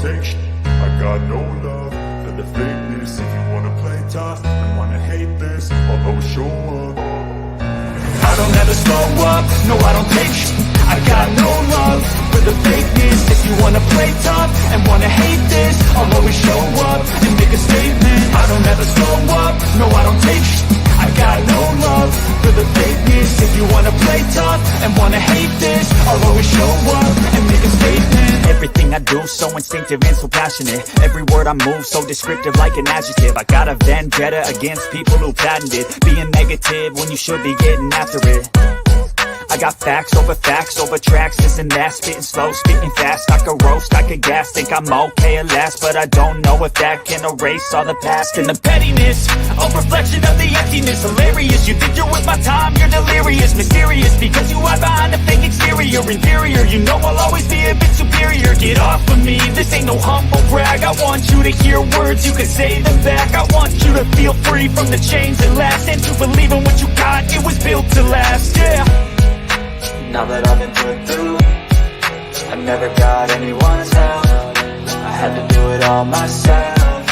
take shit. I got no love for the fakeness. If you wanna play tough and wanna hate this, I'll always show up. I don't ever slow up, no I don't take shit. I got no love for the fakeness. If you wanna play tough and wanna hate this, I'll always show up and make a statement. I don't ever slow up, no I don't take shit. I got no love for the fakeness. If you wanna play tough and wanna hate this, I'll always show up and make a statement. Everything I do so instinctive and so passionate. Every word I move so descriptive like an adjective. I got a vendetta against people who patented being negative when you should be getting after it. I got facts over tracks, this and that, spitting slow, spitting fast. I could roast, I could gas, think I'm okay at last, but I don't know if that can erase all the past. And the pettiness, a reflection of the emptiness. Hilarious, you think you're with my time, you're delirious. Mysterious, because you hide behind a fake exterior. Inferior, you know I'll always be a bit superior. Get off of me, this ain't no humble brag. I want you to hear words, you can say them back. I want you to feel free from the chains that last, and to believe in what you got, it was built to last, yeah. Now that I've been put through, I never got anyone's help. I had to do it all myself.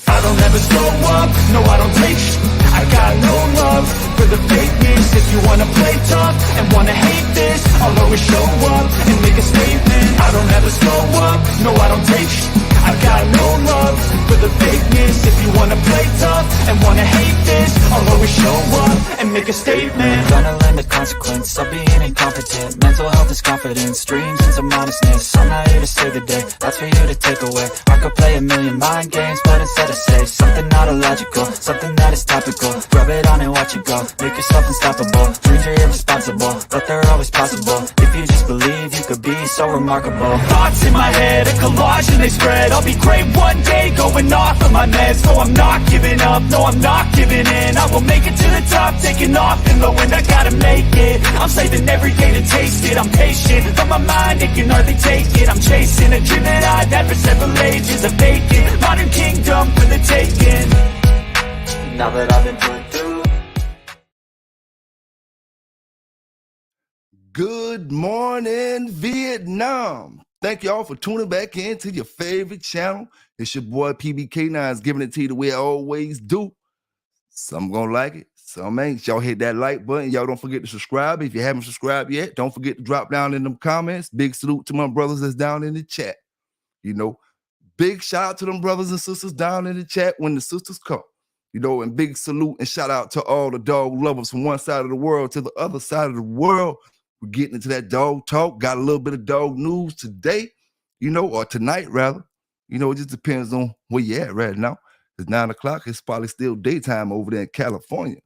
I don't ever slow up, no I don't take shit. I got no love for the fakeness. If you wanna play tough and wanna hate this, I'll always show up and make a statement. I don't ever slow up, no I don't take shit. I got no love for the fakeness. If you wanna play tough and wanna hate this, I'll always show up and make a statement. Gonna learn the consequence of being incompetent. Mental health is confidence, dreams and some honestness. I'm not here to save the day, that's for you to take away. I could play a million mind games, but instead I say something not illogical, something that is topical. Rub it on and watch it go, make yourself unstoppable. Dreams are irresponsible, but they're always possible. If you just believe, you could be so remarkable. Thoughts in my head, a collage and they spread. I'll be great one day, going off of my meds. No, I'm not giving up, no, I'm not giving in. I will make it to the top, taking off in the wind. I gotta make it, I'm saving every day to taste it. I'm patient, but my mind, it can hardly take it. I'm chasing a dream that I've had for several ages. A vacant, modern kingdom for the taking. Now that I've been put through. Good morning, Vietnam. Thank y'all for tuning back into your favorite channel. It's your boy PBK9's giving it to you the way I always do. Some gonna like it, some ain't. Y'all hit that like button. Y'all don't forget to subscribe. If you haven't subscribed yet, don't forget to drop down in them comments. Big salute to my brothers that's down in the chat. You know, big shout out to them brothers and sisters down in the chat when the sisters come. You know, and big salute and shout out to all the dog lovers from one side of the world to the other side of the world. We're getting into that dog talk. Got a little bit of dog news today, you know, or tonight rather. You know, it just depends on where you're at right now. It's 9 o'clock. It's probably still daytime over there in California.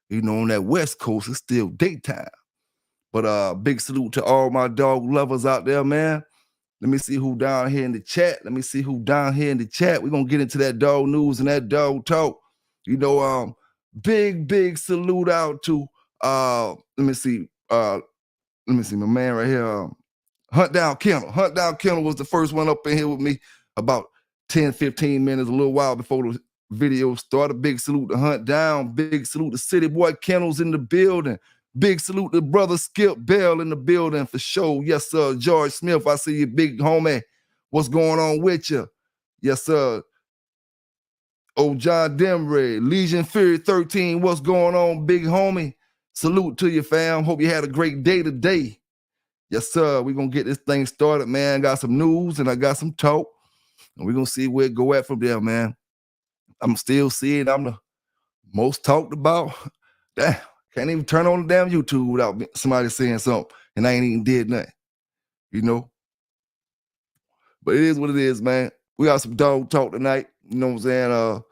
You know, on that West Coast, it's still daytime. But big salute to all my dog lovers out there, man. Let me see who down here in the chat. We're going to get into that dog news and that dog talk. You know, big salute out to, let me see, my man right here, Hunt Down Kennel. Hunt Down Kennel was the first one up in here with me about 10, 15 minutes, a little while before the video started. Big salute to Hunt Down. Big salute to City Boy Kennels in the building. Big salute to brother Skip Bell in the building for sure. Yes, sir. George Smith, I see you, big homie. What's going on with you? Yes, sir. Old John Demray, Legion Fury 13. What's going on, big homie? Salute to you, fam. Hope you had a great day today. Yes, sir. We're going to get this thing started, man. Got some news and I got some talk. And we're going to see where it go at from there, man. I'm still seeing I'm the most talked about. Damn, can't even turn on the damn YouTube without somebody saying something. And I ain't even did nothing, you know. But it is what it is, man. We got some dog talk tonight. You know what I'm saying?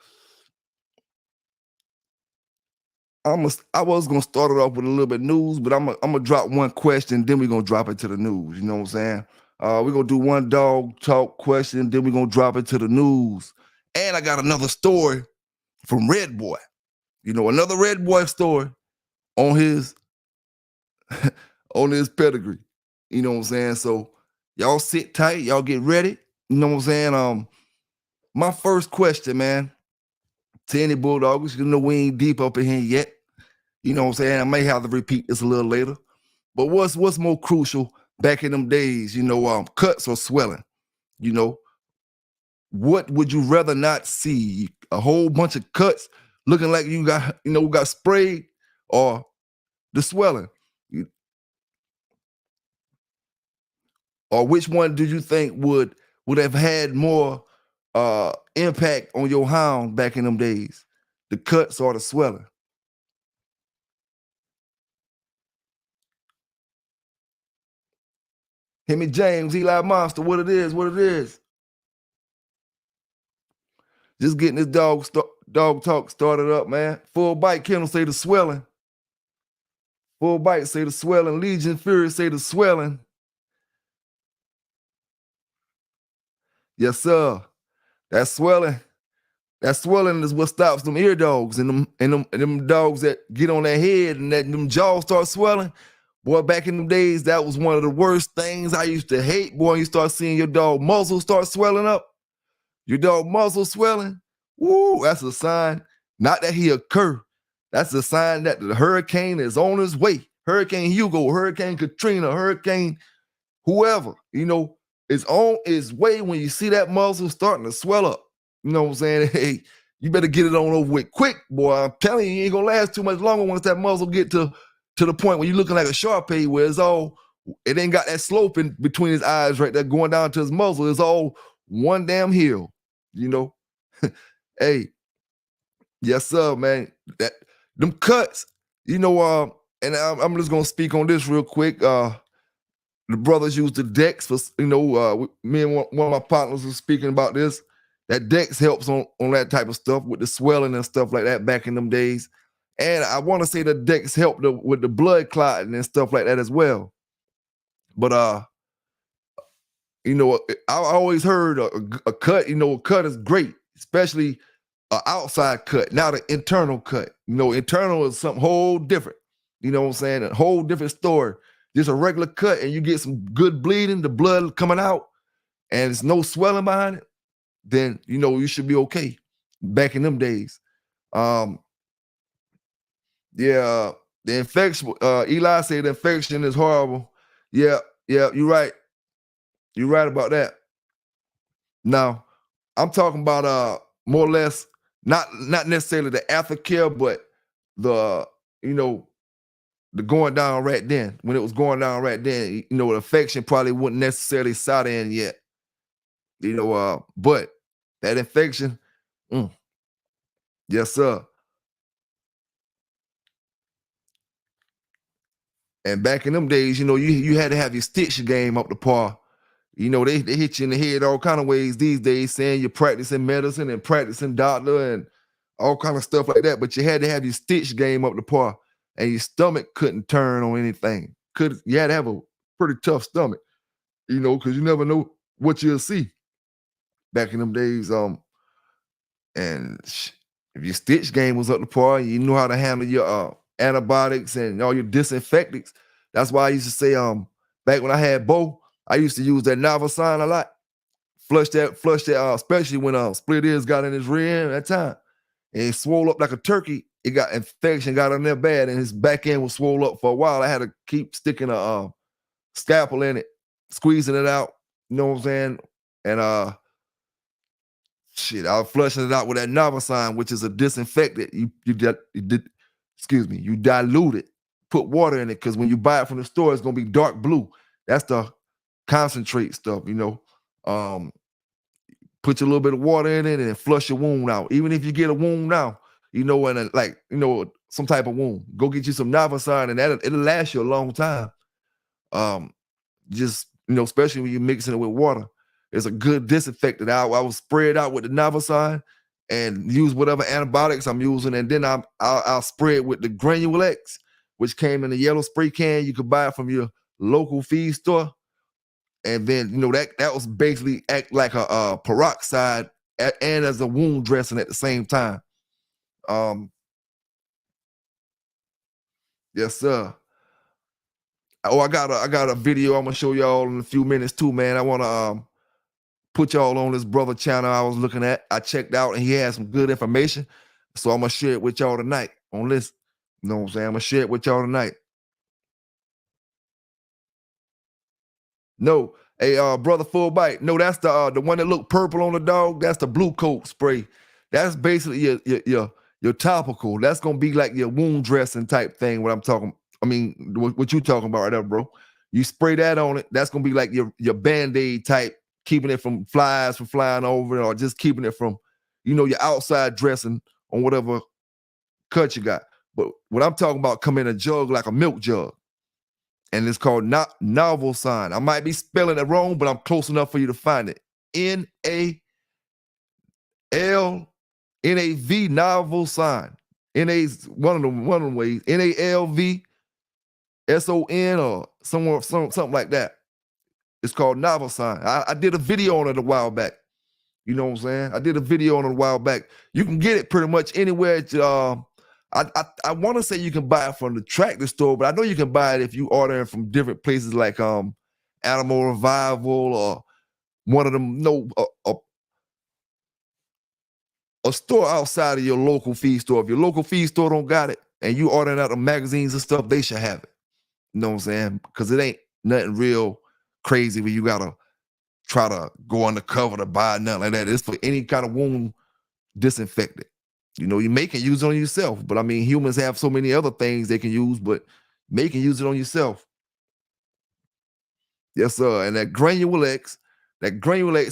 I was gonna start it off with a little bit of news, but I'm gonna drop one question, then we're gonna drop it to the news. You know what I'm saying? We're gonna do one dog talk question, then we're gonna drop it to the news. And I got another story from Red Boy. You know, another Red Boy story on his on his pedigree. You know what I'm saying? So y'all sit tight, y'all get ready. You know what I'm saying? My first question, man, to any Bulldoggers, you know we ain't deep up in here yet. You know what I'm saying? I may have to repeat this a little later. But what's more crucial back in them days, cuts or swelling, you know, what would you rather not see? A whole bunch of cuts looking like you got sprayed, or the swelling? Or which one did you think would have had more impact on your hound back in them days? The cuts or the swelling? Him James, Eli Monster, what it is. Just getting this dog talk started up, man. Full Bite Kennel say the swelling. Full Bite say the swelling. Legion Fury say the swelling. Yes, sir. That swelling is what stops them ear dogs and them dogs that get on their head and that them jaws start swelling. Boy, back in the days, that was one of the worst things I used to hate. Boy, you start seeing your dog muzzle start swelling up. Your dog muzzle swelling. Woo, that's a sign. Not that he occur. That's a sign that the hurricane is on his way. Hurricane Hugo, Hurricane Katrina, Hurricane whoever, is on its way when you see that muzzle starting to swell up. You know what I'm saying? Hey, you better get it on over with quick, boy. I'm telling you ain't gonna last too much longer once that muzzle get to the point where you're looking like a Shar-Pei, where it ain't got that slope in between his eyes right there going down to his muzzle. It's all one damn hill, Hey, yes, sir, man. Them cuts, and I'm just gonna speak on this real quick. The brothers use the Dex for, me and one of my partners was speaking about this. That Dex helps on that type of stuff with the swelling and stuff like that back in them days. And I want to say the Dex helped with the blood clotting and stuff like that as well. But I always heard a cut. A cut is great, especially an outside cut, not an internal cut. Internal is something whole different. You know what I'm saying? A whole different story. Just a regular cut and you get some good bleeding, the blood coming out, and there's no swelling behind it, then you should be okay. Back in them days. The infection, Eli said the infection is horrible. Yeah, you're right. You're right about that. Now, I'm talking about more or less, not necessarily the aftercare, but the going down right then. When it was going down right then, the infection probably wouldn't necessarily set in yet. But that infection, yes, sir. And back in them days, you had to have your stitch game up to par. They hit you in the head all kind of ways these days, saying you're practicing medicine and practicing doctor and all kind of stuff like that. But you had to have your stitch game up to par, and your stomach couldn't turn on anything. You had to have a pretty tough stomach, because you never know what you'll see back in them days. And if your stitch game was up to par, you know how to handle your antibiotics and all your disinfectants. That's why I used to say, back when I had Bo, I used to use that Navasign a lot. Flush that, especially when split ears got in his rear end at that time. And it swole up like a turkey. It got infection, got in there bad, and his back end was swole up for a while. I had to keep sticking a scalpel in it, squeezing it out. You know what I'm saying? And I was flushing it out with that Navasign, which is a disinfectant. You dilute it, put water in it, because when you buy it from the store, it's gonna be dark blue. That's the concentrate stuff, Put a little bit of water in it and flush your wound out. Even if you get a wound now, some type of wound, go get you some Navasign, and it'll last you a long time. Especially when you're mixing it with water. It's a good disinfectant. I will spray it out with the Navasign and use whatever antibiotics I'm using, and then I'll spray it with the Granulex, which came in a yellow spray can. You could buy it from your local feed store. And then, that was basically act like a peroxide and as a wound dressing at the same time. Yes, sir. Oh, I got a video I'm gonna show y'all in a few minutes too, man. I wanna put y'all on this brother channel I was looking at. I checked out and he had some good information. So I'm gonna share it with y'all tonight on this. You know what I'm saying? I'm gonna share it with y'all tonight. No, hey, brother Full Bite. No, that's the one that look purple on the dog. That's the blue coat spray. That's basically your topical. That's gonna be like your wound dressing type thing. What I'm talking. I mean, what you talking about right there, bro? You spray that on it. That's gonna be like your Band-Aid type, keeping it from flies from flying over it, or just keeping it from, your outside dressing on whatever cut you got. But what I'm talking about come in a jug like a milk jug. And it's called Novel Sign. I might be spelling it wrong, but I'm close enough for you to find it. N-A-L-N-A-V, Novel Sign. N-A's one of them ways. N-A-L-V-S-O-N or something like that. It's called Novel Sign. I did a video on it a while back. You know what I'm saying? I did a video on it a while back. You can get it pretty much anywhere. I want to say you can buy it from the tractor store, but I know you can buy it if you order it from different places like Animal Revival or one of them. A store outside of your local feed store. If your local feed store don't got it and you ordering out the magazines and stuff, they should have it. You know what I'm saying? Because it ain't nothing real crazy where you gotta try to go undercover to buy nothing like that. It's for any kind of wound disinfectant. You may can use it on yourself, but I mean, humans have so many other things they can use, but you can use it on yourself. Yes, sir. And that Granulex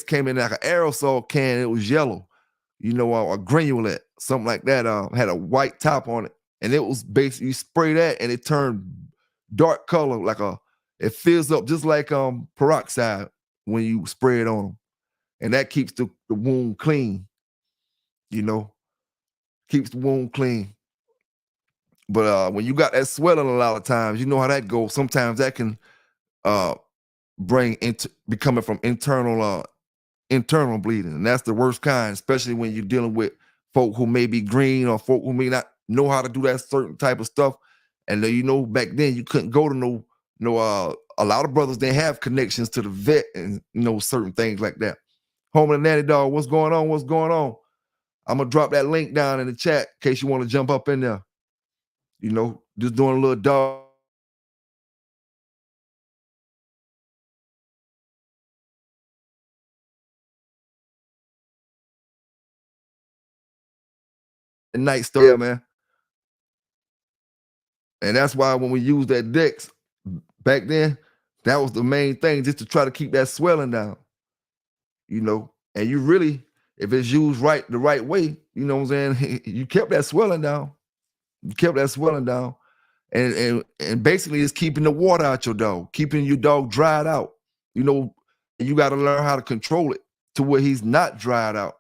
came in like an aerosol can. It was yellow, a Granulate, something like that. Had a white top on it, and it was basically you spray that, and it turned dark color, it fills up just like peroxide when you spray it on them, and that keeps the wound clean. Keeps the wound clean. But when you got that swelling a lot of times, you know how that goes. Sometimes that can be coming from internal bleeding. And that's the worst kind, especially when you're dealing with folk who may be green or folk who may not know how to do that certain type of stuff. And back then you couldn't go to a lot of brothers didn't have connections to the vet and certain things like that. Home of the Natty Dog, what's going on? What's going on? I'm going to drop that link down in the chat in case you want to jump up in there. Just doing a little dog. Night story, man. And that's why when we used that Dex back then, that was the main thing, just to try to keep that swelling down. And you really, if it's used the right way, you know what I'm saying? You kept that swelling down. And basically it's keeping the water out your dog, keeping your dog dried out. You got to learn how to control it to where he's not dried out.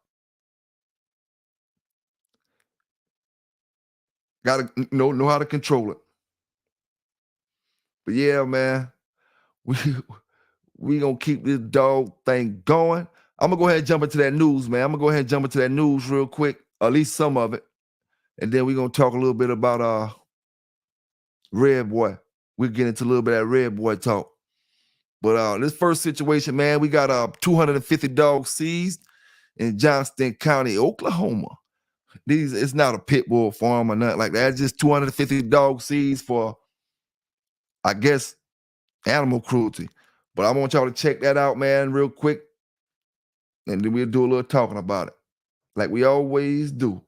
Got to know how to control it. But yeah, man, we gonna keep this dog thing going. I'm gonna go ahead and jump into that news, man. I'm gonna go ahead and jump into that news real quick, at least some of it. And then we're gonna talk a little bit about Red Boy. We'll get into a little bit of that Red Boy talk. But this first situation, man, we got 250 dogs seized in Johnston County, Oklahoma. It's not a pit bull farm or nothing like that. It's just 250 dogs seized for, I guess, animal cruelty. But I want y'all to check that out, man, real quick. And then we'll do a little talking about it, like we always do.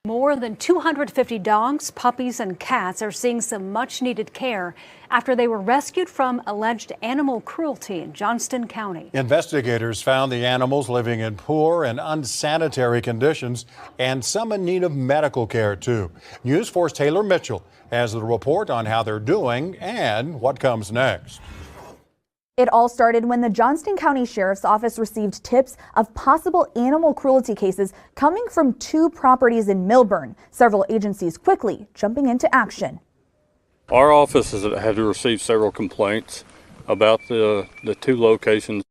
More than 250 dogs, puppies, and cats are seeing some much-needed care after they were rescued from alleged animal cruelty in Johnston County. Investigators found the animals living in poor and unsanitary conditions, and some in need of medical care, too. News 4's Taylor Mitchell has the report on how they're doing and what comes next. It all started when the Johnston County Sheriff's Office received tips of possible animal cruelty cases coming from 2 properties in Milburn. Several agencies quickly jumping into action. Our office has had to receive several complaints about the 2 locations.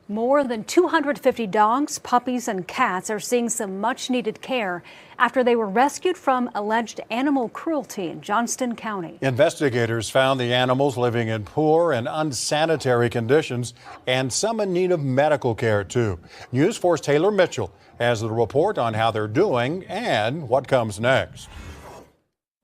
More than 250 dogs, puppies, and cats are seeing some much-needed care after they were rescued from alleged animal cruelty in Johnston County. Investigators found the animals living in poor and unsanitary conditions, and some in need of medical care, too. News 4's Taylor Mitchell has the report on how they're doing and what comes next.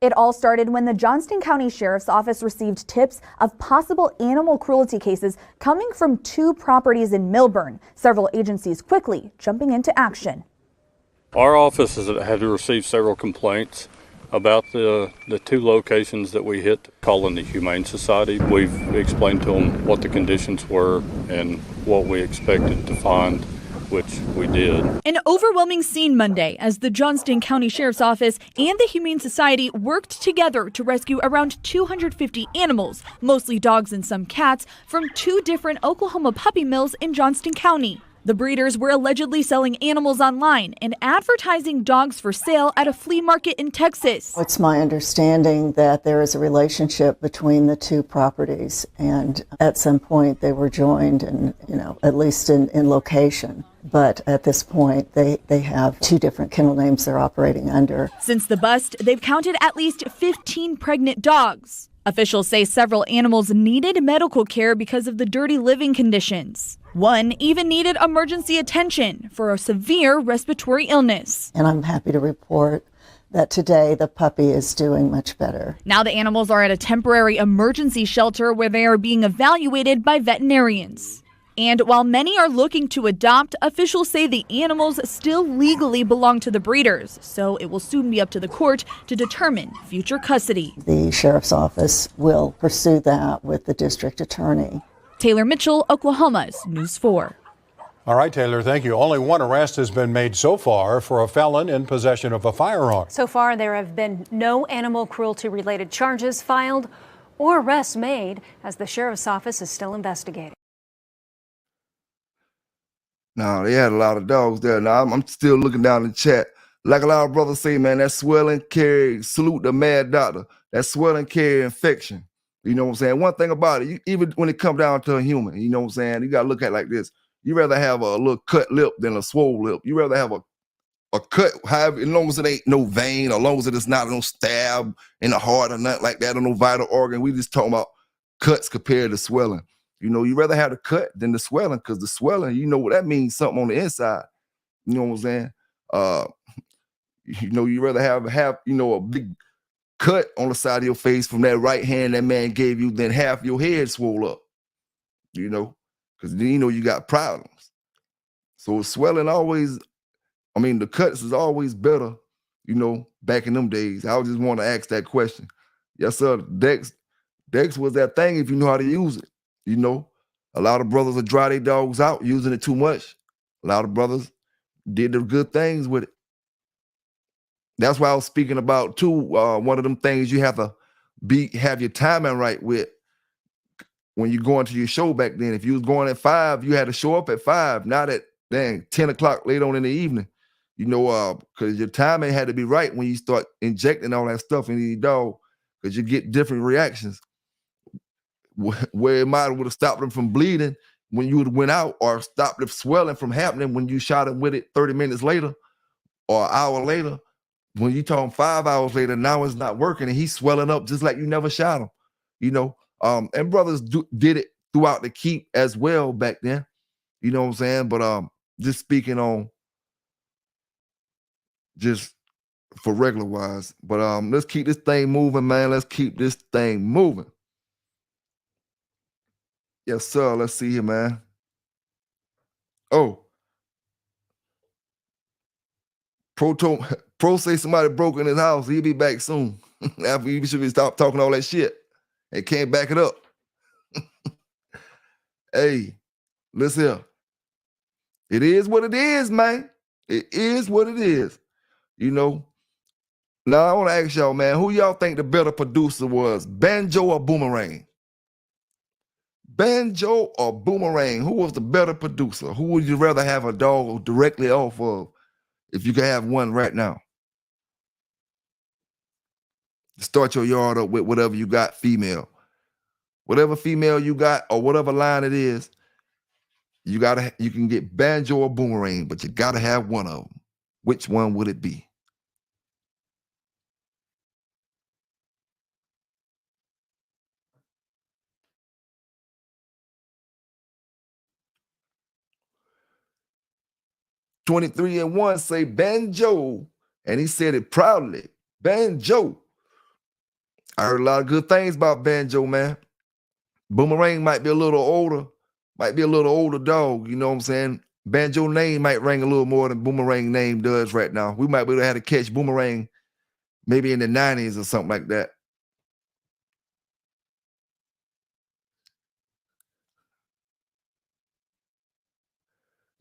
It all started when the Johnston County Sheriff's Office received tips of possible animal cruelty cases coming from 2 properties in Milburn, several agencies quickly jumping into action. Our office has had to receive several complaints about the 2 locations that we hit, calling the Humane Society. We've explained to them what the conditions were and what we expected to find, which we did. An overwhelming scene Monday as the Johnston County Sheriff's Office and the Humane Society worked together to rescue around 250 animals, mostly dogs and some cats, from 2 different Oklahoma puppy mills in Johnston County. The breeders were allegedly selling animals online and advertising dogs for sale at a flea market in Texas. It's my understanding that there is a relationship between the 2 properties, and at some point they were joined, and at least in location. But at this point, they have 2 different kennel names they're operating under. Since the bust, they've counted at least 15 pregnant dogs. Officials say several animals needed medical care because of the dirty living conditions. One even needed emergency attention for a severe respiratory illness. And I'm happy to report that today the puppy is doing much better. Now the animals are at a temporary emergency shelter where they are being evaluated by veterinarians. And while many are looking to adopt, officials say the animals still legally belong to the breeders, so it will soon be up to the court to determine future custody. The sheriff's office will pursue that with the district attorney. Taylor Mitchell, Oklahoma's News 4. All right, Taylor, thank you. Only 1 arrest has been made so far for a felon in possession of a firearm. So far, there have been no animal cruelty-related charges filed or arrests made, as the sheriff's office is still investigating. Now, they had a lot of dogs there. Now, I'm still looking down the chat. Like a lot of brothers say, man, that swelling carry, salute the mad doctor. That swelling carry infection. You know what I'm saying? One thing about it, even when it comes down to a human, you know what I'm saying? You got to look at it like this. You rather have a little cut lip than a swole lip. You rather have a cut, however, as long as it ain't no vein, as long as it's not no stab in the heart or nothing like that, or no vital organ. We just talking about cuts compared to swelling. You know, you rather have the cut than the swelling, because the swelling, you know what that means, something on the inside. You know what I'm saying? You rather have a big cut on the side of your face from that right hand that man gave you than half your head swole up. You know, because then you got problems. So swelling always, the cuts is always better, back in them days. I just want to ask that question. Yes, sir. Dex was that thing if you know how to use it. A lot of brothers will dry their dogs out using it too much. A lot of brothers did the good things with it. That's why I was speaking about too. One of them things you have to have your timing right with when you go into your show back then. If you was going at 5, you had to show up at 5, not at 10 o'clock late on in the evening. Because your timing had to be right when you start injecting all that stuff into your dog, because you get different reactions. Where it might would have stopped them from bleeding when you would have went out, or stopped the swelling from happening when you shot him with it 30 minutes later or an hour later. When you told him 5 hours later, now it's not working and he's swelling up just like you never shot him, and brothers did it throughout the keep as well back then, you know what I'm saying? But just speaking on just for regular wise, but let's keep this thing moving, man. Let's keep this thing moving. Yes, sir. Let's see here, man. Oh, Pro say somebody broke in his house. He'll be back soon. After you should be stop talking all that shit and can't back it up. Hey, listen here. It is what it is, man. It is what it is. Now I want to ask y'all, man, who y'all think the better producer was, Banjo or Boomerang? Banjo or Boomerang? Who was the better producer? Who would you rather have a dog directly off of if you could have one right now? Start your yard up with whatever you got, female. Whatever female you got or whatever line it is, you can get Banjo or Boomerang, but you gotta have one of them. Which one would it be? $23 and 1 say Banjo, and he said it proudly. Banjo. I heard a lot of good things about Banjo, man. Boomerang might be a little older dog, you know what I'm saying? Banjo name might ring a little more than Boomerang name does right now. We might be able to have to catch Boomerang maybe in the 90s or something like that.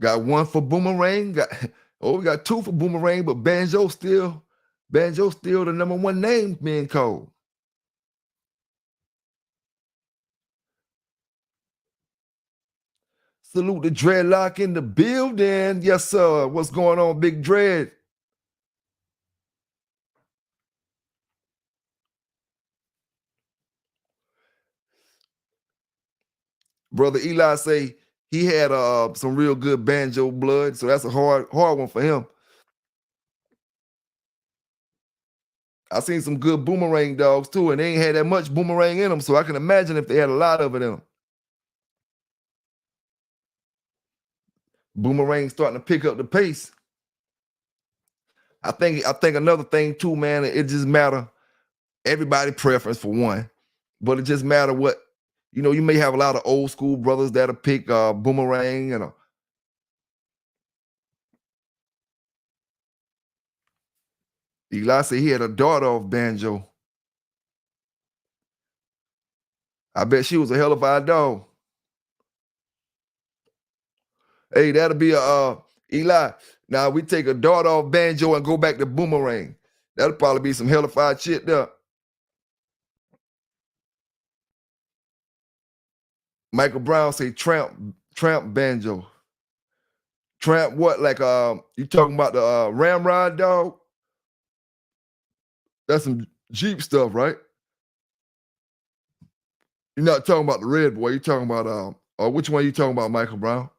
Got one for Boomerang. We got two for Boomerang, but Banjo still the #1 name being called. Salute the Dreadlock in the building. Yes, sir. What's going on, Big Dread? Brother Eli say he had some real good Banjo blood, so that's a hard one for him. I seen some good Boomerang dogs too, and they ain't had that much Boomerang in them, so I can imagine if they had a lot of it in them. Boomerang starting to pick up the pace. I think another thing too, man, it just matter everybody preference for one, but it just matter what, you know, you may have a lot of old school brothers that'll pick Boomerang and Eli said he had a daughter of Banjo. I bet she was a hell of a dog. Hey, that'll be Eli. Now we take a daughter off Banjo and go back to Boomerang. That'll probably be some hellified shit there. Michael Brown say tramp Banjo. Tramp what? Like you talking about the Ramrod dog? That's some Jeep stuff, right? You're not talking about the red boy. You're talking about or which one you talking about, Michael Brown?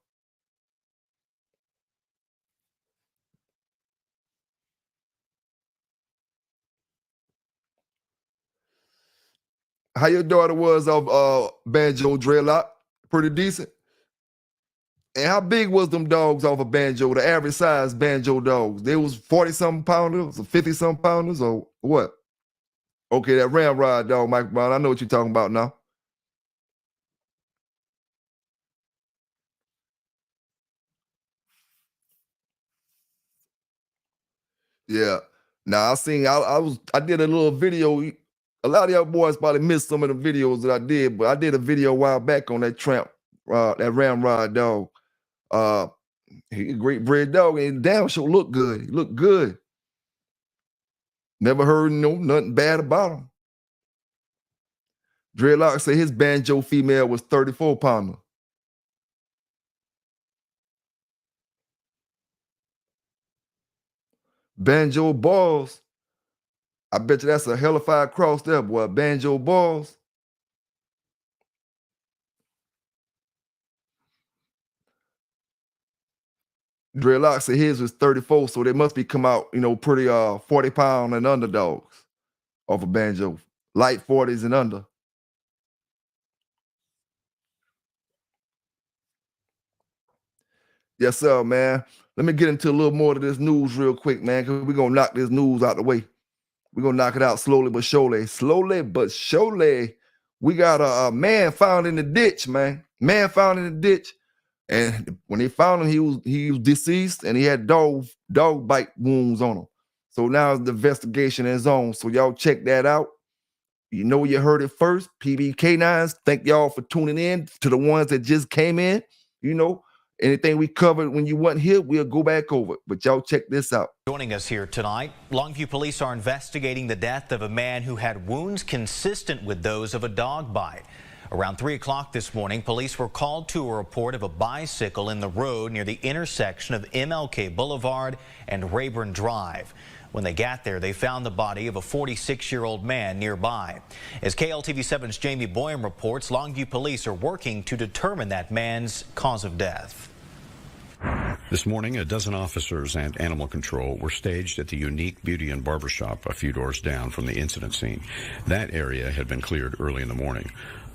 How your daughter was of Banjo, Dreadlock? Pretty decent. And how big was them dogs off of Banjo, the average size Banjo dogs? They was 40-something pounders or 50-something pounders or what? Okay, that Ramrod dog, Michael Brown. I know what you're talking about now. Yeah. Now I did a little video. A lot of y'all boys probably missed some of the videos that I did, but I did a video a while back on that that Ramrod dog. He a great bred dog, and damn sure look good. He looked good. Never heard nothing bad about him. Dreadlock said his Banjo female was 34 pounder. Banjo balls. I bet you that's a hellified cross there, boy. Banjo balls. Dreadlock said his was 34, so they must be come out, pretty 40-pound and underdogs off of Banjo. Light 40s and under. Yes, sir, man. Let me get into a little more of this news real quick, man, because we're going to knock this news out the way. We're going to knock it out slowly but surely. Slowly but surely. We got a man found in the ditch, man. Man found in the ditch. And when they found him, he was deceased and he had dog bite wounds on him. So now the investigation is on. So y'all check that out. You know you heard it first. PB Canines, thank y'all for tuning in. To the ones that just came in, anything we covered when you weren't here, we'll go back over it. But y'all check this out. Joining us here tonight, Longview police are investigating the death of a man who had wounds consistent with those of a dog bite. Around 3 o'clock this morning, police were called to a report of a bicycle in the road near the intersection of MLK Boulevard and Rayburn Drive. When they got there, they found the body of a 46-year-old man nearby. As KLTV7's Jamie Boyum reports, Longview police are working to determine that man's cause of death. This morning, a dozen officers and animal control were staged at the Unique Beauty and Barbershop a few doors down from the incident scene. That area had been cleared early in the morning.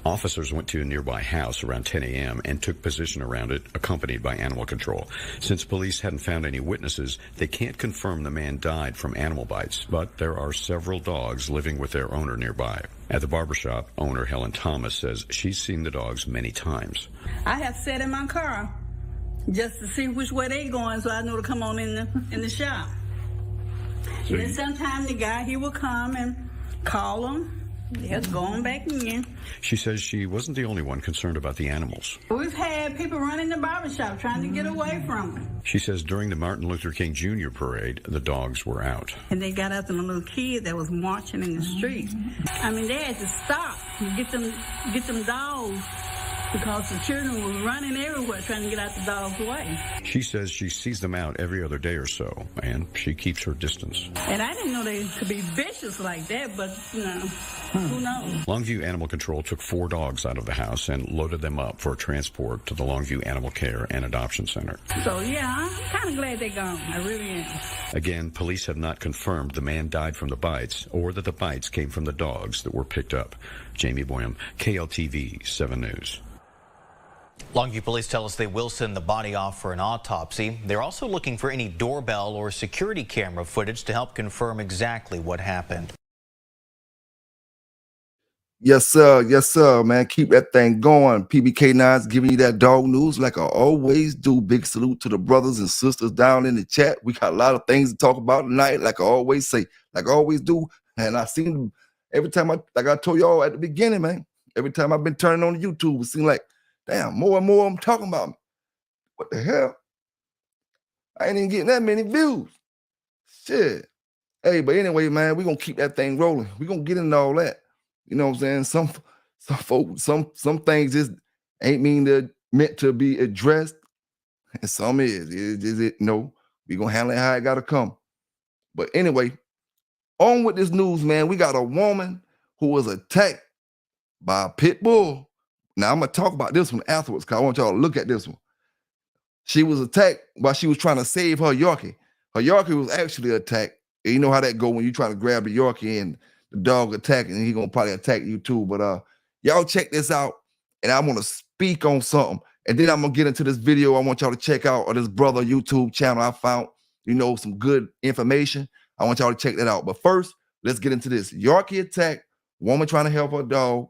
Officers went to a nearby house around 10 a.m. and took position around it, accompanied by animal control. Since police hadn't found any witnesses, they can't confirm the man died from animal bites, but there are several dogs living with their owner nearby. At the barbershop, owner Helen Thomas says she's seen the dogs many times. I have sat in my car just to see which way they going, so I know to come on in the shop. So then sometimes the guy, he will come and call them. They're going back in. She says she wasn't the only one concerned about the animals. We've had people running the barbershop trying to get away from them. She says during the Martin Luther King Jr. parade, the dogs were out. And they got after my little kid that was marching in the street. I mean, they had to stop and get them dogs because the children were running everywhere trying to get out the dogs' way. She says she sees them out every other day or so, and she keeps her distance. And I didn't know they could be vicious like that, but, you know, who knows? Longview Animal Control took 4 dogs out of the house and loaded them up for transport to the Longview Animal Care and Adoption Center. So, yeah, I'm kind of glad they're gone. I really am. Again, police have not confirmed the man died from the bites or that the bites came from the dogs that were picked up. Jamie Boyum, KLTV 7 News. Longview police tell us they will send the body off for an autopsy. They're also looking for any doorbell or security camera footage to help confirm exactly what happened. Yes, sir. Yes, sir, man. Keep that thing going. PBK9's giving you that dog news like I always do. Big salute to the brothers and sisters down in the chat. We got a lot of things to talk about tonight, like I always say, like I always do. And I seen every time like I told y'all at the beginning, man, every time I've been turning on YouTube, it seems like, damn, more and more I'm talking about. What the hell? I ain't even getting that many views. Shit. Hey, but anyway, man, we're going to keep that thing rolling. We're going to get into all that. You know what I'm saying? Some things just ain't meant to be addressed. And some is it? No, we're going to handle it how it got to come. But anyway, on with this news, man. We got a woman who was attacked by a pit bull. Now, I'm going to talk about this one afterwards because I want y'all to look at this one. She was attacked while she was trying to save her Yorkie. Her Yorkie was actually attacked. And you know how that go when you're trying to grab the Yorkie and the dog attacking, and he's going to probably attack you too. But y'all check this out, and I want to speak on something. And then I'm going to get into this video I want y'all to check out, or this brother YouTube channel I found, some good information. I want y'all to check that out. But first, let's get into this. Yorkie attack, woman trying to help her dog,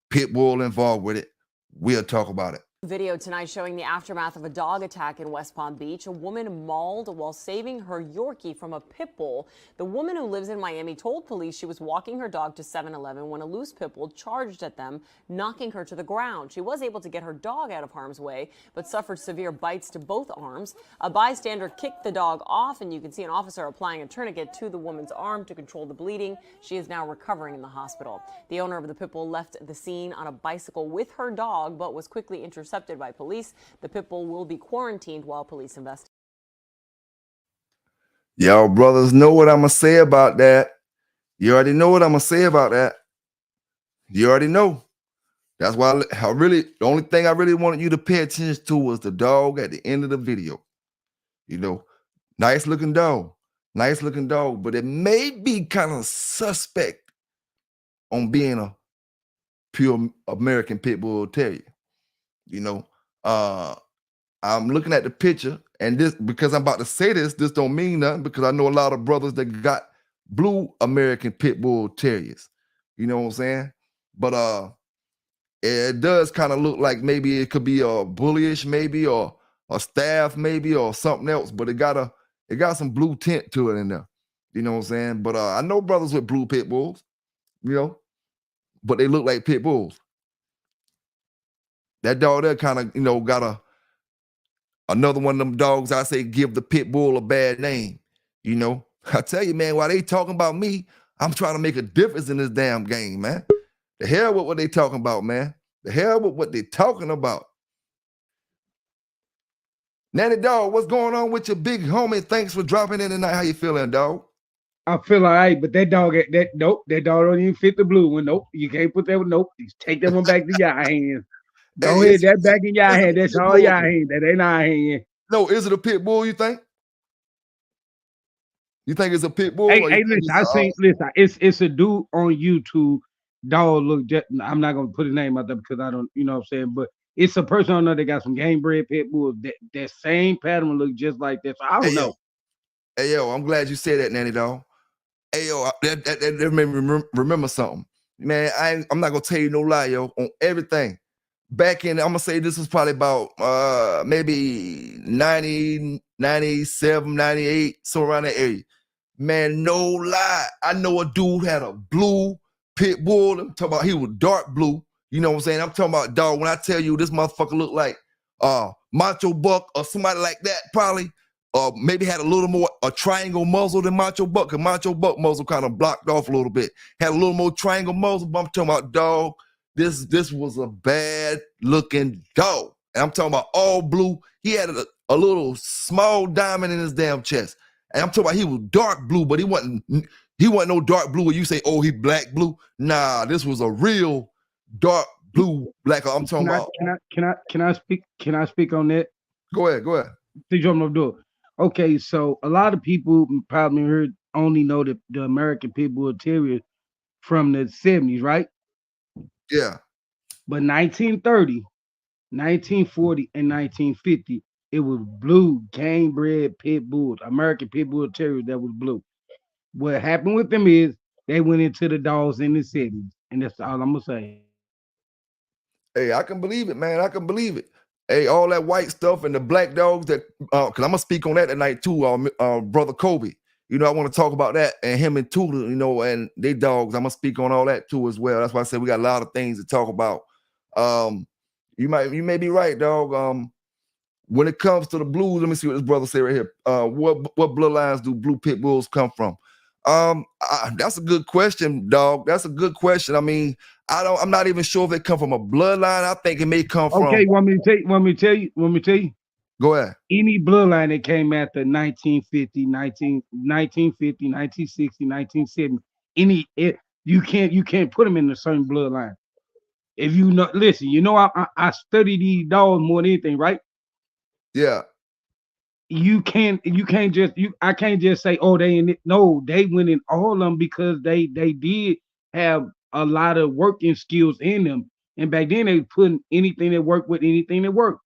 pit bull involved with it. We'll talk about it. Video tonight showing the aftermath of a dog attack in West Palm Beach. A woman mauled while saving her Yorkie from a pit bull. The woman who lives in Miami told police she was walking her dog to 7-Eleven when a loose pit bull charged at them, knocking her to the ground. She was able to get her dog out of harm's way, but suffered severe bites to both arms. A bystander kicked the dog off, and you can see an officer applying a tourniquet to the woman's arm to control the bleeding. She is now recovering in the hospital. The owner of the pit bull left the scene on a bicycle with her dog, but was quickly intercepted by police. The pit bull will be quarantined while police investigate. Y'all brothers know what I'm going to say about that. You already know what I'm going to say about that. You already know. That's why the only thing I really wanted you to pay attention to was the dog at the end of the video. Nice looking dog. Nice looking dog, but it may be kind of suspect on being a pure American pit bull terrier. I'm looking at the picture, and this, because I'm about to say this don't mean nothing, because I know a lot of brothers that got blue American pit bull terriers. You know what I'm saying? But it does kind of look like maybe it could be a bullyish, maybe, or a staff, maybe, or something else. But it got some blue tint to it in there. You know what I'm saying? But I know brothers with blue pit bulls, but they look like pit bulls. That dog there kind of, got another one of them dogs I say give the pit bull a bad name. I tell you, man, while they talking about me, I'm trying to make a difference in this damn game, man. The hell with what they talking about, man. The hell with what they talking about. Nanny dog, what's going on with your big homie? Thanks for dropping in tonight. How you feeling, dog? I feel all right, but that dog nope, that dog don't even fit the blue one. Nope, you can't put that one. Nope, just take that one back to your hands. Go ahead, that back in your hand. That's all your hand. That ain't our hand. No, is it a pit bull, you think? You think it's a pit bull? Hey, listen, listen, it's a dude on YouTube dog look just, I'm not gonna put his name out there because I don't, you know what I'm saying, but it's a person I know that got some game bred pit bulls. That same pattern look just like that. So I don't know. Hey yo, I'm glad you said that, Nanny dog. Hey yo, that made me remember something. Man, I'm not gonna tell you no lie, yo, on everything. Back in, I'm gonna say this was probably about maybe 90, 97, 98, somewhere around that area. Man, no lie. I know a dude had a blue pit bull. I'm talking about he was dark blue. You know what I'm saying? I'm talking about, dog, when I tell you this motherfucker looked like Macho Buck or somebody like that, probably. Maybe had a little more a triangle muzzle than Macho Buck, because Macho Buck muzzle kind of blocked off a little bit. Had a little more triangle muzzle, but I'm talking about, dog, this was a bad looking dog. And I'm talking about all blue. He had a little small diamond in his damn chest. And I'm talking about he was dark blue, but he wasn't no dark blue where you say, oh, he black blue. Nah, this was a real dark blue black. I'm talking about. Can I speak on that? Go ahead. See what I'm doing. Okay, so a lot of people probably only know the American Pit Bull Terrier from the 70s, right? Yeah. But 1930, 1940, and 1950, it was blue game bred pit bulls, American Pit Bull Terriers that was blue. What happened with them is they went into the dogs in the 70s, and that's all I'm gonna say. Hey, I can believe it, man. I can believe it. Hey, all that white stuff and the black dogs that, because I'm gonna speak on that tonight too, brother Kobe. You know, I want to talk about that and him and Tudor, you know, and they dogs. I'm gonna speak on all that too as well. That's why I said we got a lot of things to talk about. You may be right, dog. When it comes to the blues, let me see what this brother say right here. What bloodlines do blue pit bulls come from? That's a good question, dog. That's a good question. I mean, I'm not even sure if they come from a bloodline. I think it may come from. Okay, want me to tell you? Go ahead. Any bloodline that came after 1950, 1960, 1970, you can't put them in a certain bloodline. If you know, listen, you know, I study these dogs more than anything, right? Yeah. I can't just say, oh, they in it. No, they went in all of them because they did have a lot of working skills in them. And back then they put anything that worked with anything that worked.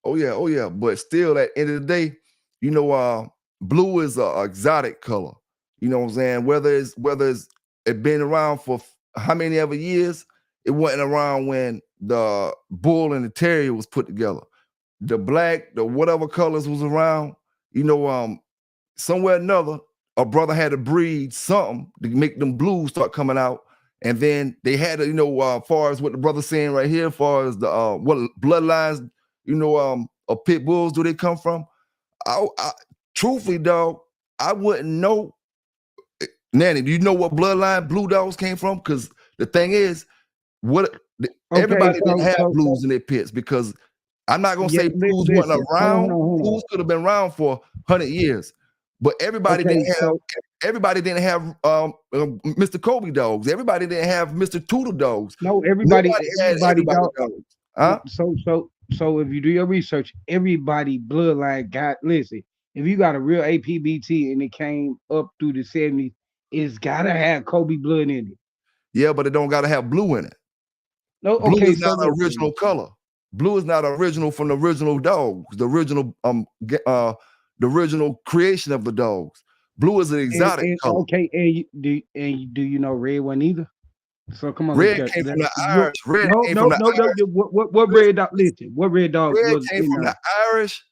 Oh yeah. But still, at the end of the day, you know, blue is a exotic color. You know what I'm saying? Whether it's it been around for how many ever years, it wasn't around when the bull and the terrier was put together. The black, the whatever colors was around, you know, somewhere or another, a brother had to breed something to make them blues start coming out. And then they had to, you know, as far as what the brother's saying right here, as far as the what bloodlines, you know, of pit bulls do they come from? I truthfully, dog, I wouldn't know. Nanny, do you know what bloodline blue dogs came from? Because the thing is, everybody didn't have blues in their pits, because I'm not gonna say blues wasn't around. Blues could have been around for 100 years, but everybody didn't have Mr. Kobe dogs. Everybody didn't have Mr. Tudor dogs. No, everybody dogs. Huh? So if you do your research, everybody bloodline got, listen, if you got a real APBT and it came up through the 70s, it's gotta have Kobe blood in it. Yeah, but it don't gotta have blue in it. No, blue okay, is not an original color. Blue is not original from the original dogs, the original creation of the dogs. Blue is an exotic color. Okay, and do you know red one either? So come on, red came from the Irish. Red came from the Irish. What red dog? Listen, what red dog was came from the Irish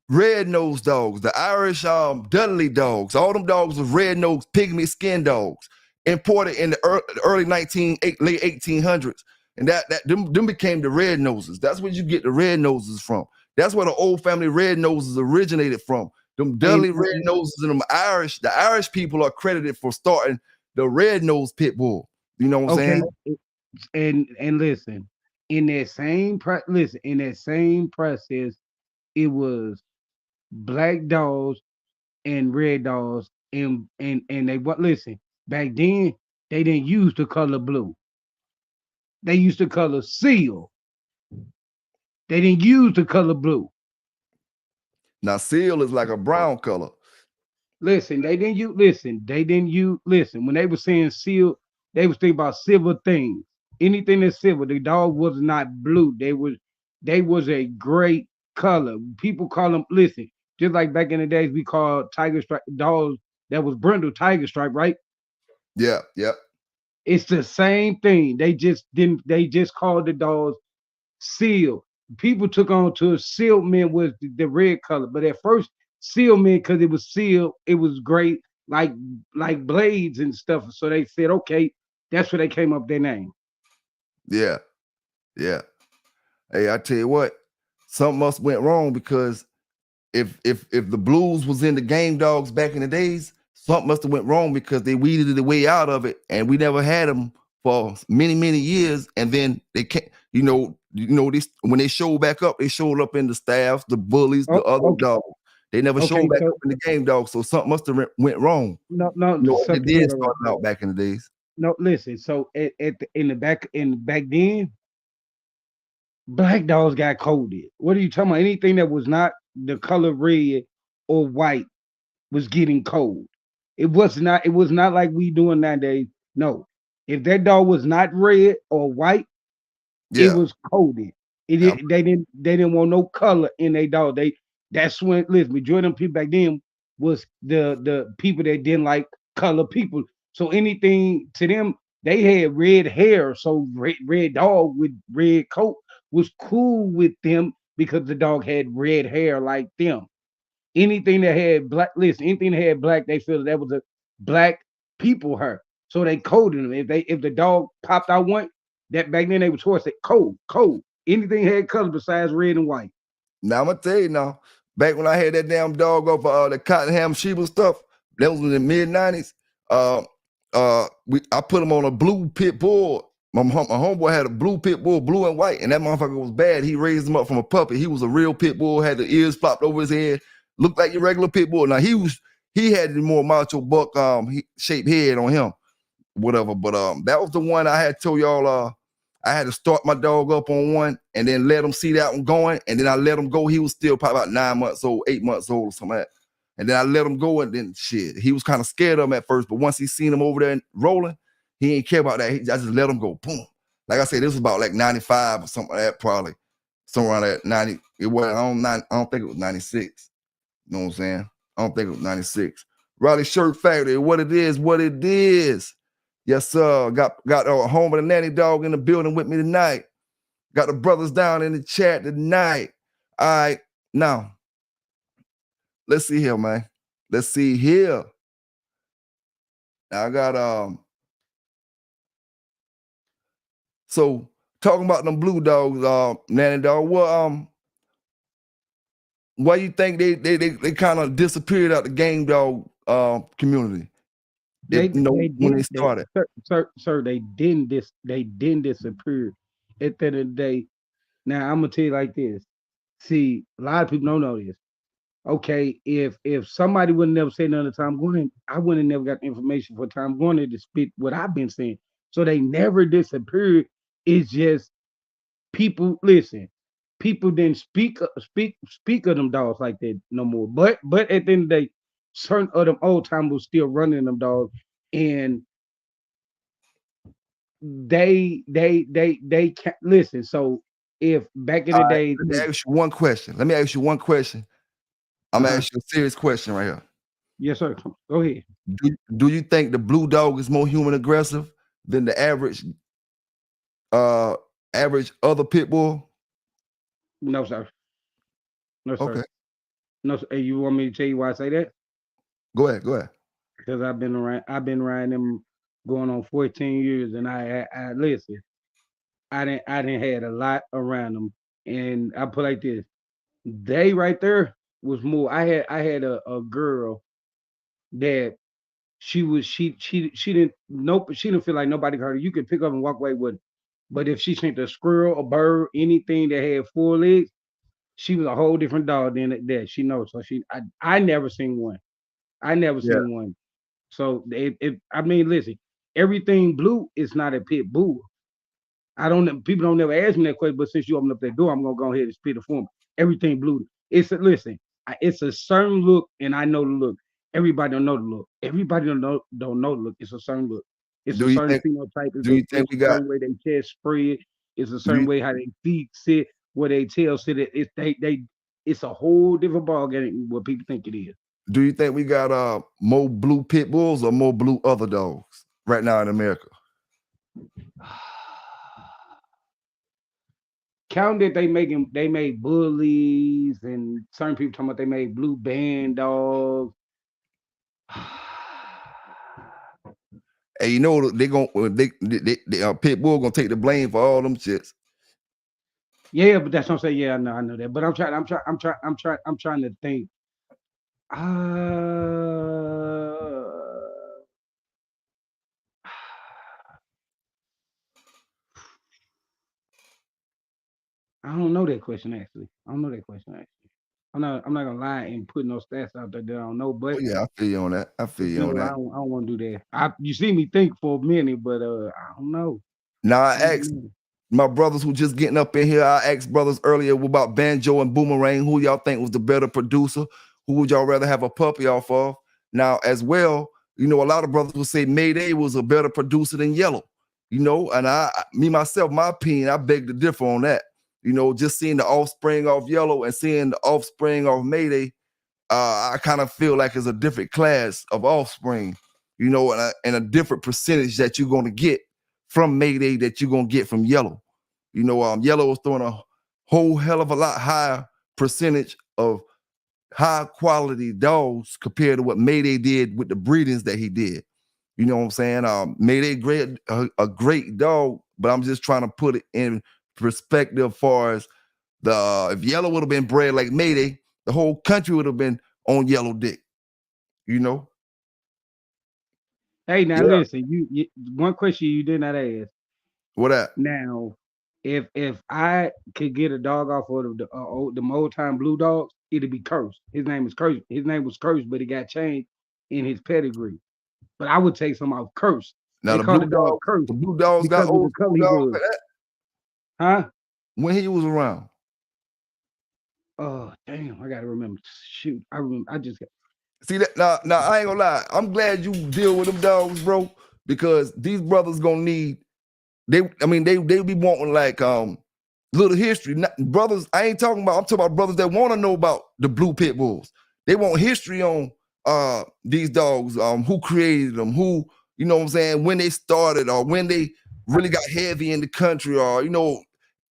red-nosed dogs, the Irish Dudley dogs. All them dogs was red-nosed pygmy skin dogs, imported in the early late 1800s. And them became the red noses. That's where you get the red noses from. That's where the old family red noses originated from. Them Dudley red noses and them Irish. The Irish people are credited for starting the red nosed pit bull. You know what I'm saying? And listen, in that same process, it was black dogs and red dogs, and they listen. Back then, they didn't use the color blue. They used the color seal. They didn't use the color blue. Now seal is like a brown color. Listen, they didn't use. Listen, when they were saying seal, They was thinking about silver things. Anything that's silver. The dog was not blue. They was a great color. People call them, listen, just like back in the days we called tiger stripe dogs that was brindle tiger stripe, right? Yeah, yeah. It's the same thing. They just called the dogs seal. People took on to seal men was the red color, but at first seal men, because it was seal, it was great, like blades and stuff. So they said, okay, that's where they came up their name. Yeah, yeah. Hey, I tell you what, something must went wrong because if the blues was in the game dogs back in the days, something must have went wrong because they weeded the way out of it, and we never had them for many years. And then they can't, this when they showed back up, they showed up in the staffs, the bullies, the other Okay, dogs. They never okay, showed back so up in the game dogs, so something must have went wrong. no, They something did went start wrong. out back in the days. No, listen. So back then, black dogs got coded. What are you talking about? Anything that was not the color red or white was getting cold. It was not like we doing nowadays. No. If that dog was not red or white, it Yeah, was coded. I'm- They didn't want no color in their dog. That's when, listen, majority of them people back then was the people that didn't like color people. So anything to them, they had red hair. So red dog with red coat was cool with them because the dog had red hair like them. Anything that had black, listen, anything that had black, they feel that was a black people hair. So they coded them. If the dog popped out one, that back then they were towards it cold. Anything had color besides red and white. Now I'm gonna tell you now. Back when I had that damn dog off the Cottonham Sheba stuff, that was in the mid-90s. I put him on a blue pit bull. My homeboy had a blue pit bull, blue and white, and that motherfucker was bad. He raised him up from a puppy. He was a real pit bull, had the ears flopped over his head, looked like your regular pit bull. Now he had the more macho buck shaped head on him, whatever. But that was the one I had told y'all. I had to start my dog up on one and then let him see that one going, and then I let him go. He was still probably about 9 months old, 8 months old, or something like that. And then I let him go, and then shit, he was kind of scared of him at first, but once he seen him over there rolling, he ain't care about that. I just let him go. Boom. Like I said, this was about like 95 or something like that, probably. Somewhere around that 90. It was, I don't think it was 96. You know what I'm saying? I don't think it was 96. Raleigh Shirt Factory, what it is. Yes, sir. Got a home of the nanny dog in the building with me tonight. Got the brothers down in the chat tonight. All right. Now, let's see here, man. Let's see here. Now I got so talking about them blue dogs, nanny dog. Well, why you think they kind of disappeared out the game dog community? When they started. Sir, they didn't disappear. At the end of the day, now I'm gonna tell you like this. See, a lot of people don't know this. Okay, if somebody would never say none of the time going, I wouldn't have never got the information for time going to spit what I've been saying. So they never disappeared. It's just people listen. People didn't speak of them dogs like that no more. But at the end of the day, certain of them old timers still running them dogs, and they can't listen. So if back in All the right, day, let me ask you one question. I'm gonna ask you a serious question right here. yes, sir. Go ahead. Do you think the blue dog is more human aggressive than the average other pit bull? No, sir. No, sir. Okay, No, sir. Hey, you want me to tell you why I say that? go ahead. Because I've been riding them going on 14 years, and I listen. I didn't had a lot around them, and I put like this. They right there was more. I had a girl that she didn't nope, she didn't feel like nobody could hurt her. You could pick up and walk away with her. But if she seen a squirrel, a bird, anything that had 4 legs, she was a whole different dog than that. She knows. So I never seen one. I never Yeah. seen one. So I mean, listen, everything blue is not a pit bull. People don't never ask me that question, but since you opened up that door, I'm gonna go ahead and spit it for them. Everything blue. It's a certain look, and I know the look. Everybody don't know the look. Everybody don't know the look. It's a certain look. It's Do a you certain think? phenotype. Do you think It's we a got? certain way they chest spread. It's a Do certain you way how they feet sit, where they tail sit. It's a whole different ball game than what people think it is. do you think we got more blue pit bulls or more blue other dogs right now in America? Count that they made bullies, and certain people talking about they made blue band dogs. And you know they gon' pit bull gonna take the blame for all them shits. Yeah, but that's what I'm saying. Yeah, I know that. But I'm trying to think. I don't know that question actually. I'm not gonna lie and put no stats out there that I don't know. Oh But yeah, I feel you on that. I feel you on I that. don't want to do that. You see me think for a minute, but I don't know. Now I asked my brothers who just getting up in here. I asked brothers earlier about Banjo and Boomerang. Who y'all think was the better producer? Who would y'all rather have a puppy off of? Now, as well, you know, a lot of brothers would say Mayday was a better producer than Yellow. You know, and me myself, my opinion, I beg to differ on that. You know, just seeing the offspring of Yellow and seeing the offspring of Mayday, I kind of feel like it's a different class of offspring, you know, and a different percentage that you're going to get from Mayday that you're going to get from Yellow. You know, Yellow was throwing a whole hell of a lot higher percentage of high quality dogs compared to what Mayday did with the breedings that he did. You know what I'm saying? Mayday a great dog, but I'm just trying to put it in perspective as far as if Yellow would have been bred like Mayday, the whole country would have been on Yellow dick. You know? Hey, now Yeah. listen. You one question you did not ask. What that? Now, if I could get a dog off of the old time blue dogs, it'd be Cursed. His name was Cursed. His name was Cursed, but it got changed in his pedigree. But I would take some off Cursed. Now They the call blue the dog dogs, Cursed the blue dogs got because of the old color school he dogs was. like that. Huh? When he was around. Oh, damn! I gotta remember. Shoot, I remember. I just got. See that now I ain't gonna lie. I'm glad you deal with them dogs, bro, because these brothers gonna need they be wanting like little history. Brothers, I ain't talking about, I'm talking about brothers that want to know about the blue pit bulls. They want history on these dogs, who created them, who, you know what I'm saying, when they started or when they really got heavy in the country, or, you know,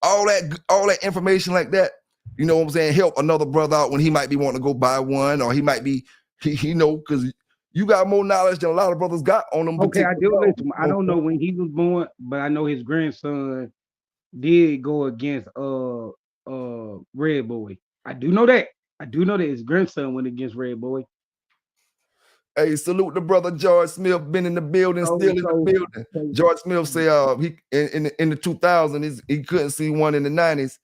all that information like that, you know what I'm saying, help another brother out when he might be wanting to go buy one, or he might be, you know, because you got more knowledge than a lot of brothers got on them Okay, particular I do dogs. listen. I don't know when he was born, but I know his grandson did go against Red Boy. I do know that. I do know that his grandson went against Red Boy. Hey, salute the brother George Smith, been in the building, still in the building. George Smith say he in the 2000s he couldn't see one in the 90s.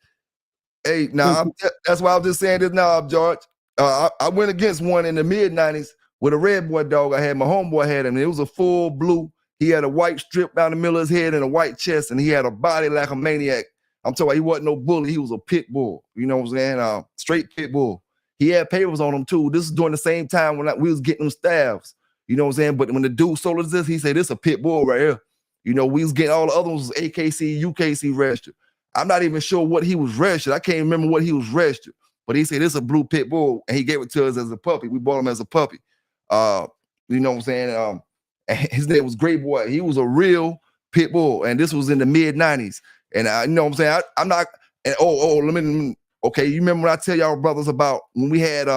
Hey, now that's why I was just saying this now, George. I went against one in the mid 90s with a red boy dog. I had my homeboy had him. And it was a full blue. He had a white strip down the middle of his head and a white chest, and he had a body like a maniac. I'm talking about he wasn't no bully. He was a pit bull. You know what I'm saying? Straight pit bull. He had papers on him too. This is during the same time when we was getting them staffs. You know what I'm saying? But when the dude sold us this, he said, this a pit bull right here. You know, we was getting all the other ones was AKC, UKC registered. I'm not even sure what he was registered. I can't remember what he was registered. But he said, this is a blue pit bull. And he gave it to us as a puppy. We bought him as a puppy. You know what I'm saying? His name was Great Boy. He was a real pit bull. And this was in the mid 90s. And you know what I'm saying? I'm not, and okay, you remember when I tell y'all brothers about when we had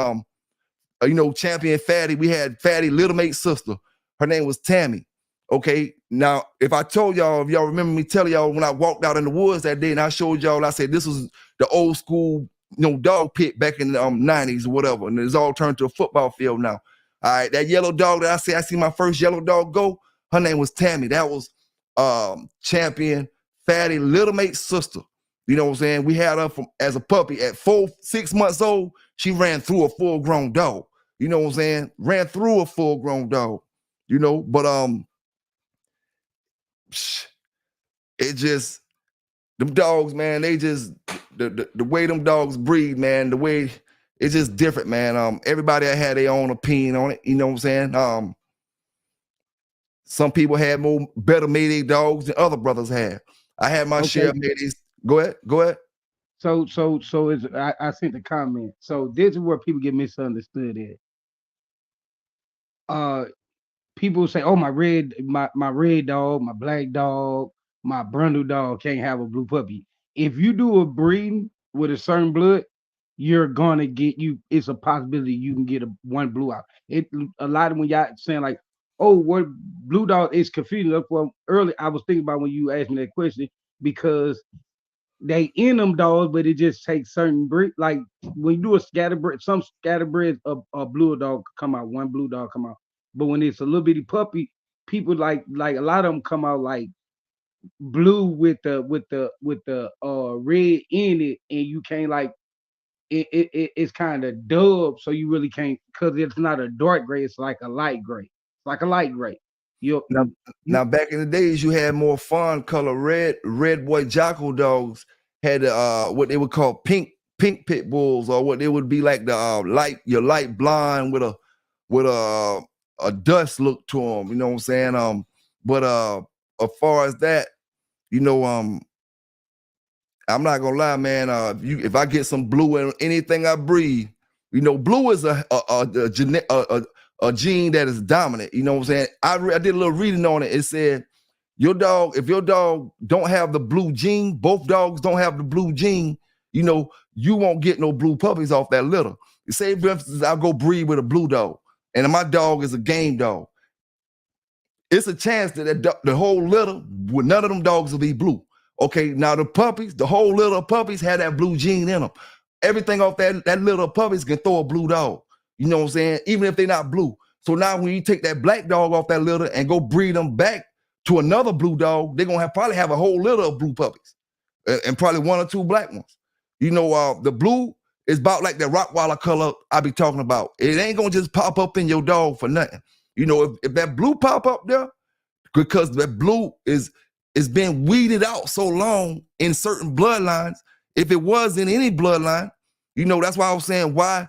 you know, champion Fatty, we had Fatty little mate's sister. Her name was Tammy. Okay, now if I told y'all, if y'all remember me telling y'all when I walked out in the woods that day and I showed y'all, I said this was the old school, you know, dog pit back in the 90s or whatever, and it's all turned to a football field now. All right, that yellow dog that I see my first yellow dog go, her name was Tammy. That was champion Fatty little mate's sister. You know what I'm saying? We had her as a puppy at 6 months old. She ran through a full-grown dog. You know what I'm saying? Ran through a full-grown dog. You know, but it just, them dogs, man, they just, the way them dogs breed, man, the way it's just different, man. Everybody had their own opinion on it. You know what I'm saying? Some people had better Mayday dogs than other brothers had. I had my share of Maydays. Go ahead. So it's I sent the comment. So this is where people get misunderstood at. People say, "Oh, my red dog, my black dog, my brundle dog can't have a blue puppy." If you do a breeding with a certain blood, you're gonna get it's a possibility you can get one blue out. A lot of when y'all saying like, "Oh, what blue dog is confusing." Up well, early I was thinking about when you asked me that question because they in them dogs, but it just takes certain breed. Like when you do a scatterbred, some scatterbreds, a blue dog come out, one blue dog come out. But when it's a little bitty puppy, people like a lot of them come out like blue with the red in it, and you can't like it's kind of dubbed, so you really can't because it's not a dark gray, it's like a light gray. It's like a light gray. Now back in the days, you had more fawn color red boy Jocko dogs had what they would call pink pit bulls, or what they would be like the light blonde with a dust look to them. You know what I'm saying? But as far as that, I'm not gonna lie, man. If I get some blue in anything I breed, blue is a gene that is dominant. You know what I'm saying? I did a little reading on it. It said if your dog don't have the blue gene, both dogs don't have the blue gene, you won't get no blue puppies off that litter. Say, for instance, I'll go breed with a blue dog, and my dog is a game dog. It's a chance that the whole litter, none of them dogs will be blue. Okay, now the whole litter of puppies had that blue gene in them. Everything off that litter of puppies can throw a blue dog. You know what I'm saying? Even if they're not blue. So now when you take that black dog off that litter and go breed them back to another blue dog, they're going to probably have a whole litter of blue puppies and probably one or two black ones. The blue is about like the Rottweiler color I be talking about. It ain't going to just pop up in your dog for nothing. If that blue pop up there, because that blue is been weeded out so long in certain bloodlines. If it was in any bloodline, that's why I was saying why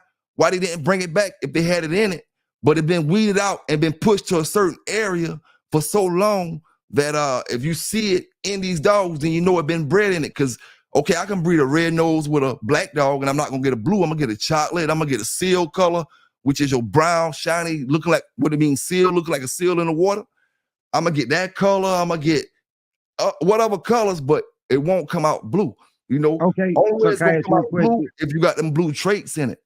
they didn't bring it back if they had it in it, but it been weeded out and been pushed to a certain area for so long that if you see it in these dogs, then it been bred in it. Because okay, I can breed a red nose with a black dog, and I'm not gonna get a blue. I'm gonna get a chocolate. I'm gonna get a seal color, which is your brown, shiny, looking like what it means seal, looking like a seal in the water. I'm gonna get that color. I'm gonna get whatever colors, but it won't come out blue. Okay. Only So it's gonna come out blue question? if you got them blue traits in it.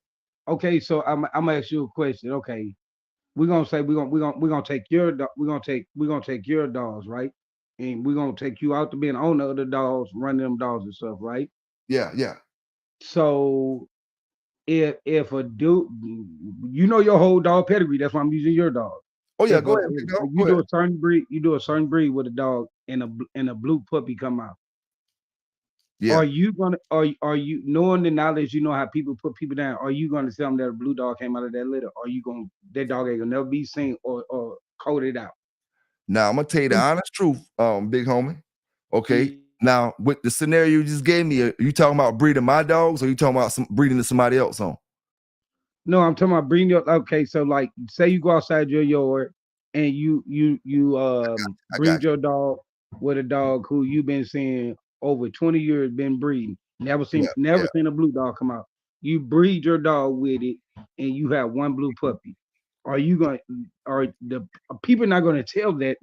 Okay, so I'm gonna ask you a question. Okay, we're gonna say we're gonna take your dogs, right? And we're gonna take you out to being owner of the dogs, running them dogs and stuff, right? Yeah. So if a dude, your whole dog pedigree, that's why I'm using your dog. Oh yeah, If go ahead. you do a certain breed with a dog and a blue puppy come out. Yeah. Are you knowing the knowledge, how people put people down? Are you gonna tell them that a blue dog came out of that litter? Are you that dog ain't gonna never be seen or coded out? Now I'm gonna tell you the honest truth, big homie. Okay. Now with the scenario you just gave me, are you talking about breeding my dogs, or are you talking about breeding to somebody else on? No, I'm talking about breeding your. Okay, so like, say you go outside your yard and you breed your dog with a dog who you've been seeing over 20 years, been breeding. Never seen a blue dog come out. You breed your dog with it, and you have one blue puppy. Are the people not going to tell that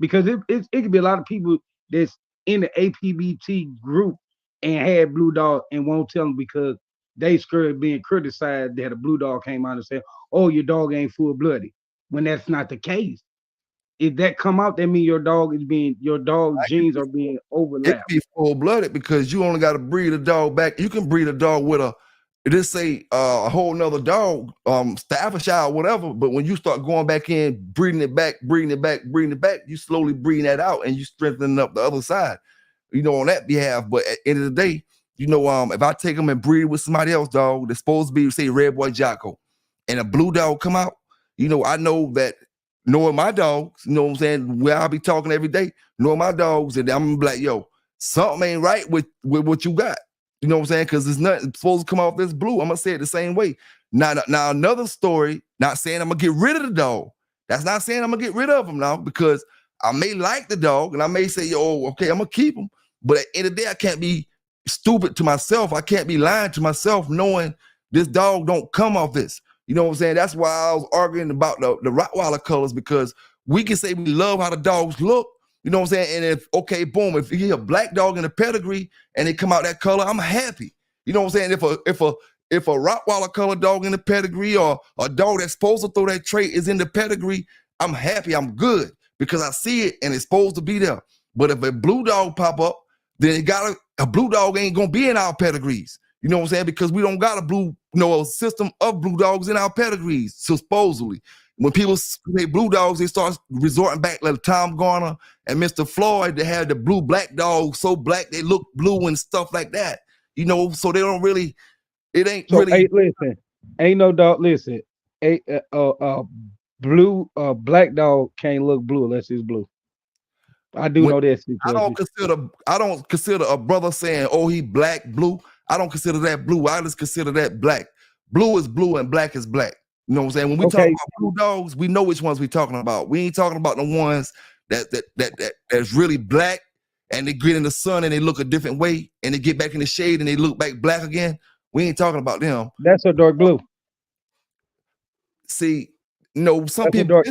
because it could be a lot of people that's in the APBT group and had blue dog and won't tell them because they scared being criticized that a blue dog came out and said, "Oh, your dog ain't full blooded," when that's not the case. If that come out, that means your dog genes are being overlapped. It be full blooded because you only got to breed a dog back. You can breed a dog with a whole nother dog, Staffordshire or whatever. But when you start going back in, breeding it back, you slowly breeding that out and you strengthening up the other side, on that behalf. But at the end of the day, if I take them and breed with somebody else dog, they're supposed to be, say, Red Boy Jocko, and a blue dog come out, I know that knowing my dogs, what I'm saying, where I'll be talking every day, knowing my dogs, and I'm gonna be like, yo, something ain't right with what you got. You know what I'm saying? Because it's not supposed to come off this blue. I'm gonna say it the same way. Now another story, not saying I'm gonna get rid of the dog. That's not saying I'm gonna get rid of him now, because I may like the dog and I may say, "Yo, okay, I'm gonna keep him." But at the end of the day, I can't be stupid to myself. I can't be lying to myself, knowing this dog don't come off this. You know what I'm saying? That's why I was arguing about the Rottweiler colors, because we can say we love how the dogs look. You know what I'm saying? And if, okay, boom, if you get a black dog in a pedigree and they come out that color, I'm happy. You know what I'm saying? If a Rottweiler color dog in the pedigree, or a dog that's supposed to throw that trait is in the pedigree, I'm happy, I'm good, because I see it and it's supposed to be there. But if a blue dog pop up, then a blue dog ain't gonna be in our pedigrees. You know what I'm saying? Because we don't got a system of blue dogs in our pedigrees, supposedly. When people say blue dogs, they start resorting back like Tom Garner and Mr. Floyd. They had the blue-black dogs, so black they look blue and stuff like that. You know, so they don't really. It ain't So, really. hey, listen, ain't no dog. Listen, black dog can't look blue unless it's blue. I do know that situation. I don't consider a brother saying, "Oh, he black, blue." I don't consider that blue. I just consider that black. Blue is blue and black is black. You know what I'm saying? When we talk about blue dogs, we know which ones we're talking about. We ain't talking about the ones that's really black and they get in the sun and they look a different way and they get back in the shade and they look back black again. We ain't talking about them. That's a dark blue. See, some people.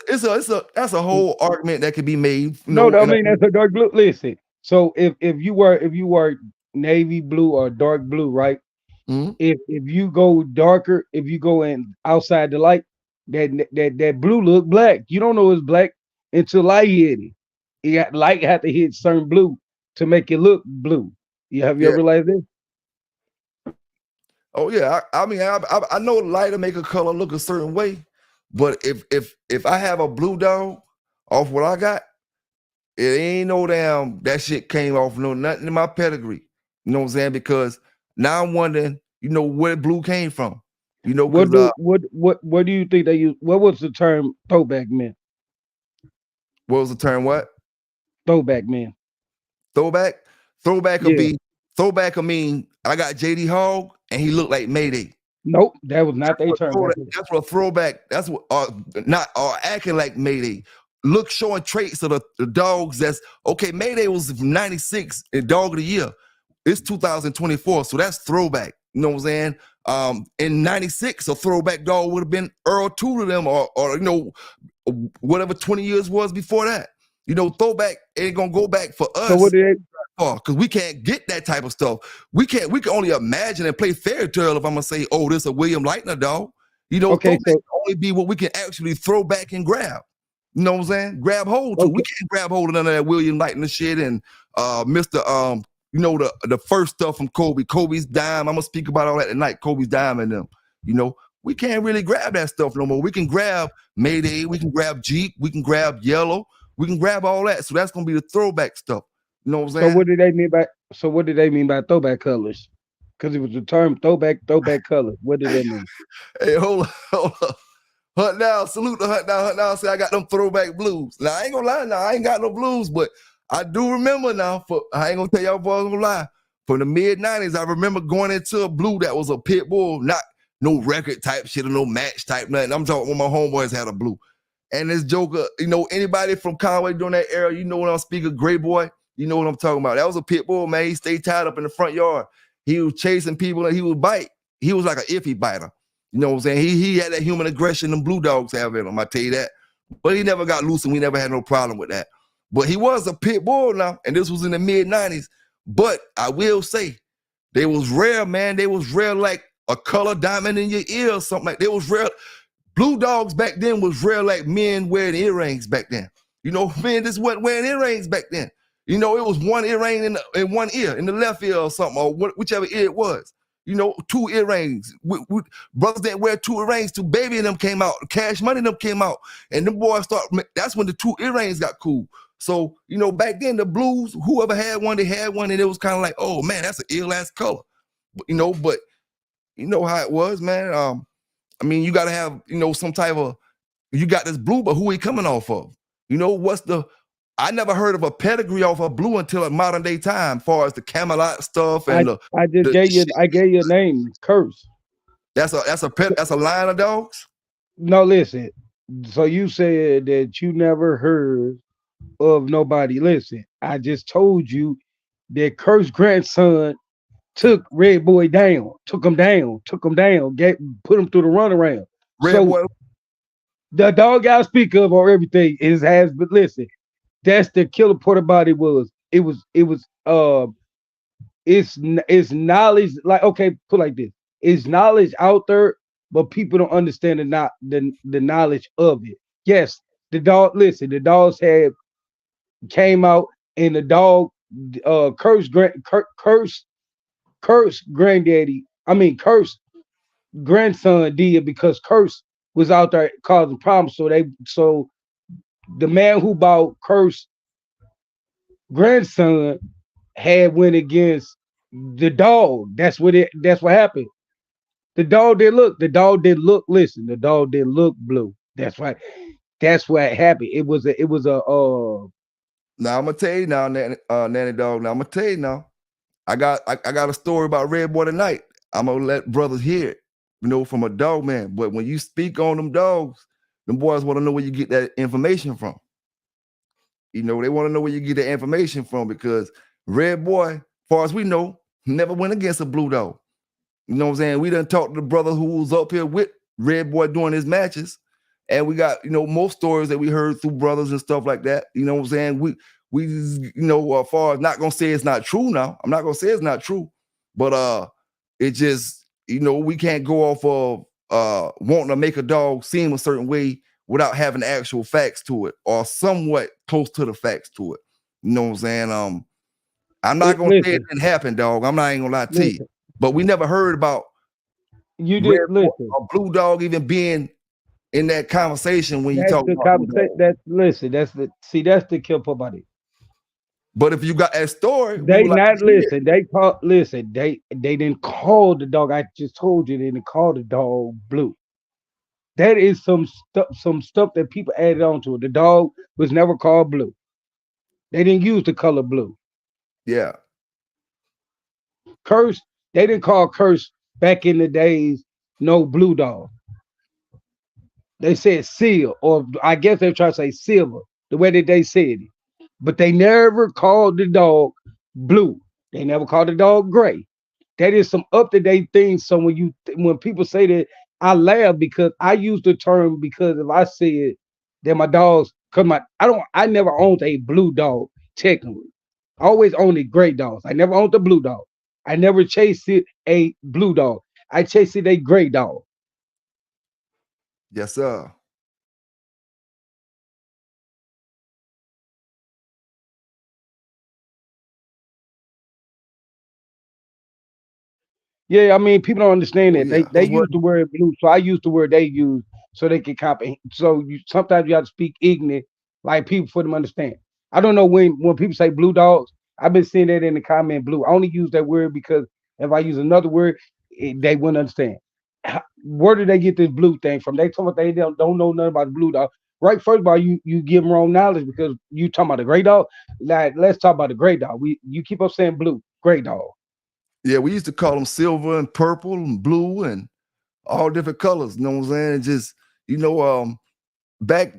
That's a whole argument that could be made. No, I mean that's a dark blue. Listen, so if you were navy blue or dark blue, right? Mm-hmm. If you go darker, if you go in outside the light, that blue look black. You don't know it's black until light hit it. You got light have to hit certain blue to make it look blue. Have you ever realized this? Oh yeah, I mean I know light to make a color look a certain way, but if I have a blue dog off what I got, it ain't no damn that shit came off nothing in my pedigree. You know what I'm saying? Because now I'm wondering, where blue came from. What do you think they use? What was the term throwback man? What was the term? What? Throwback man. Throwback will be throwback. I mean, I got JD Hogg and he looked like Mayday. Nope, that was not their term. That's what a throwback. That's what not acting like Mayday. Look, showing traits of the dogs. That's okay. Mayday was from '96 and Dog of the Year. It's 2024, so that's throwback. You know what I'm saying? In '96, a throwback dog would have been Earl Two to them, or whatever 20 years was before that. Throwback ain't gonna go back for us. So what did because we can't get that type of stuff. We can only imagine and play fairy tale if I'm gonna say, "Oh, this is a William Lightner dog." Throwback can only be what we can actually throw back and grab. You know what I'm saying? Grab hold to. We can't grab hold of none of that William Lightner shit and Mr. The first stuff from Kobe's dime. I'm gonna speak about all that tonight. Kobe's dime and them. We can't really grab that stuff no more. We can grab Mayday, we can grab Jeep, we can grab Yellow, we can grab all that. So that's gonna be the throwback stuff. You know what I'm saying? So what did they mean by throwback colors? Because it was the term throwback colors. What did that mean? Hey, hold on. Hunt down, salute the hunt down. Say I got them throwback blues. Now I ain't gonna lie. Now I ain't got no blues, but I do remember now. I ain't gonna tell y'all boys gonna lie. From the mid '90s, I remember going into a blue that was a pit bull, not no record type shit or no match type nothing. I'm talking when my homeboys had a blue. And this joker, anybody from Conway during that era, when I'm speaking, Gray Boy, you know what I'm talking about. That was a pit bull, man. He stayed tied up in the front yard. He was chasing people and he would bite. He was like an iffy biter. You know what I'm saying? He had that human aggression them blue dogs have in him, I tell you that. But he never got loose and we never had no problem with that. But he was a pit bull now, and this was in the mid '90s. But I will say, they was rare, man. They was rare like a color diamond in your ear or something like that. They was rare. Blue dogs back then was rare like men wearing earrings back then. Men just wasn't wearing earrings back then. It was one earring in one ear, in the left ear or something, or whichever ear it was. 2 earrings. Brothers didn't wear 2 earrings till Baby and them came out. Cash Money and them came out. And them boys that's when the 2 earrings got cool. So, back then the blues, whoever had one, they had one, and it was kind of like, oh man, that's an ill-ass color. But you know how it was, man. I mean, you gotta have, some type of, you got this blue, but who he coming off of? I never heard of a pedigree off of blue until a modern day time, as far as the Camelot stuff and I gave you a name, Curse. That's a line of dogs? No, listen. So you said that you never heard of nobody. Listen, I just told you that Kurt's grandson took Red Boy down, took him down, put him through the runaround. Red So Boy, the dog I speak of or everything is has, but listen, that's the killer part about it was it's knowledge. Like, okay, put like this, it's knowledge out there, but people don't understand the knowledge of it. Yes, the dog. Listen, the dogs had came out, and the dog Kurt's granddaddy. I mean, Kurt's grandson did because Kurt's was out there causing problems. So the man who bought Kurt's grandson had went against the dog. That's what happened. The dog did look. The dog did look. Listen, the dog did look blue. That's right. That's what happened. It was a now I'm gonna tell you now, Nanny Dog. Now I'm gonna tell you now. I got a story about Red Boy tonight. I'm gonna let brothers hear it, from a dog man. But when you speak on them dogs, them boys want to know where you get that information from. They want to know where you get the information from because Red Boy, far as we know, never went against a blue dog. You know what I'm saying? We done talked to the brother who was up here with Red Boy doing his matches. And we got, more stories that we heard through brothers and stuff like that. You know what I'm saying? We far as not gonna say it's not true now. I'm not gonna say it's not true, but it just, we can't go off of wanting to make a dog seem a certain way without having actual facts to it or somewhat close to the facts to it. You know what I'm saying? I'm not gonna say it didn't happen, dog. I'm not even gonna lie to you. But we never heard about you did listen. A blue dog even being in that conversation when you talk about conversation. That's the kill part about it. But if you got that story, they not listen. They call listen. They didn't call the dog. I just told you they didn't call the dog blue. That is some stuff that people added on to it. The dog was never called blue. They didn't use the color blue. Yeah. Curse. They didn't call Curse back in the days no blue dog. They said seal, or I guess they're trying to say silver, the way that they said it. But they never called the dog blue. They never called the dog gray. That is some up-to-date things. So when people say that, I laugh because I use the term because if I said that my dogs, I never owned a blue dog technically. I always owned a gray dog. I never owned a blue dog. I never chased it a blue dog. I chased it a gray dog. Yes, sir. Yeah, I mean, people don't understand that. They use the word blue, so I use the word they use so they can comprehend. So sometimes you have to speak ignorant, like people for them to understand. I don't know when people say blue dogs. I've been seeing that in the comment blue. I only use that word because if I use another word, they wouldn't understand. Where do they get this blue thing from? They told me they don't know nothing about the blue dog. Right, first of all, you give them wrong knowledge because you talking about the gray dog. Like, let's talk about the gray dog. You keep up saying blue, gray dog. Yeah, we used to call them silver and purple and blue and all different colors. You know what I'm saying? Just, back,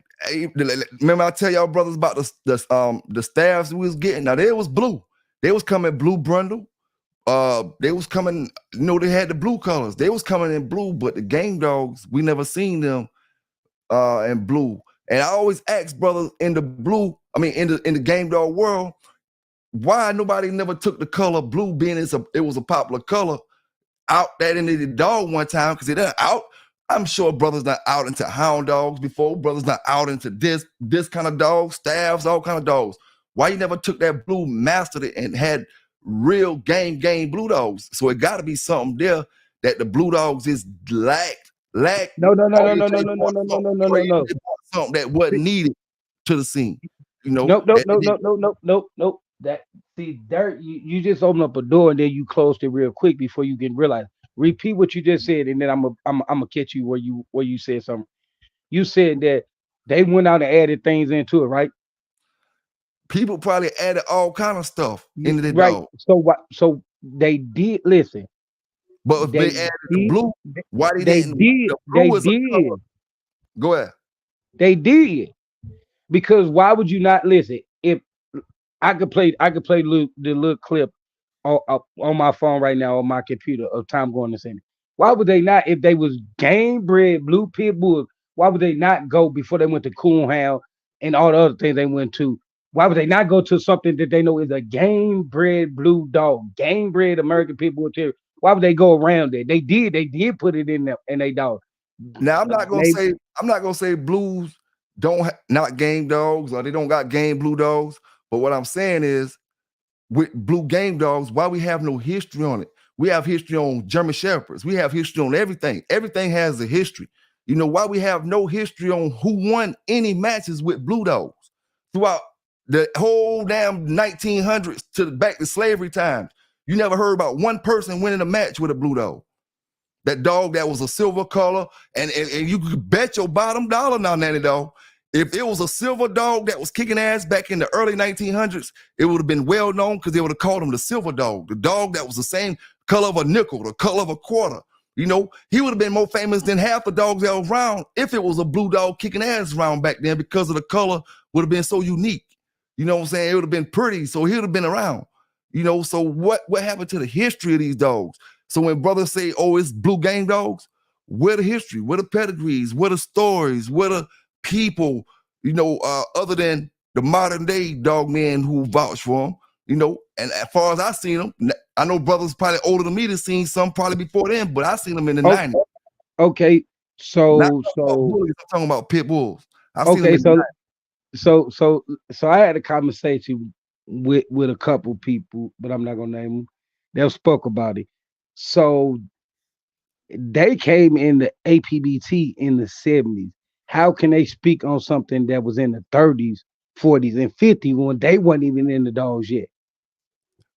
remember I tell y'all brothers about the staffs we was getting? Now, they was blue. They was coming blue brundle. They was coming, they had the blue colors. They was coming in blue, but the game dogs, we never seen them in blue. And I always ask brothers in the blue, in the game dog world, why nobody never took the color blue, being it was a popular color, out that into the dog one time, because it out. I'm sure brothers not out into hound dogs before, brothers not out into this kind of dogs, staffs, all kind of dogs. Why you never took that blue, mastered it, and had real game blue dogs? So it got to be something there that the blue dogs is lacked. No. Something that wasn't needed to the scene. Nope. That there you just open up a door and then you closed it real quick before you can realize. Repeat what you just said, and then I'm gonna catch you where you said something. You said that they went out and added things into it, right? People probably added all kind of stuff into the right. dog. So what? So they did listen. But if they added the blue, why they didn't? Did. Go ahead. They did. Because why would you not listen? If I could play the little clip on my phone right now on my computer of Tom going to send it. Why would they not? If they was game bred blue pit bull, why would they not go before they went to Coonhound and all the other things they went to? Why would they not go to something that they know is a game bred blue dog, game bred American pit bull terrier? Why would they go around it? They did. They did put it in there in they dog. Now I'm not gonna say blues don't not game dogs or they don't got game blue dogs. But what I'm saying is with blue game dogs, why we have no history on it? We have history on German Shepherds. We have history on everything. Everything has a history. You know why we have no history on who won any matches with blue dogs throughout the whole damn 1900s to back to slavery times. You never heard about one person winning a match with a blue dog. That dog that was a silver color, and you could bet your bottom dollar now, Nanny Dog. If it was a silver dog that was kicking ass back in the early 1900s, it would have been well known because they would have called him the silver dog, the dog that was the same color of a nickel, the color of a quarter. You know, he would have been more famous than half the dogs that was around if it was a blue dog kicking ass around back then because of the color would have been so unique. You know what I'm saying? It would have been pretty, so he would have been around. You know, so what happened to the history of these dogs? So when brothers say, oh, it's blue game dogs, where the history, where the pedigrees, where the stories, where the people, you know, other than the modern day dog men who vouch for them, you know, and as far as I seen them, I know brothers probably older than me that seen some probably before then, but I seen them in the 90s. Okay, I'm talking about pit bulls. I've seen them okay, in the 90s. so I had a conversation with a couple people, but I'm not gonna name them. They spoke about it. So they came in the APBT in the 70s. How can they speak on something that was in the 30s, 40s, and 50s when they weren't even in the dogs yet?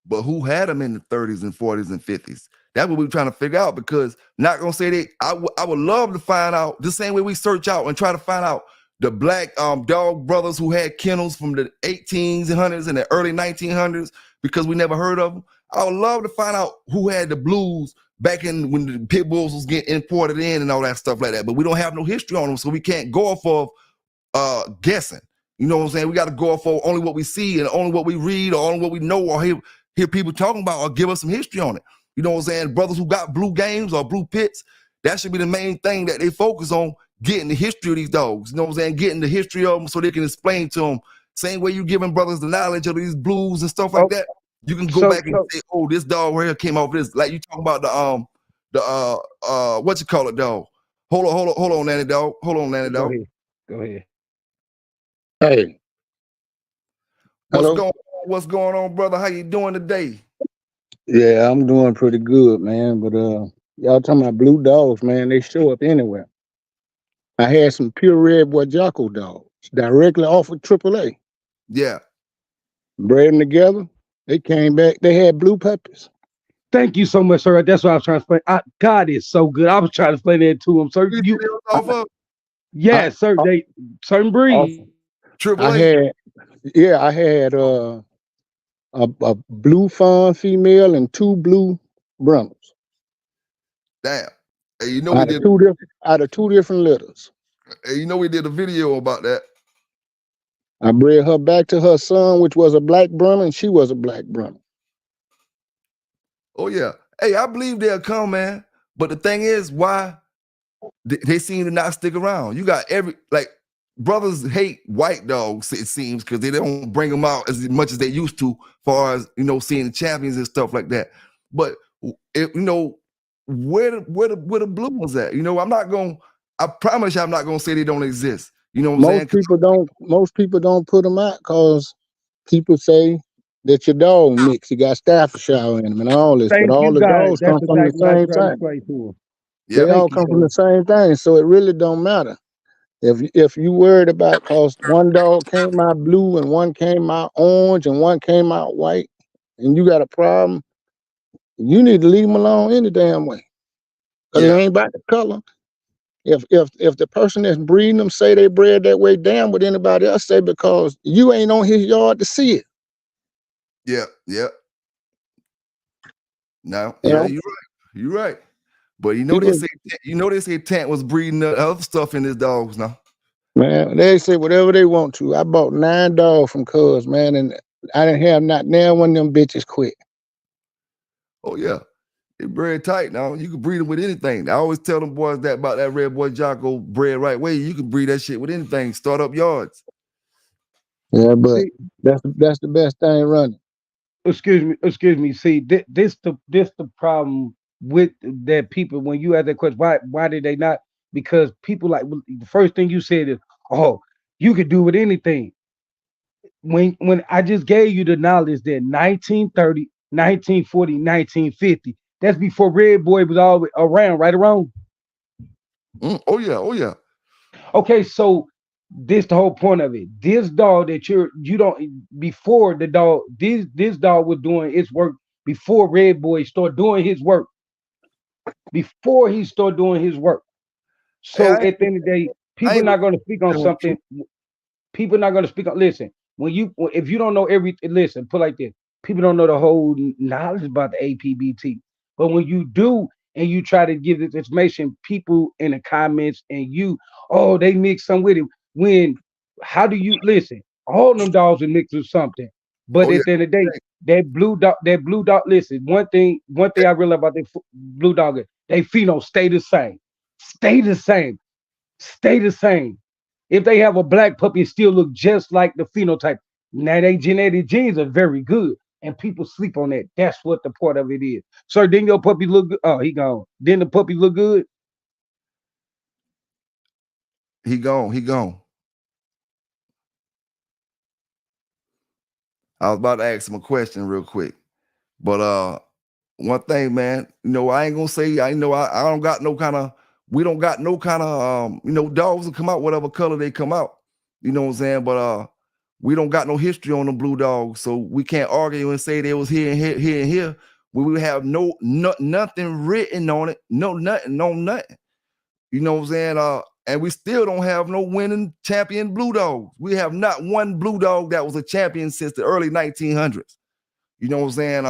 But who had them in the 30s and 40s and 50s? That's what we're trying to figure out, because not gonna say that I would love to find out the same way we search out and try to find out the black dog brothers who had kennels from the 1800s and the early 1900s because we never heard of them. I would love to find out who had the blues back in when the pit bulls was getting imported in and all that stuff like that. But we don't have no history on them, so we can't go off of guessing. You know what I'm saying? We got to go off of only what we see and only what we read or only what we know or hear people talking about or give us some history on it. You know what I'm saying? Brothers who got blue games or blue pits, that should be the main thing that they focus on, getting the history of these dogs. You know what I'm saying? Getting the history of them so they can explain to them. Same way you giving brothers the knowledge of these blues and stuff like that. You can go back and say, oh, this dog right here came off this. Like you talking about the what you call it, dog. Hold on, Nanny Dog. Hold on, Nanny Dog. Go ahead. Hey. What's going on, brother? How you doing today? Yeah, I'm doing pretty good, man. But y'all talking about blue dogs, man, they show up anywhere. I had some pure red boy Jocko dogs directly off of AAA. Yeah. Bred them together. They came back. They had blue puppies. Thank you so much, sir. That's what I was trying to explain. God is so good. I was trying to explain that to him, sir. Yes, sir. They certain breeds. I had a blue fawn female and two blue Brummels. Damn. Hey, you know out of two different litters. Hey, you know we did a video about that. I bred her back to her son, which was a black Brummel, and she was a black Brummel. Oh yeah. Hey, I believe they'll come, man. But the thing is, why they seem to not stick around. You got brothers hate white dogs, it seems, because they don't bring them out as much as they used to, far as, you know, seeing the champions and stuff like that. But you know, where the blue ones at? You know, I promise you I'm not gonna say they don't exist. You know what I'm saying? Most people don't put them out because people say that your dog mix. You got Staffordshire in them and all this, but all the dogs come from the same thing. They all come from the same thing, so it really don't matter. If you worried about because one dog came out blue and one came out orange and one came out white, and you got a problem, you need to leave them alone any damn way. Because it ain't about the color. If the person that's breeding them say they bred that way, damn what anybody else say, because you ain't on his yard to see it. Yeah. No, yeah, you're right. But they say Tant was breeding the other stuff in his dogs now. Man, they say whatever they want to. I bought 9 dogs from Cuz, man, and I didn't have not now one of them bitches quit. Oh yeah, they bred tight now. You can breed them with anything. I always tell them boys that about that red boy Jocko bred right way. You can breed that shit with anything. Start up yards. Yeah, but See, that's the best thing running. excuse me. See, this the problem with that people when you ask that question. Why did they not? Because people like the first thing you said is, oh, you could do with anything. When I just gave you the knowledge that 1930, 1940, 1950, that's before Red Boy was all around, right around. Oh yeah, oh yeah. Okay, so this the whole point of it. This dog that you don't before the dog, this dog was doing its work before Red Boy started doing his work. Before he started doing his work. So Hey, at the end of the day, I people ain't not going to speak on gonna something. People not going to speak on. Listen, if you don't know everything, listen. Put like this: people don't know the whole knowledge about the APBT. But when you do, and you try to give this information, people in the comments and oh, they mix some with it. When how do you listen? All them dogs are mixed with something. But Oh yeah. at the end of the day, that blue dog. Listen, one thing I realize about that blue dog is they phenome stay the same, stay the same, stay the same. If they have a black puppy, it still look just like the phenotype. Now they genetic genes are very good, and people sleep on that. That's what the part of it is. Sir, didn't your puppy look good? Oh, he gone. Didn't the puppy look good? He gone. He gone. I was about to ask him a question real quick, but one thing, man, I ain't gonna say I don't got no kind of we don't got no kind of dogs that come out whatever color they come out. You know what I'm saying? But we don't got no history on them blue dogs, so we can't argue and say they was here and here, here and here. We have nothing written on it, nothing. You know what I'm saying? And we still don't have no winning champion blue dogs. We have not one blue dog that was a champion since the early 1900s. You know what I'm saying?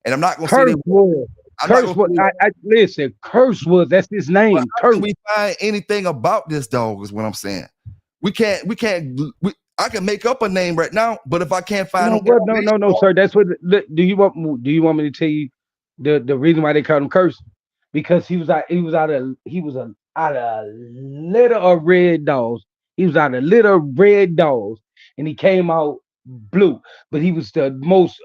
And I'm not gonna say Curse they. was. I'm not Curse gonna was. say. I listen. Curse was. That's his But name. how Curse. can we find anything about this dog? Is what I'm saying. We can't. I can make up a name right now, but if I can't find No, no what? No, information, sir. That's what. Do you want? Do you want me to tell you the reason why they called him Curse? Because he was out of litter of red dogs. He was out of litter of red dogs, and he came out blue. But he was the most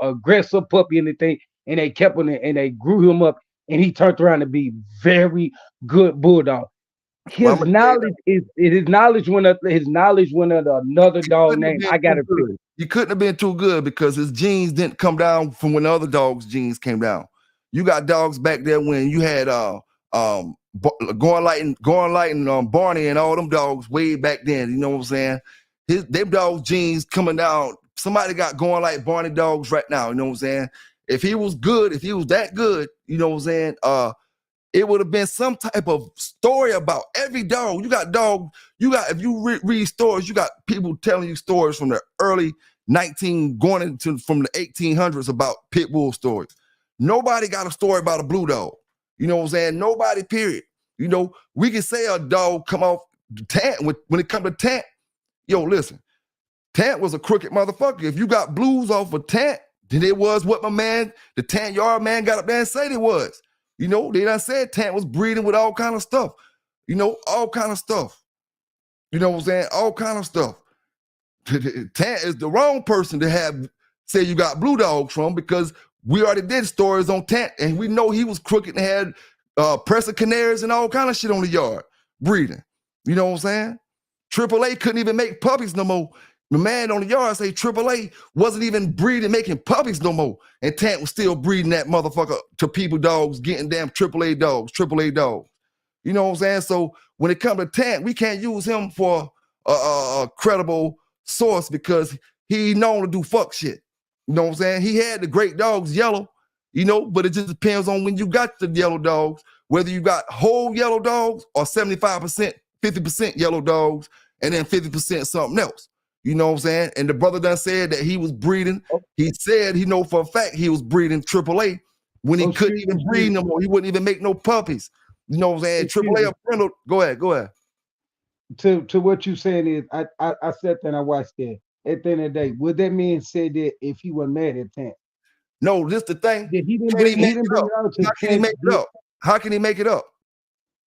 aggressive puppy in the thing, and they kept him and they grew him up, and he turned around to be very good bulldog. well, I'm His gonna tell you, knowledge is his knowledge went up. His knowledge went under another he dog couldn't have name. been I got too to fix. good. He couldn't have been too good because his genes didn't come down from when the other dogs' genes came down. You got dogs back there when you had going light and Barney and all them dogs way back then. You know what I'm saying? Them dogs' genes coming down. Somebody got going like Barney dogs right now. You know what I'm saying? If he was good, if he was that good, you know what I'm saying? It would have been some type of story about every dog. You got dog. You got if you read stories, you got people telling you stories from the early going into from the 1800s about pit bull stories. Nobody got a story about a blue dog. You know what I'm saying? Nobody. Period. We can say a dog come off the Tant when it come to Tant. Yo, listen, Tant was a crooked motherfucker. If you got blues off of Tant, then it was what my man, the Tant yard man, got up there and said it was. They done said Tant was breeding with all kind of stuff. All kind of stuff. You know what I'm saying? All kind of stuff. Tant is the wrong person to say you got blue dogs from because we already did stories on Tant and we know he was crooked and had presser canaries and all kind of shit on the yard breeding. You know what I'm saying? AAA couldn't even make puppies no more. The man on the yard say AAA wasn't even breeding, making puppies no more. And Tant was still breeding that motherfucker to people dogs, getting damn AAA dogs. You know what I'm saying? So when it comes to Tant, we can't use him for a credible source because he known to do fuck shit. You know what I'm saying? He had the great dogs yellow, but it just depends on when you got the yellow dogs, whether you got whole yellow dogs or 75%, 50% yellow dogs, and then 50% something else. You know what I'm saying? And the brother done said that he was breeding. He said he know for a fact he was breeding AAA when he couldn't even breed no more. He wouldn't even make no puppies. You know what I'm saying? AAA or Brindle. Go ahead. to what you saying is, I sat there and I watched that. At the end of the day, would that man say that if he was mad at Tant? No, this the thing. That he didn't Can he bring make he didn't it bring up? it out to How can he Tant make it up? How can he make it up?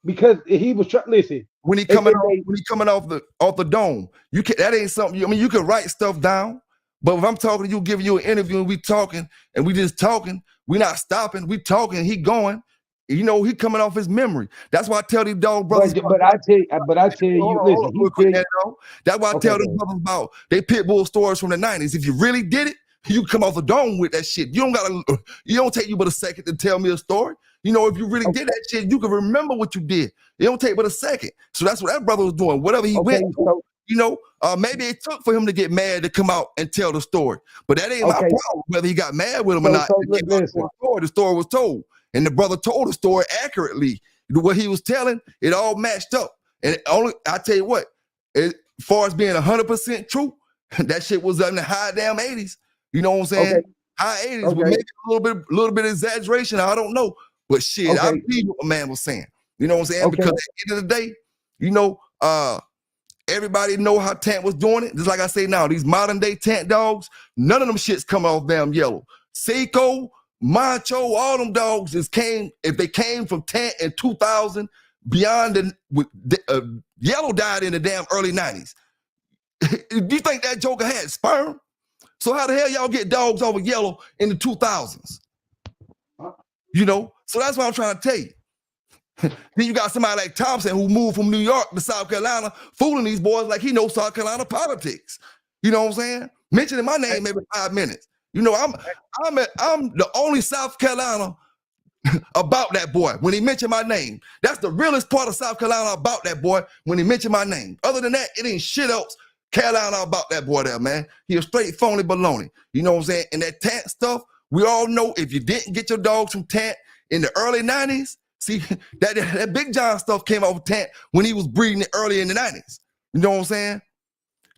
because he was trying. Listen, When he coming off the dome, you can that ain't something. I mean, you can write stuff down, but if I'm talking to you, giving you an interview, and we talking, and we just talking, we not stopping, we talking, he going. You know, he coming off his memory. That's why I tell these dog brothers. But I tell you, listen, real quick, he dog. That's why I tell these brothers about they pit bull stories from the 90s. If you really did it, you come off the dome with that shit. You don't take you but a second to tell me a story. You know, if you really did that shit, you can remember what you did. It don't take but a second. So that's what that brother was doing. Whatever he went through, you know, maybe it took for him to get mad to come out and tell the story. But that ain't my problem, whether he got mad with him or not. The story was told. And the brother told the story accurately. What he was telling, it all matched up. And I tell you what, as far as being 100% true, that shit was in the high damn 80s. You know what I'm saying? High 80s, but maybe a little bit of exaggeration. I don't know. But shit, I believe what my man was saying. You know what I'm saying? Because at the end of the day, you know, everybody know how Tant was doing it. Just like I say now, these modern day Tant dogs, none of them shits come off damn yellow. Seiko, Macho, all them dogs if they came from Tant in 2000, beyond yellow died in the damn early 90s. Do you think that joker had sperm? So how the hell y'all get dogs over yellow in the 2000s? You know, so that's what I'm trying to tell you. Then you got somebody like Thompson who moved from New York to South Carolina, fooling these boys like he knows South Carolina politics. You know what I'm saying? Mentioning my name every 5 minutes. You know, I'm the only South Carolina about that boy when he mentioned my name. That's the realest part of South Carolina about that boy when he mentioned my name. Other than that, it ain't shit else Carolina about that boy there, man. He a straight phony baloney. You know what I'm saying? And that Tant stuff, we all know if you didn't get your dogs from Tant in the early 90s, see, that Big John stuff came off of Tant when he was breeding it early in the 90s. You know what I'm saying?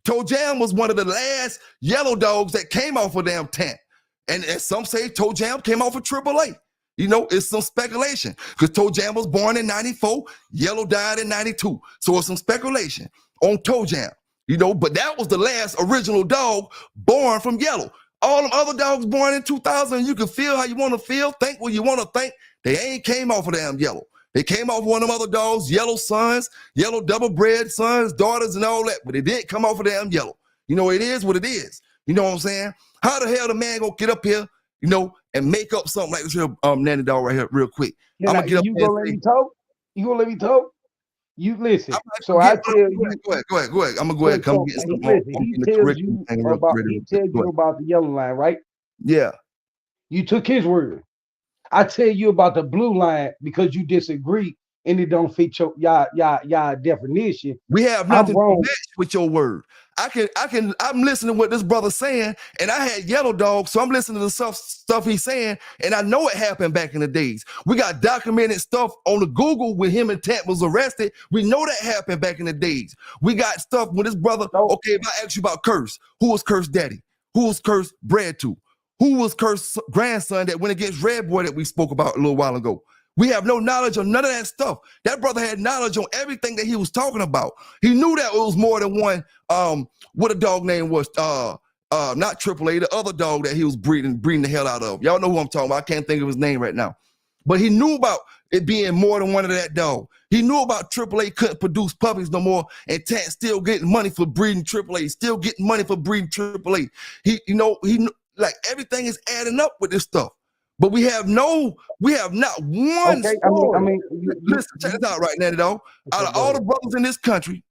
Toe Jam was one of the last yellow dogs that came off of damn Tant. And as some say, Toe Jam came off of AAA. You know, it's some speculation. Because Toe Jam was born in 94, Yellow died in 92. So it's some speculation on Toe Jam. You know, but that was the last original dog born from Yellow. All them other dogs born in 2000, you can feel how you want to feel, think what you want to think. They ain't came off of damn Yellow. They came off one of them other dogs, Yellow sons, Yellow double bred sons, daughters, and all that. But it didn't come off of damn Yellow. You know, it is what it is. You know what I'm saying? How the hell the man gonna get up here, you know, and make up something like this here, nanny dog right here real quick? I'm gonna get up you gonna let me talk? You gonna let me talk? You listen. So I tell you. Go ahead. I'm gonna go ahead. Come get some. He tells you about the yellow line, right? Yeah. You took his word. I tell you about the blue line because you disagree and it don't fit your definition. We have nothing to match with your word. I'm listening to what this brother's saying, and I had yellow dogs, so I'm listening to the stuff he's saying, and I know it happened back in the days. We got documented stuff on the Google when him and Tant was arrested. We know that happened back in the days. We got stuff with this brother. Okay, if I ask you about Curse, who was Curse daddy? Who was Curse bred to? Who was Curse grandson that went against Red Boy that we spoke about a little while ago? We have no knowledge of none of that stuff. That brother had knowledge on everything that he was talking about. He knew that it was more than one. What a dog name was, not AAA, the other dog that he was breeding the hell out of. Y'all know who I'm talking about. I can't think of his name right now. But he knew about it being more than one of that dog. He knew about AAA couldn't produce puppies no more, and Tant still getting money for breeding AAA, still getting money for breeding AAA. He like everything is adding up with this stuff. But we have not one story. Listen, check this out right now, dog. Out of all the brothers in this country,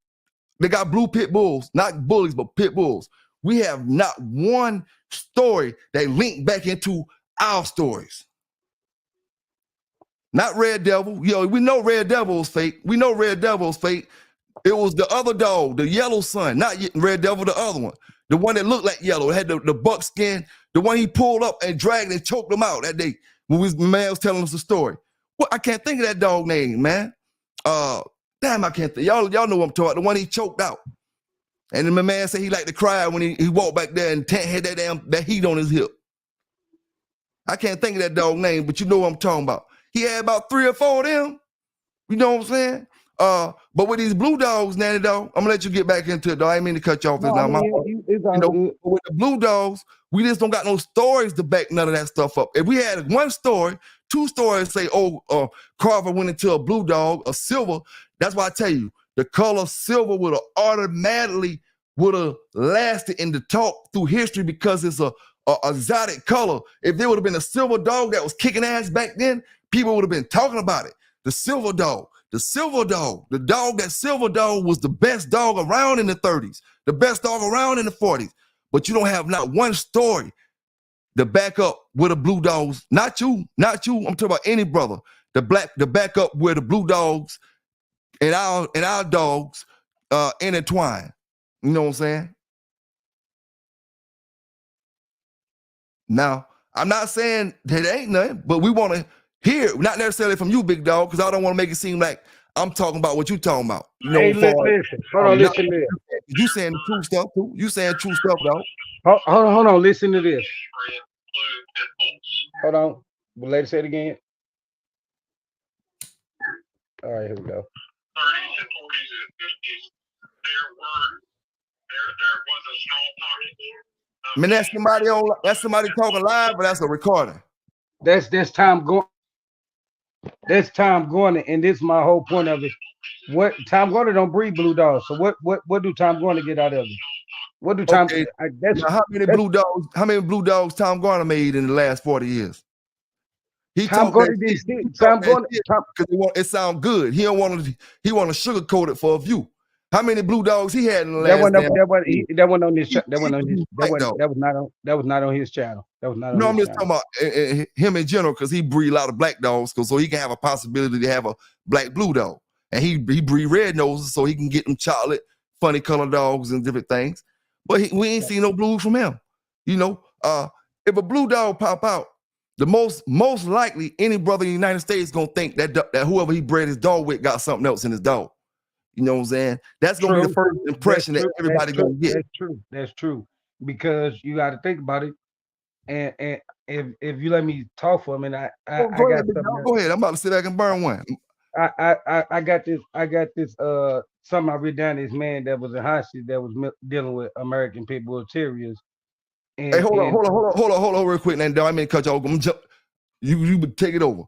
they got blue pit bulls, not bullies, but pit bulls. We have not one story that linked back into our stories. Not Red Devil. Yo, we know Red Devil was fake. It was the other dog, the yellow son, not Red Devil, the other one. The one that looked like yellow, had the buck skin, the one he pulled up and dragged and choked him out that day when the man was telling us the story. Well, I can't think of that dog name, man. Damn, I can't think. Y'all know what I'm talking about. The one he choked out. And then my man said he liked to cry when he walked back there and Tant had that heat on his hip. I can't think of that dog name, but you know what I'm talking about. He had about 3 or 4 of them. You know what I'm saying? But with these blue dogs, Nanny dog, I'm gonna let you get back into it, though. I ain't mean to cut you off. No, I mean, it's all good. But with the blue dogs, we just don't got no stories to back none of that stuff up. If we had one story, two stories say, Carver went into a blue dog, a silver. That's why I tell you, the color silver would have automatically lasted in the talk through history because it's a exotic color. If there would have been a silver dog that was kicking ass back then, people would have been talking about it. The silver dog, the dog that silver dog was the best dog around in the 30s, the best dog around in the 40s. But you don't have not one story to back up where the blue dogs, not you, I'm talking about any brother, the back up where the blue dogs and our dogs intertwine. You know what I'm saying? Now, I'm not saying that ain't nothing, but we want to hear, not necessarily from you, big dog, because I don't want to make it seem like I'm talking about what you talking about. You know, hey, listen. Hold on, listen to this. You saying the true stuff too. You saying true stuff, dog. Hold on, listen to this. Hold on. Lady, say it again. All right, here we go. 30s and 40s and 50s, there was a small pocket. I mean, that's somebody talking live, but that's a recording. That's Tom Gordon. That's Tom Gordon, and this is my whole point of it. What Tom Gordon don't breed blue dogs. So what do Tom Gordon get out of it? What do Tom? Okay. Now, how many blue dogs Tom Gordon made in the last 40 years? Tom Gordon did Tom Gordon because it sound good. He want to sugarcoat it for a view. How many blue dogs he had in the last? That wasn't on his channel. That was not on his channel. I'm just talking about him in general because he breed a lot of black dogs, so he can have a possibility to have a black blue dog, and he breed red noses so he can get them chocolate, funny color dogs and different things. But we ain't seen no blues from him. You know, if a blue dog pop out, the most likely any brother in the United States gonna think that whoever he bred his dog with got something else in his dog. You know what I'm saying? That's gonna be the first impression that everybody gonna get. That's true. Because you got to think about it. And if you let me talk for a minute, go ahead. I'm about to sit back and burn one. I got this something I read down. This man that was in hostage that was dealing with American Pit Bull Terriers. Hey, hold on, real quick, Nandy. I mean, cut y'all. You take it over,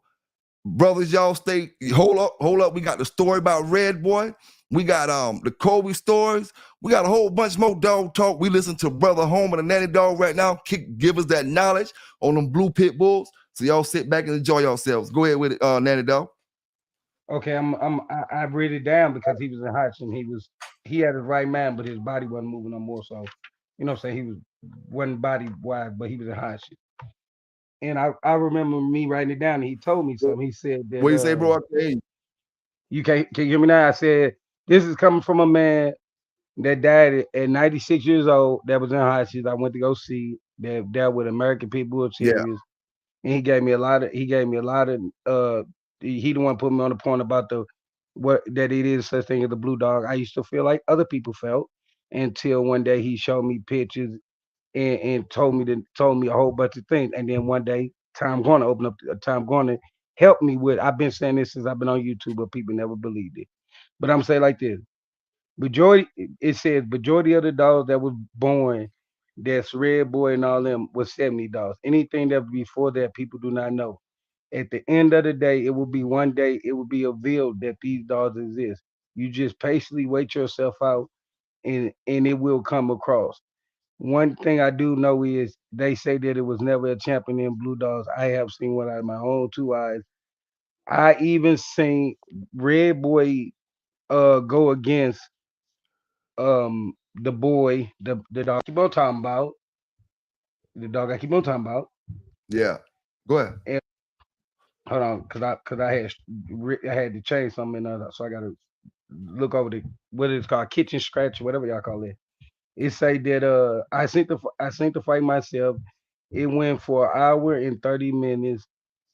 brothers. Y'all stay. Hold up. We got the story about Red Boy. We got the Kobe stories. We got a whole bunch more dog talk. We listen to Brother Home and the Nanny Dog right now. Give us that knowledge on them blue pit bulls. So y'all sit back and enjoy yourselves. Go ahead with it, Nanny Dog. Okay, I read it down because he was in hostage and he had his right mind, but his body wasn't moving no more. So, you know what I'm saying, he wasn't body wise, but he was in hostage. And I remember me writing it down, and he told me something. He said that. What you say, bro? You can you hear me now? I said, this is coming from a man that died at 96 years old that was in hostage. I went to go see that dealt with American Pit Bull Terriers. And he gave me a lot of he the one put me on the point about that it is such thing as the blue dog. I used to feel like other people felt until one day he showed me pictures and told me a whole bunch of things. And then one day Tom Gordon helped me with. I've been saying this since I've been on YouTube, but people never believed it. But I'm saying like this. It says majority of the dogs that was born, that's Red Boy and all them, was 70 dogs. Anything that before that, people do not know. At the end of the day, it will be one day, it will be revealed that these dogs exist. You just patiently wait yourself out and it will come across. One thing I do know is they say that it was never a champion in blue dogs. I have seen one out of my own two eyes. I even seen Red Boy go against the boy, the dog I keep on talking about. The dog I keep on talking about. Yeah. Go ahead. And, hold on, cause I had to change something so I gotta look over what it's called, kitchen scratch, whatever y'all call it. It say that I seen the fight myself. It went for an hour and 30 minutes.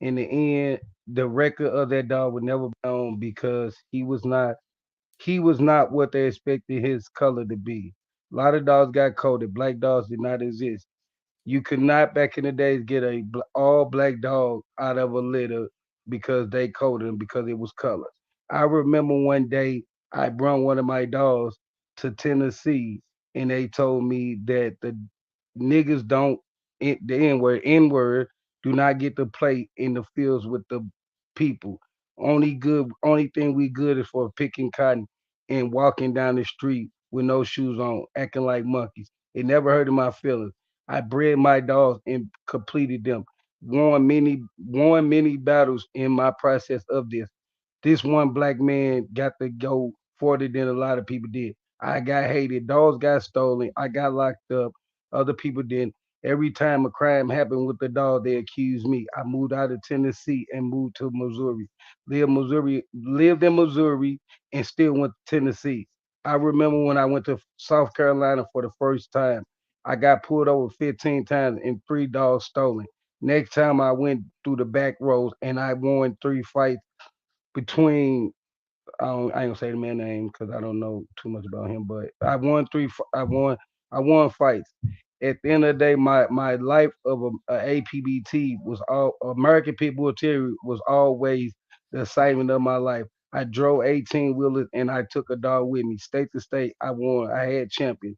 In the end, the record of that dog would never be known because he was not what they expected his color to be. A lot of dogs got coded. Black dogs did not exist. You could not back in the days get a all black dog out of a litter because they coded him because it was color. I remember one day I brought one of my dogs to Tennessee, and they told me that the niggas don't the N-word do not get to play in the fields with the people. Only thing we good is for picking cotton and walking down the street with no shoes on, acting like monkeys. It never hurted my feelings. I bred my dogs and completed them. Won many battles in my process of this. This one black man got to go further than a lot of people did. I got hated. Dogs got stolen. I got locked up. Other people didn't. Every time a crime happened with the dog, they accused me. I moved out of Tennessee and moved to Missouri. Lived in Missouri, and still went to Tennessee. I remember when I went to South Carolina for the first time. I got pulled over 15 times and 3 dogs stolen. Next time I went through the back roads and I won 3 fights between I ain't gonna say the man's name because I don't know too much about him, but I won I won fights. At the end of the day, my life of a APBT was all American Pit Bull Terrier was always the excitement of my life. I drove 18 wheelers and I took a dog with me, state to state. I won. I had champions.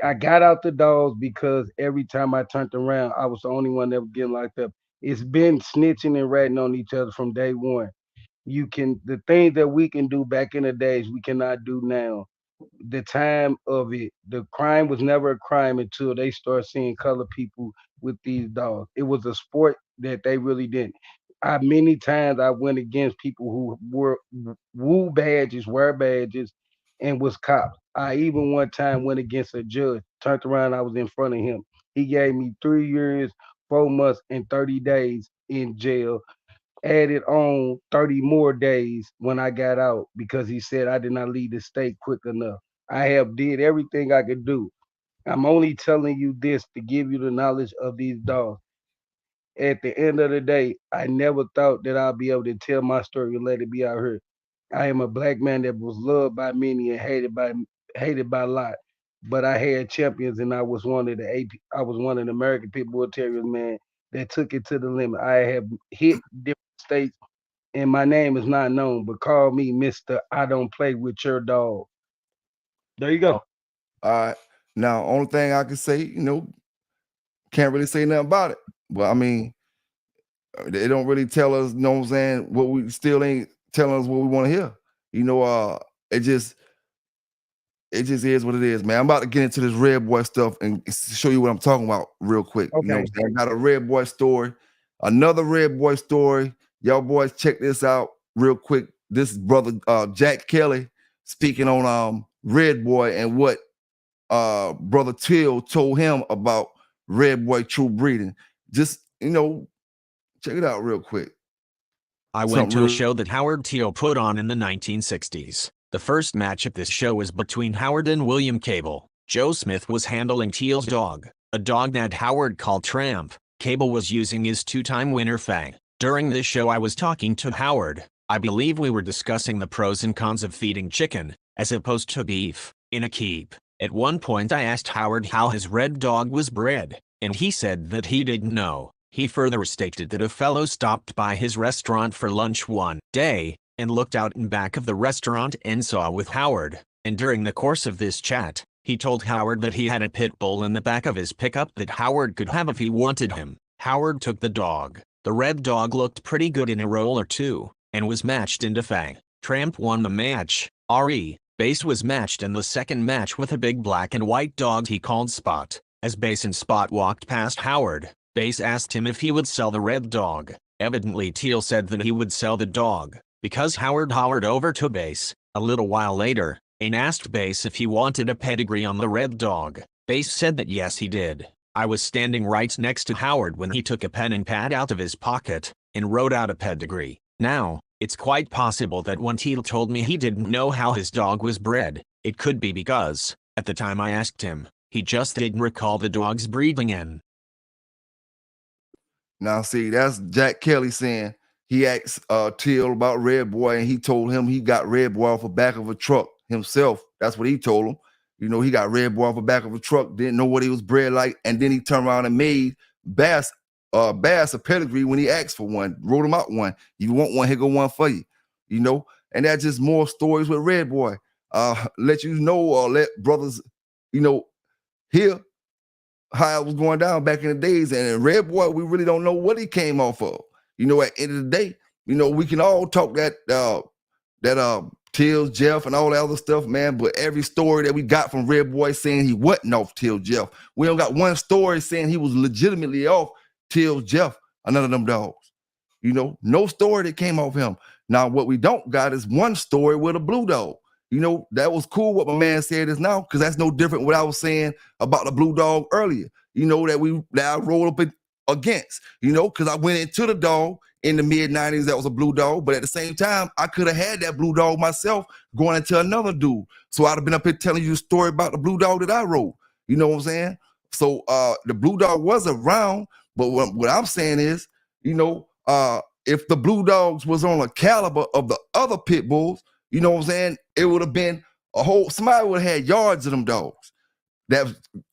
I got out the dogs because every time I turned around, I was the only one that was getting locked up. It's been snitching and ratting on each other from day one. The things that we can do back in the days we cannot do now. The time of it, the crime was never a crime until they start seeing color people with these dogs. It was a sport that they really didn't. Many times I went against people who were wear badges, and was cops. I even one time went against a judge. Turned around, I was in front of him. He gave me 3 years, 4 months, and 30 days in jail, added on 30 more days when I got out because he said I did not leave the state quick enough. I have did everything I could do. I'm only telling you this to give you the knowledge of these dogs. At the end of the day, I never thought that I'd be able to tell my story and let it be out here. I am a black man that was loved by many and hated by a lot. But I had champions, and I was one of the I was one of the American Pit Bull Terriers, man, that took it to the limit. I have hit different states, and my name is not known, but call me Mister I don't play with your dog. There you go. All right. Now, only thing I can say, can't really say nothing about it. But I mean, they don't really tell us, you know what I'm saying, what we still ain't telling us what we want to hear. It just is what it is, man. I'm about to get into this red boy stuff and show you what I'm talking about real quick. You know what I'm saying? I got a red boy story, another red boy story. Y'all boys check this out real quick. This is brother Jack Kelly speaking on red boy and what brother Till told him about red boy true breeding. Just, check it out real quick. I went to a show that Howard Teal put on in the 1960s. The first match at this show was between Howard and William Cable. Joe Smith was handling Teal's dog, a dog that Howard called Tramp. Cable was using his two-time winner Fang. During this show I was talking to Howard. I believe we were discussing the pros and cons of feeding chicken, as opposed to beef, in a keep. At one point I asked Howard how his red dog was bred, and he said that he didn't know. He further stated that a fellow stopped by his restaurant for lunch one day, and looked out in back of the restaurant and saw with Howard, and during the course of this chat, he told Howard that he had a pit bull in the back of his pickup that Howard could have if he wanted him. Howard took the dog. The red dog looked pretty good in a roll or two, and was matched into Fang. Tramp won the match. Base was matched in the second match with a big black and white dog he called Spot. As Base and Spot walked past Howard, Base asked him if he would sell the red dog. Evidently Teal said that he would sell the dog, because Howard hollered over to Base, a little while later, and asked Base if he wanted a pedigree on the red dog. Base said that yes he did. I was standing right next to Howard when he took a pen and pad out of his pocket, and wrote out a pedigree. Now, it's quite possible that when Teal told me he didn't know how his dog was bred, it could be because, at the time I asked him, he just didn't recall the dog's breeding in. Now, see, that's Jack Kelly saying he asked Till about red boy, and he told him he got red boy off the back of a truck himself. That's what he told him. He got red boy off the back of a truck, didn't know what he was bred like, and then he turned around and made Bass a pedigree when he asked for one, wrote him out one. You want one, here go one for you. you know, and that's just more stories with Red Boy. Let you know or let brothers, you know, hear how it was going down back in the days. And Red Boy, we really don't know what he came off of. You know, at the end of the day, you know, we can all talk that Tills, Jeff, and all that other stuff, man. But every story that we got from Red Boy saying he wasn't off Tills, Jeff, we don't got one story saying he was legitimately off Tills, Jeff, none of them dogs. You know, no story that came off him. Now, what we don't got is one story with a blue dog. You know, that was cool what my man said is now, because that's no different what I was saying about the blue dog earlier. You know, that I rolled up against, you know, because I went into the dog in the mid-90s that was a blue dog, but at the same time, I could have had that blue dog myself going into another dude. So I'd have been up here telling you a story about the blue dog that I rode. You know what I'm saying? So the blue dog was around, but what I'm saying is, you know, if the blue dogs was on a caliber of the other pit bulls, you know what I'm saying, it would have been somebody would have had yards of them dogs that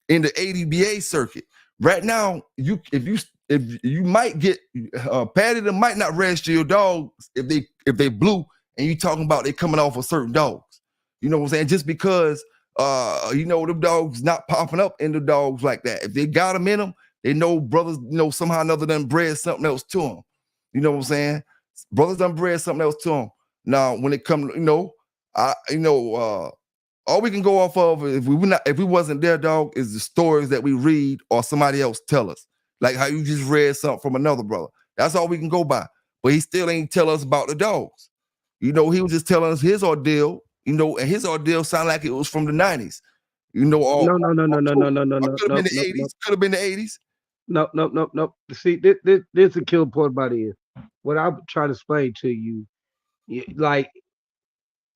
in the ADBA circuit. Right now, if you might get Patty, them might not register your dogs if they blue, and you talking about they coming off of certain dogs. You know what I'm saying? Just because you know, them dogs not popping up in the dogs like that. If they got them in them, they know brothers, you know, somehow or another done bred something else to them. You know what I'm saying? Brothers done bred something else to them. Now, when it comes, you know, all we can go off of if we wasn't there, dog, is the stories that we read or somebody else tell us. Like how you just read something from another brother. That's all we can go by. But he still ain't tell us about the dogs. You know, he was just telling us his ordeal, you know, and his ordeal sounded like it was from the 90s. You know, No. Could have been the 80s. Could have been the 80s. No. See, this the kill part about it is what I'm trying to explain to you. Like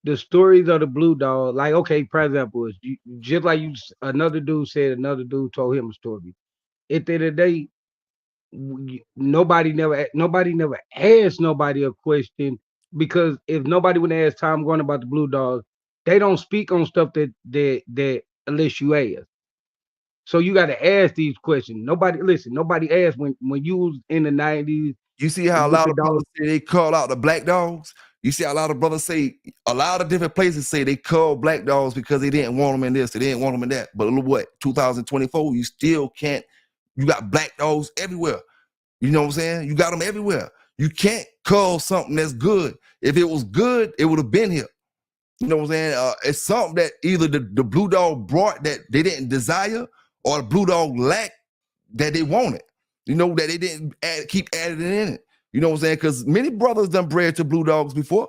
the stories of the blue dog, like, okay, for example, just like another dude said, another dude told him a story. At the end of the day, nobody never asked nobody a question, because if nobody would ask Tom Gordon about the blue dog, they don't speak on stuff that unless you ask. So you got to ask these questions. Nobody asked when you was in the 90s. You see how a lot of brothers say they call out the black dogs? You see how a lot of brothers say, a lot of different places say they call black dogs because they didn't want them in this, they didn't want them in that. But look what, 2024, you still can't, you got black dogs everywhere. You know what I'm saying? You got them everywhere. You can't call something that's good. If it was good, it would have been here. You know what I'm saying? It's something that either the blue dog brought that they didn't desire, or the blue dog lacked that they wanted. You know, that they didn't keep adding it in it. You know what I'm saying? Because many brothers done bred to blue dogs before.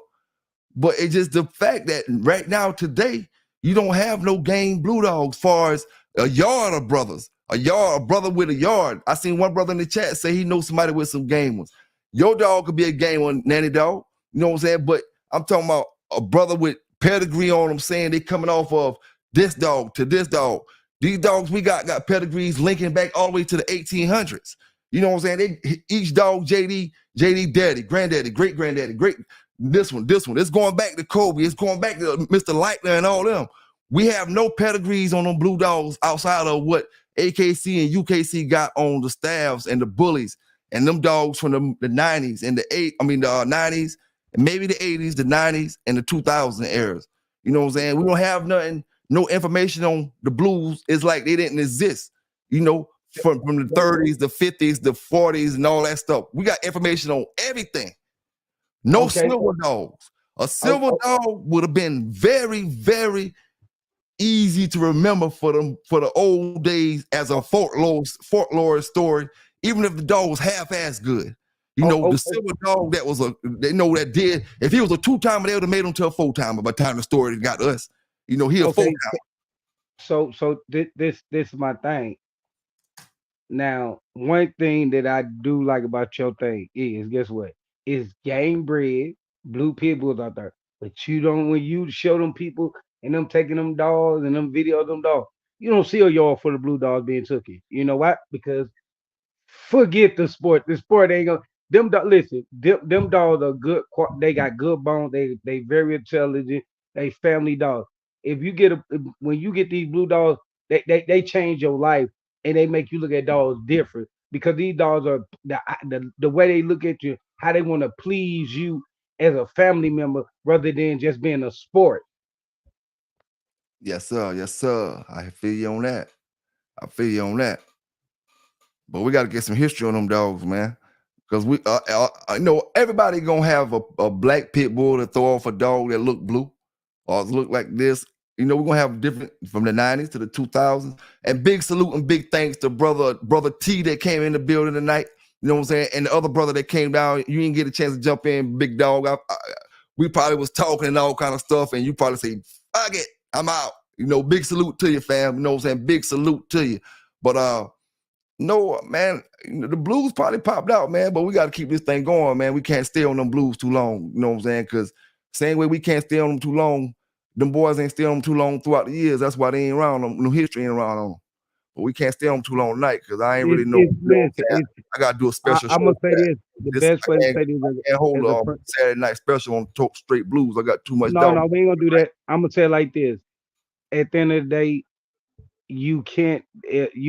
But it's just the fact that right now, today, you don't have no game blue dogs far as a yard of brothers. A brother with a yard. I seen one brother in the chat say he knows somebody with some game ones. Your dog could be a game one, nanny dog. You know what I'm saying? But I'm talking about a brother with pedigree on them, saying they coming off of this dog to this dog. These dogs we got pedigrees linking back all the way to the 1800s. You know what I'm saying? Each dog, JD daddy, granddaddy, great granddaddy, great this one. It's going back to Kobe. It's going back to Mr. Lightner and all them. We have no pedigrees on them blue dogs outside of what AKC and UKC got on the staffs and the bullies and them dogs from the 90s and the 90s and maybe the 80s, the 90s, and the 2000 eras. You know what I'm saying? We don't have nothing, no information on the blues. It's like they didn't exist, you know, from the 30s, the 50s, the 40s, and all that stuff. We got information on everything. No silver dogs. A silver dog would have been very, very easy to remember for the old days as a folklore story, even if the dog was half-ass good. You know, the silver dog that was that did, if he was a two-timer, they would have made him to a four-timer by the time the story got us. You know, he a four-timer. So this is my thing. Now, one thing that I do like about your thing is, guess what? It's game bred, blue pit bulls out there. But you don't, when you show them people and them taking them dogs and them video of them dogs, you don't see a yard for the blue dogs being taken. You know what? Because forget the sport. The sport ain't gonna. Listen, them dogs are good. They got good bones. They very intelligent. They family dogs. If you get when you get these blue dogs, they change your life and they make you look at dogs different, because these dogs are the way they look at you, how they want to please you. as a family member rather than just being a sport. Yes, sir. Yes, sir. I feel you on that. I feel you on that. But we got to get some history on them dogs, man. Because we, everybody gonna have a black pit bull to throw off a dog that look blue or look like this. We're gonna have different from the 90s to the 2000s. And big salute and big thanks to brother T that came in the building tonight. You know what I'm saying? And the other brother that came down, you didn't get a chance to jump in, big dog. We probably was talking and all kind of stuff, and you probably say, fuck it, I'm out. Big salute to you, fam. You know what I'm saying? Big salute to you. But no, man, the blues probably popped out, man, but we got to keep this thing going, man. We can't stay on them blues too long, you know what I'm saying? Because same way we can't stay on them too long, them boys ain't stay on them too long throughout the years. That's why they ain't around them. No history ain't around on them. But we can't stay on them too long tonight because I ain't really know. I got to do a special show. I'm going to say this. The best way to say this I can't hold a Saturday night special on Talk Straight Blues. I got too much. No, we ain't going to do that. I'm going to say it like this. At the end of the day, you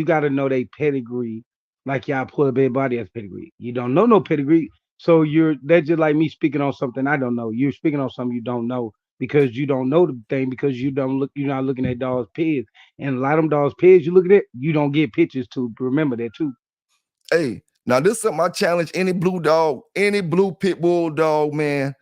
got to know they pedigree. Like y'all put a big body as pedigree. You don't know no pedigree. So that's just like me speaking on something I don't know. You're speaking on something you don't know because you don't know the thing because you're not looking at dogs' pigs. And a lot of them dogs' pigs you look at it, you don't get pictures to remember that too. Hey, now this is something I challenge any blue dog, any blue pit bull dog, man,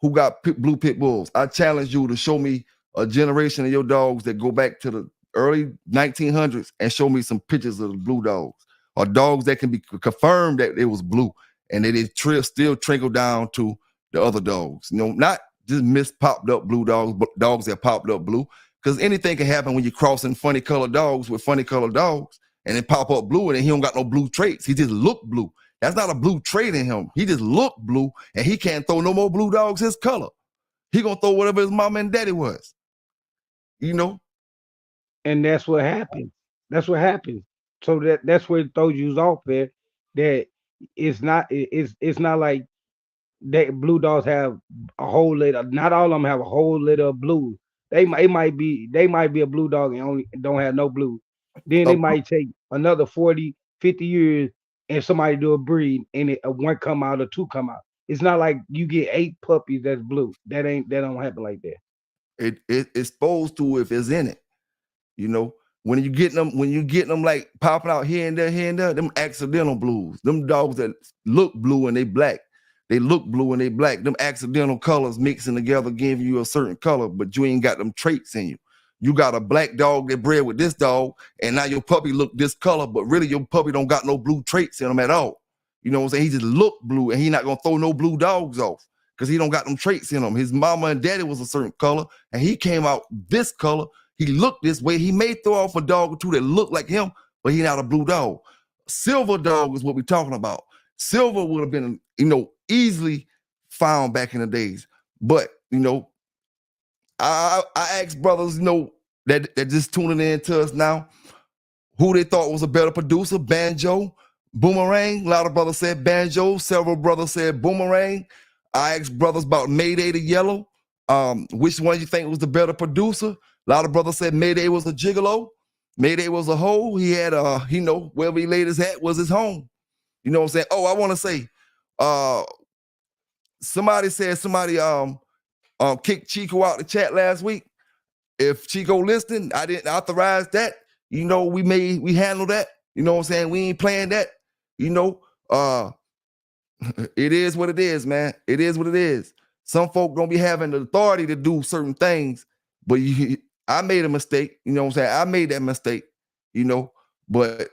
who got blue pit bulls. I challenge you to show me a generation of your dogs that go back to the early 1900s and show me some pictures of the blue dogs. Or dogs that can be confirmed that it was blue and that it still trickle down to the other dogs. Not just popped up blue dogs, but dogs that popped up blue. Because anything can happen when you're crossing funny colored dogs with funny colored dogs and then pop up blue and then he don't got no blue traits. He just look blue. That's not a blue trait in him. He just look blue and he can't throw no more blue dogs his color. He gonna throw whatever his mama and daddy was. And that's what happens. That's what happens. So that's where it throws you off there. That it's not like that blue dogs have a whole litter. Not all of them have a whole litter of blue. They might be a blue dog and only don't have no blue. Then it might take another 40, 50 years and somebody do a breed and one come out or two come out. It's not like you get 8 puppies that's blue. That don't happen like that. It's supposed to if it's in it. When you get them like popping out here and there, them accidental blues, them dogs that look blue and they black, them accidental colors mixing together, giving you a certain color, but you ain't got them traits in you. You got a black dog that bred with this dog, and now your puppy look this color, but really your puppy don't got no blue traits in him at all. You know what I'm saying? He just look blue, and he not gonna throw no blue dogs off because he don't got them traits in him. His mama and daddy was a certain color, and he came out this color. He looked this way. He may throw off a dog or two that look like him, but he not a blue dog. Silver dog is what we're talking about. Silver would have been, easily found back in the days. But, I asked brothers, that just tuning in to us now, who they thought was a better producer, Banjo, Boomerang. A lot of brothers said Banjo. Several brothers said Boomerang. I asked brothers about Mayday the Yellow. Which one you think was the better producer? A lot of brothers said Mayday was a gigolo. Mayday was a hoe. He had, wherever he laid his hat was his home. You know what I'm saying? Oh, I want to say, somebody said somebody kicked Chico out the chat last week. If Chico listening, I didn't authorize that. We handle that. You know what I'm saying? We ain't playing that. It is what it is, man. It is what it is. Some folk don't be having the authority to do certain things, but I made a mistake. You know what I'm saying? I made that mistake, but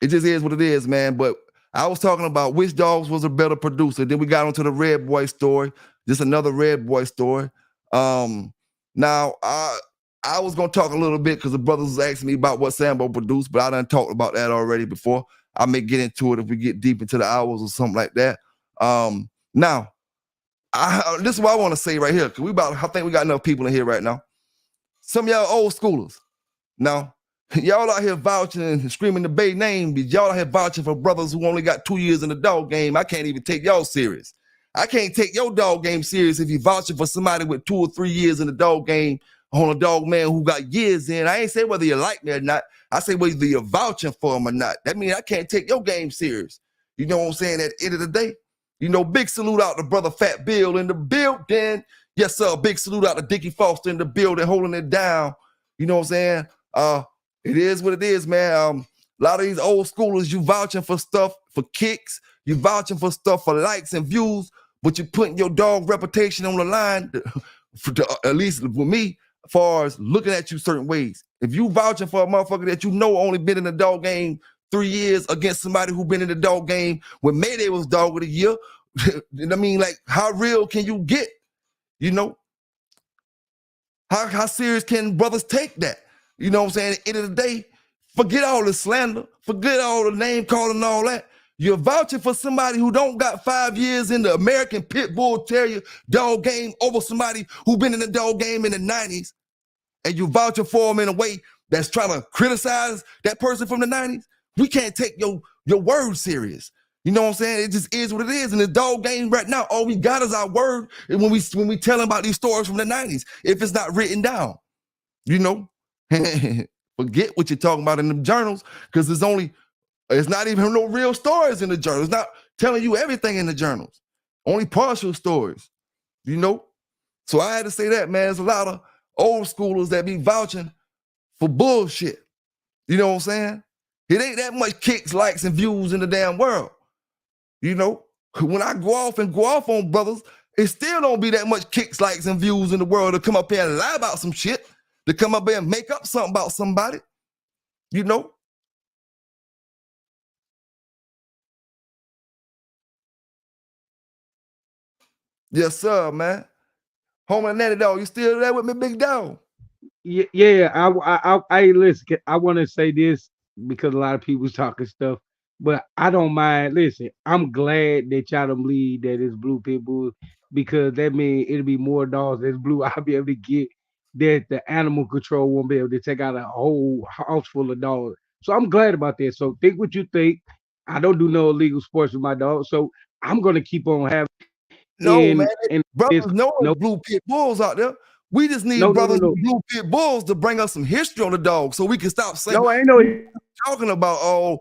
it just is what it is, man. But I was talking about which dogs was a better producer. Then we got onto the Red Boy story, just another Red Boy story. Now, I was going to talk a little bit because the brothers was asking me about what Sambo produced, but I done talked about that already before. I may get into it if we get deep into the hours or something like that. Now, this is what I want to say right here, because I think we got enough people in here right now. Some of y'all old schoolers. Now, y'all out here vouching and screaming the Bay name, but y'all out here vouching for brothers who only got 2 years in the dog game. I can't even take y'all serious. I can't take your dog game serious if you vouching for somebody with 2 or 3 years in the dog game on a dog man who got years in. I ain't say whether you like me or not. I say whether you're vouching for him or not. That means I can't take your game serious. You know what I'm saying? At the end of the day, You know, big salute out to brother Fat Bill in the building. Yes, sir. Big salute out to Dickie Foster in the building, holding it down. You know what I'm saying? It is what it is, man. A lot of these old schoolers, you vouching for stuff for kicks, you vouching for stuff for likes and views, but you're putting your dog reputation on the line, at least with me, as far as looking at you certain ways. If you vouching for a motherfucker that you know only been in the dog game 3 years against somebody who been in the dog game when Mayday was dog of the year, I mean, like, how real can you get? You know? How serious can brothers take that? You know what I'm saying? At the end of the day, forget all the slander, forget all the name calling and all that. You're vouching for somebody who don't got 5 years in the American Pit Bull Terrier dog game over somebody who been in the dog game in the 90s, and you vouching for them in a way that's trying to criticize that person from the 90s. We can't take your word serious. You know what I'm saying? It just is what it is. In the dog game right now, all we got is our word. And when we tell them about these stories from the 90s, if it's not written down, you know, forget what you're talking about in the journals, because it's not even no real stories in the journals. It's not telling you everything in the journals, only partial stories, you know? So I had to say that, man. There's a lot of old schoolers that be vouching for bullshit. You know what I'm saying? It ain't that much kicks, likes, and views in the damn world. You know, when I go off on brothers, it still don't be that much kicks, likes, and views in the world to come up here and lie about some shit, to come up here and make up something about somebody, you know? Yes, sir, man. Home and Natty Dog, you still there with me, big dog? Yeah. I listen. I want to say this because a lot of people's talking stuff, but I don't mind. Listen, I'm glad that y'all don't believe that it's blue pit bulls, because that means it'll be more dogs that's blue I'll be able to get, that the animal control won't be able to take out a whole house full of dogs. So I'm glad about that. So think what you think. I don't do no illegal sports with my dog, so I'm gonna keep on having. No, man. And Brothers know no, blue pit bulls out there. We just need no. brothers with blue pit bulls to bring us some history on the dog so we can stop saying, No, ain't no talking about,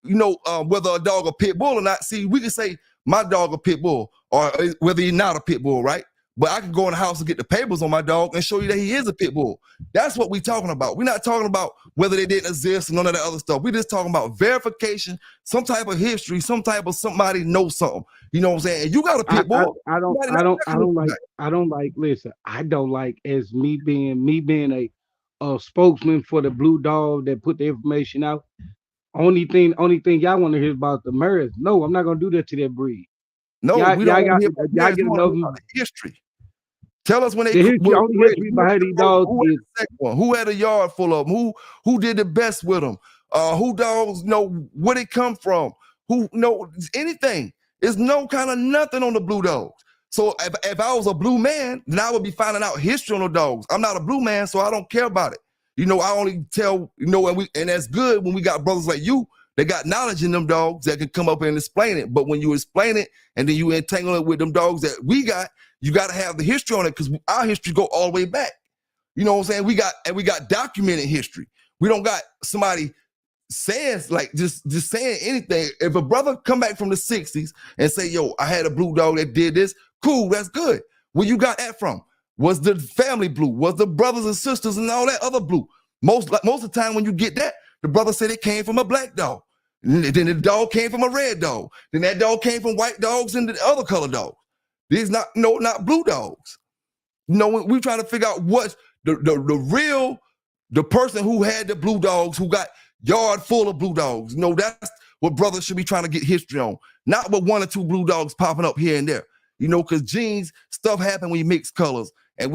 whether a dog a pit bull or not. See, we can say my dog a pit bull or whether he's not a pit bull, right? But I can go in the house and get the papers on my dog and show you that he is a pit bull. That's what we're talking about. We're not talking about whether they didn't exist and none of that other stuff. We're just talking about verification, some type of history, some type of somebody knows something. You know what I'm saying? And you got a pit bull. I don't like. Listen, I don't like, as me being a spokesman for the blue dog that put the information out. Only thing y'all want to hear about the murders. No, I'm not gonna do that to that breed. No, we don't want to hear get enough history. Tell us when they only history behind these dogs is who had a yard full of them, who did the best with them, who dogs know where they come from, who know anything. There's no kind of nothing on the blue dogs. So if I was a blue man, then I would be finding out history on the dogs. I'm not a blue man, so I don't care about it. You know, I only tell, and that's good when we got brothers like you that got knowledge in them dogs that can come up and explain it. But when you explain it and then you entangle it with them dogs that we got, you got to have the history on it, because our history go all the way back. You know what I'm saying? We got documented history. We don't got somebody saying, like, just saying anything. If a brother come back from the 60s and say, yo, I had a blue dog that did this, cool, that's good. Where you got that from? Was the family blue? Was the brothers and sisters and all that other blue? Most of the time when you get that, the brother said it came from a black dog. And then the dog came from a red dog. Then that dog came from white dogs and the other color dogs. These not blue dogs. We're trying to figure out what's the person who had the blue dogs, who got yard full of blue dogs. That's what brothers should be trying to get history on. Not with 1 or 2 blue dogs popping up here and there. Because genes, stuff happen when you mix colors. And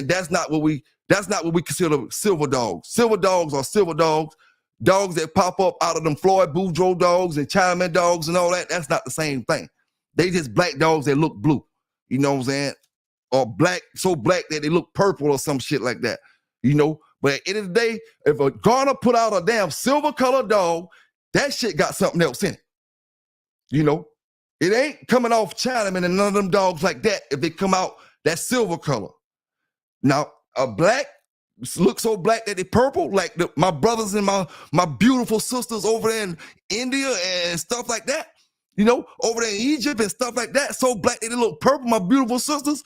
that's not what we consider silver dogs. Silver dogs are silver dogs. Dogs that pop up out of them Floyd Boudreaux dogs and Chinaman dogs and all that, that's not the same thing. They just black dogs that look blue. You know what I'm saying? Or black, so black that they look purple or some shit like that. But at the end of the day, if a Garner put out a damn silver colored dog, that shit got something else in it. It ain't coming off Chinaman and none of them dogs like that if they come out that silver color. Now, a black look so black that they purple, like my brothers and my beautiful sisters over there in India and stuff like that. You know, over there in Egypt and stuff like that, so black they look purple, my beautiful sisters.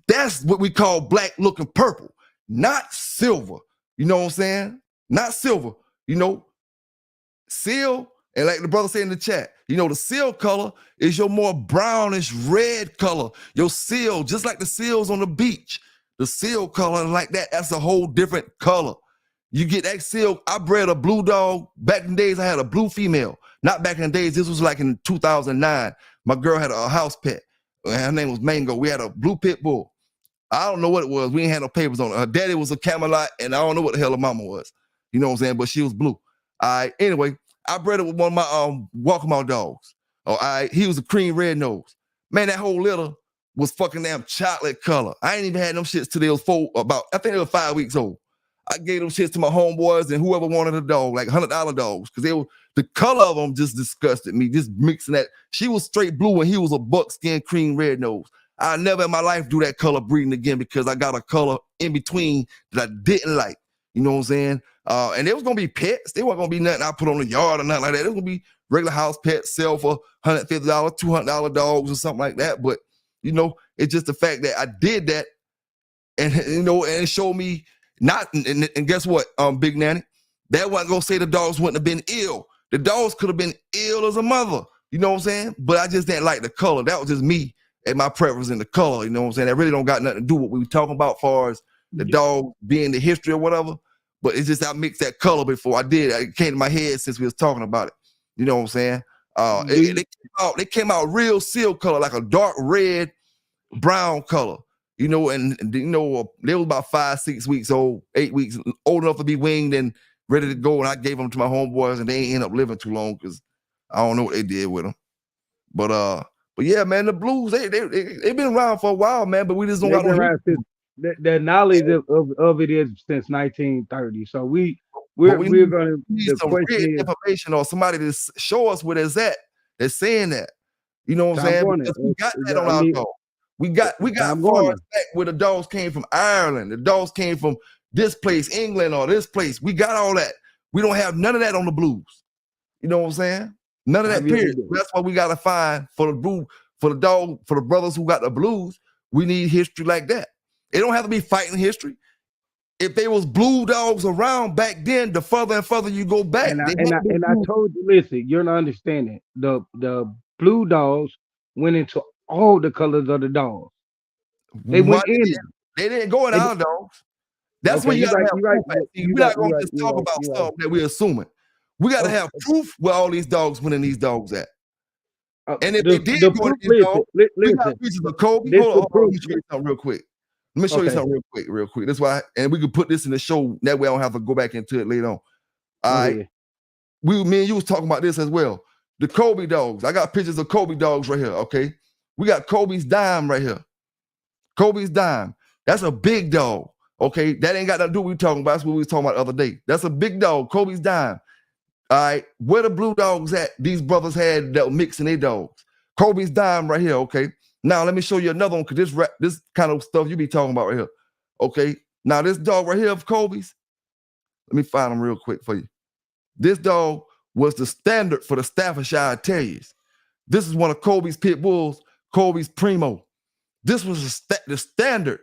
That's what we call black looking purple, not silver. You know what I'm saying? Not silver. You know, seal, and like the brother said in the chat, you know, the seal color is your more brownish red color. Your seal, just like the seals on the beach, the seal color like that, that's a whole different color. You get that seal. I bred a blue dog. Back in the days, I had a blue female. Not back in the days, this was like in 2009. My girl had a house pet. Her name was Mango. We had a blue pit bull. I don't know what it was. We ain't had no papers on it. Her daddy was a Camelot, and I don't know what the hell her mama was. You know what I'm saying? But she was blue. All right. Anyway, I bred it with one of my Walkmouth dogs. All right. He was a cream red nose. Man, that whole litter was fucking damn chocolate color. I ain't even had them shits till they was I think they were 5 weeks old. I gave them shits to my homeboys and whoever wanted a dog, like $100 dogs, because the color of them just disgusted me. Just mixing that. She was straight blue and he was a buckskin cream red nose. I never in my life do that color breeding again because I got a color in between that I didn't like. You know what I'm saying? And it was gonna be pets. They weren't gonna be nothing I put on the yard or nothing like that. It was gonna be regular house pets, sell for $150, $200 dogs or something like that. But you know, it's just the fact that I did that, and you know, and it showed me not. And guess what, Big Nanny? That wasn't gonna say the dogs wouldn't have been ill. The dogs could have been ill as a mother. You know what I'm saying? But I just didn't like the color. That was just me and my preference in the color. You know what I'm saying? That really don't got nothing to do with what we were talking about, as far as the dog being the history or whatever. But it's just I mixed that color before I did. It came to my head since we was talking about it. You know what I'm saying? They came out real seal color, like a dark red, brown color. You know, and you know, they was about 5, 6 weeks old, 8 weeks, old enough to be winged and ready to go. And I gave them to my homeboys, and they ain't end up living too long because I don't know what they did with them. But yeah, man, the blues they been around for a while, man. But we just don't got no. The knowledge of it is since 1930. So we're gonna need some real information or somebody to show us where it's at. They're saying that. You know what I'm saying? Because we got that on our dog. We got far back where the dogs came from Ireland. The dogs came from this place, England, or this place. We got all that. We don't have none of that on the blues. You know what I'm saying? None of that period. That's what we gotta find for the dog, for the brothers who got the blues. We need history like that. It don't have to be fighting history. If there was blue dogs around back then, the further and further you go back. And I told you, listen, you're not understanding. The blue dogs went into all the colors of the dogs. They went in. They didn't go in our dogs. That's when you gotta have proof. We're not gonna just talk about stuff that we're assuming. We gotta have proof where all these dogs went in these dogs at. And if they did go in these dogs, we got pieces of Kobe. Hold on, let me show you something real quick. Let me show you something real quick. That's why, and we could put this in the show. That way I don't have to go back into it later on. All right. Me and you was talking about this as well. The Kobe dogs. I got pictures of Kobe dogs right here, okay? We got Kobe's dime right here. Kobe's dime. That's a big dog, okay? That ain't got nothing to do with what we talking about. That's what we was talking about the other day. That's a big dog, Kobe's dime. All right, where the blue dogs at? These brothers had that were mixing their dogs. Kobe's dime right here, okay? Now, let me show you another one, because this kind of stuff you be talking about right here. Okay. Now, this dog right here of Kobe's, let me find him real quick for you. This dog was the standard for the Staffordshire Terriers. This is one of Kobe's pit bulls, Kobe's Primo. This was the standard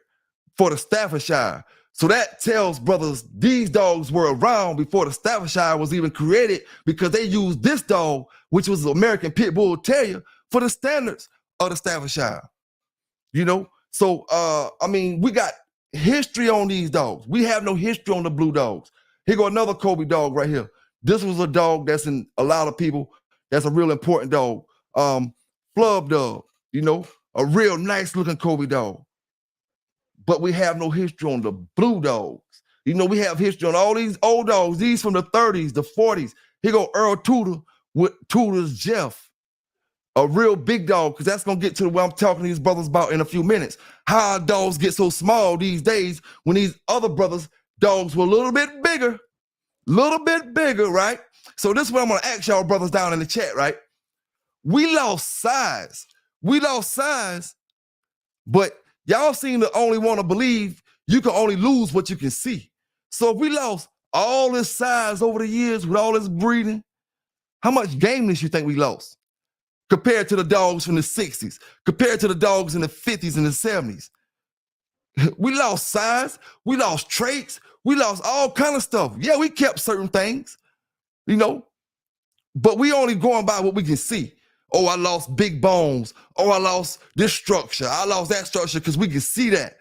for the Staffordshire. So that tells brothers these dogs were around before the Staffordshire was even created, because they used this dog, which was an American Pit Bull Terrier, for the standards of the Staffordshire. You know? So, I mean, we got history on these dogs. We have no history on the blue dogs. Here go another Kobe dog right here. This was a dog that's in a lot of people. That's a real important dog. Flub dog, you know, a real nice looking Kobe dog. But we have no history on the blue dogs. You know, we have history on all these old dogs, these from the 30s, the 40s. Here go Earl Tudor with Tudor's Jeff. A real big dog, because that's going to get to what I'm talking to these brothers about in a few minutes. How dogs get so small these days when these other brothers' dogs were a little bit bigger, right? So this is what I'm going to ask y'all brothers down in the chat, right? We lost size. But y'all seem to only want to believe you can only lose what you can see. So if we lost all this size over the years with all this breeding, how much gameness you think we lost? compared to the dogs from the 60s, compared to the dogs in the 50s and the 70s. We lost size, we lost traits, we lost all kind of stuff. Yeah, we kept certain things, you know, but we only going by what we can see. Oh, I lost big bones. Oh, I lost this structure. I lost that structure because we can see that.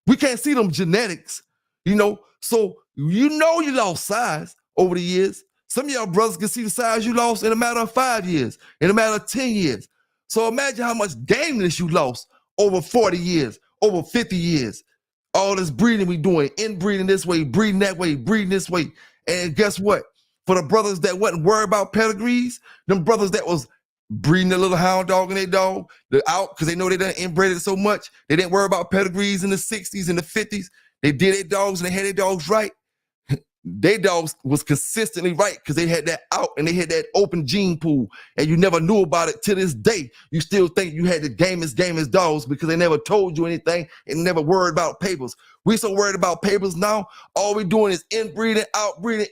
We can't see them genetics, you know. So you lost size over the years. Some of y'all brothers can see the size you lost in a matter of 5 years, in a matter of 10 years. So imagine how much gameness you lost over 40 years, over 50 years. All this breeding we doing, inbreeding this way, breeding that way, breeding this way. And guess what? For the brothers that wasn't worried about pedigrees, them brothers that was breeding a little hound dog and their dog, they're out because they know they done inbred it so much. They didn't worry about pedigrees in the 60s and the 50s. They did their dogs and they had their dogs right. They dogs was consistently right because they had that out and they had that open gene pool, and you never knew about it to this day. You still think you had the gamest dogs because they never told you anything and never worried about papers. We so worried about papers now. All we doing is inbreeding, outbreeding,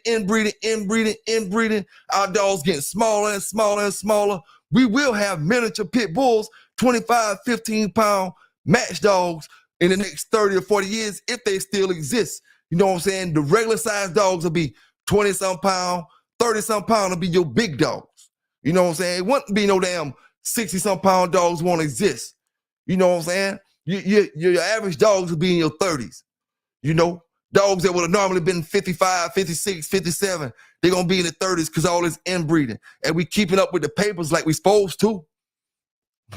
inbreeding. Our dogs getting smaller and smaller and smaller. We will have miniature pit bulls, 25, 15-pound match dogs in the next 30 or 40 years if they still exist. You know what I'm saying? The regular size dogs will be 20-some pound, 30-some pound will be your big dogs. You know what I'm saying? It wouldn't be no damn 60-some pound dogs won't exist. You know what I'm saying? Your average dogs will be in your 30s. You know, dogs that would have normally been 55, 56, 57, they're going to be in the 30s because all this inbreeding. And we keeping up with the papers like we supposed to.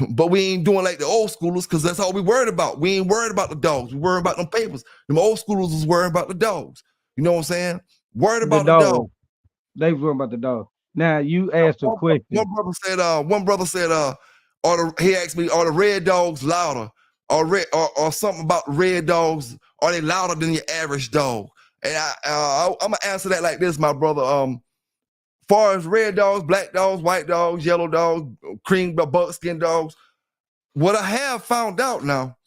But we ain't doing like the old schoolers because that's all we worried about. We ain't worried about the dogs. We worried about them papers. Them old schoolers was worried about the dogs. You know what I'm saying? Worried about the dog. They was worried about the dog. Now you asked a question. One brother said, he asked me, are the red dogs louder? Or something about red dogs, are they louder than your average dog? And I'm gonna answer that like this, my brother. Far as red dogs, black dogs, white dogs, yellow dogs, cream buckskin dogs, what I have found out now,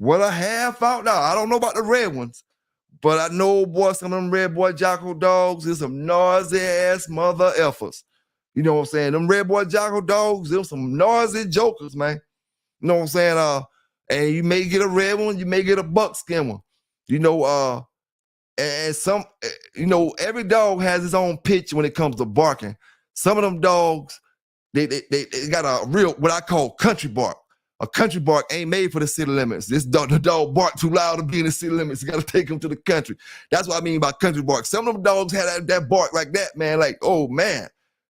I don't know about the red ones, but I know, boy, some of them red boy Jocko dogs is some noisy ass mother effers. You know what I'm saying? Them red boy Jocko dogs, them some noisy jokers, man. You know what I'm saying? And you may get a red one, you may get a buckskin one. You know, and some, you know, every dog has its own pitch when it comes to barking. Some of them dogs, they got a real, what I call country bark. A country bark ain't made for the city limits. The dog bark too loud to be in the city limits. You got to take him to the country. That's what I mean by country bark. Some of them dogs had that bark like that, man. Like, oh, man,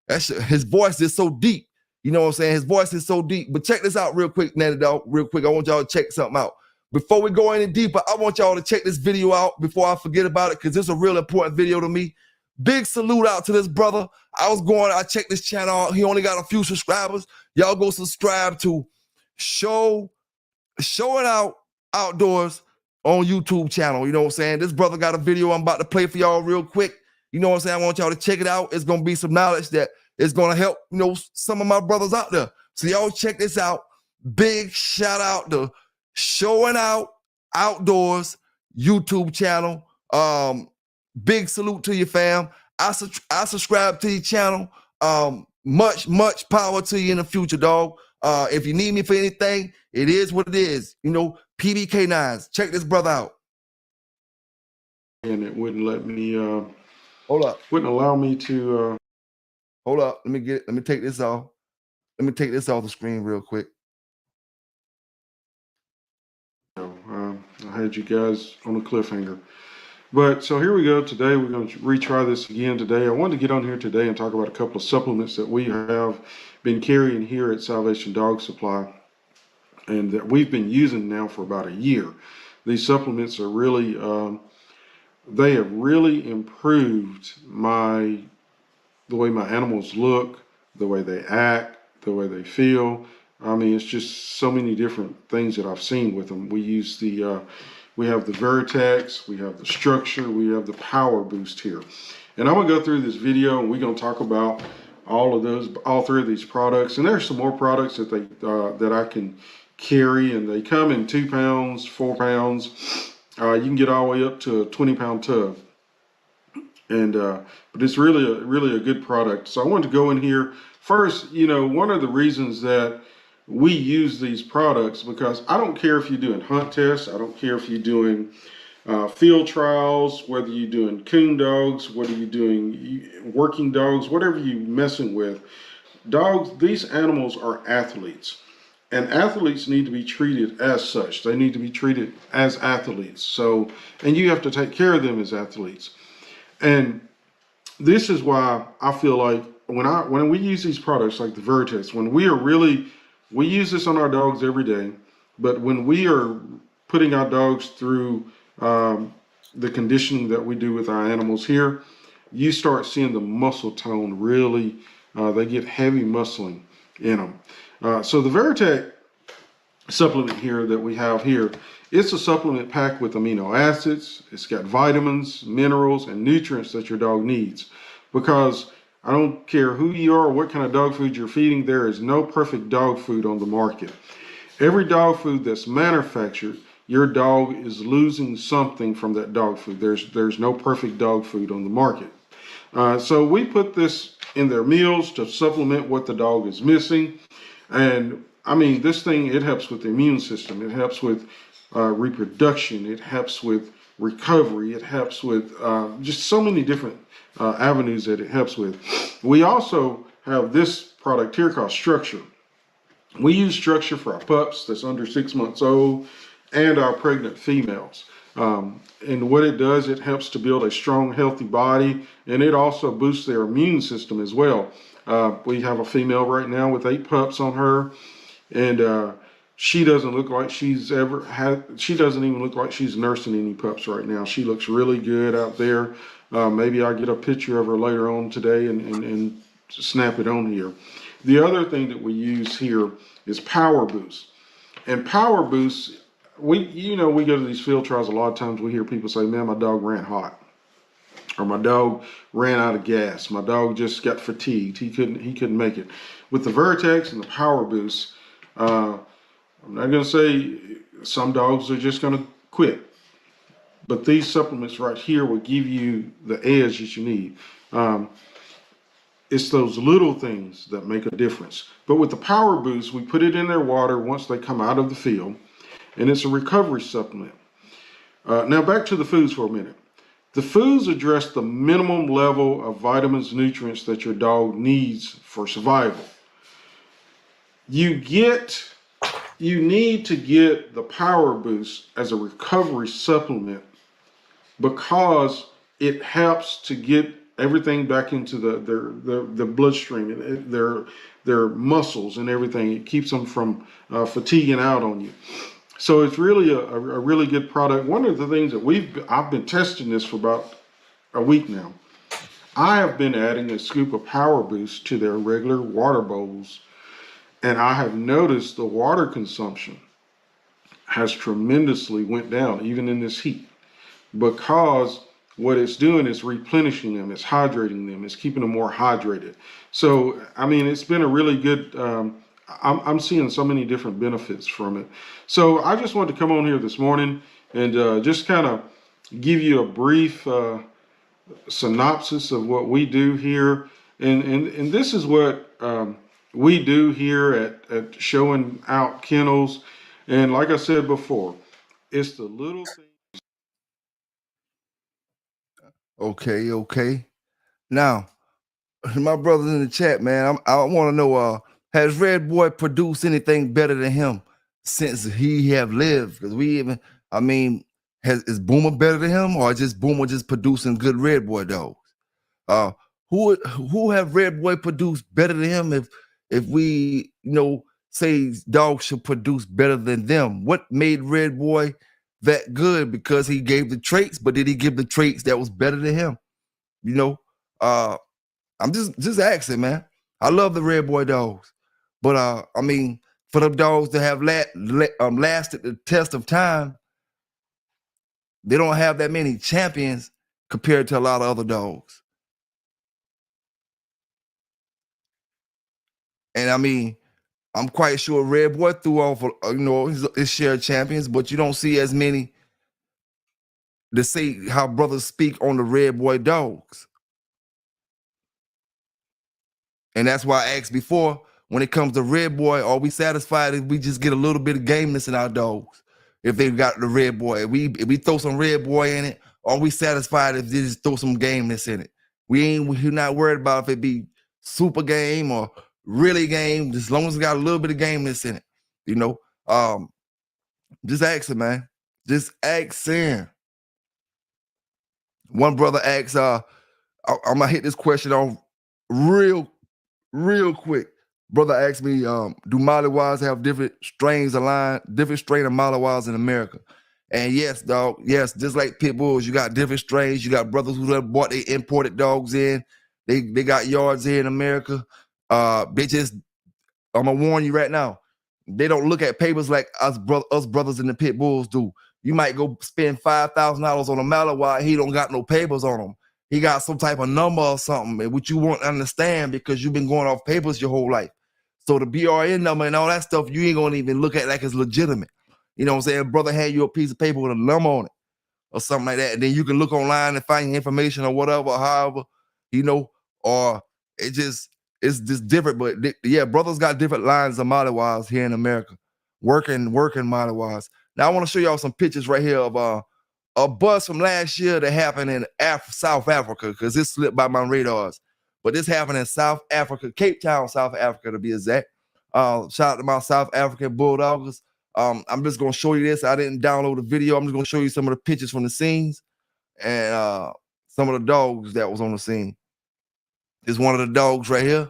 his voice is so deep. You know what I'm saying? His voice is so deep. But check this out real quick, Nanny Dog, real quick. I want y'all to check something out. Before we go any deeper, I want y'all to check this video out before I forget about it, because it's a real important video to me. Big salute out to this brother. I checked this channel out. He only got a few subscribers. Y'all go subscribe to Showing Out Outdoors on YouTube channel. You know what I'm saying? This brother got a video I'm about to play for y'all real quick. You know what I'm saying? I want y'all to check it out. It's going to be some knowledge that is going to help, you know, some of my brothers out there. So y'all check this out. Big shout out to Showing Out Outdoors YouTube channel. Big salute to you, fam. I subscribe to your channel. Much power to you in the future, dog. If you need me for anything, it is what it is. You know, PBK9s. Check this brother out. And it wouldn't let me hold up. Wouldn't allow me to hold up. Let me take this off. Let me take this off the screen real quick. I had you guys on a cliffhanger. But so here we go. Today we're going to retry this again today. I wanted to get on here today and talk about a couple of supplements that we have been carrying here at Salvation Dog Supply and that we've been using now for about a year. These supplements are really, they have really improved the way my animals look, the way they act, the way they feel. I mean, it's just so many different things that I've seen with them. We use we have the Veritex, we have the Structure, we have the Power Boost here. And I'm gonna go through this video and we're gonna talk about all three of these products. And there's some more products that that I can carry, and they come in 2 pounds, 4 pounds. You can get all the way up to a 20-pound tub. And but it's really a good product. So I wanted to go in here first. You know, one of the reasons that we use these products, because I don't care if you're doing hunt tests, I don't care if you're doing field trials, whether you're doing coon dogs, whether you're doing working dogs, whatever you're messing with. Dogs, these animals are athletes, and athletes need to be treated as such. They need to be treated as athletes. So, and you have to take care of them as athletes. And this is why I feel like when we use these products like the Vertex, when we use this on our dogs every day, but when we are putting our dogs through the conditioning that we do with our animals here, you start seeing the muscle tone really, they get heavy muscling in them. So the Veritech supplement here that we have here, it's a supplement packed with amino acids. It's got vitamins, minerals, and nutrients that your dog needs. Because I don't care who you are or what kind of dog food you're feeding, there is no perfect dog food on the market. Every dog food that's manufactured, your dog is losing something from that dog food. There's no perfect dog food on the market. So we put this in their meals to supplement what the dog is missing. And I mean, this thing, it helps with the immune system. It helps with reproduction. It helps with recovery. It helps with just so many different avenues that it helps with. We also have this product here called Structure. We use Structure for our pups that's under 6 months old and our pregnant females. And what it does, it helps to build a strong, healthy body, and it also boosts their immune system as well. We have a female right now with 8 pups on her, and she doesn't look like she doesn't even look like she's nursing any pups right now. She looks really good out there. Maybe I'll get a picture of her later on today and snap it on here. The other thing that we use here is Power Boost. And Power Boost, we go to these field trials, a lot of times we hear people say, man, my dog ran hot. Or my dog ran out of gas. My dog just got fatigued. He couldn't make it. With the Vertex and the Power Boost, I'm not going to say some dogs are just going to quit. But these supplements right here will give you the edge that you need. It's those little things that make a difference. But with the Power Boost, we put it in their water once they come out of the field, and it's a recovery supplement. Now back to the foods for a minute. The foods address the minimum level of vitamins, nutrients that your dog needs for survival. You need to get the Power Boost as a recovery supplement because it helps to get everything back into the bloodstream and their muscles and everything. It keeps them from fatiguing out on you. So it's really a really good product. One of the things that I've been testing this for about a week now. I have been adding a scoop of Power Boost to their regular water bowls, and I have noticed the water consumption has tremendously went down, even in this heat, because what it's doing is replenishing them, it's hydrating them, it's keeping them more hydrated. So, I mean, it's been a really good, I'm seeing so many different benefits from it. So I just wanted to come on here this morning and just kind of give you a brief synopsis of what we do here. And this is what we do here at Showing Out Kennels. And like I said before, it's the little things. Okay. Now, my brothers in the chat, man, I want to know, has Red Boy produced anything better than him since he have lived? Because is Boomer better than him, or just Boomer just producing good Red Boy dogs? Who have Red Boy produced better than him? If we say dogs should produce better than them, what made Red Boy that good? Because he gave the traits, but did he give the traits that was better than him? I'm just asking, man. I love the Red Boy dogs, but for them dogs to have lasted the test of time, they don't have that many champions compared to a lot of other dogs. And I'm quite sure Red Boy threw off his share of champions, but you don't see as many to say how brothers speak on the red boy dogs. And that's why I asked before, when it comes to red boy, are we satisfied if we just get a little bit of gameness in our dogs? If they've got the red boy, if we throw some red boy in it, are we satisfied if they just throw some gameness in it? We're not worried about if it be super game or really game, as long as it got a little bit of gameness in it. You know, just asking, man. Just asking. One brother asks, I'm gonna hit this question on real quick. Brother asked me, do Mollywogs have different strains of Mollywogs in America? And yes, dog, yes, just like pit bulls, you got different strains. You got brothers who have bought they imported dogs in. They got yards here in America. They just, I'm gonna warn you right now, they don't look at papers like us brothers in the pit bulls do. You might go spend $5,000 on a Malinois. He don't got no papers on him. He got some type of number or something, which you won't understand because you've been going off papers your whole life. So the BRN number and all that stuff, you ain't gonna even look at like it's legitimate. You know what I'm saying? Brother hand you a piece of paper with a number on it or something like that. And then you can look online and find information or whatever, however, you know, or it's just different. But yeah, brothers got different lines of Mollywogs here in America, working Mollywogs. Now I want to show y'all some pictures right here of a bust from last year that happened in South Africa, because this slipped by my radars. But this happened in South Africa, Cape Town, South Africa to be exact. Shout out to my South African Bulldoggers. I'm just gonna show you this. I didn't download the video. I'm just gonna show you some of the pictures from the scenes and some of the dogs that was on the scene. This is one of the dogs right here.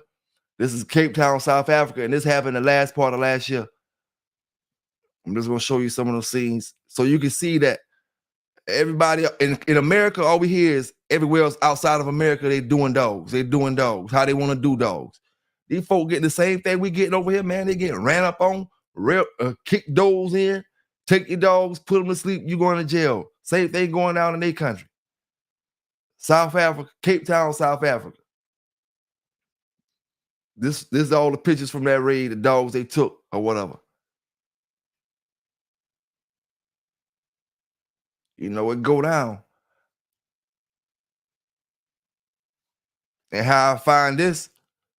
This is Cape Town, South Africa, and this happened the last part of last year. I'm just gonna show you some of the scenes so you can see that everybody in America, all we hear is everywhere else outside of America, they doing dogs. They doing dogs, how they want to do dogs. These folk getting the same thing we getting over here, man. They getting ran up on, kick doors in, take your dogs, put them to sleep, you going to jail. Same thing going down in their country. South Africa, Cape Town, South Africa. This is all the pictures from that raid, the dogs they took or whatever. You know, it go down. And how I find this,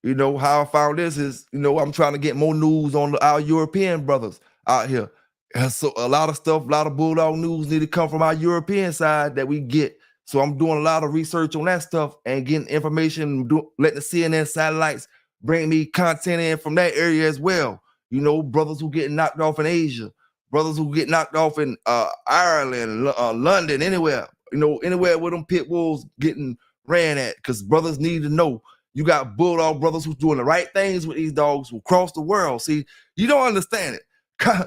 how I found this is, I'm trying to get more news on our European brothers out here. And so a lot of stuff, a lot of Bulldog news need to come from our European side that we get. So I'm doing a lot of research on that stuff and getting information, letting the CNN satellites bring me content in from that area as well. Brothers who get knocked off in Asia, brothers who get knocked off in Ireland, London, anywhere, anywhere where them pit bulls getting ran at, because brothers need to know you got Bulldog brothers who's doing the right things with these dogs who cross the world. See, you don't understand it.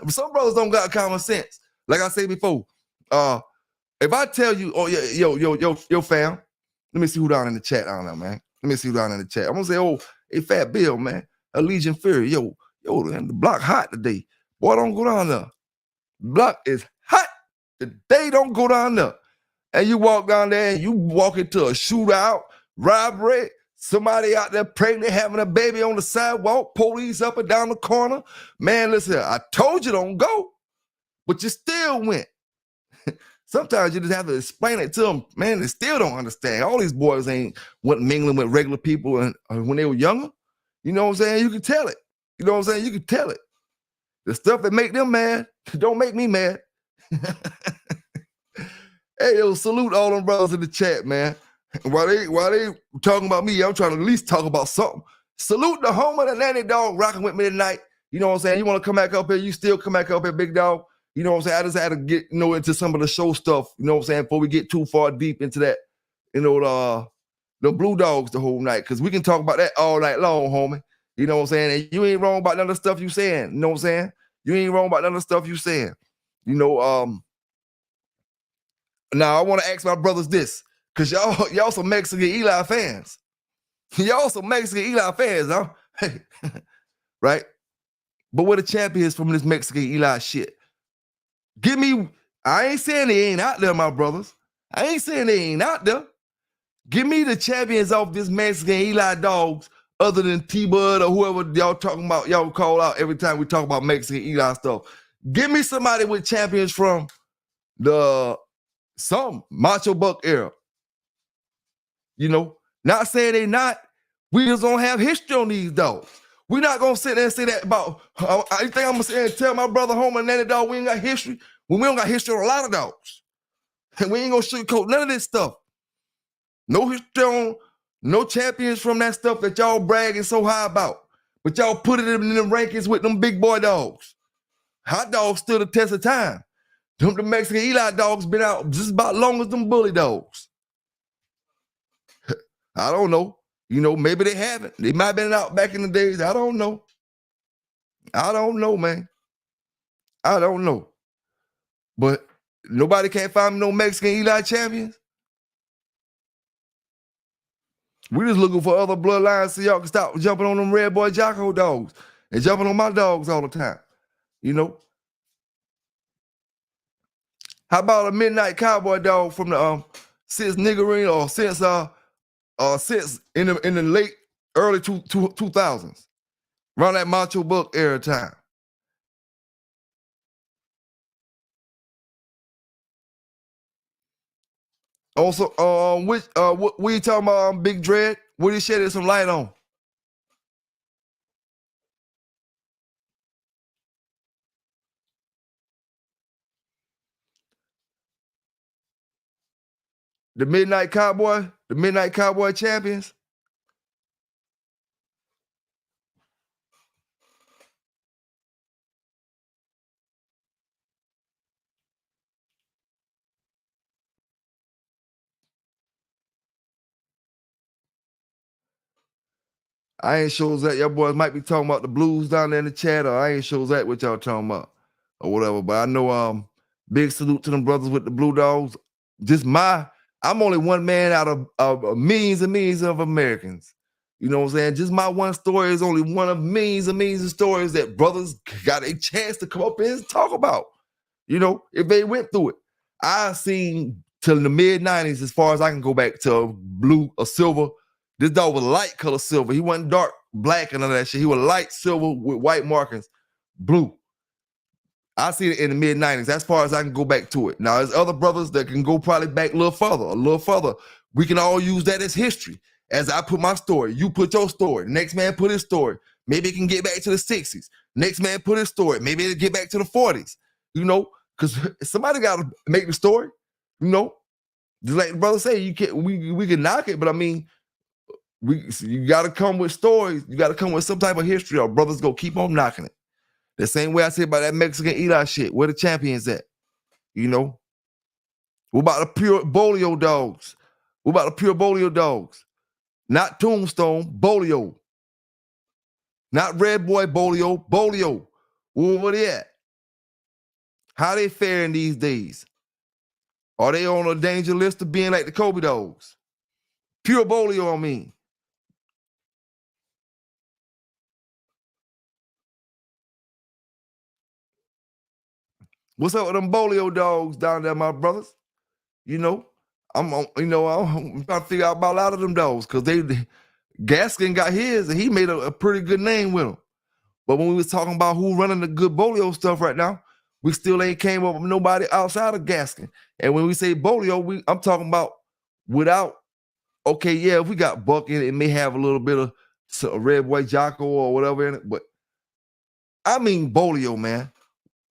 Some brothers don't got common sense. Like I said before, if I tell you, oh, yo, fam, let me see who down in the chat. I don't know, man. Let me see who down in the chat. I'm gonna say, oh, hey, Fat Bill, man, Legion Fury, yo, the block hot today. Boy, don't go down there. Block is hot today. Don't go down there. And you walk down there and you walk into a shootout, robbery, somebody out there pregnant, having a baby on the sidewalk, police up and down the corner. Man, listen, I told you don't go, but you still went. Sometimes you just have to explain it to them. Man, they still don't understand. All these boys ain't mingling with regular people and when they were younger. You know what I'm saying? You can tell it. You know what I'm saying? You can tell it. The stuff that make them mad don't make me mad. Hey, yo, salute all them brothers in the chat, man. While they talking about me, I'm trying to at least talk about something. Salute the home of the nanny dog rocking with me tonight. You know what I'm saying? You want to come back up here, you still come back up here, big dog. You know what I'm saying? I just had to get, into some of the show stuff, you know what I'm saying, before we get too far deep into that, the Blue Dogs the whole night, because we can talk about that all night long, homie. You know what I'm saying? And you ain't wrong about none of the stuff you saying. You know what I'm saying? You ain't wrong about none of the stuff you saying. Now I want to ask my brothers this, because y'all some Mexican Eli fans. Y'all some Mexican Eli fans, huh? Right? But where the champions from this Mexican Eli shit? Give me, I ain't saying they ain't out there, my brothers. I ain't saying they ain't out there. Give me the champions off this Mexican Eli dogs other than T-Bud or whoever y'all talking about, y'all call out every time we talk about Mexican Eli stuff. Give me somebody with champions from the Some macho buck era. You know, not saying they not. We just don't have history on these dogs. We're not gonna sit there and say that about. I think I'm gonna say and tell my brother Homer and Nanny dog we ain't got history when we don't got history on a lot of dogs, and we ain't gonna sugarcoat none of this stuff. No history on, no champions from that stuff that y'all bragging so high about, but y'all put it in the rankings with them big boy dogs. Hot dogs stood the test of time. Them the Mexican Eli dogs been out just about long as them bully dogs. I don't know. You know, maybe they haven't. They might have been out back in the days. I don't know. I don't know, man. I don't know. But nobody can't find me no Mexican Eli champions. We just looking for other bloodlines so y'all can stop jumping on them red boy Jocko dogs and jumping on my dogs all the time. You know? How about a midnight cowboy dog from the since niggerine or since in the late early 2000s, around that macho buck era time. Also, what you talking about, Big Dread? What you shedding some light on? The Midnight Cowboy champions. I ain't sure that y'all boys might be talking about the blues down there in the chat, or I ain't sure that what y'all talking about, or whatever. But I know big salute to them brothers with the blue dogs. I'm only one man out of millions and millions of Americans. You know what I'm saying? Just my one story is only one of millions and millions of stories that brothers got a chance to come up and talk about. You know, if they went through it. I've seen till the mid-90s, as far as I can go back to blue or silver. This dog was light color silver. He wasn't dark black and none of that shit. He was light silver with white markings, blue. I see it in the mid-90s. As far as I can go back to it. Now, there's other brothers that can go probably back a little further. We can all use that as history. As I put my story, you put your story. The next man put his story. Maybe it can get back to the 60s. Next man put his story. Maybe it'll get back to the 40s. You know, because somebody got to make the story. You know, just like the brother say, you can't. We can knock it, but I mean, you got to come with stories. You got to come with some type of history, or brothers go keep on knocking it. The same way I said about that Mexican Eli shit. Where the champions at? You know? What about the pure Bolio dogs? What about the pure Bolio dogs? Not Tombstone, Bolio. Not Red Boy Bolio, Bolio. Where they at? How they faring these days? Are they on a danger list of being like the Kobe dogs? Pure Bolio, I mean. What's up with them Bolio dogs down there, my brothers? You know, I'm trying to figure out about a lot of them dogs because Gaskin got his and he made a pretty good name with them. But when we was talking about who running the good Bolio stuff right now, we still ain't came up with nobody outside of Gaskin. And when we say Bolio, I'm talking about without, okay, yeah, if we got Buck in it, it may have a little bit of Red Boy Jocko or whatever in it, but I mean Bolio, man.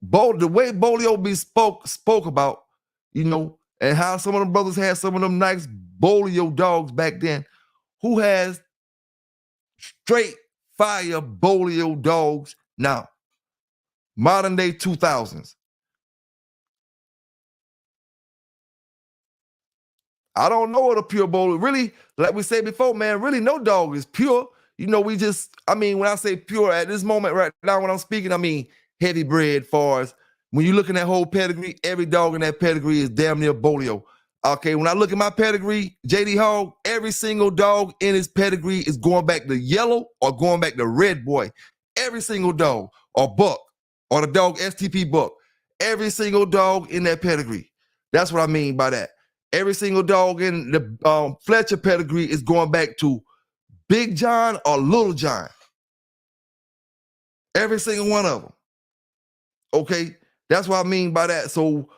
The way Bolio be spoke about, you know, and how some of them brothers had some of them nice Bolio dogs back then. Who has straight fire Bolio dogs now? Modern day 2000s. I don't know what a pure Bolio, really, like we said before, man, really no dog is pure. You know, when I say pure at this moment right now when I'm speaking, I mean heavy bred far as when you look in that whole pedigree, every dog in that pedigree is damn near Bolio. Okay, when I look at my pedigree, JD Hogg, every single dog in his pedigree is going back to yellow or going back to red boy. Every single dog, or buck, or the dog STP buck. Every single dog in that pedigree. That's what I mean by that. Every single dog in the Fletcher pedigree is going back to Big John or Little John. Every single one of them. Okay, that's what I mean by that. So,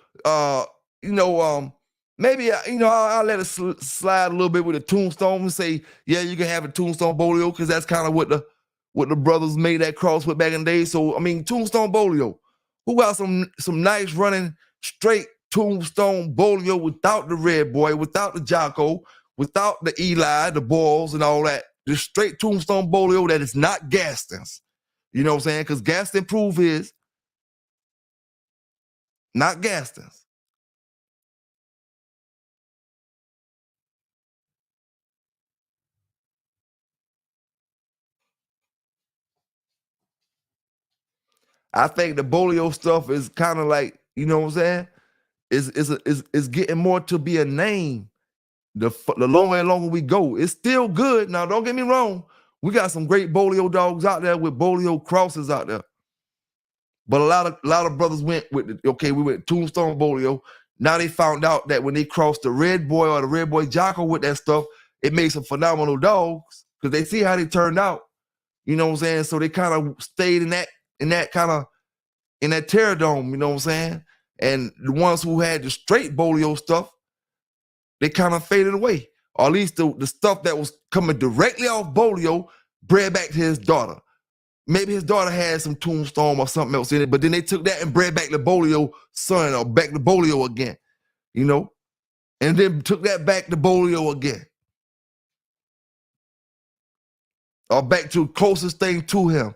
maybe I'll let it slide a little bit with a tombstone and say, yeah, you can have a tombstone bolio because that's kind of what the brothers made that cross with back in the day. So I mean, tombstone bolio. Who got some nice running straight tombstone bolio without the red boy, without the Jocko, without the Eli, the balls, and all that? The straight tombstone bolio that is not Gaston's. You know what I'm saying? Because Gaston proved his, not Gaston's. I think the bolio stuff is kind of like, you know what I'm saying? Is getting more to be a name. The longer and longer we go, it's still good. Now, don't get me wrong. We got some great bolio dogs out there with bolio crosses out there. But a lot of brothers went with we went tombstone bolio. Now they found out that when they crossed the red boy or the red boy Jocko with that stuff, it makes some phenomenal dogs because they see how they turned out. You know what I'm saying? So they kind of stayed in that terror dome, you know what I'm saying? And the ones who had the straight bolio stuff, they kind of faded away. Or at least the stuff that was coming directly off bolio bred back to his daughter. Maybe his daughter had some tombstone or something else in it, but then they took that and bred back the bolio son or back to bolio again, you know? And then took that back to bolio again. Or back to the closest thing to him.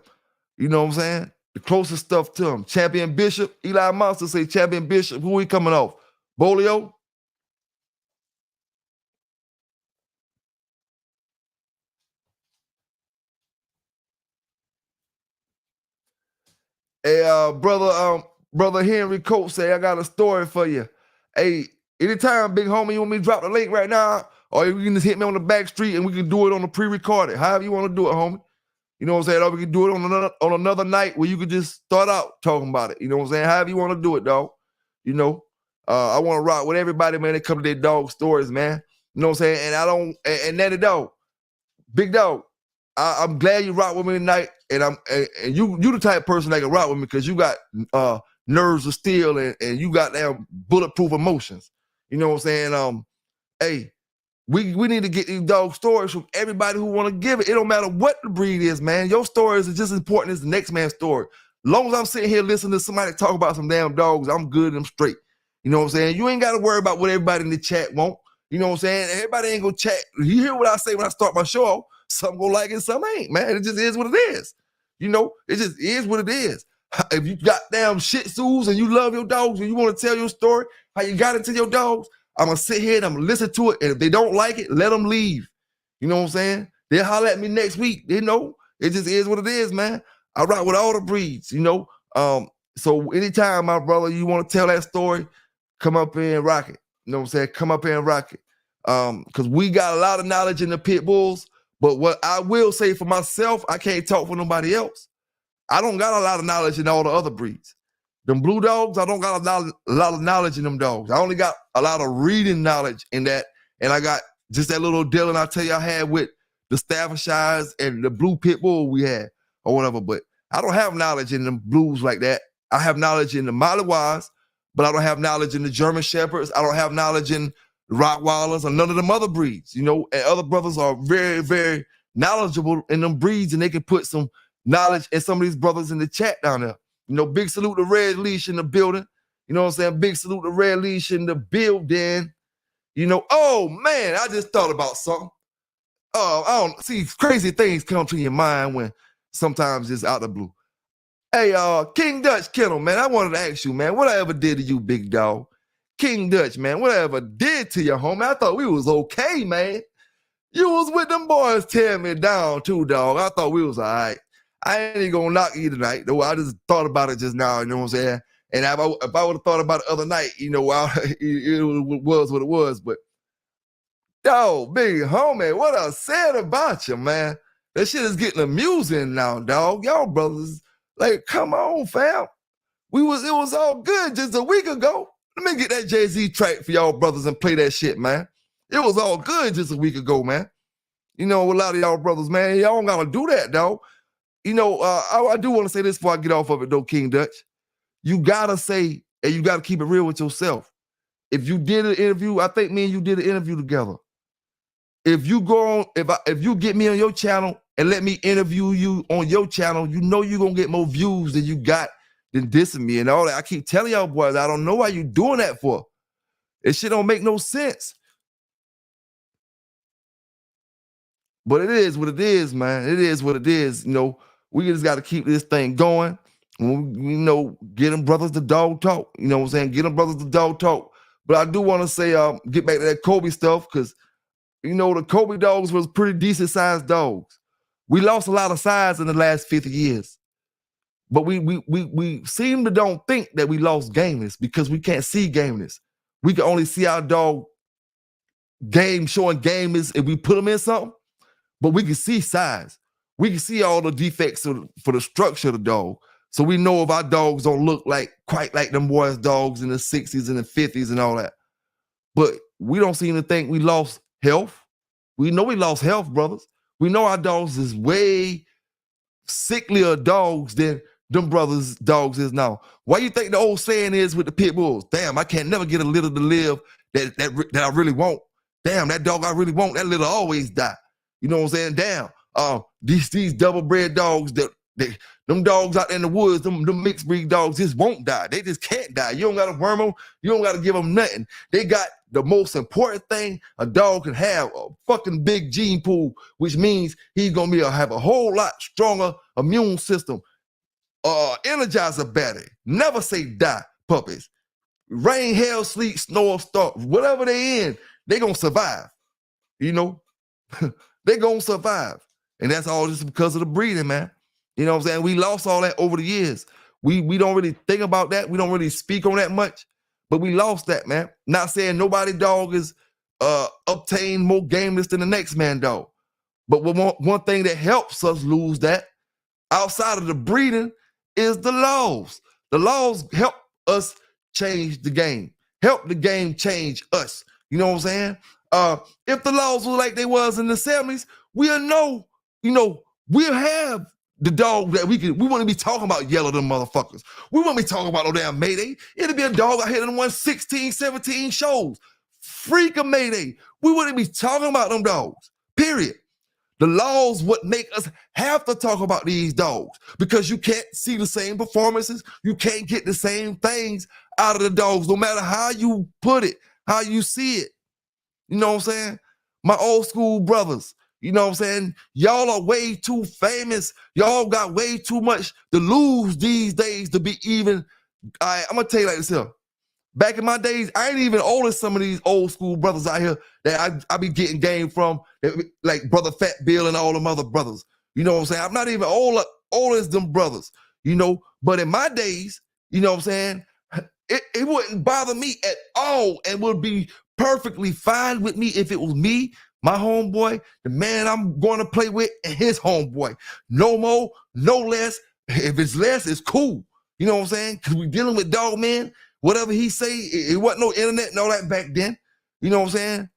You know what I'm saying? The closest stuff to him. Champion Bishop, Eli Monster say Champion Bishop. Who he coming off? Bolio? Hey, brother Henry Coates say, I got a story for you. Hey, anytime, big homie, you want me to drop the link right now? Or you can just hit me on the back street and we can do it on the pre-recorded. However you want to do it, homie. You know what I'm saying? Or we can do it on another night where you could just start out talking about it. You know what I'm saying? However you want to do it, dog. You know, I want to rock with everybody, man. They come to their dog stories, man. You know what I'm saying? And Natty Dog, big dog, I'm glad you rock with me tonight. And you the type of person that can rock with me because you got nerves of steel and you got damn bulletproof emotions. You know what I'm saying? Hey, we need to get these dog stories from everybody who want to give it. It don't matter what the breed is, man. Your stories are just as important as the next man's story. As long as I'm sitting here listening to somebody talk about some damn dogs, I'm good and I'm straight. You know what I'm saying? You ain't got to worry about what everybody in the chat want. You know what I'm saying? Everybody ain't gonna chat. You hear what I say when I start my show? Some gonna like it, some ain't, man. It just is what it is. You know, it just is what it is. If you got damn Shih Tzus and you love your dogs and you want to tell your story, how you got into your dogs, I'm going to sit here and I'm going to listen to it. And if they don't like it, let them leave. You know what I'm saying? They'll holler at me next week. They know. It just is what it is, man. I rock with all the breeds, you know. So anytime, my brother, you want to tell that story, come up here and rock it. You know what I'm saying? Come up here and rock it. Because we got a lot of knowledge in the pit bulls. But what I will say for myself, I can't talk for nobody else. I don't got a lot of knowledge in all the other breeds. Them blue dogs, I don't got a lot of knowledge in them dogs. I only got a lot of reading knowledge in that. And I got just that little dealing I tell you I had with the Staffordshires and the blue pit bull we had or whatever. But I don't have knowledge in them blues like that. I have knowledge in the Malinois, but I don't have knowledge in the German Shepherds. I don't have knowledge in the Rottweilers or none of them other breeds, you know. And other brothers are very, very knowledgeable in them breeds, and they can put some knowledge in some of these brothers in the chat down there. You know, big salute to Red Leash in the building. You know what I'm saying? Big salute to Red Leash in the building. You know, oh man, I just thought about something. I don't see, crazy things come to your mind when sometimes it's out of the blue. Hey, King Dutch Kennel, man, I wanted to ask you, man, what I ever did to you, big dog? King Dutch, man, what I ever did to you, homie? I thought we was okay, man. You was with them boys tearing me down too, dog. I thought we was all right. I ain't even gonna knock you tonight, though. I just thought about it just now, you know what I'm saying? And if I would have thought about it the other night, you know, it was what it was. But, yo, big homie, what I said about you, man, that shit is getting amusing now, dog. Y'all brothers, like, come on, fam. It was all good just a week ago. Let me get that Jay-Z track for y'all brothers and play that shit, man. It was all good just a week ago, man. You know, a lot of y'all brothers, man, y'all don't gotta do that, dog. You know, I do want to say this before I get off of it, though, King Dutch. You gotta say, and you gotta keep it real with yourself. if you did an interview, I think me and you did an interview together. If you go on, if you get me on your channel and let me interview you on your channel, you know you're gonna get more views than you got than dissing me and all that. I keep telling y'all boys, I don't know why you doing that for. It shit don't make no sense. But it is what it is, man. It is what it is. You know, we just got to keep this thing going. Get them brothers the dog talk. You know what I'm saying? Get them brothers the dog talk. But I do want to say, get back to that Kobe stuff, because the Kobe dogs was pretty decent sized dogs. We lost a lot of size in the last 50 years. But we seem to don't think that we lost gameness because we can't see gameness. We can only see our dog game showing gameness if we put them in something. But we can see size. We can see all the defects for the structure of the dog. So we know if our dogs don't look quite like them boys' dogs in the 60s and the 50s and all that. But we don't seem to think we lost health. We know we lost health, brothers. We know our dogs is way sicklier dogs than them brothers' dogs is now. Why you think the old saying is with the pit bulls? Damn, I can't never get a litter to live that I really want. Damn, that dog I really want, that litter always die. You know what I'm saying? Damn, these double bred dogs, them dogs out there in the woods, them mixed breed dogs just won't die. They just can't die. You don't got to worm them. You don't got to give them nothing. They got the most important thing a dog can have, a fucking big gene pool, which means he's going to have a whole lot stronger immune system. Energizer battery. Never say die, puppies. Rain, hail, sleet, snow, or storm, whatever they in, they going to survive. They gonna survive. And that's all just because of the breeding, man. You know what I'm saying? We lost all that over the years. We don't really think about that. We don't really speak on that much, but we lost that, man. Not saying nobody dog is obtained more gameness than the next man dog. But one thing that helps us lose that outside of the breeding is the laws. The laws help us change the game. Help the game change us. You know what I'm saying? If the laws were like they was in the 70s, we'll know, we'll have the dog that we wouldn't be talking about yellow them motherfuckers. We wouldn't be talking about no damn Mayday. It'd be a dog out here that won 16, 17 shows. Freak of Mayday. We wouldn't be talking about them dogs, period. The laws would make us have to talk about these dogs because you can't see the same performances. You can't get the same things out of the dogs, no matter how you put it, how you see it. You know what I'm saying? My old school brothers, you know what I'm saying? Y'all are way too famous. Y'all got way too much to lose these days to be even. I'm going to tell you like this here. Back in my days, I ain't even old as some of these old school brothers out here that I be getting game from, like Brother Fat Bill and all them other brothers. You know what I'm saying? I'm not even old as them brothers, But in my days, you know what I'm saying? It wouldn't bother me at all and would be perfectly fine with me if it was me, my homeboy, the man I'm going to play with, and his homeboy. No more, no less. If it's less, it's cool. You know what I'm saying? Because we dealing with dog man. Whatever he say, it wasn't no internet and all that back then. You know what I'm saying?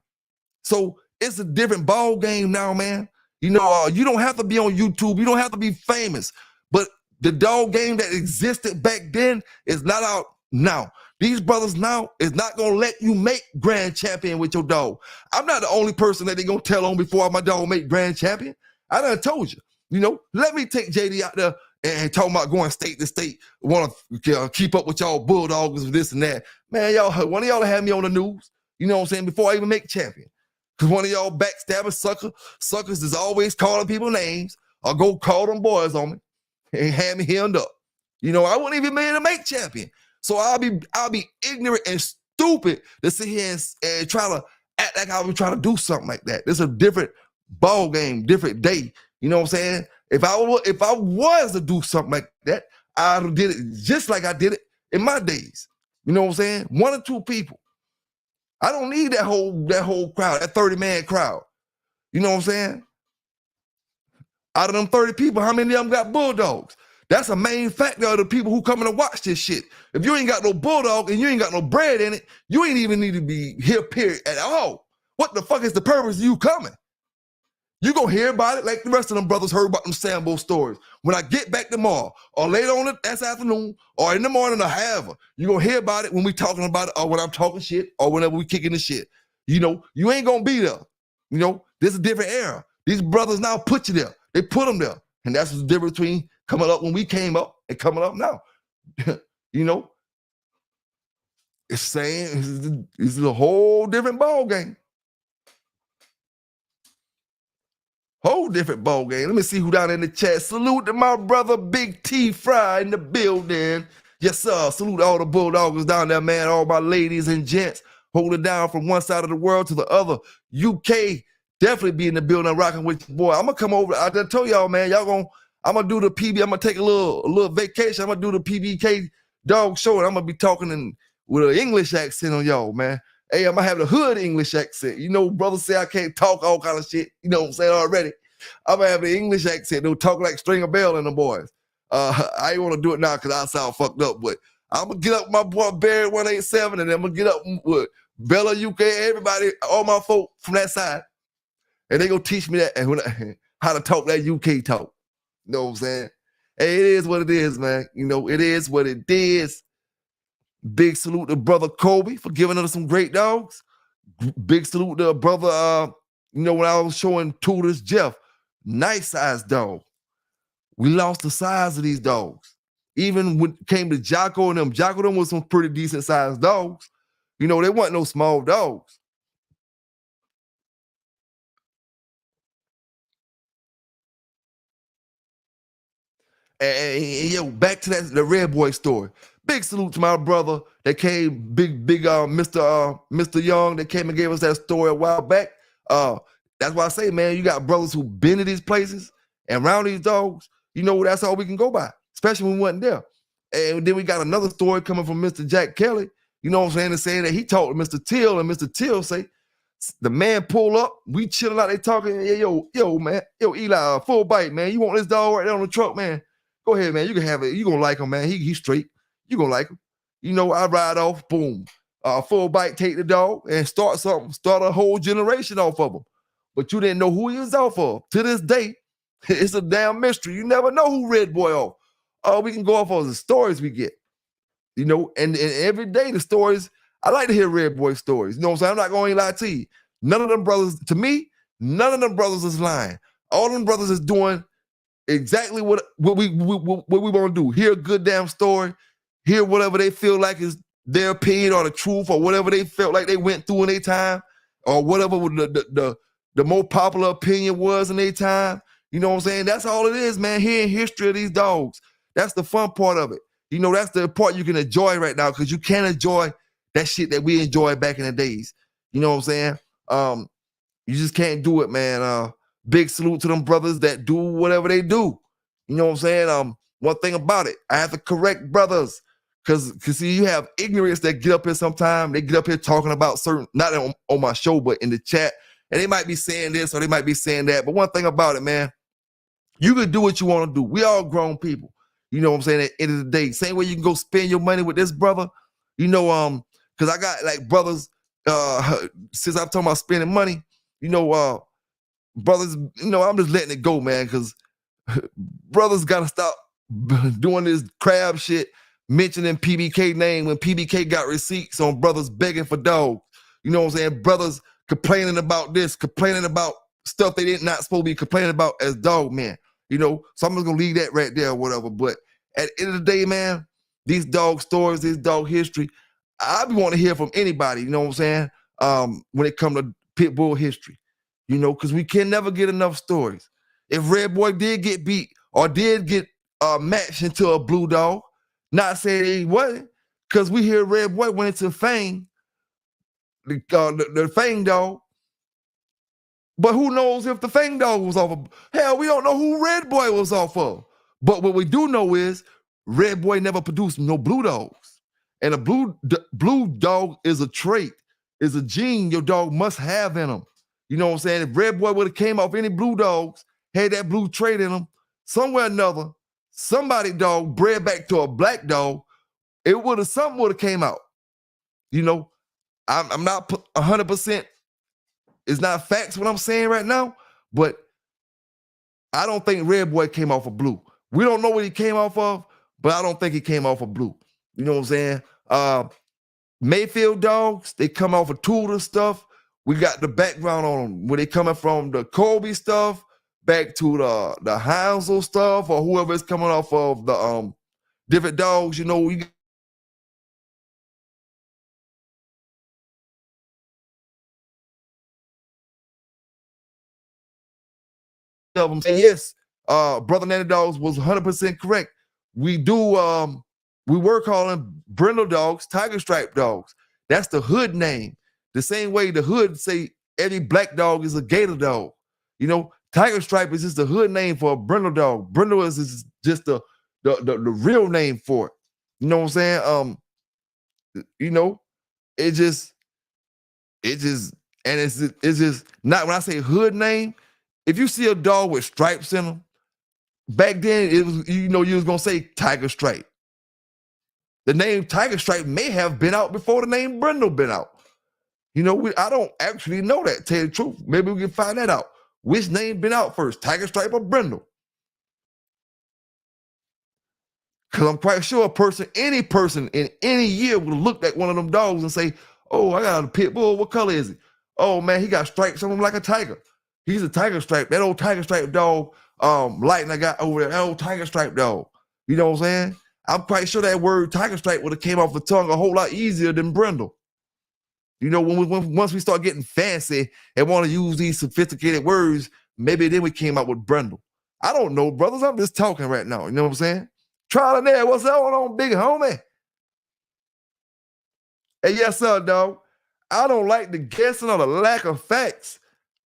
So it's a different ball game now, man. You don't have to be on YouTube. You don't have to be famous. But the dog game that existed back then is not out now. These brothers now is not going to let you make grand champion with your dog. I'm not the only person that they going to tell on before my dog make grand champion. I done told you, let me take JD out there and talking about going state to state, want to keep up with y'all bulldogs and this and that. Man, one of y'all had me on the news, you know what I'm saying, before I even make champion. Because one of y'all backstabbing suckers is always calling people names or go call them boys on me and have me hemmed up. I wouldn't even be able to make champion. So I'll be ignorant and stupid to sit here and try to act like I was trying to do something like that. It's a different ball game, different day. You know what I'm saying? If I was to do something like that, I'd have did it just like I did it in my days. You know what I'm saying? 1 or 2 people. I don't need that whole crowd, that 30-man crowd. You know what I'm saying? Out of them 30 people, how many of them got bulldogs? That's a main factor of the people who coming to watch this shit. If you ain't got no bulldog and you ain't got no bread in it, you ain't even need to be here, period, at all. What the fuck is the purpose of you coming? You gonna hear about it like the rest of them brothers heard about them Sambo stories. When I get back tomorrow, or later on this afternoon, or in the morning or however, you gonna hear about it when we talking about it, or when I'm talking shit, or whenever we kicking the shit. You know, you ain't gonna be there. You know, this is a different era. These brothers now put you there. They put them there. And that's the difference between coming up when we came up and coming up now. You know, it's saying it's a whole different ball game. Whole different ball game. Let me see who down in the chat. Salute to my brother Big T Fry in the building. Yes, sir. Salute all the Bulldoggers down there, man. All my ladies and gents holding down from one side of the world to the other. UK definitely be in the building rocking with your boy. I'm gonna come over. I just told y'all, man. I'm gonna do the PB. I'm gonna take a little vacation. I'm gonna do the PBK dog show, and I'm gonna be talking with an English accent on y'all, man. Hey, I'm gonna have the hood English accent. You know, brothers say I can't talk all kind of shit. You know what I'm saying already. I'm gonna have the English accent. They'll talk like Stringer Bell and the boys. I ain't wanna do it now because I sound fucked up, but I'm gonna get up with my boy Barry 187, and then I'm gonna get up with Bella UK, everybody, all my folk from that side, and they gonna teach me that and how to talk that UK talk. You know what I'm saying? Hey, it is what it is, man. You know, it is what it is. Big salute to brother Kobe for giving us some great dogs. Big salute to brother, when I was showing Tutors Jeff, nice sized dog. We lost the size of these dogs. Even when it came to Jocko and them was some pretty decent sized dogs. You know, they weren't no small dogs. And yo, back to the Red Boy story. Big salute to my brother that came, big Mr. Young that came and gave us that story a while back. That's why I say, man, you got brothers who been to these places and around these dogs. You know, that's all we can go by, especially when we wasn't there. And then we got another story coming from Mr. Jack Kelly. You know what I'm saying? And saying that he talked to Mr. Till, and Mr. Till say, the man pull up, we chilling out, they talking, yo, man, Eli, full bite, man. You want this dog right there on the truck, man? Go ahead, man. You can have it. You gonna like him, man. He's straight. You gonna like him. You know, I ride off, boom. Full bite, take the dog and start something. Start a whole generation off of him. But you didn't know who he was off of. To this day, it's a damn mystery. You never know who Red Boy off. All we can go off of the stories we get. You know, and every day the stories, I like to hear Red Boy stories. You know what I'm saying? I'm not going to lie to you. None of them brothers, to me, none of them brothers is lying. All them brothers is doing exactly what we want to do. Hear a good damn story, hear whatever they feel like is their opinion or the truth or whatever they felt like they went through in their time or whatever the more popular opinion was in their time. You know what I'm saying? That's all it is, man. Hearing history of these dogs. That's the fun part of it. You know, that's the part you can enjoy right now because you can't enjoy that shit that we enjoyed back in the days. You know what I'm saying? You just can't do it, man. Big salute to them brothers that do whatever they do. You know what I'm saying? One thing about it, I have to correct brothers because see, you have ignorance that get up here sometime. They get up here talking about certain, not on my show, but in the chat, and they might be saying this or they might be saying that. But one thing about it, man, you can do what you want to do. We all grown people. You know what I'm saying? At the end of the day, same way you can go spend your money with this brother. You know, because I got like brothers. Since I'm talking about spending money, you know, brothers, you know, I'm just letting it go, man, because brothers got to stop doing this crab shit, mentioning PBK name when PBK got receipts on brothers begging for dogs. You know what I'm saying? Brothers complaining about this, complaining about stuff they not supposed to be complaining about as dog men. You know, so I'm just going to leave that right there or whatever. But at the end of the day, man, these dog stories, this dog history, I be wanting to hear from anybody, you know what I'm saying? When it comes to pit bull history. You know, because we can never get enough stories. If Red Boy did get beat or did get matched into a blue dog, not saying he wasn't, because we hear Red Boy went into Fang, the Fang dog. But who knows if the Fang dog was off of? Hell, we don't know who Red Boy was off of. But what we do know is Red Boy never produced no blue dogs. And a blue dog is a trait, is a gene your dog must have in him. You know what I'm saying? If Red Boy would have came off any blue dogs, had that blue trait in them, somewhere or another, somebody dog bred back to a black dog, something would have came out. You know, I'm not 100%, it's not facts what I'm saying right now, but I don't think Red Boy came off of Blue. We don't know what he came off of, but I don't think he came off of Blue. You know what I'm saying? Mayfield dogs, they come off of Tudor stuff. We got the background on them. When they coming from the Colby stuff back to the Hounsel stuff, or whoever is coming off of the different dogs, you know, we of them say yes. Brother Nanny Dogs was 100% correct. We were calling brindle dogs tiger stripe dogs. That's the hood name. The same way the hood say every black dog is a gator dog. You know, tiger stripe is just the hood name for a brindle dog. Brindle is just the real name for it. You know what I'm saying? You know, it just and it's just not, when I say hood name, if you see a dog with stripes in them, back then it was, you know, you was gonna say tiger stripe. The name tiger stripe may have been out before the name brindle been out. You know, I don't actually know that, tell you the truth. Maybe we can find that out. Which name been out first, tiger stripe or brindle? Because I'm quite sure any person in any year would have looked at one of them dogs and say, oh, I got a pit bull. What color is he? Oh, man, he got stripes on him like a tiger. He's a tiger stripe. That old tiger stripe dog, Lighten I got over there, that old tiger stripe dog. You know what I'm saying? I'm quite sure that word tiger stripe would have came off the tongue a whole lot easier than brindle. You know, once we start getting fancy and want to use these sophisticated words, maybe then we came out with brindle. I don't know, brothers. I'm just talking right now. You know what I'm saying? Trial and error. What's going on, big homie? Hey, yes, sir, dog. I don't like the guessing or the lack of facts.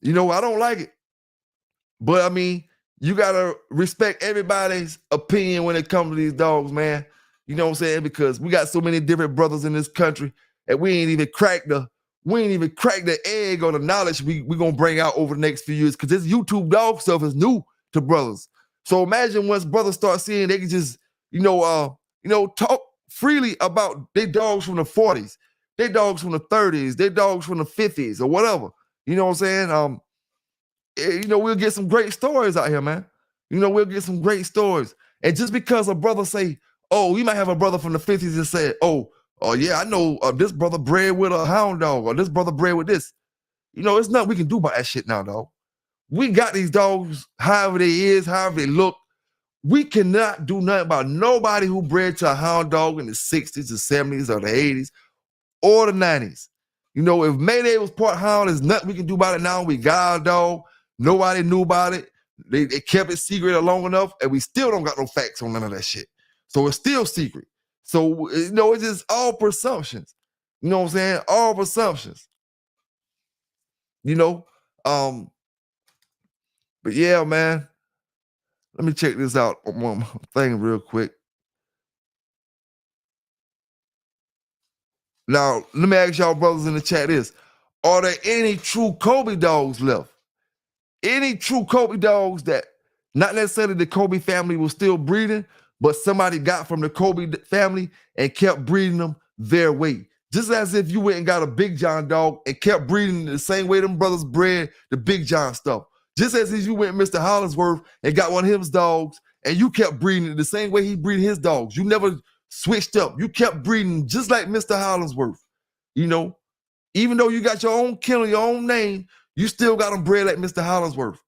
You know, I don't like it. But I mean, you gotta respect everybody's opinion when it comes to these dogs, man. You know what I'm saying? Because we got so many different brothers in this country, and we ain't even cracked the egg on the knowledge we gonna bring out over the next few years. Because this YouTube dog stuff is new to brothers. So imagine once brothers start seeing they can just, talk freely about their dogs from the 40s, their dogs from the 30s, their dogs from the 50s, or whatever. You know what I'm saying? We'll get some great stories out here, man. We'll get some great stories. And just because a brother say, oh, we might have a brother from the 50s that said, oh yeah, I know this brother bred with a hound dog, or this brother bred with this. It's nothing we can do about that shit now, dog. We got these dogs, however they is, however they look. We cannot do nothing about nobody who bred to a hound dog in the 60s, the 70s, or the 80s, or the 90s. If Mayday was part hound, there's nothing we can do about it now. We got our dog. Nobody knew about it. They kept it secret long enough, and we still don't got no facts on none of that shit. So it's still secret. So, it's just all presumptions. You know what I'm saying? All presumptions. But yeah, man. Let me check this out on one thing real quick. Now, let me ask y'all brothers in the chat this. Are there any true Kobe dogs left? Any true Kobe dogs that not necessarily the Kobe family was still breeding, but somebody got from the Kobe family and kept breeding them their way? Just as if you went and got a Big John dog and kept breeding the same way them brothers bred the Big John stuff. Just as if you went Mr. Hollingsworth and got one of his dogs and you kept breeding it the same way he breeded his dogs. You never switched up. You kept breeding just like Mr. Hollingsworth. Even though you got your own kennel, your own name, you still got them bred like Mr. Hollingsworth.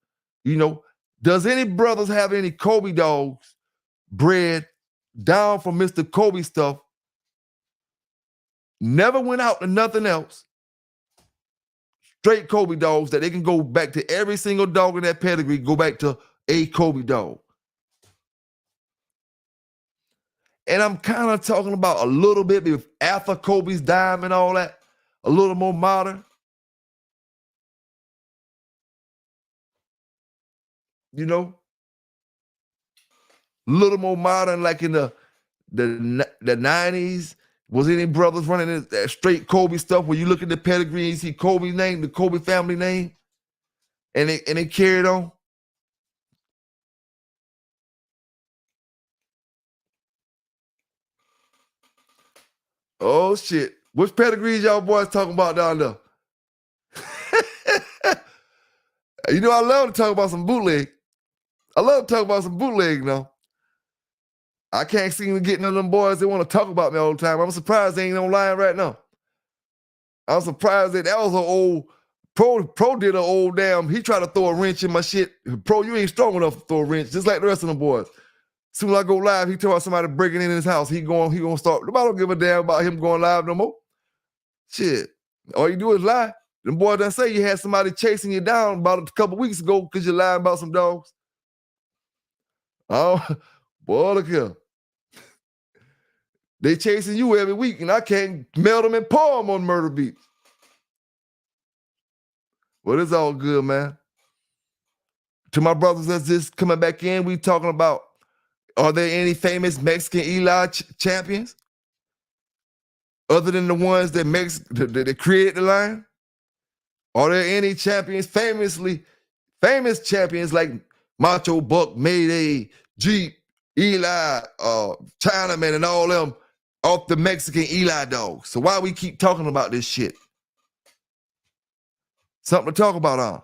Does any brothers have any Kobe dogs bred down from Mr. Kobe stuff? Never went out to nothing else. Straight Kobe dogs that they can go back to every single dog in that pedigree, go back to a Kobe dog. And I'm kind of talking about a little bit after Kobe's dime and all that, a little more modern. A little more modern, like in the 90s. Was any brothers running that straight Kobe stuff where you look at the pedigree and you see Kobe's name, the Kobe family name, and they carried on? Oh shit. Which pedigrees y'all boys talking about down there? I love to talk about some bootleg. I love to talk about some bootleg now. I can't seem to get none of them boys that want to talk about me all the time. I'm surprised they ain't online right now. I'm surprised that was an old Pro did an old damn. He tried to throw a wrench in my shit. Pro, you ain't strong enough to throw a wrench, just like the rest of them boys. Soon as I go live, he tell about somebody breaking in his house. He gonna start. Nobody don't give a damn about him going live no more. Shit. All you do is lie. Them boys that say you had somebody chasing you down about a couple weeks ago because you lied about some dogs. Oh, boy, look here. They chasing you every week, and I can't melt them and pour them on Murder Beat. Well, it's all good, man. To my brothers that's just coming back in, we talking about, are there any famous Mexican Eli champions? Other than the ones that created the line? Are there any champions, famous champions like Macho Buck, Mayday, Jeep, Eli, Chinaman, and all them off the Mexican Eli dogs? So why we keep talking about this shit? Something to talk about on.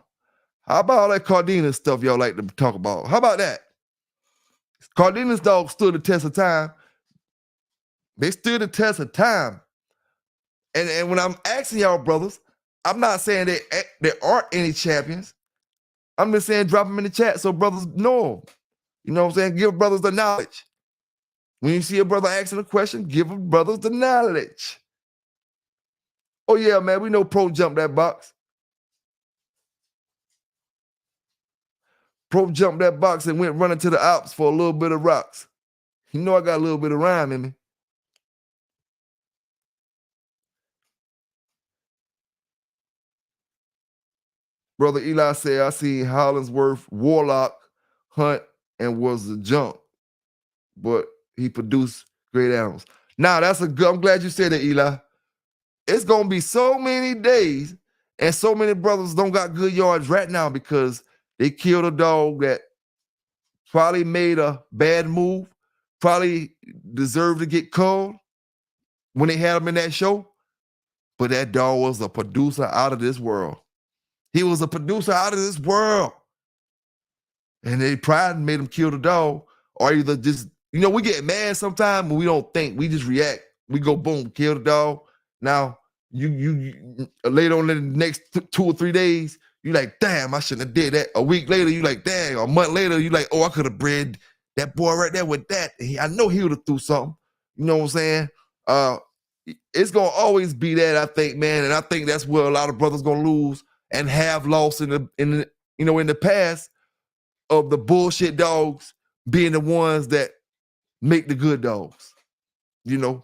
How about all that Cardenas stuff y'all like to talk about? How about that? Cardenas dogs stood the test of time. They stood the test of time. And when I'm asking y'all brothers, I'm not saying there aren't any champions. I'm just saying drop them in the chat so brothers know them. You know what I'm saying? Give brothers the knowledge. When you see a brother asking a question, give brothers the knowledge. Oh yeah, man, we know Pro jumped that box. Pro jumped that box and went running to the Alps for a little bit of rocks. You know I got a little bit of rhyme in me. Brother Eli said, I seen Hollingsworth, Warlock, Hunt, and was a jump. But he produced great animals. Now, I'm glad you said that, Eli. It's going to be so many days and so many brothers don't got good yards right now because they killed a dog that probably made a bad move, probably deserved to get called when they had him in that show. But that dog was a producer out of this world. He was a producer out of this world. And they pride and made him kill the dog. Or either just, we get mad sometimes when we don't think. We just react. We go, boom, kill the dog. Now, you later on in the next 2 or 3 days, you like, damn, I shouldn't have did that. A week later, you like, damn. A month later, you like, oh, I could have bred that boy right there with that. I know he would have threw something. You know what I'm saying? It's going to always be that, I think, man. And I think that's where a lot of brothers going to lose and have lost in the past of the bullshit dogs being the ones that make the good dogs. The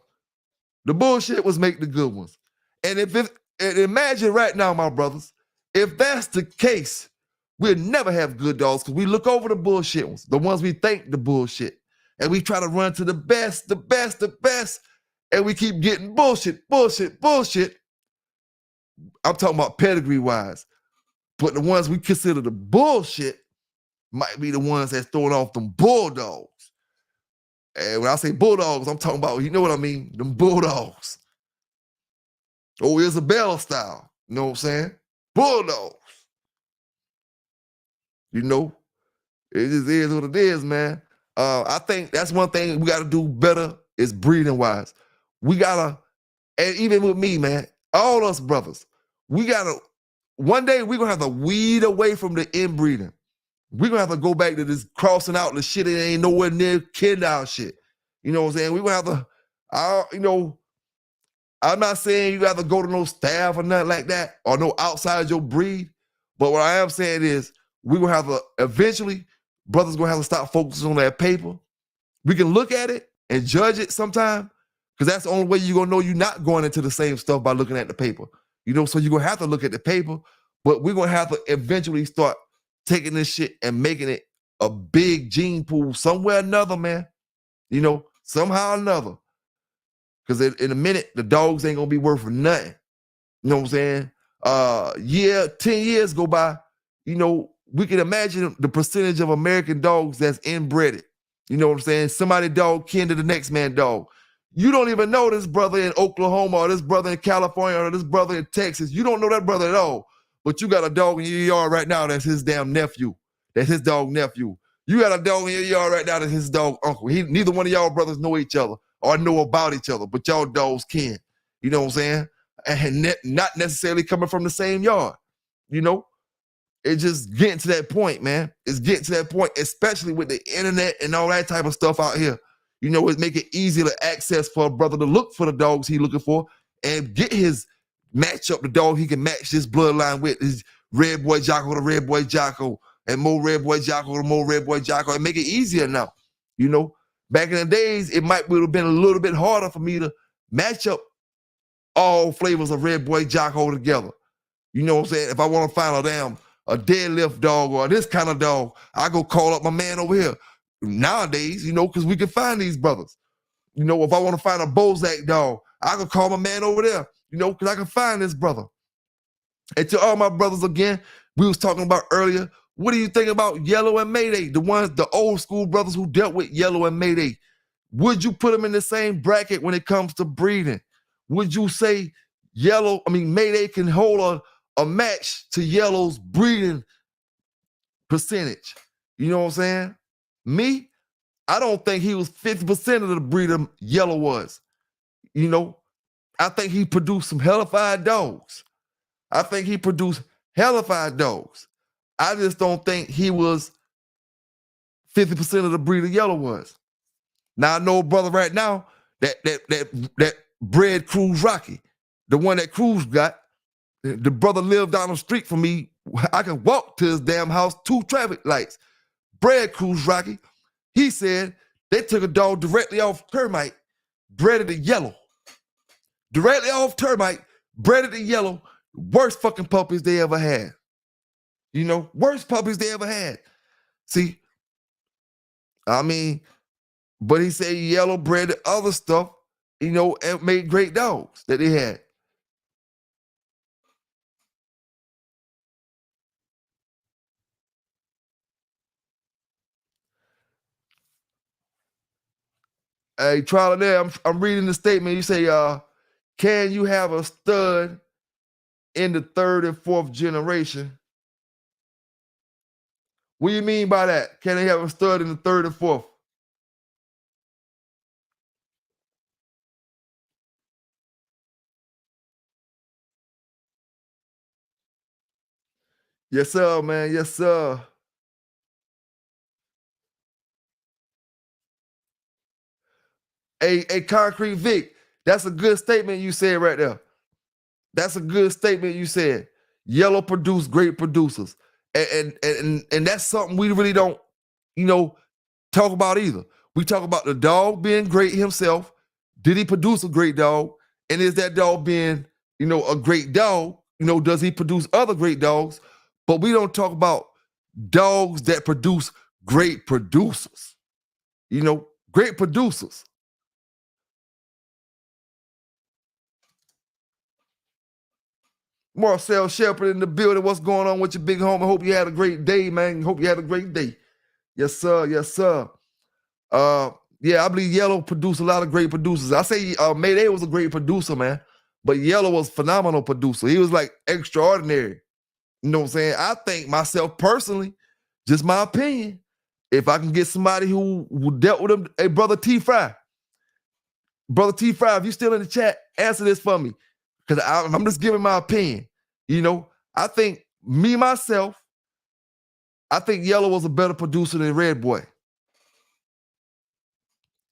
bullshit was make the good ones. And imagine right now, my brothers, if that's the case, we'll never have good dogs because we look over the bullshit ones, the ones we think the bullshit, and we try to run to the best, and we keep getting bullshit. I'm talking about pedigree-wise. But the ones we consider the bullshit might be the ones that's throwing off them bulldogs. And when I say bulldogs, I'm talking about, you know what I mean? Them bulldogs. Oh, Isabella style. You know what I'm saying? Bulldogs. It just is what it is, man. I think that's one thing we got to do better is breeding-wise. We got to, and even with me, man, all us brothers, we got to, one day we're going to have to weed away from the inbreeding. We're going to have to go back to this crossing out the shit that ain't nowhere near kin down shit. You know what I'm saying? We're going to have to, I'm not saying you got to go to no staff or nothing like that or no outside your breed. But what I am saying is we're going to have to, eventually, brothers going to have to stop focusing on that paper. We can look at it and judge it sometime because that's the only way you're going to know you're not going into the same stuff by looking at the paper. So you're going to have to look at the paper, but we're going to have to eventually start taking this shit and making it a big gene pool somewhere or another, man. Somehow or another. Because in a minute, the dogs ain't going to be worth nothing. You know what I'm saying? 10 years go by, we can imagine the percentage of American dogs that's inbred. You know what I'm saying? Somebody dog kin to the next man dog. You don't even know this brother in Oklahoma or this brother in California or this brother in Texas. You don't know that brother at all. But you got a dog in your yard right now that's his damn nephew. That's his dog nephew. You got a dog in your yard right now that's his dog uncle. Neither one of y'all brothers know each other or know about each other, but y'all dogs can. You know what I'm saying? And not necessarily coming from the same yard. You know? It's just getting to that point, man. It's getting to that point, especially with the internet and all that type of stuff out here. You know, it make it easier to access for a brother to look for the dogs he's looking for and get his match up the dog he can match this bloodline with, his red boy Jocko to red boy Jocko and more red boy Jocko to more red boy Jocko, and make it easier now. You know, back in the days, it would have been a little bit harder for me to match up all flavors of red boy Jocko together. You know what I'm saying? If I want to find a deadlift dog or this kind of dog, I go call up my man over here. Nowadays, you know, because we can find these brothers. You know, if I want to find a Bozak dog, I can call my man over there, you know, because I can find this brother. And to all my brothers again, we was talking about earlier, what do you think about Yellow and Mayday? The old school brothers who dealt with Yellow and Mayday. Would you put them in the same bracket when it comes to breeding? Would you say Mayday can hold a match to Yellow's breeding percentage? You know what I'm saying? Me, I don't think he was 50% of the breeder Yellow was. You know, I think he produced some hellified dogs. I just don't think he was 50% of the breeder Yellow was. Now I know a brother right now that bred Cruz Rocky, the one that Cruz got. The brother lived down the street from me. I can walk to his damn house, 2 traffic lights. Bred Cruz Rocky. He said they took a dog directly off termite, bred it to Yellow. Directly off termite, bred it to Yellow. Worst fucking puppies they ever had. You know, worst puppies they ever had. See, I mean, but he said Yellow bred the other stuff, you know, and made great dogs that they had. Hey, trial and error, I'm reading the statement. You say, can you have a stud in the 3rd and 4th generation? What do you mean by that? Can they have a stud in the 3rd and 4th? Yes, sir, man. Yes, sir. Hey, Concrete Vic, that's a good statement you said right there. That's a good statement you said. Yellow produced great producers. And that's something we really don't, you know, talk about either. We talk about the dog being great himself. Did he produce a great dog? And is that dog being, you know, a great dog? You know, does he produce other great dogs? But we don't talk about dogs that produce great producers. You know, great producers. Marcel Shepard in the building. What's going on with your big homie? Hope you had a great day, man. Hope you had a great day. Yes, sir. Yes, sir. Yeah, I believe Yellow produced a lot of great producers. I say Mayday was a great producer, man. But Yellow was a phenomenal producer. He was like extraordinary. You know what I'm saying? I think myself personally, just my opinion, if I can get somebody who dealt with him, hey, Brother T. Fry. Brother T. Fry, if you're still in the chat, answer this for me. Because I'm just giving my opinion. You know, I think myself, I think Yellow was a better producer than Red Boy.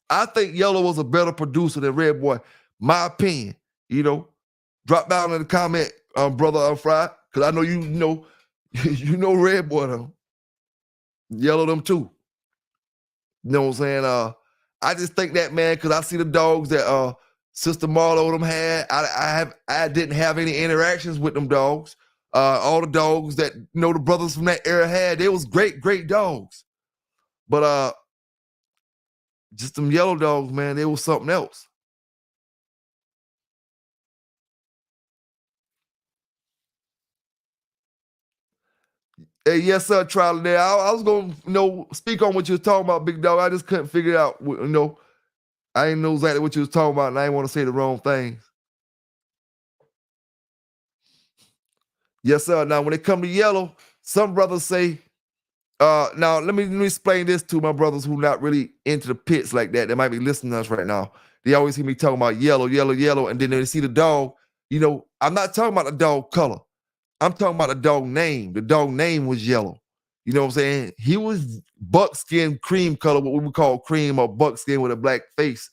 I think Yellow was a better producer than Red Boy. My opinion. You know, drop down in the comment, Brother Fry, because I know you know, you know Red Boy though. Yellow them too. You know what I'm saying? I just think that, man, because I see the dogs that Sister Marlo them had. I didn't have any interactions with them dogs. All the dogs that, you know, the brothers from that era had, they was great, great dogs. But just them Yellow dogs, man, they was something else. Hey, yes, sir, Trial there. I was going to, you know, speak on what you was talking about, big dog. I just couldn't figure it out. You know, I didn't know exactly what you was talking about, and I didn't want to say the wrong things. Yes, sir. Now, when it come to Yellow, some brothers say Now let me explain this to my brothers who not really into the pits like that. They might be listening to us right now. They always hear me talking about yellow, yellow, yellow, and then they see the dog. You know, I'm not talking about the dog color. I'm talking about the dog name. The dog name was yellow. You know what I'm saying? He was buckskin cream color, what we would call cream or buckskin with a black face,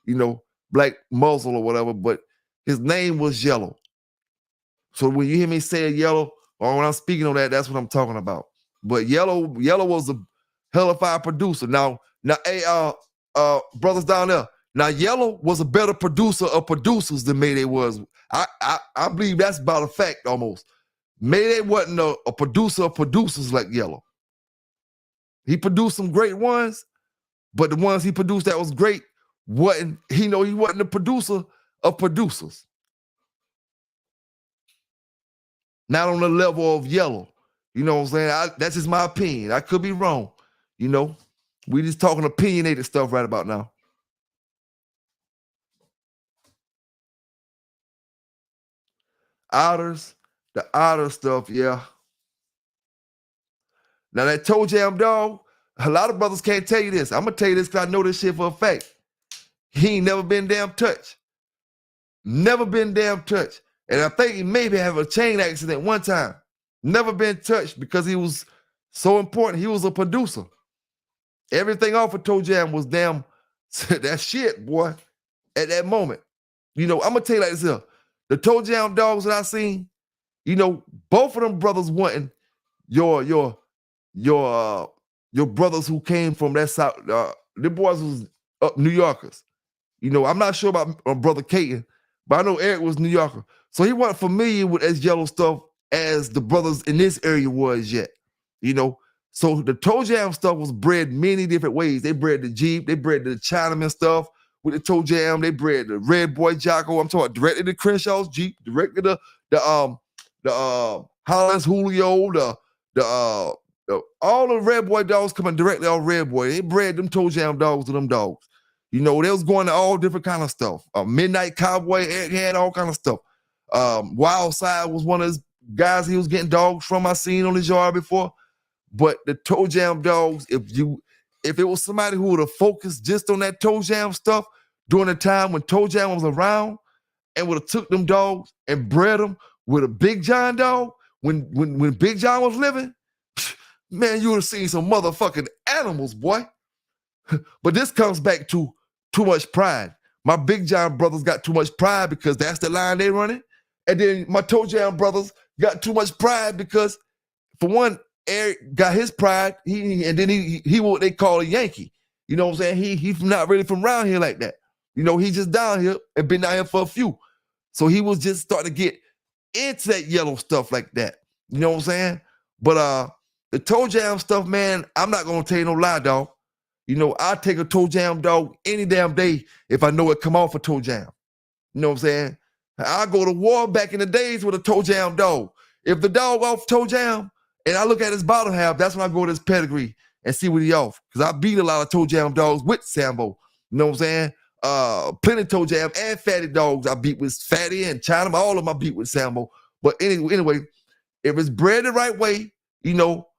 you know, black muzzle or whatever, but his name was yellow. So when you hear me say yellow, or when I'm speaking on that, that's what I'm talking about. But yellow was a hellified producer. Now, hey, brothers down there. Now, yellow was a better producer of producers than Mayday was. I believe that's about a fact almost. Mayday wasn't a producer of producers like yellow. He produced some great ones, but the ones he produced that was great he wasn't a producer of producers. Not on the level of yellow. You know what I'm saying? That's just my opinion. I could be wrong. You know, we just talking opinionated stuff right about now. Otters, the otter stuff, yeah. Now that toe jam dog, a lot of brothers can't tell you this. I'm gonna tell you this because I know this shit for a fact. He ain't never been damn touched. Never been damn touched. And I think he maybe have a chain accident one time. Never been touched because he was so important. He was a producer. Everything off of Toe Jam was damn that shit, boy, at that moment. You know, I'm gonna tell you like this here. The Toe Jam dogs that I seen, you know, both of them brothers wanting your brothers who came from that south. The boys was up New Yorkers. You know, I'm not sure about my brother Caton, but I know Eric was New Yorker. So he wasn't familiar with as yellow stuff as the brothers in this area was yet. You know, so the Toe Jam stuff was bred many different ways. They bred the Jeep, they bred the Chinaman stuff with the Toe Jam, they bred the Red Boy Jocko. I'm talking directly to Crenshaw's Jeep, directly to the Hollins Julio, all the Red Boy dogs coming directly off Red Boy. They bred them Toe Jam dogs to them dogs. You know, they was going to all different kind of stuff. Midnight Cowboy, Eric had all kind of stuff. Wild Side was one of his guys he was getting dogs from. I seen on his yard before. But the Toe Jam dogs, if it was somebody who would have focused just on that Toe Jam stuff during the time when Toe Jam was around and would have took them dogs and bred them with a Big John dog, when Big John was living, man, you would have seen some motherfucking animals, boy. But this comes back to too much pride. My Big John brothers got too much pride because that's the line they running. And then my Toe Jam brothers got too much pride because, for one, Eric got his pride. He what they call a Yankee. You know what I'm saying? He's not really from around here like that. You know, he just down here and been down here for a few. So he was just starting to get into that yellow stuff like that. You know what I'm saying? But the Toe Jam stuff, man, I'm not gonna tell you no lie, dog. You know, I'll take a Toe Jam dog any damn day if I know it come off a Toe Jam. You know what I'm saying? I'll go to war back in the days with a Toe Jam dog. If the dog off Toe Jam and I look at his bottom half, that's when I go to his pedigree and see what he off. Because I beat a lot of Toe Jam dogs with Sambo. You know what I'm saying? Plenty of Toe Jam and Fatty dogs I beat with Fatty and China. All of them I beat with Sambo. But anyway, if it's bred the right way, you know,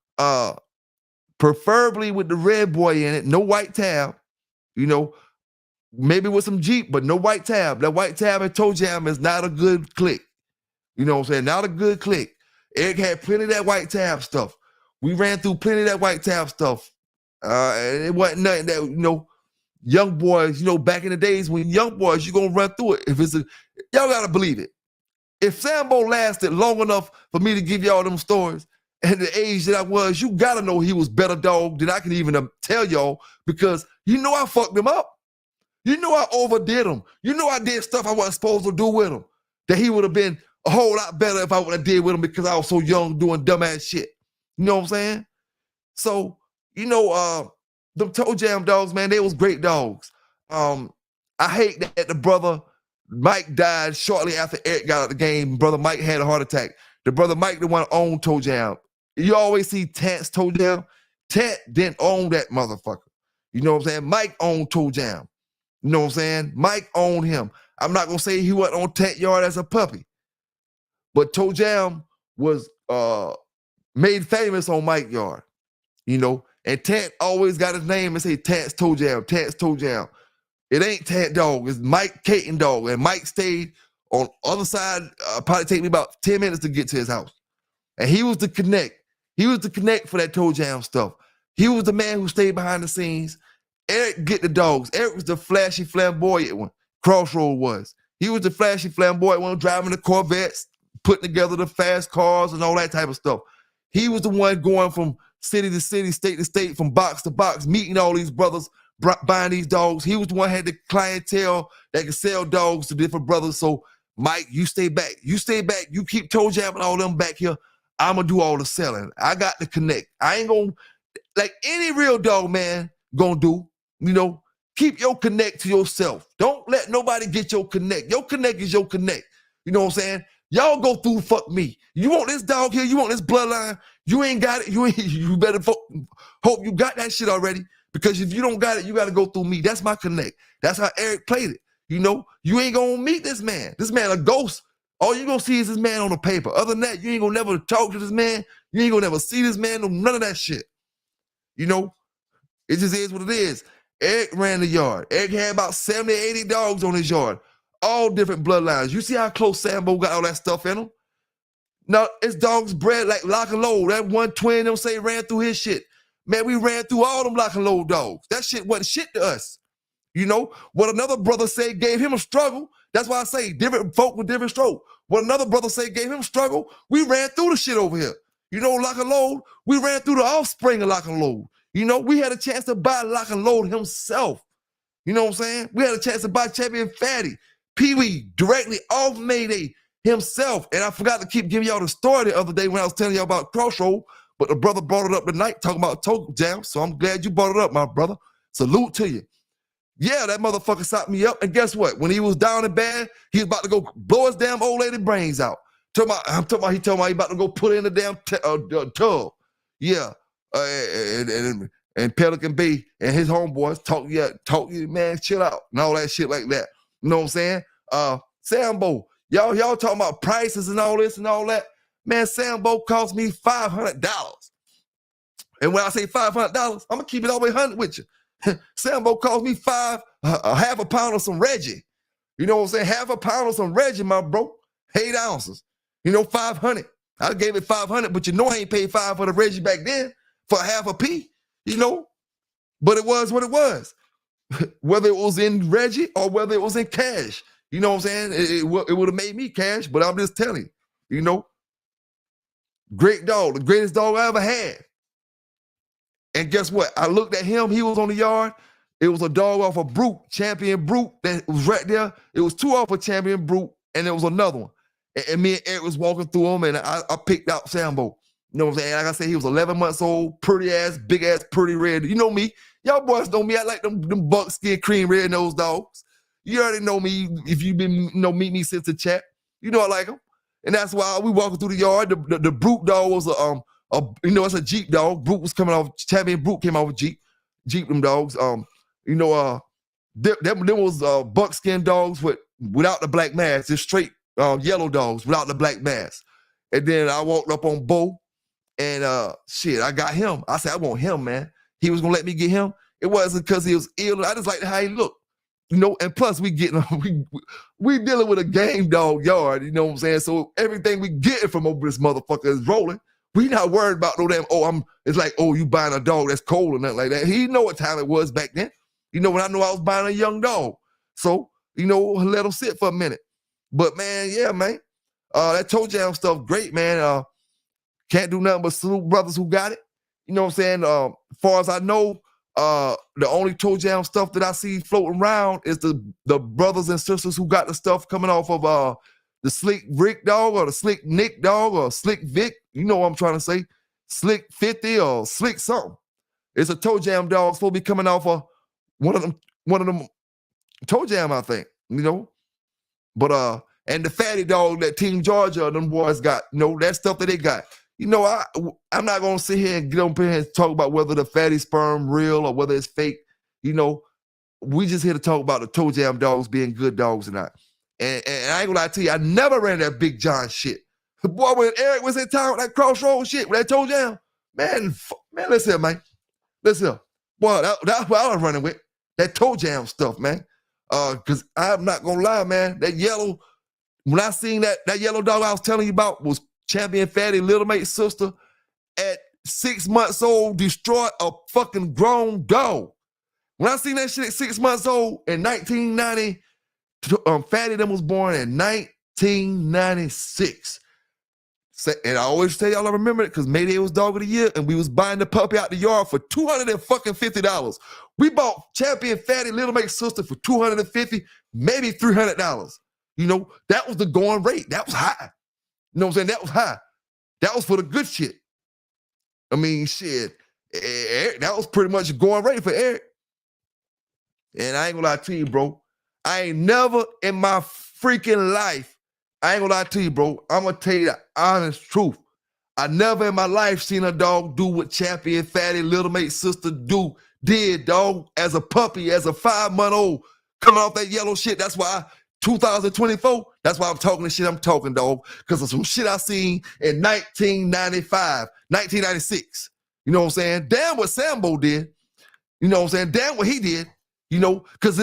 preferably with the Red Boy in it, no white tab, you know, maybe with some Jeep, but no white tab. That white tab and Toe Jam is not a good click. You know what I'm saying? Not a good click. Eric had plenty of that white tab stuff. We ran through plenty of that white tab stuff. And it wasn't nothing that, you know, young boys, you know, back in the days when young boys, you're going to run through it. Y'all got to believe it. If Sambo lasted long enough for me to give y'all them stories, and the age that I was, you gotta know he was better dog than I can even tell y'all, because you know I fucked him up. You know I overdid him. You know I did stuff I wasn't supposed to do with him. That he would have been a whole lot better if I would have did with him because I was so young doing dumbass shit. You know what I'm saying? So, you know, the Toe Jam dogs, man, they was great dogs. I hate that the brother Mike died shortly after Eric got out of the game. Brother Mike had a heart attack. The brother Mike, the one owned Toe Jam. You always see Tant's Toe Jam. Tant didn't own that motherfucker. You know what I'm saying? Mike owned Toe Jam. You know what I'm saying? Mike owned him. I'm not going to say he wasn't on Tant yard as a puppy. But Toe Jam was made famous on Mike yard. you know. And Tat always got his name and say Tat's Toe Jam, Tat's Toe Jam. It ain't Tat Dog, it's Mike Caton Dog. And Mike stayed on other side, probably take me about 10 minutes to get to his house. And he was the connect. He was the connect for that Toe Jam stuff. He was the man who stayed behind the scenes. Eric get the dogs. Eric was the flashy, flamboyant one. Crossroad was. He was the flashy, flamboyant one, driving the Corvettes, putting together the fast cars and all that type of stuff. He was the one going from city to city, state to state, from box to box, meeting all these brothers, buying these dogs. He was the one who had the clientele that could sell dogs to different brothers. So, Mike, you stay back. You stay back. You keep toe jamming all them back here. I'm going to do all the selling. I got the connect. I ain't going to, like any real dog man going to do, you know, keep your connect to yourself. Don't let nobody get your connect. Your connect is your connect. You know what I'm saying? Y'all go through fuck me. You want this dog here? You want this bloodline? You ain't got it. You better hope you got that shit already. Because if you don't got it, you got to go through me. That's my connect. That's how Eric played it. You know, you ain't going to meet this man. This man a ghost. All you going to see is this man on the paper. Other than that, you ain't going to never talk to this man. You ain't going to never see this man. None of that shit. You know, it just is what it is. Eric ran the yard. Eric had about 70, 80 dogs on his yard. All different bloodlines. You see how close Sambo got all that stuff in him? Now, it's dogs bred like lock and load. That one twin, them say, ran through his shit. Man, we ran through all them lock and load dogs. That shit wasn't shit to us. You know, what another brother said gave him a struggle. That's why I say different folk with different stroke. What another brother said gave him a struggle, we ran through the shit over here. You know, lock and load, we ran through the offspring of lock and load. You know, we had a chance to buy lock and load himself. You know what I'm saying? We had a chance to buy Champion Fatty, Pee-wee, directly off Mayday himself. And I forgot to keep giving y'all the story the other day when I was telling y'all about Crossroad, but the brother brought it up tonight talking about Toe Jam. So I'm glad you brought it up, my brother. Salute to you. Yeah, that motherfucker socked me up. And guess what? When he was down and bad, he was about to go blow his damn old lady brains out. He told me he about to go put it in the damn tub. Yeah. And Pelican Bay and his homeboys talk you, man, chill out and all that shit like that. You know what I'm saying? Sambo, y'all talking about prices and all this and all that. Man, Sambo cost me $500. And when I say $500, I'm gonna keep it all the way 100 with you. Sambo cost me half a pound of some Reggie. You know what I'm saying? Half a pound of some Reggie, my bro. 8 ounces. You know, 500. I gave it 500, but you know I ain't paid $5 for the Reggie back then for half a P. You know, but it was what it was. Whether it was in Reggie or whether it was in cash. You know what I'm saying? It would have made me cash, but I'm just telling you, you know, great dog, the greatest dog I ever had. And guess what? I looked at him. He was on the yard. It was a dog off a Brute, Champion Brute, that was right there. It was 2 off a Champion Brute, and there was another one. And me and Eric was walking through them, and I picked out Sambo. You know what I'm saying? Like I said, he was 11 months old, pretty ass, big ass, pretty red. You know me. Y'all boys know me. I like them buckskin cream red nose dogs. You already know me. If you've been, meet me since the chat, you know I like them. And that's why we walking through the yard. The Brute dog was it's a Jeep dog. Brute was coming off. Champion Brute came off with Jeep. Them dogs. Them was buckskin dogs without the black mask. Just straight yellow dogs without the black mask. And then I walked up on Bo, and I got him. I said I want him, man. He was gonna let me get him. It wasn't because he was ill. I just liked how he looked. You know, and plus we dealing with a game dog yard, you know what I'm saying? So everything we getting from over this motherfucker is rolling. We not worried about no damn, it's like, you buying a dog that's cold or nothing like that. He know what time it was back then. You know, when I knew I was buying a young dog. So, you know, let him sit for a minute. But man, yeah, man. That Toe Jam stuff, great, man. Can't do nothing but salute brothers who got it. You know what I'm saying? As far as I know, the only Toe Jam stuff that I see floating around is the brothers and sisters who got the stuff coming off of the Slick Rick dog or the Slick Nick dog or Slick Vic. You know what I'm trying to say? Slick 50 or Slick something. It's a Toe Jam dog supposed to be coming off of one of them Toe Jam, I think. You know, but and the fatty dog that Team Georgia, them boys got, you know, that stuff that they got. You know, I'm not going to sit here and get up here and talk about whether the fatty sperm real or whether it's fake. You know, we just here to talk about the Toe Jam dogs being good dogs or not. And I ain't going to lie to you, I never ran that Big John shit. Boy, when Eric was in town with that Crossroad shit, with that Toe Jam, Man, man, listen here, man. Listen here. Boy, that's what I was running with. That toe jam stuff, man. Cause I'm not gonna lie, man. That yellow, when I seen that yellow dog I was telling you about was Champion Fatty Little Mate's sister at 6 months old, destroyed a fucking grown dog. When I seen that shit at 6 months old in 1990, Fatty them was born in 1996. And I always tell y'all I remember it because Mayday was dog of the year and we was buying the puppy out the yard for $250. We bought Champion Fatty Little Mate's sister for $250, maybe $300. You know, that was the going rate. That was high. You know what I'm saying? That was high. That was for the good shit. I mean, shit. Eric, that was pretty much going rate for Eric. And I ain't gonna lie to you, bro. I ain't never in my freaking life, I ain't gonna lie to you, bro. I'm gonna tell you the honest truth. I never in my life seen a dog do what Champion Fatty Little Mate's sister did, dog, as a puppy, as a 5-month-old, coming off that yellow shit. That's why 2024, that's why I'm talking the shit I'm talking, dog, because of some shit I seen in 1995, 1996. You know what I'm saying? Damn what Sambo did. You know what I'm saying? Damn what he did. You know, because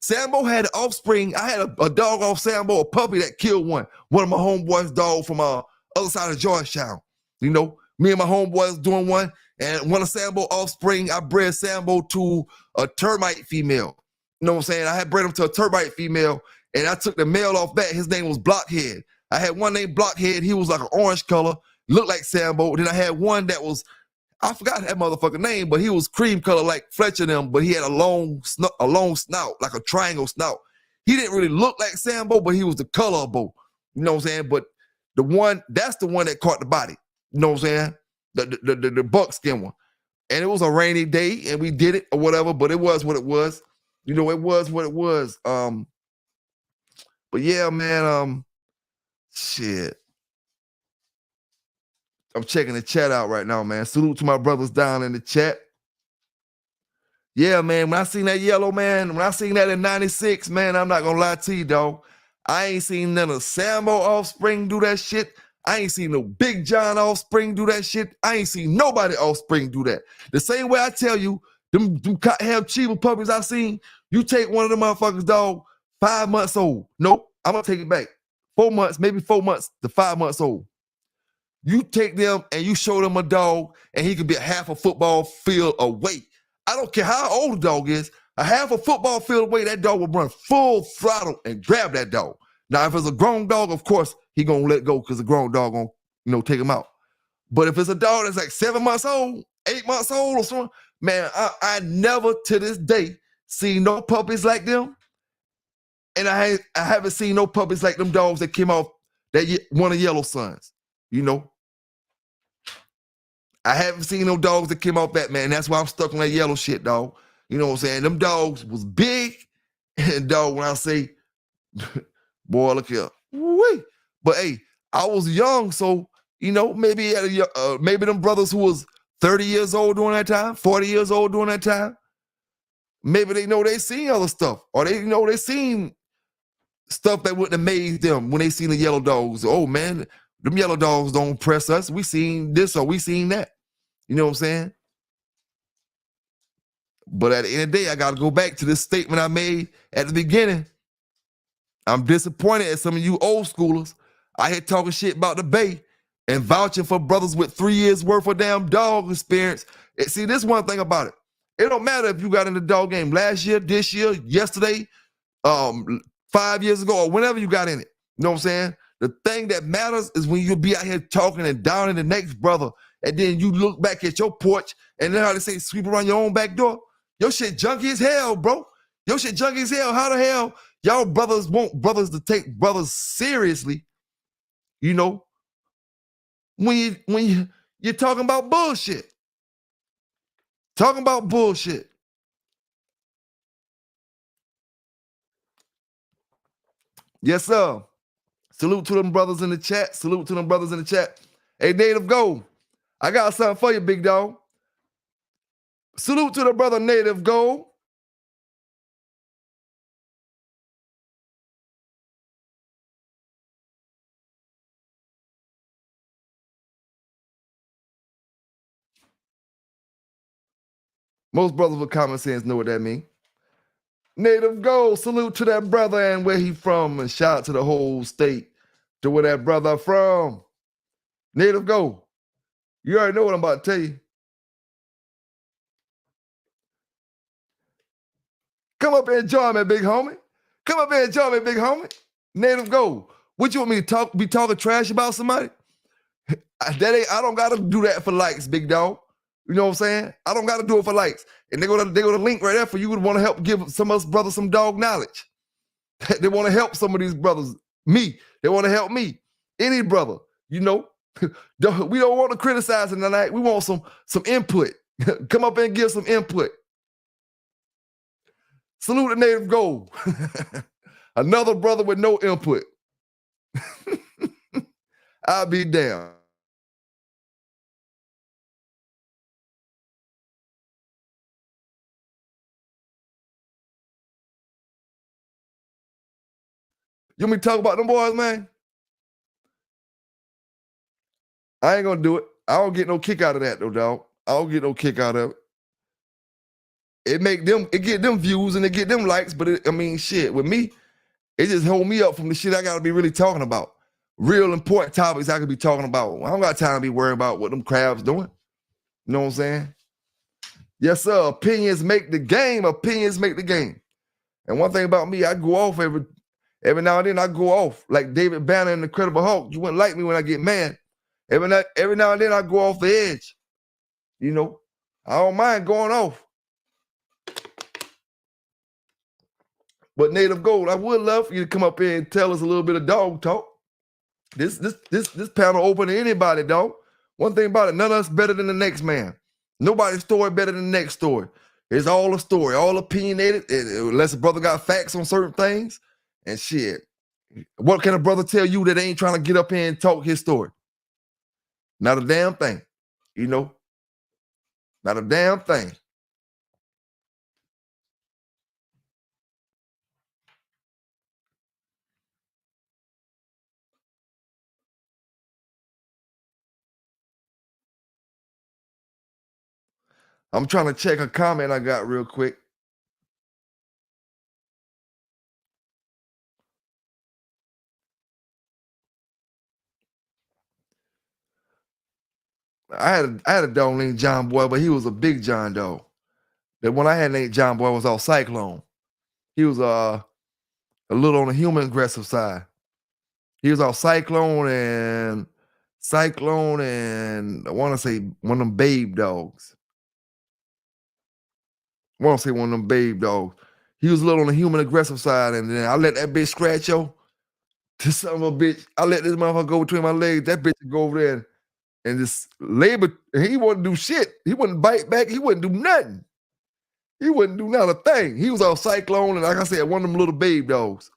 Sambo had an offspring. I had a dog off Sambo, a puppy that killed one of my homeboys' dog from other side of Georgetown. You know, me and my homeboys doing one, and one of Sambo offspring, I bred Sambo to a termite female. You know what I'm saying? I had bred him to a termite female, and I took the male off that. His name was Blockhead. I had one named Blockhead. He was like an orange color, looked like Sambo. Then I had one that was, I forgot that motherfucking name, but he was cream color like Fletcher them, but he had a long snout, like a triangle snout. He didn't really look like Sambo, but he was the color of Bo. You know what I'm saying? But that's the one that caught the body. You know what I'm saying? The buckskin one. And it was a rainy day and we did it or whatever, but it was what it was. You know, it was what it was. But yeah, man, shit. I'm checking the chat out right now, man. Salute to my brothers down in the chat. Yeah, man, when I seen that yellow, man, when I seen that in 96, man, I'm not gonna lie to you, dog. I ain't seen none of Sambo offspring do that shit. I ain't seen no Big John offspring do that shit. I ain't seen nobody offspring do that. The same way I tell you, them have Chiba puppies I seen, you take one of them motherfuckers, dog, 5 months old. Nope, I'm gonna take it back. 4 months, maybe 4 months to 5 months old. You take them and you show them a dog and he could be a half a football field away. I don't care how old the dog is. A half a football field away, that dog will run full throttle and grab that dog. Now, if it's a grown dog, of course, he gonna let go because the grown dog gonna, take him out. But if it's a dog that's like 7 months old, 8 months old or something, man, I never to this day seen no puppies like them. And I haven't seen no puppies like them dogs that came off that one of Yellow Sons. You know, I haven't seen no dogs that came off that, man. That's why I'm stuck on that yellow shit, dog. You know what I'm saying? Them dogs was big, and dog, when I say, boy, look here. Woo-wee. But hey, I was young, so, you know, maybe them brothers who was 30 years old during that time, 40 years old during that time, maybe they know they seen other stuff, or they know they seen stuff that wouldn't amaze them when they seen the yellow dogs. Oh, man, them yellow dogs don't impress us. We seen this or we seen that. You know what I'm saying? But at the end of the day, I got to go back to this statement I made at the beginning. I'm disappointed at some of you old schoolers. I here talking shit about the Bay and vouching for brothers with 3 years worth of damn dog experience. See, this one thing about it. It don't matter if you got in the dog game last year, this year, yesterday, 5 years ago, or whenever you got in it. You know what I'm saying? The thing that matters is when you be out here talking and downing the next brother, and then you look back at your porch, and then how they say sweep around your own back door. Your shit junky as hell, bro. Your shit junky as hell. How the hell y'all brothers want brothers to take brothers seriously? You know, when you're talking about bullshit. Talking about bullshit. Yes, sir. Salute to them brothers in the chat. Salute to them brothers in the chat. Hey, Native Gold, I got something for you, big dog. Salute to the brother Native Gold. Most brothers with common sense know what that means. Native Gold, salute to that brother and where he from, and shout out to the whole state to where that brother from. Native Gold, you already know what I'm about to tell you. Come up and join me, big homie. Come up and join me, big homie. Native Gold, what you want me to be talking trash about somebody? I don't gotta do that for likes, big dog. You know what I'm saying? I don't gotta do it for likes. And they go to link right there for you would want to help give some of us brothers some dog knowledge. They want to help some of these brothers. Me. They want to help me. Any brother, you know. We don't want to criticize it tonight. We want some input. Come up and give some input. Salute the Native Gold. Another brother with no input. I'll be damned. You want me to talk about them boys, man? I ain't gonna do it. I don't get no kick out of that, though, dog. I don't get no kick out of it. It get them views and it get them likes, but shit, with me, it just hold me up from the shit I gotta be really talking about. Real important topics I could be talking about. I don't got time to be worrying about what them crabs doing. You know what I'm saying? Yes, sir. Opinions make the game. Opinions make the game. And one thing about me, I go off every now and then. I go off like David Banner in The Incredible Hulk. You wouldn't like me when I get mad. Every now and then I go off the edge. You know, I don't mind going off. But Native Gold, I would love for you to come up here and tell us a little bit of dog talk. This panel open to anybody, dog. One thing about it, none of us better than the next man. Nobody's story better than the next story. It's all a story, all opinionated, unless a brother got facts on certain things. And shit, what can a brother tell you that ain't trying to get up here and talk his story? Not a damn thing, you know? Not a damn thing. I'm trying to check a comment I got real quick. I had a dog named John Boy, but he was a big John dog. The one I had named John Boy was all Cyclone. He was a little on the human aggressive side. He was all Cyclone and I want to say one of them babe dogs. I want to say one of them babe dogs. He was a little on the human aggressive side, and then I let that bitch scratch yo. To son of a bitch, I let this motherfucker go between my legs. That bitch would go over there and just labor. He wouldn't do shit. He wouldn't bite back. He wouldn't do nothing. He wouldn't do not a thing. He was all Cyclone, and like I said, one of them little babe dogs.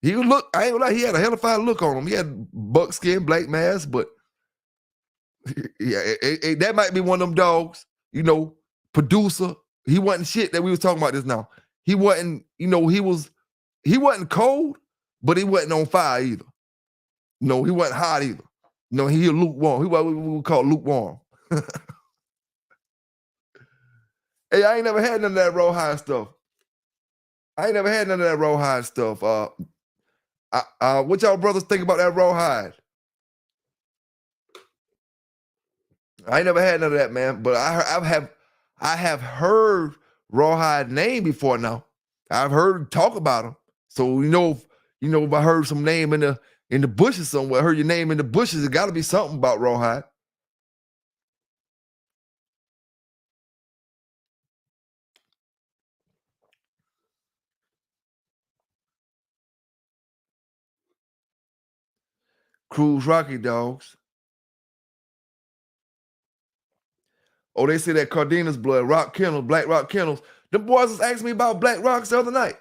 He would look, I ain't gonna lie, he had a hellified look on him. He had buckskin, black mask, but yeah, that might be one of them dogs, you know, producer. He wasn't shit that we was talking about this now. He wasn't, you know, he wasn't cold, but he wasn't on fire either. No, he wasn't hot either. No, he lukewarm. He what we would call lukewarm. Hey, I ain't never had none of that rawhide stuff. What y'all brothers think about that rawhide? I ain't never had none of that, man. But I have heard rawhide name before now. I've heard talk about him. So if I heard some name in the bushes somewhere, heard your name in the bushes, it got to be something about rawhide. Cruise Rocky dogs. Oh, they say that Cardenas blood, Rock Kennels, Black Rock Kennels. The boys was asking me about Black Rocks the other night.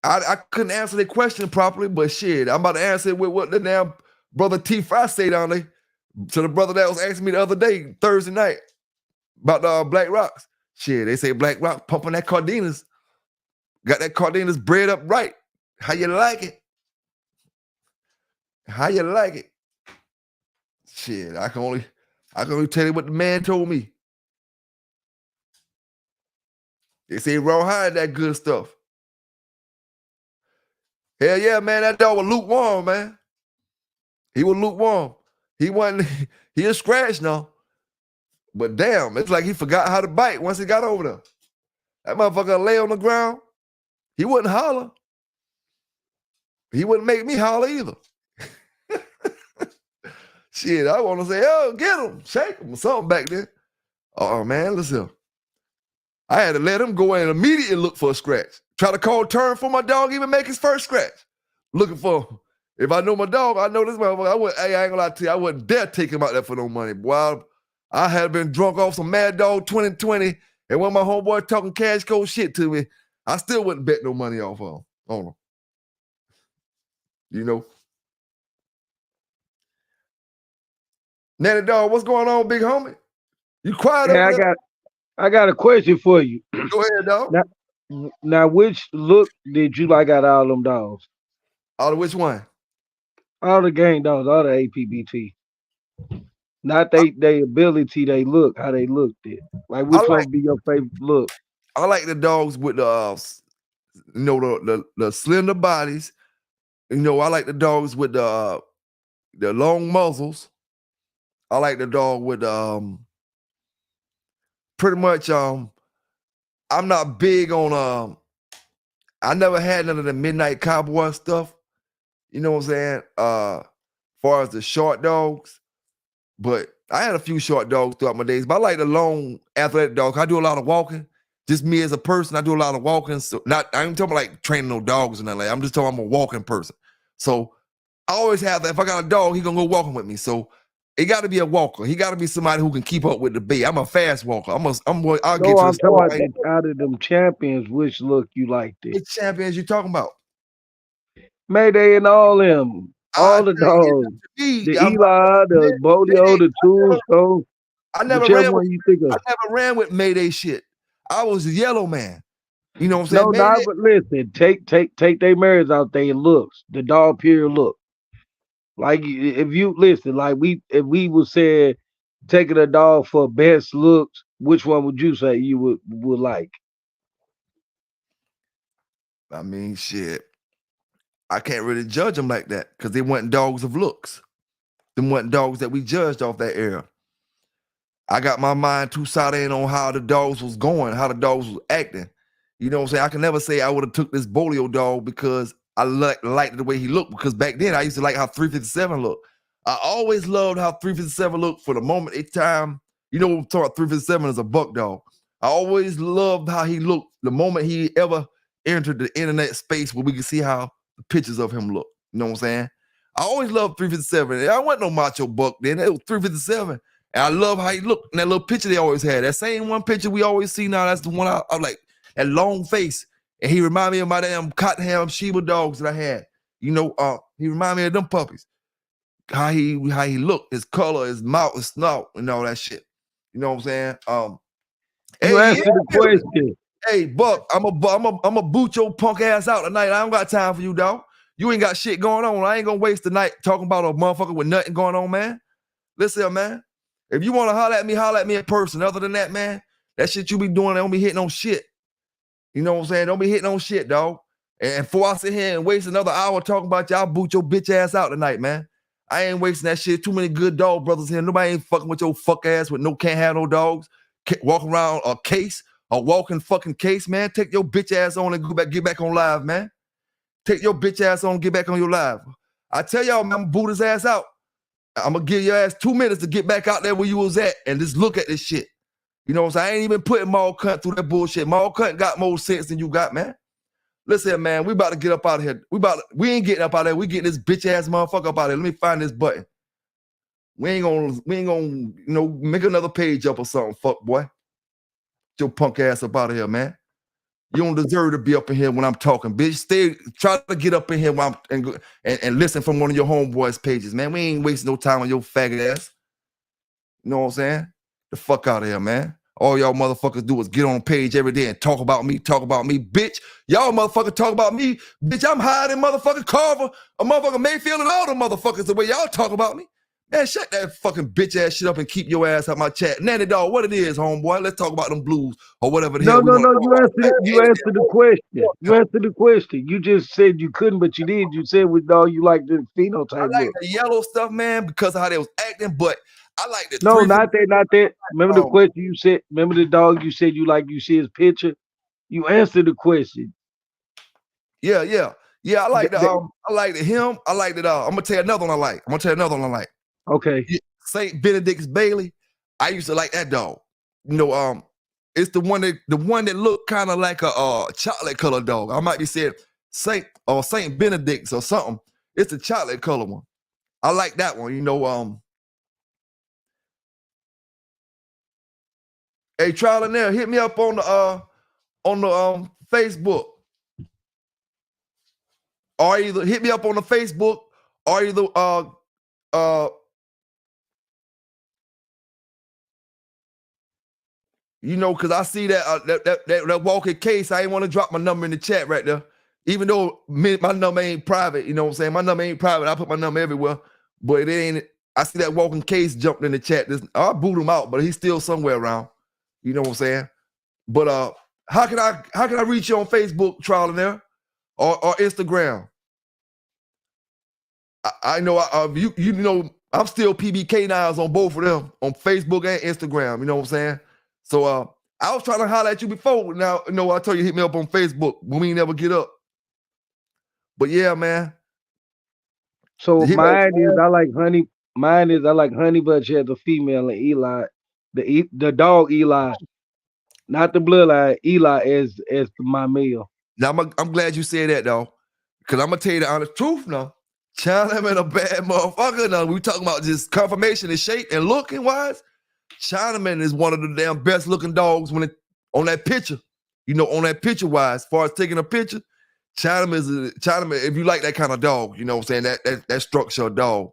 I couldn't answer their question properly, but shit, I'm about to answer it with what the damn brother T. Fry say down there to the brother that was asking me the other day, Thursday night, about the Black Rocks. Shit, they say Black Rock pumping that Cardenas. Got that Cardenas bred up right. How you like it? How you like it? Shit, I can only tell you what the man told me. They say raw hide that good stuff. Hell yeah, man, that dog was lukewarm, man. He was lukewarm. He wasn't, he a scratch now. But damn, it's like he forgot how to bite once he got over there. That motherfucker lay on the ground. He wouldn't holler. He wouldn't make me holler either. Shit, I want to say, oh, get him, shake him or something back there. Oh, man, listen. I had to let him go in and immediately look for a scratch. Try to call turn for my dog, even make his first scratch. Looking for him. If I know my dog, I know this motherfucker. I ain't gonna lie to you, I wouldn't dare take him out there for no money. Boy, I had been drunk off some Mad Dog 2020, and when my homeboy talking cash code shit to me, I still wouldn't bet no money off of him. On him. You know? Nanny Dog, what's going on, big homie? You quiet over there? I got a question for you. Go ahead, dog. Now, which look did you like out of all them dogs? Out of which one? All the game dogs, all the APBT. Not they ability, they look, how they looked it. Like which one would be your favorite look? I like the dogs with the the slender bodies. You know, I like the dogs with the long muzzles. I like the dog with pretty much I'm not big on I never had none of the midnight cowboy stuff. You know what I'm saying? Far as the short dogs. But I had a few short dogs throughout my days. But I like the long athletic dogs. I do a lot of walking. Just me as a person, I do a lot of walking. So I ain't talking about like training no dogs or nothing like that. I'm just talking I'm a walking person. So I always have that. If I got a dog, he gonna go walking with me. So it got to be a walker. He got to be somebody who can keep up with the beat. I'm a fast walker. I'll get to the store. Out of them champions, which look you like this? Which champions you talking about? Mayday and all them. All the dogs. The Eli, the Bolio, the Tombstone. I never ran with Mayday shit. I was a yellow man. You know what I'm saying? But listen, take their mirrors out there looks. The dog pure look. Like if you listen, like if we would say taking a dog for best looks, which one would you say you would like? I mean, shit. I can't really judge them like that because they weren't dogs of looks. Them weren't dogs that we judged off that era. I got my mind too sought in on how the dogs was going, how the dogs was acting. You know what I'm saying? I can never say I would have took this Bolio dog because I liked the way he looked, because back then I used to like how 357 looked. I always loved how 357 looked for the moment in time. You know what I'm talking about? 357 is a buck dog. I always loved how he looked the moment he ever entered the internet space where we could see how the pictures of him look. You know what I'm saying? I always loved 357. I wasn't no macho buck then. It was 357. And I love how he looked in that little picture they always had. That same one picture we always see now, that's the one I like, that long face. And he reminded me of my damn Cottonham Sheba dogs that I had. You know, he reminded me of them puppies. How he looked, his color, his mouth, his snout, and all that shit. You know what I'm saying? You answer the question. Hey, Buck, I'm a boot your punk ass out tonight. I don't got time for you, dog. You ain't got shit going on. I ain't gonna waste the night talking about a motherfucker with nothing going on, man. Listen, man. If you want to holler at me in person. Other than that, man, that shit you be doing, don't be hitting on shit. You know what I'm saying? Don't be hitting on shit, dog. And before I sit here and waste another hour talking about you, I'll boot your bitch ass out tonight, man. I ain't wasting that shit. Too many good dog brothers here. Nobody ain't fucking with your fuck ass with can't have no dogs. Walking around a walking fucking case, man. Take your bitch ass on and get back on live, man. Take your bitch ass on and get back on your live. I tell y'all, man, I'm boot his ass out. I'm gonna give your ass 2 minutes to get back out there where you was at and just look at this shit. You know what I'm saying? I ain't even putting Maul Cunt through that bullshit. Maul Cunt got more sense than you got, man. Listen, man, we about to get up out of here. We ain't getting up out of here. We getting this bitch ass motherfucker up out of here. Let me find this button. We ain't gonna, make another page up or something, fuck boy. Get your punk ass up out of here, man. You don't deserve to be up in here when I'm talking, bitch. Try to get up in here while and listen from one of your homeboys' pages, man. We ain't wasting no time on your faggot ass. You know what I'm saying? The fuck out of here, man. All y'all motherfuckers do is get on page every day and talk about me, bitch. Y'all motherfuckers talk about me, bitch. I'm higher than motherfucking Carver, a motherfucking Mayfield, and all the motherfuckers the way y'all talk about me. Man, shut that fucking bitch ass shit up and keep your ass out my chat. Nanny dog, what it is, homeboy? Let's talk about them blues or whatever the hell we want to talk about. You answered the question. You answered the question. You just said you couldn't, but you did. You said with dog you like the phenotype I like look. the yellow stuff, man, because of how they was acting, but I like the No, 3 not that. Remember the question you said. Remember the dog you said you like. You see his picture. You answered the question. Yeah. I like I like the him. I like the I'm gonna tell you another one I like. Okay. St. Benedict's Bailey. I used to like that dog. You know, it's the one that looked kind of like a chocolate color dog. I might be saying Saint Benedict's or something. It's a chocolate color one. I like that one. You know, hey, Trial and Error, hit me up on the Facebook. Or either hit me up on the Facebook or either you know, because I see that walking case. I ain't want to drop my number in the chat right there. Even though my number ain't private, you know what I'm saying? My number ain't private. I put my number everywhere. But it ain't. I see that walking case jumped in the chat. I'll boot him out, but he's still somewhere around. You know what I'm saying? But how can I reach you on Facebook, Trial and Error, or Instagram? I know you know I'm still PBK9s on both of them, on Facebook and Instagram. You know what I'm saying? So I was trying to holler at you before. Now, you know, I told you hit me up on Facebook when we never get up. But yeah, man. So mine is I like honey. Mine is I like honey, but she has a female and Eli, the dog Eli, not the bloodline. Eli as my male. Now I'm glad you said that though, because I'm gonna tell you the honest truth now. Chinaman a bad motherfucker. Now we talking about just conformation and shape and looking wise. Chinaman is one of the damn best looking dogs on that picture. You know, on that picture wise, as far as taking a picture, Chinaman. If you like that kind of dog, you know what I'm saying, that structure dog.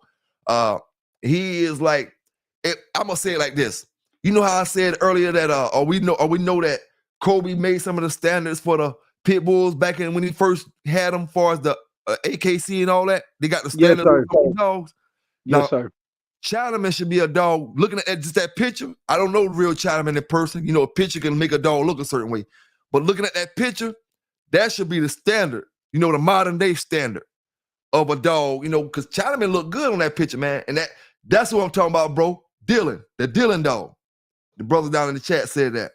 He is like, I'm gonna say it like this. You know how I said earlier that we know that Kobe made some of the standards for the pit bulls back in when he first had them, as far as the AKC and all that. They got the standard dogs. Yes, sir. Chinaman should be a dog. Looking at just that picture, I don't know the real Chinaman in person. You know, a picture can make a dog look a certain way. But looking at that picture, that should be the standard, you know, the modern day standard of a dog, you know, because Chinaman look good on that picture, man. And that's what I'm talking about, bro. Dylan, the Dylan dog. The brother down in the chat said that.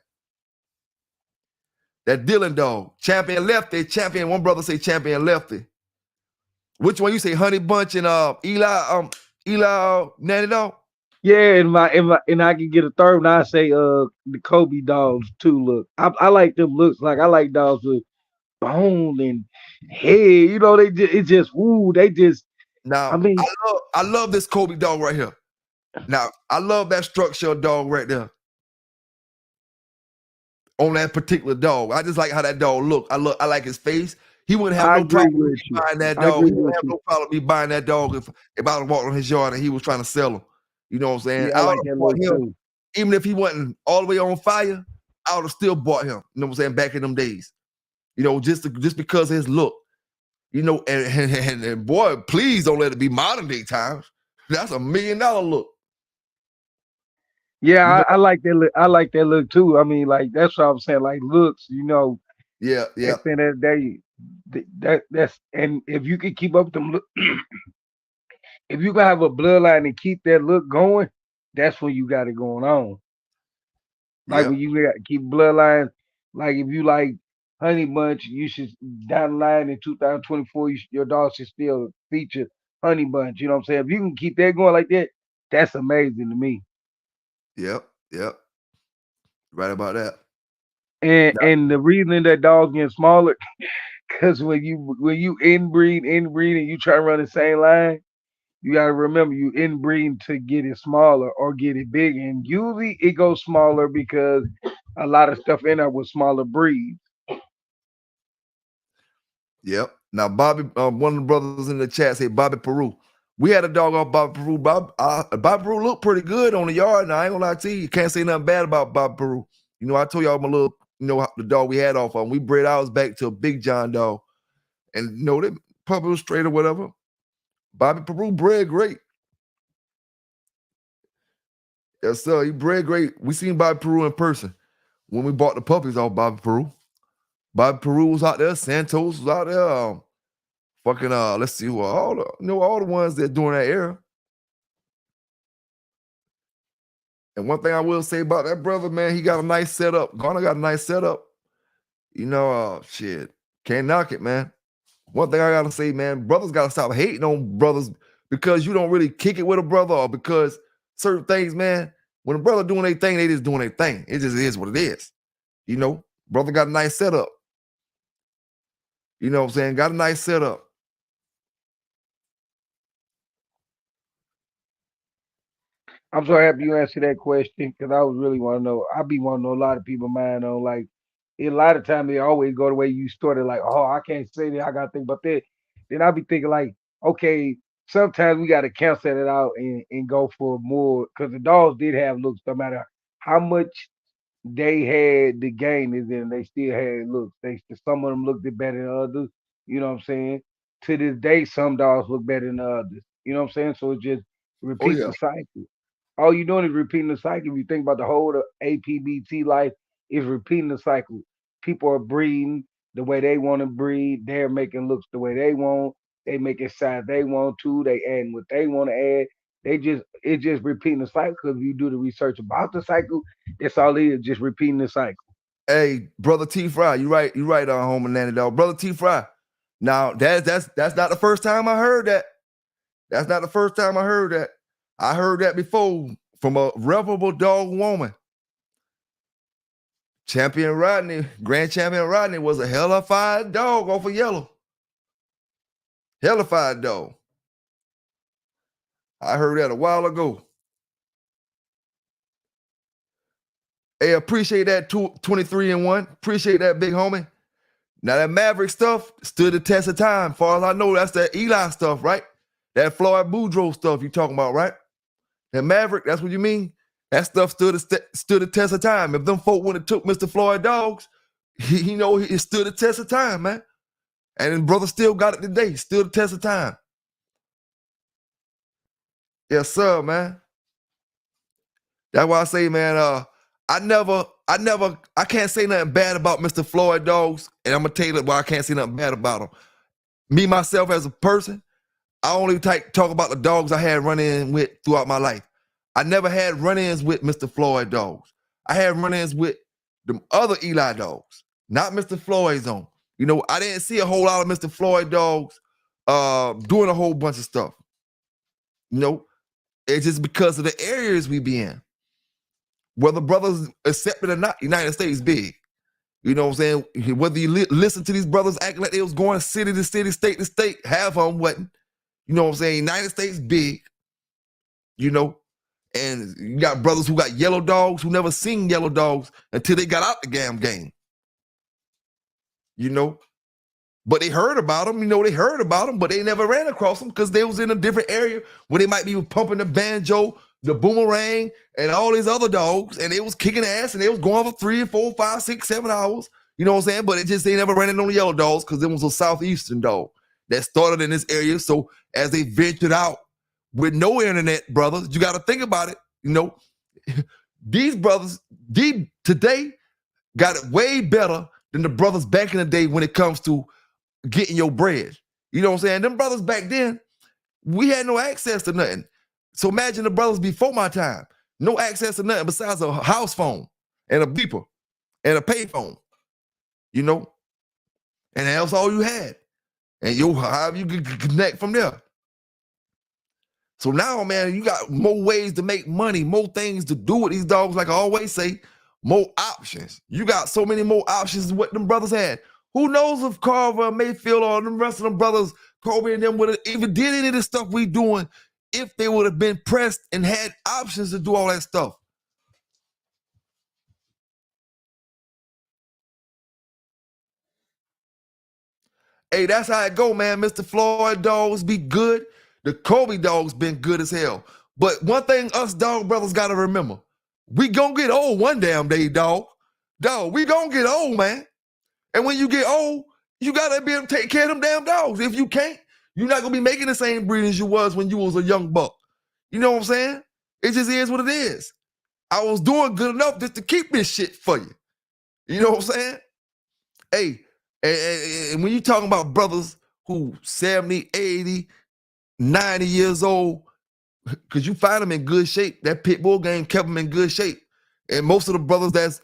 That Dylan dog. Champion lefty, champion. One brother say champion lefty. Which one you say, Honey Bunch and Eli Nanny dog? Yeah, and I can get a third one. I say the Kobe dogs too. Look, I like them looks. Like I like dogs with bone and head. You know, they just. Now, I mean, I love this Kobe dog right here. Now, I love that structure dog right there. On that particular dog. I just like how that dog look. I like his face. He wouldn't have no problem with me buying that dog. He wouldn't have no problem with me buying that dog if I was walking on his yard and he was trying to sell him. You know what I'm saying? Yeah, I like that look too. Even if he wasn't all the way on fire, I would have still bought him. You know what I'm saying? Back in them days. You know, just because of his look. You know, and boy, please don't let it be modern day times. That's $1 million look. Yeah, you know? I like that look. I like that look too. I mean, like that's what I'm saying. Like looks, you know. Yeah. At the end of the day, that's and if you can keep up them look, if you can have a bloodline and keep that look going, that's when you got it going on. Like when you got to keep bloodlines. Like if you like Honey Bunch, you should down the line in 2024, your dog should still feature Honey Bunch. You know what I'm saying? If you can keep that going like that, that's amazing to me. Yep. Right about that. And the reason that dogs getting smaller, because when you inbreed and you try to run the same line, you gotta remember you inbreed to get it smaller or get it big. And usually it goes smaller because a lot of stuff in there was smaller breeds. Yep. Now Bobby, one of the brothers in the chat say Bobby Peru. We had a dog off Bobby Peru. Bobby Peru looked pretty good on the yard. Now I ain't gonna lie to you. You can't say nothing bad about Bobby Peru. You know, I told y'all my little, you know, the dog we had off of him. We bred ours back to a Big John dog. And you know, they probably was straight or whatever. Bobby Peru bred great. Yes, sir. He bred great. We seen Bobby Peru in person when we bought the puppies off Bobby Peru. Bobby Peru was out there. Santos was out there. Let's see who all the ones that during that era. And one thing I will say about that brother, man, he got a nice setup. Garner got a nice setup. Shit. Can't knock it, man. One thing I gotta say, man, brothers gotta stop hating on brothers because you don't really kick it with a brother or because certain things, man, when a brother doing their thing, they just doing their thing. It just is what it is. Brother got a nice setup. You know what I'm saying? Got a nice setup. I'm so happy you answered that question because I was really want to know. I be wanting to know a lot of people mind on like a lot of times they always go the way you started, like, oh, I can't say that, I gotta think about that. Then I be thinking like, okay, sometimes we gotta cancel it out and go for more because the dogs did have looks, no matter how much they had the game is in, they still had looks. Some of them looked better than others. You know what I'm saying? To this day, some dogs look better than others. You know what I'm saying? So it just Oh repeats yeah. the cycle. All you're doing is repeating the cycle. If you think about the whole APBT life, is repeating the cycle. People are breeding the way they want to breed. They're making looks the way they want. They make it size they want to. They add what they want to add. It's just repeating the cycle. If you do the research about the cycle, that's all it is, just repeating the cycle. Hey, brother T Fry, you right, home and nanny dog. Brother T Fry. Now that's not the first time I heard that. That's not the first time I heard that. I heard that before from a reputable dog woman. Grand Champion Rodney was a hellified dog off of Yellow. Hellified dog. I heard that a while ago. Hey, appreciate that 23-1. Appreciate that, big homie. Now that Maverick stuff stood the test of time. As far as I know, that's that Eli stuff, right? That Floyd Boudreaux stuff you talking about, right? That Maverick, that's what you mean? That stuff stood the test of time. If them folk would have took Mr. Floyd dogs, it stood the test of time, man. And his brother still got it today. Stood the test of time. Yes, sir, man. That's why I say, man, I can't say nothing bad about Mr. Floyd dogs. And I'm gonna tell you why I can't say nothing bad about them. Me, myself, as a person, I only talk about the dogs I had run-in with throughout my life. I never had run-ins with Mr. Floyd dogs. I had run-ins with the other Eli dogs, not Mr. Floyd's own. I didn't see a whole lot of Mr. Floyd dogs doing a whole bunch of stuff. It's just because of the areas we be in. Whether brothers accept it or not, United States big. You know what I'm saying? Whether you listen to these brothers acting like they was going city to city, state to state, half of them wasn't. You know what I'm saying? United States big, and you got brothers who got yellow dogs who never seen yellow dogs until they got out the damn game. But they heard about them, but they never ran across them because they was in a different area where they might be pumping the banjo, the boomerang, and all these other dogs, and they was kicking ass and they was going for 3, 4, 5, 6, 7 hours. You know what I'm saying? But they never ran into on the yellow dogs because it was a southeastern dog that started in this area. So as they ventured out with no internet, brothers, you got to think about it. These brothers today got it way better than the brothers back in the day when it comes to getting your bread. You know what I'm saying? Them brothers back then, we had no access to nothing. So imagine the brothers before my time. No access to nothing besides a house phone and a beeper and a pay phone. And that's all you had. And however you could connect from there. So now, man, you got more ways to make money, more things to do with these dogs. Like I always say, more options. You got so many more options than what them brothers had. Who knows if Carver, Mayfield, or the rest of them brothers, Kobe and them would have even did any of this stuff we doing if they would have been pressed and had options to do all that stuff. Hey, that's how it go, man. Mr. Floyd dogs be good. The Kobe dogs been good as hell. But one thing us dog brothers got to remember, we gonna get old one damn day, dog. Dog, we gonna get old, man. And when you get old, you gotta be able to take care of them damn dogs. If you can't, you're not gonna be making the same breed as you was when you was a young buck. You know what I'm saying? It just is what it is. I was doing good enough just to keep this shit for you. You know what I'm saying? Hey, and when you talking about brothers who 70, 80, 90 years old, because you find them in good shape. That pit bull game kept them in good shape. And most of the brothers that's,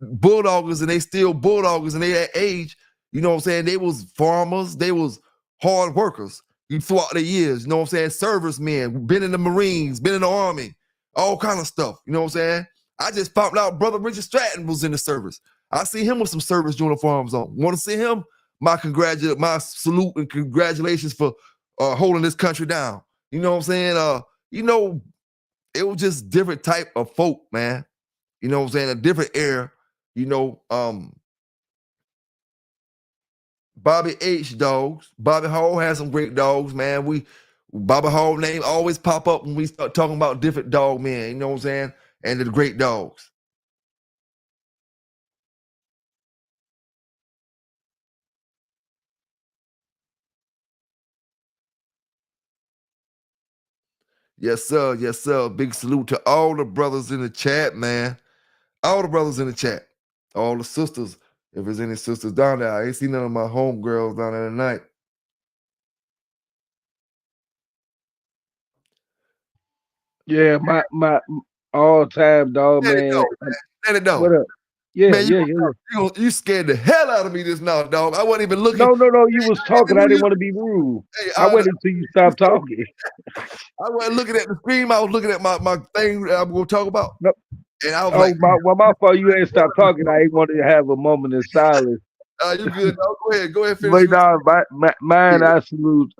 bulldoggers and they still bulldoggers and they that age, you know what I'm saying? They was farmers, they was hard workers throughout the years, you know what I'm saying? Servicemen, been in the Marines, been in the Army, all kind of stuff, you know what I'm saying? I just found out Brother Richard Stratton was in the service. I see him with some service uniforms on. Want to see him? My salute and congratulations for holding this country down. You know what I'm saying? It was just different type of folk, man. You know what I'm saying? A different era. Bobby H dogs. Bobby Hall has some great dogs, man. Bobby Hall name always pop up when we start talking about different dog men, you know what I'm saying? And the great dogs. Yes, sir. Yes, sir. Big salute to all the brothers in the chat, man. All the brothers in the chat. All the sisters. If there's any sisters down there, I ain't seen none of my homegirls down there tonight. Yeah, my all-time dog, man. Let it know. What up? Yeah, man, yeah. You scared the hell out of me just now, dog. I wasn't even looking. No. You was talking. I didn't want to be rude. Hey, I waited until you stopped talking. I wasn't looking at the screen. I was looking at my thing that I'm going to talk about. No. And I was my fault. You ain't stopped talking. I ain't wanted to have a moment of silence. You good, dog. Go ahead, But finish. mine, I salute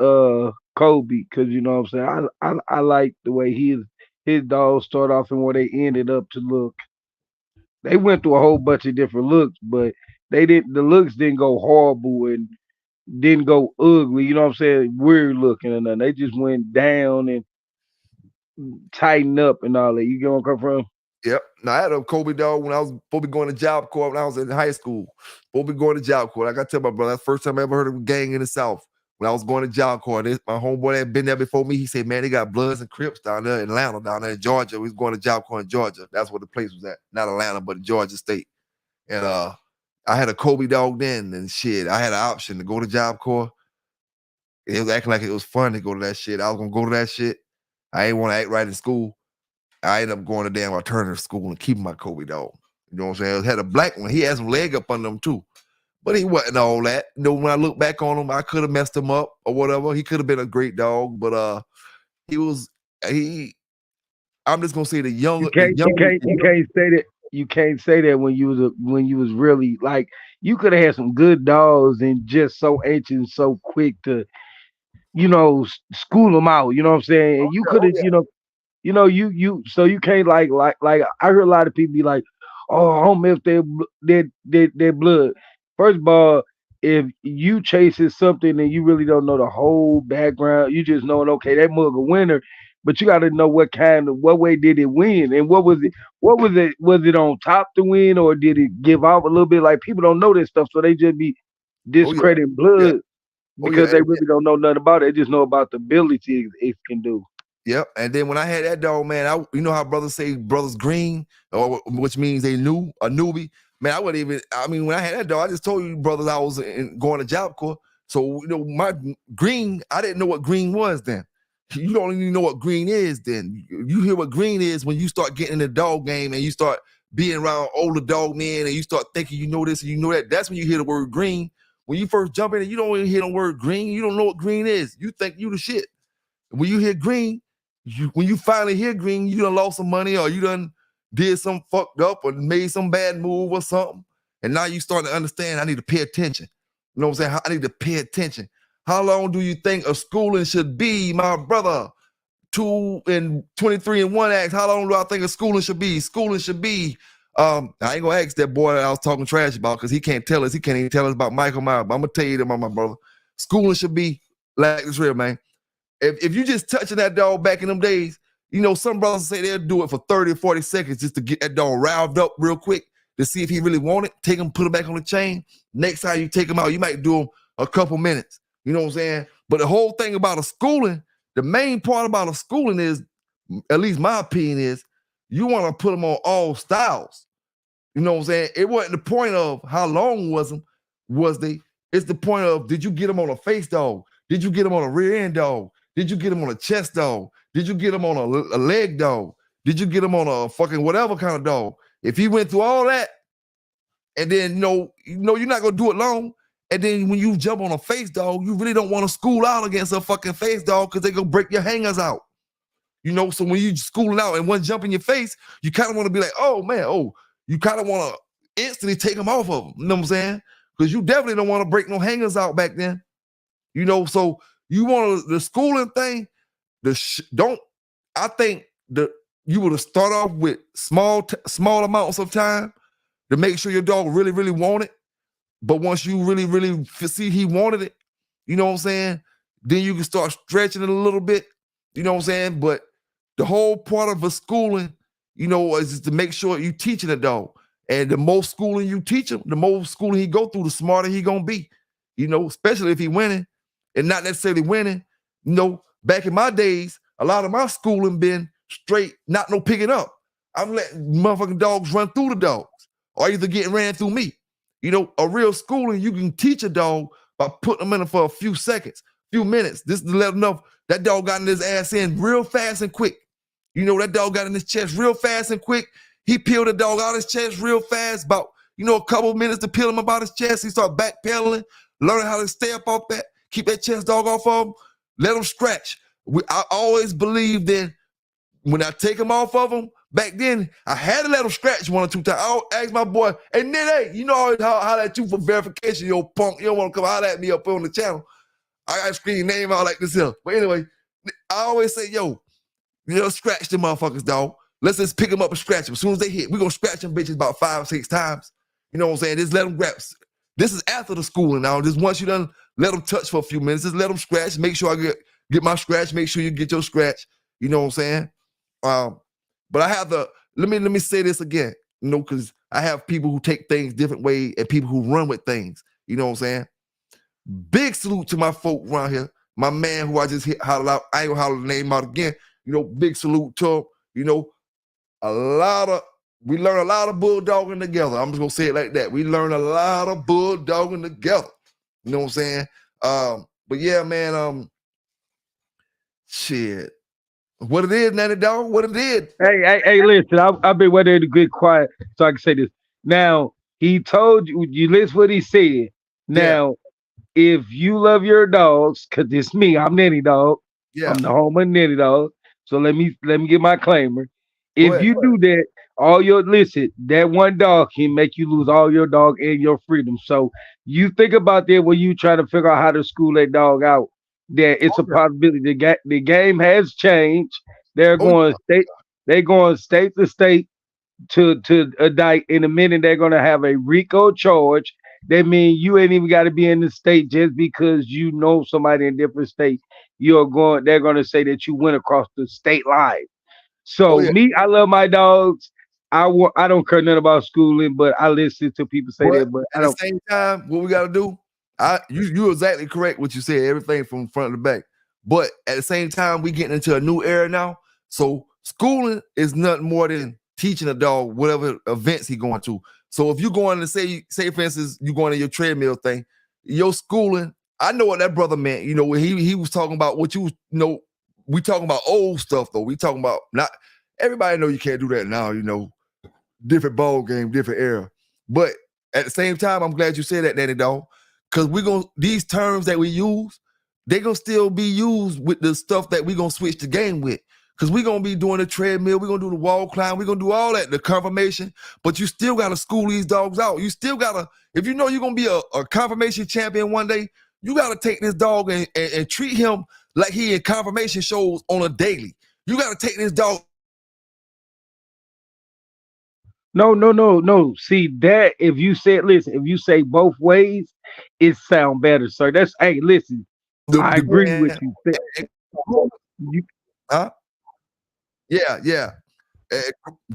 Kobe, because you know what I'm saying. I like the way his dogs start off and where they ended up to look. They went through a whole bunch of different looks, but the looks didn't go horrible and didn't go ugly, you know what I'm saying, weird looking or nothing. They just went down and tightened up and all that. You get where I'm coming from? Yep. Now, I had a Kobe dog when I was supposed to be going to Job Corps when I was in high school. Supposed to be going to Job Corps. I got to tell my brother, that's the first time I ever heard of a gang in the South. When I was going to Job Corps, my homeboy that had been there before me, he said, man, they got Bloods and Crips down there in Atlanta, down there in Georgia. We was going to Job Corps in Georgia. That's where the place was at. Not Atlanta, but Georgia State. And I had a Kobe dog then, and shit, I had an option to go to Job Corps. It was acting like it was fun to go to that shit. I was going to go to that shit. I ain't want to act right in school. I ended up going to damn alternative school and keeping my Kobe dog. You know what I'm saying? I had a black one. He had some leg up under him too. But he wasn't all that. You know, when I look back on him, I could have messed him up or whatever. He could have been a great dog, but I'm just gonna say the young. You can't say that. You can't say that when you was really like, you could have had some good dogs and just so ancient, so quick to, school them out. You know what I'm saying? And you could have, so you can't like I heard a lot of people be like, oh, I don't mess their blood. First of all, if you chasing something and you really don't know the whole background, you just knowing, okay, that mug a winner, but you got to know what way did it win, and what was it? Was it on top to win, or did it give off a little bit? Like, people don't know this stuff, so they just be discrediting blood because they really don't know nothing about it. They just know about the ability it can do. Yep. And then when I had that dog, man, you know how brothers say brothers green, or which means a newbie. Man, I wouldn't even. I mean, when I had that dog, I just told you, brothers, I was going to Job Corps. So my green, I didn't know what green was then. You don't even know what green is then. You hear what green is when you start getting in the dog game and you start being around older dog men and you start thinking you know this and you know that. That's when you hear the word green. When you first jump in and you don't even hear the word green, you don't know what green is. You think you the shit. When you hear green, when you finally hear green, you done lost some money or you done did some fucked up or made some bad move or something. And now you starting to understand, I need to pay attention. You know what I'm saying? I need to pay attention. How long do you think a schooling should be, my brother? 2 and 23 and 1 acts. How long do I think a schooling should be? Schooling should be, I ain't gonna ask that boy that I was talking trash about because he can't tell us. He can't even tell us about Michael Myers. But I'm gonna tell you that, my brother. Schooling should be like this real, man. If you just touching that dog back in them days, some brothers say they'll do it for 30 or 40 seconds just to get that dog riled up real quick to see if he really want it. Take him, put him back on the chain. Next time you take him out, you might do him a couple minutes. You know what I'm saying? But the whole thing about a schooling, the main part about a schooling is, at least my opinion is, you want to put them on all styles. You know what I'm saying? It wasn't the point of how long was they. It's the point of, did you get them on a face dog? Did you get them on a rear end dog? Did you get them on a chest dog? Did you get them on a leg dog? Did you get them on a fucking whatever kind of dog? If he went through all that, and then you know you're not gonna do it long, and then when you jump on a face dog, you really don't want to school out against a fucking face dog because they gonna break your hangers out. You know, so when you schooling out and one jump in your face, you kind of want to be like, oh man, you kind of want to instantly take them off of them. You know what I'm saying? Because you definitely don't want to break no hangers out back then. You know, so you want the schooling thing. I think you would have start off with small amounts of time to make sure your dog really, really want it. But once you really, really see he wanted it, you know what I'm saying? Then you can start stretching it a little bit. You know what I'm saying? But the whole part of a schooling, you know, is just to make sure you teaching a dog. And the more schooling you teach him, the more schooling he go through, the smarter he gonna be. You know, especially if he winning and not necessarily winning. You know, back in my days, a lot of my schooling been straight, not no picking up. I'm letting motherfucking dogs run through the dogs, or either getting ran through me. You know, a real schooling, you can teach a dog by putting them in for a few seconds, few minutes. This is to let them know that dog got in his ass in real fast and quick. You know, that dog got in his chest real fast and quick. He peeled the dog out of his chest real fast, about, a couple of minutes to peel him about his chest. He started backpedaling, learning how to stay up off that, keep that chest dog off of him, let him scratch. I always believed in, when I take him off of him, back then, I had to let him scratch one or two times. I asked my boy, hey, Nene, you know how that you for verification, yo punk, you don't want to come holler at me up on the channel. I got to scream your name out like this here. But anyway, I always say, scratch the motherfuckers, dog. Let's just pick them up and scratch them. As soon as they hit, we're going to scratch them bitches about 5 or 6 times. You know what I'm saying? Just let them grab. This is after the schooling now. Just once you done let them touch for a few minutes, just let them scratch. Make sure I get my scratch. Make sure you get your scratch. You know what I'm saying? But I have let me say this again, because I have people who take things different way and people who run with things. You know what I'm saying? Big salute to my folk around here. My man who I just hollered out. I ain't gonna holler the name out again. Big salute to him. We learn a lot of bulldogging together. I'm just gonna say it like that. We learn a lot of bulldogging together. You know what I'm saying? But yeah, man, shit. What it is, Nanny Dog? What it is? Hey, listen, I've been waiting to get quiet so I can say this. Now, he told you listen what he said. Now, if you love your dogs, because it's me, I'm Nanny Dog. Yeah. I'm the home of Nanny Dog. So let me get my claimer. If you do that, that one dog can make you lose all your dog and your freedom. So you think about that when you try to figure out how to school that dog out. That it's a possibility. The game has changed. They're going state to state to indict. In a minute, they're going to have a RICO charge. That means you ain't even got to be in the state just because you know somebody in a different state. They're going to say that you went across the state line. So I love my dogs. I don't care nothing about schooling, but I listen to people say that. But at the same time, what we got to do, you're exactly correct what you said, everything from front to back. But at the same time, we getting into a new era now. So schooling is nothing more than teaching a dog whatever events he going to. So if you're going to say for instance, you're going to your treadmill thing, your schooling, I know what that brother meant. He was talking about what we talking about old stuff though. We talking about not everybody know you can't do that now, different ball game, different era. But at the same time, I'm glad you said that, Nanny Dog, because these terms that we use, they're gonna still be used with the stuff that we're gonna switch the game with. Because we're gonna be doing the treadmill, we're gonna do the wall climb, we're gonna do all that, the confirmation, but you still gotta school these dogs out. You still gotta, if you know you're gonna be a confirmation champion one day, you gotta take this dog and treat him like he in confirmation shows on a daily. You gotta take this dog. No. See that if you say both ways, it sound better, sir. Listen. I agree with you. Yeah.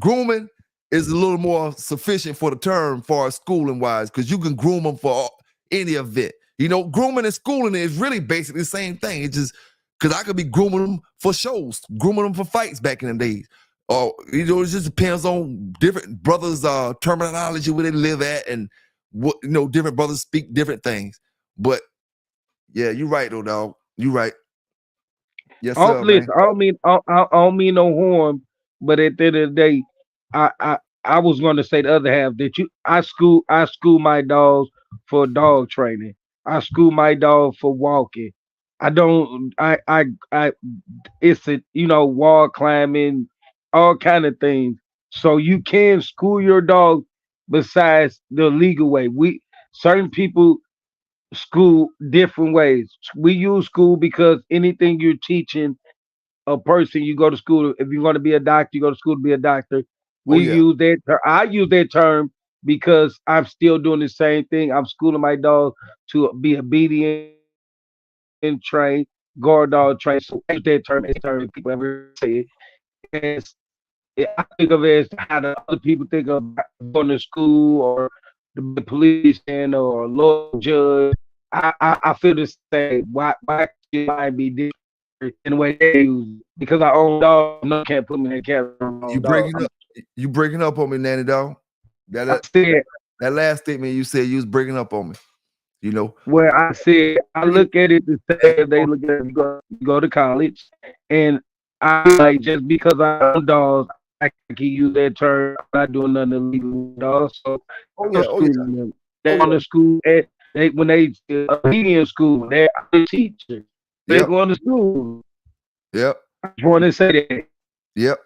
Grooming is a little more sufficient for the term for schooling wise, because you can groom them for any event. Grooming and schooling is really basically the same thing. It's just because I could be grooming them for shows, grooming them for fights back in the days. Or it just depends on different brothers' terminology, where they live at, and what different brothers speak different things. But yeah, you're right though, dog. You right. Yes, sir, man. Listen, I don't mean no harm, but at the end of the day, I was going to say the other half that I school my dogs for dog training. I school my dog for walking. I don't I it's a wall climbing, all kind of things. So you can school your dog besides the legal way. We certain people school different ways. We use school because anything you're teaching a person, you go to school. If you're going to be a doctor, you go to school to be a doctor. Oh We yeah. use that. I use that term because I'm still doing the same thing. I'm schooling my dog to be obedient, trained, guard dog trained. So I use that term as a term people ever say it. I think of it as how the other people think of going to school or to be a policeman or a lawyer judge. I feel the same. Why should mine be different in the way they use it? Because I own dog, no can't put me in a category. You breaking up. You breaking up on me, Nanny dog. That last statement you said, you was breaking up on me. Where I said I look at it the same. They look at it, you go to college, and I like just because I own dogs, I can use that term. I'm not doing nothing illegal with dogs. So Oh I'm yeah. Oh yeah. schooling them. They on the school at when they in school. They're a teacher. They Yep. going to school. Yep. I just want to say that. Yep.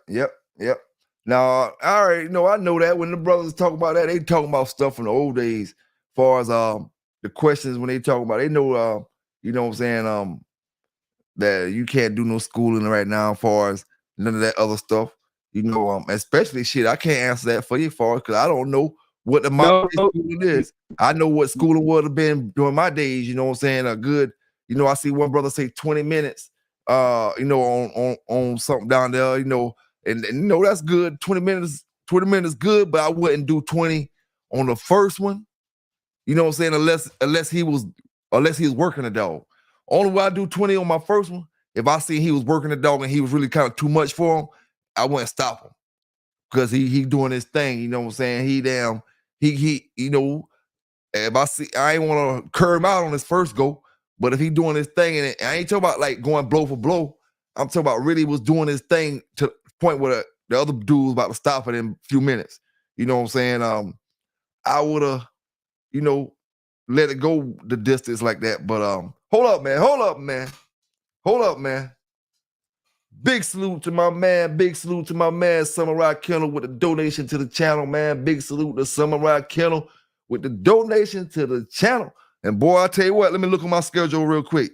Now, I already know. I know that when the brothers talk about that, they talking about stuff from the old days. Far as the questions when they talk about, they know. You know what I'm saying. That you can't do no schooling right now. Far as none of that other stuff. Especially shit. I can't answer that for you, far because I don't know what the modern day schooling is. I know what schooling would have been during my days. You know what I'm saying? A good. I see one brother say 20 minutes. On something down there. And that's good. 20 minutes good, but I wouldn't do 20 on the first one. You know what I'm saying? Unless he was working the dog. Only way I do 20 on my first one, if I see he was working the dog and he was really kind of too much for him, I wouldn't stop him. Because he doing his thing, you know what I'm saying? If I ain't want to curb him out on his first go, but if he doing his thing, and I ain't talking about like going blow for blow, I'm talking about really was doing his thing to the point where the other dude was about to stop it in a few minutes. You know what I'm saying? I would have, let it go the distance like that. But hold up, man. Big salute to my man, Samurai Kennel with the donation to the channel, man. Big salute to Samurai Kennel with the donation to the channel. And boy, I tell you what, let me look at my schedule real quick.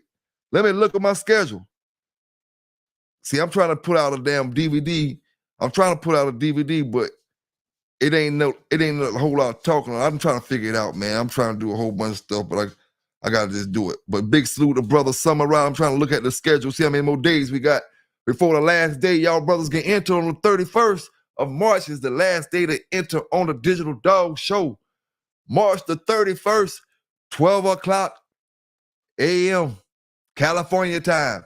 See, I'm trying to put out a damn DVD. But it ain't a whole lot of talking. I'm trying to figure it out, man. I'm trying to do a whole bunch of stuff, but I gotta just do it. But big salute to brother Samurai. I'm trying to look at the schedule, see how many more days we got before the last day. Y'all brothers can enter on the 31st of March is the last day to enter on the Digital Dog Show. March the 31st, 12 o'clock a.m. California time.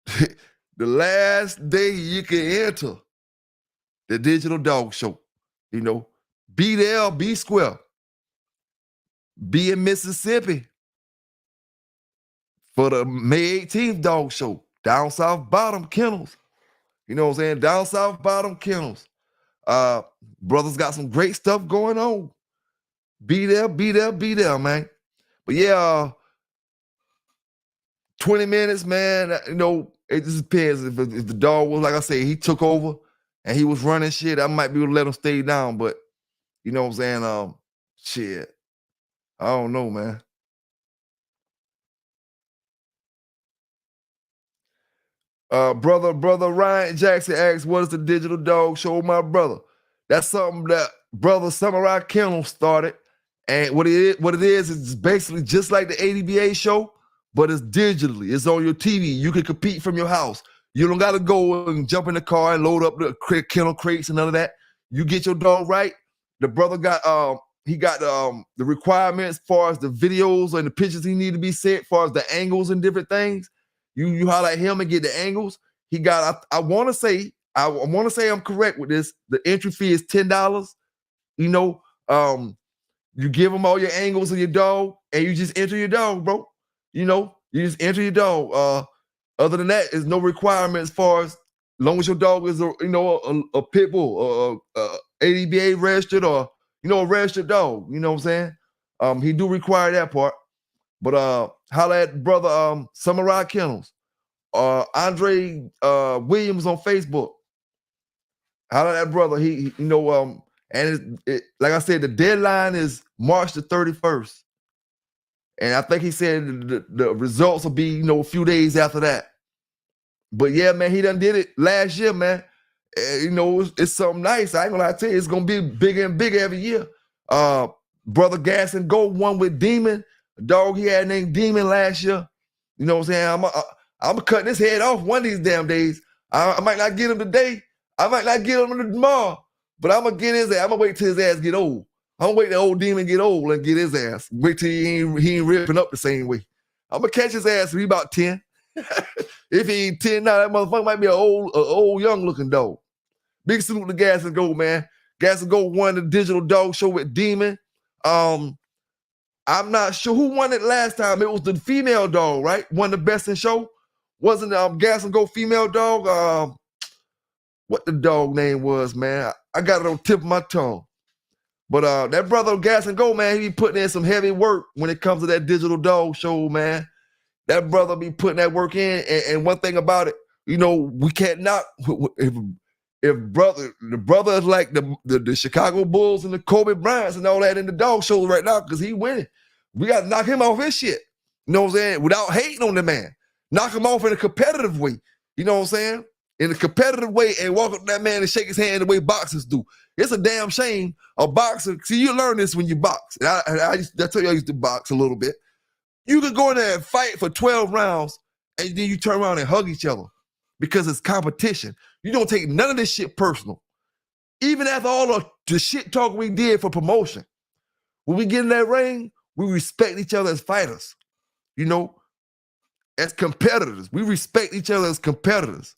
The last day you can enter the Digital Dog Show. Be there, be square. Be in Mississippi for the May 18th Dog Show. Down South Bottom Kennels. You know what I'm saying? Down South Bottom Kennels. Brothers got some great stuff going on. Be there, man. But yeah, 20 minutes, man. It just depends. If the dog was, like I say, he took over and he was running shit, I might be able to let him stay down. But you know what I'm saying? Shit. I don't know, man. Brother Ryan Jackson asks, what is the Digital Dog Show, my brother? That's something that brother Samurai Kennel started. And what it is, it's basically just like the ADBA show, but it's digitally. It's on your TV. You can compete from your house. You don't got to go and jump in the car and load up the kennel crates and none of that. You get your dog right. The brother got the requirements as far as the videos and the pictures he need to be set, as far as the angles and different things. You highlight him and get the angles. He got, I want to say, I want to say I'm correct with this. The entry fee is $10. You know, you give them all your angles of your dog, and you just enter your dog, bro. You know, you just enter your dog. Other than that, there's no requirement as far as long as your dog is a pit bull or ADBA registered or a registered dog. You know what I'm saying? He do require that part. But holla at brother Samurai Kennels, Andre Williams on Facebook. Holla at that brother. He and like I said, the deadline is March the 31st. And I think he said the results will be, a few days after that. But yeah, man, he done did it last year, man. It's something nice. I ain't gonna lie to you, it's gonna be bigger and bigger every year. Brother Gas and Go won with Demon, a dog he had named Demon last year. You know what I'm saying? I'm gonna cut his head off one of these damn days. I might not get him today. I might not get him tomorrow. But I'm gonna get his ass. I'm gonna wait till his ass get old. I'm gonna wait till old Demon get old and get his ass. Wait till he ain't ripping up the same way. I'm gonna catch his ass when he about 10. If he ain't 10 now, that motherfucker might be an old young looking dog. Big salute to Gas and Go, man. Gas and Go won the digital dog show with Demon. I'm not sure who won it last time. It was the female dog, right? Won the best in show. Wasn't Gas and Go female dog? What the dog name was, man? I got it on the tip of my tongue. But that brother Gas and Go, man, he be putting in some heavy work when it comes to that digital dog show, man. That brother be putting that work in. And one thing about it, we can't knock if the brother is like the Chicago Bulls and the Kobe Bryants and all that in the dog shows right now because he winning. We got to knock him off his shit. You know what I'm saying? Without hating on the man. Knock him off in a competitive way. You know what I'm saying? In a competitive way and walk up to that man and shake his hand the way boxers do. It's a damn shame a boxer. See, you learn this when you box. And I tell you, I used to box a little bit. You could go in there and fight for 12 rounds and then you turn around and hug each other because it's competition. You don't take none of this shit personal. Even after all the shit talk we did for promotion, when we get in that ring, we respect each other as fighters. As competitors. We respect each other as competitors.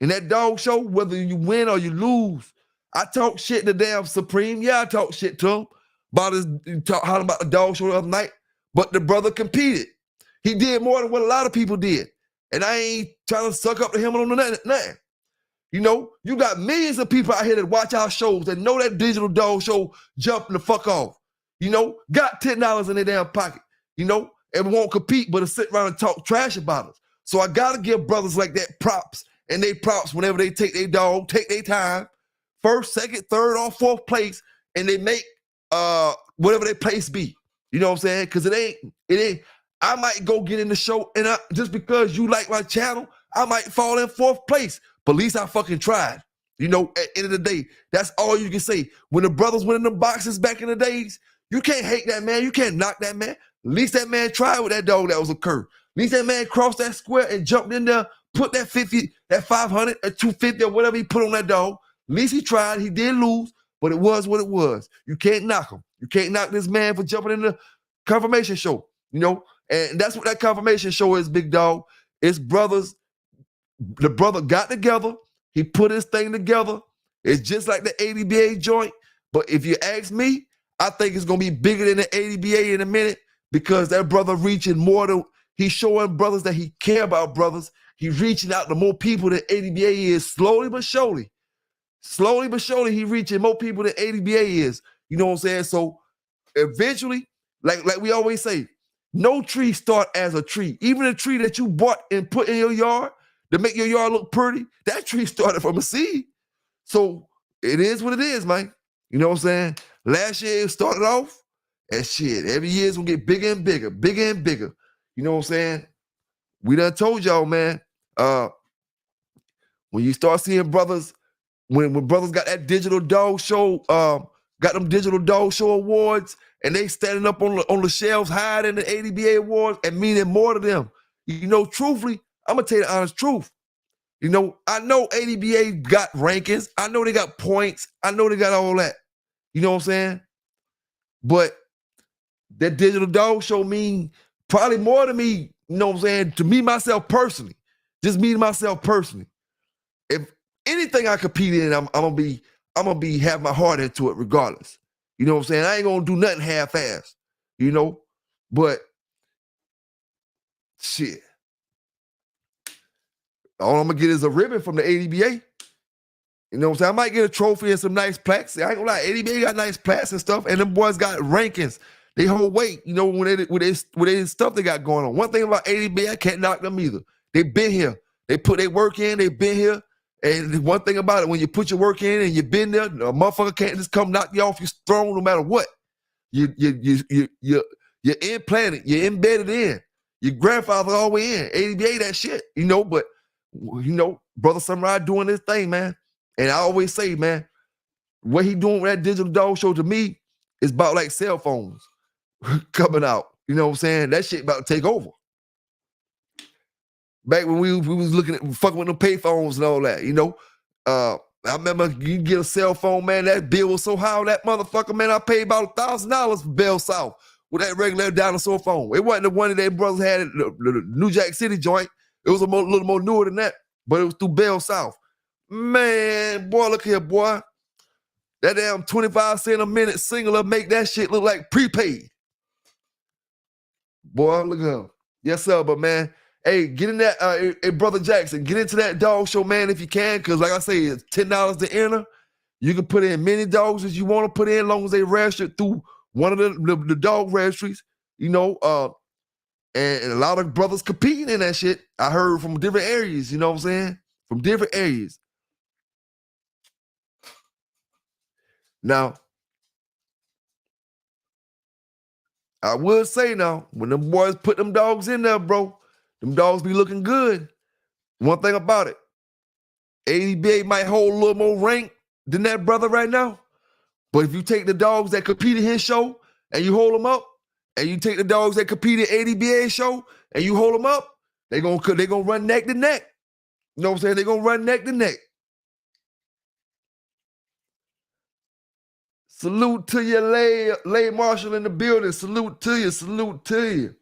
In that dog show, whether you win or you lose, I talk shit to damn Supreme. Yeah, I talk shit to him about the dog show the other night. But the brother competed. He did more than what a lot of people did. And I ain't trying to suck up to him on nothing. You got millions of people out here that watch our shows that know that digital dog show jumping the fuck off. Got $10 in their damn pocket, and won't compete, but to sit around and talk trash about us. So I gotta give brothers like that props, and they props whenever they take their dog, take their time, first, second, third, or fourth place, and they make whatever their place be. You know what I'm saying? Because it ain't. I might go get in the show, and just because you like my channel, I might fall in fourth place. But at least I fucking tried. At the end of the day, that's all you can say. When the brothers went in the boxes back in the days, you can't hate that man. You can't knock that man. At least that man tried with that dog that was a curve. At least that man crossed that square and jumped in there, put that 50, that 500, or 250, or whatever he put on that dog. At least he tried. He did lose, but it was what it was. You can't knock him. You can't knock this man for jumping in the confirmation show, And that's what that confirmation show is, big dog. It's brothers. The brother got together. He put his thing together. It's just like the ADBA joint. But if you ask me, I think it's going to be bigger than the ADBA in a minute because that brother reaching more than, he's showing brothers that he care about brothers. He's reaching out to more people than ADBA is slowly but surely. Slowly but surely, he reaching more people than ADBA is. You know what I'm saying? So eventually, like we always say, no tree start as a tree. Even a tree that you bought and put in your yard to make your yard look pretty, that tree started from a seed. So it is what it is, man. You know what I'm saying? Last year it started off, and shit, every year it's gonna get bigger and bigger, bigger and bigger. You know what I'm saying? We done told y'all, man. When you start seeing brothers, when brothers got that digital dog show, got them digital dog show awards, and they standing up on the shelves higher than the ADBA awards and meaning more to them. Truthfully, I'm gonna tell you the honest truth. I know ADBA got rankings. I know they got points. I know they got all that. You know what I'm saying? But that digital dog show mean probably more to me, you know what I'm saying, to me, myself personally. Just me to myself personally. anything I compete in, I'm gonna be have my heart into it regardless. You know what I'm saying? I ain't gonna do nothing half-assed, you know. But shit, all I'm gonna get is a ribbon from the ADBA. You know what I'm saying? I might get a trophy and some nice plaques. I ain't gonna lie, ADBA got nice plaques and stuff, and them boys got rankings. They hold weight, you know, with their stuff they got going on. One thing about ADBA, I can't knock them either. They been here. They put their work in. They been here. And one thing about it, when you put your work in and you've been there, a motherfucker can't just come knock you off your throne no matter what. You're implanted. You're embedded in. Your grandfather all the way in. ADBA that shit, you know. But you know, Brother Samurai doing this thing, man. And I always say, man, what he doing with that digital dog show to me is about like cell phones coming out. You know what I'm saying? That shit about to take over. Back when we was looking at fucking with them pay phones and all that, you know. I remember you get a cell phone, man, that bill was so high on that motherfucker, man. I paid about $1,000 for Bell South with that regular dinosaur phone. It wasn't the one that their brothers had at the New Jack City joint. It was a little more newer than that, but it was through Bell South. Man, boy, look here, boy. That damn 25 cent a minute singular make that shit look like prepaid. Boy, look at him. Yes, sir, but man, hey, get in that, hey, Brother Jackson, get into that dog show, man, if you can, because like I say, it's $10 to enter. You can put in many dogs as you want to put in, as long as they registered through one of the dog registries, you know, and a lot of brothers competing in that shit. I heard from different areas, you know what I'm saying? From different areas. Now, I would say now, when them boys put them dogs in there, bro, them dogs be looking good. One thing about it, ADBA might hold a little more rank than that brother right now. But if you take the dogs that compete in his show and you hold them up, and you take the dogs that compete in ADBA show and you hold them up, they gonna run neck to neck. You know what I'm saying? They're gonna run neck to neck. Salute to you, Lay Marshall in the building. Salute to you. Salute to you.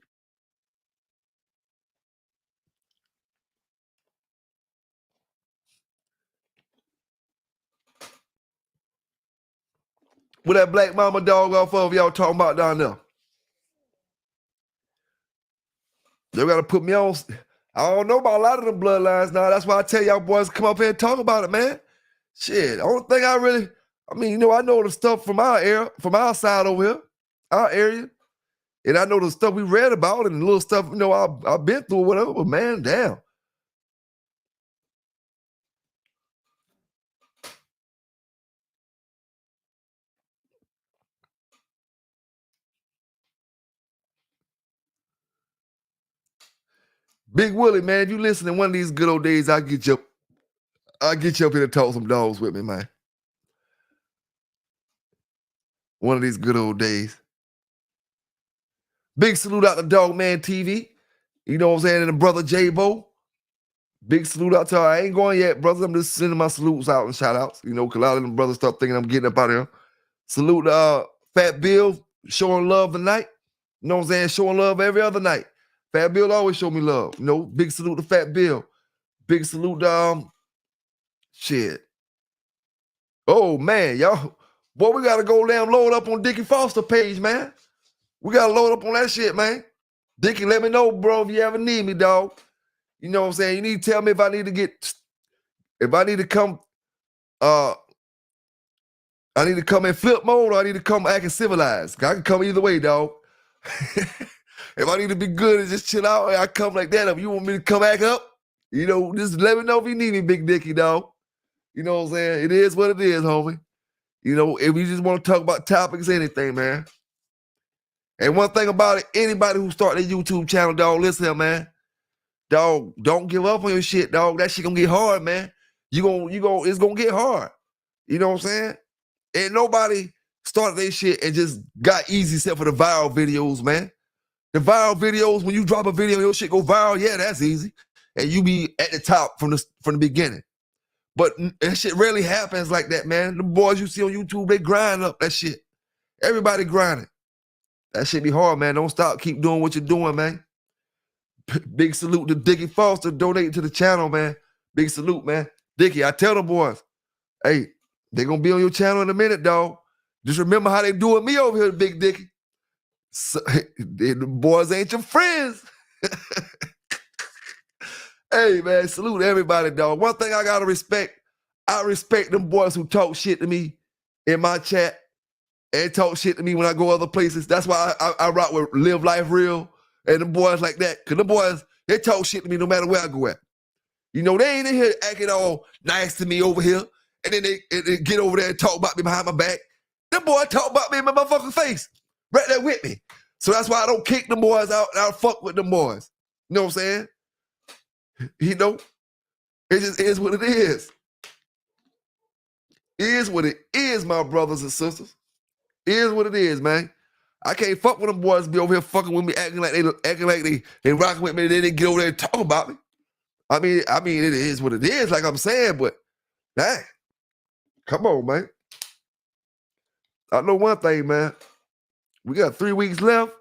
Where that black mama dog off of y'all talking about down there? They gotta put me on. I don't know about a lot of them bloodlines now. That's why I tell y'all boys to come up here and talk about it, man. Shit, the only thing I mean, you know, I know the stuff from our area, from our side over here, our area. And I know the stuff we read about and the little stuff, you know, I've been through or whatever, but man, damn. Big Willie, man, if you listen in one of these good old days, I'll get you up here to talk some dogs with me, man. One of these good old days. Big salute out to Dog Man TV. You know what I'm saying? And the brother J-Bo. Big salute out to her. I ain't going yet, brothers. I'm just sending my salutes out and shout outs. You know, because a lot of them brothers start thinking I'm getting up out of here. Salute to Fat Bill, showing love tonight. You know what I'm saying? Showing love every other night. Fat Bill always show me love. You know, big salute to Fat Bill. Big salute to shit. Oh man, y'all. Boy, we gotta go down load up on Dickie Foster page, man. We gotta load up on that shit, man. Dickie, let me know, bro, if you ever need me, dog. You know what I'm saying? You need to tell me if I need to come, I need to come in flip mode or I need to come acting civilized. I can come either way, dog. If I need to be good and just chill out, I come like that. If you want me to come back up, you know, just let me know if you need me, Big Dickie, dog. You know what I'm saying? It is what it is, homie. You know, if we just want to talk about topics, anything, man. And one thing about it, anybody who start their YouTube channel, dog, listen here, man. Dog, don't give up on your shit, dog. That shit gonna get hard, man. It's gonna get hard. You know what I'm saying? And nobody started their shit and just got easy except for the viral videos, man. The viral videos, when you drop a video, your shit go viral, yeah, that's easy. And you be at the top from the beginning. But that shit rarely happens like that, man. The boys you see on YouTube, they grind up that shit. Everybody grinding. That shit be hard, man. Don't stop. Keep doing what you're doing, man. Big salute to Dickie Foster donating to the channel, man. Big salute, man. Dickie, I tell the boys, hey, they gonna be on your channel in a minute, dog. Just remember how they doing me over here, Big Dickie. So, the boys ain't your friends. Hey, man, salute everybody, dog. One thing I gotta respect, I respect them boys who talk shit to me in my chat and talk shit to me when I go other places. That's why I rock with Live Life Real and them boys like that. Because them boys, they talk shit to me no matter where I go at. You know, they ain't in here acting all nice to me over here. And then they get over there and talk about me behind my back. Them boys talk about me in my motherfucking face. Right there with me. So that's why I don't kick them boys out and I fuck with them boys. You know what I'm saying? You know? It just is what it is. It is what it is, my brothers and sisters. It is what it is, man. I can't fuck with them boys be over here fucking with me, acting like they rocking with me, and then they get over there and talk about me. I mean, it is what it is, like I'm saying, but dang, come on, man. I know one thing, man. We got 3 weeks left.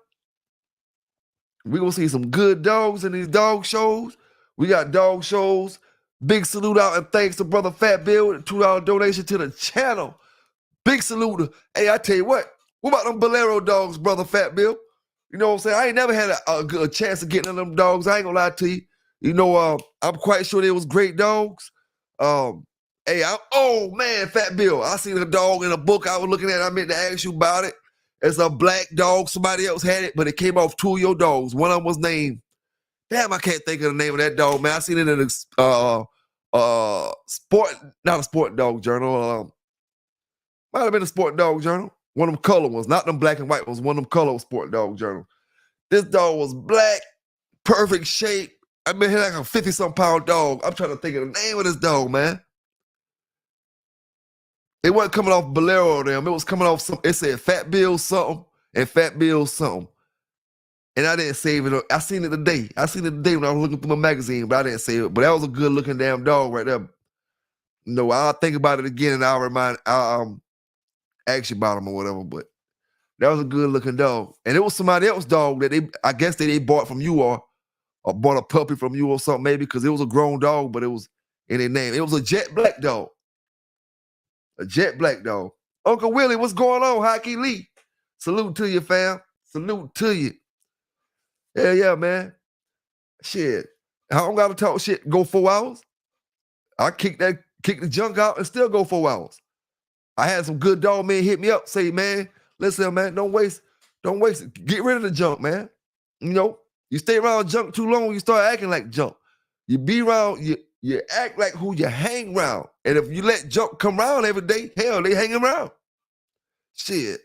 We gonna see some good dogs in these dog shows. We got dog shows. Big salute out and thanks to Brother Fat Bill with a $2 donation to the channel. Big salute. Hey, I tell you what about them Bolero dogs, Brother Fat Bill? You know what I'm saying? I ain't never had a chance of getting them dogs. I ain't gonna lie to you. You know, I'm quite sure they was great dogs. Oh man, Fat Bill, I seen a dog in a book I was looking at. I meant to ask you about it. It's a black dog. Somebody else had it, but it came off 2 of your dogs. One of them was named, damn, I can't think of the name of that dog, man. I seen it in a sport, not a sport dog journal. Might have been a sport dog journal. One of them color ones, not them black and white ones, one of them color sport dog journal. This dog was black, perfect shape. I mean, like a 50-something pound dog. I'm trying to think of the name of this dog, man. It wasn't coming off Bolero or them. It was coming off it said Fat Bill something and Fat Bill something. And I didn't save it. I seen it today. When I was looking through my magazine, but I didn't save it. But that was a good looking damn dog right there. No, I'll think about it again and I'll ask you about him or whatever. But that was a good looking dog. And it was somebody else's dog that I guess they bought from you or bought a puppy from you or something maybe, because it was a grown dog, but it was in their name. It was a jet black dog. A jet black dog. Uncle Willie, what's going on? Hockey Lee. Salute to you, fam. Salute to you. Yeah, man. Shit. I don't gotta talk shit. Go 4 hours. I kick the junk out and still go 4 hours. I had some good dog men hit me up, say, man, listen, man, don't waste it. Get rid of the junk, man. You know, you stay around junk too long, you start acting like junk. You be around, you act like who you hang around. And if you let junk come around every day, hell, they hang around. Shit.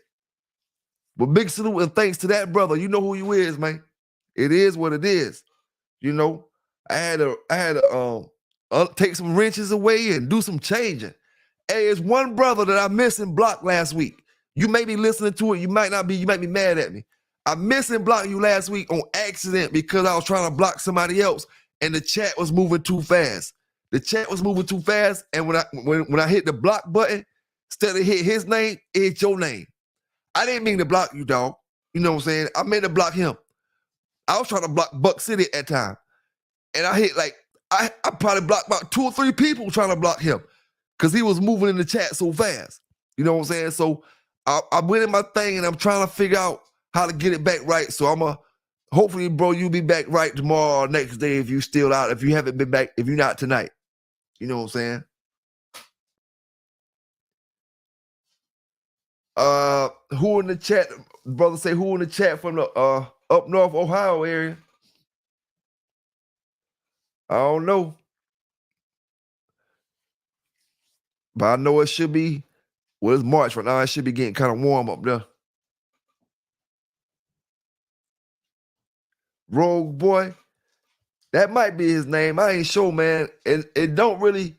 But big salute and thanks to that brother. You know who you is, man. It is what it is. You know, I had to take some wrenches away and do some changing. Hey, it's one brother that I missed and blocked last week. You may be listening to it. You might not be. You might be mad at me. I missed and blocked you last week on accident because I was trying to block somebody else and the chat was moving too fast. The chat was moving too fast, and when I hit the block button, instead of hit his name, it hit your name. I didn't mean to block you, dog. You know what I'm saying? I meant to block him. I was trying to block Buck City at that time. And I hit I probably blocked about 2 or 3 people trying to block him because he was moving in the chat so fast. You know what I'm saying? So I went in my thing and I'm trying to figure out how to get it back right. So hopefully, bro, you'll be back right tomorrow or next day if you still out. If you haven't been back, if you're not tonight. You know what I'm saying? Who in the chat? Brother say who in the chat from the up north Ohio area? I don't know. But I know it should be, well, it's March right now. It should be getting kind of warm up there. Rogue Boy, that might be his name. I ain't sure, man. It don't really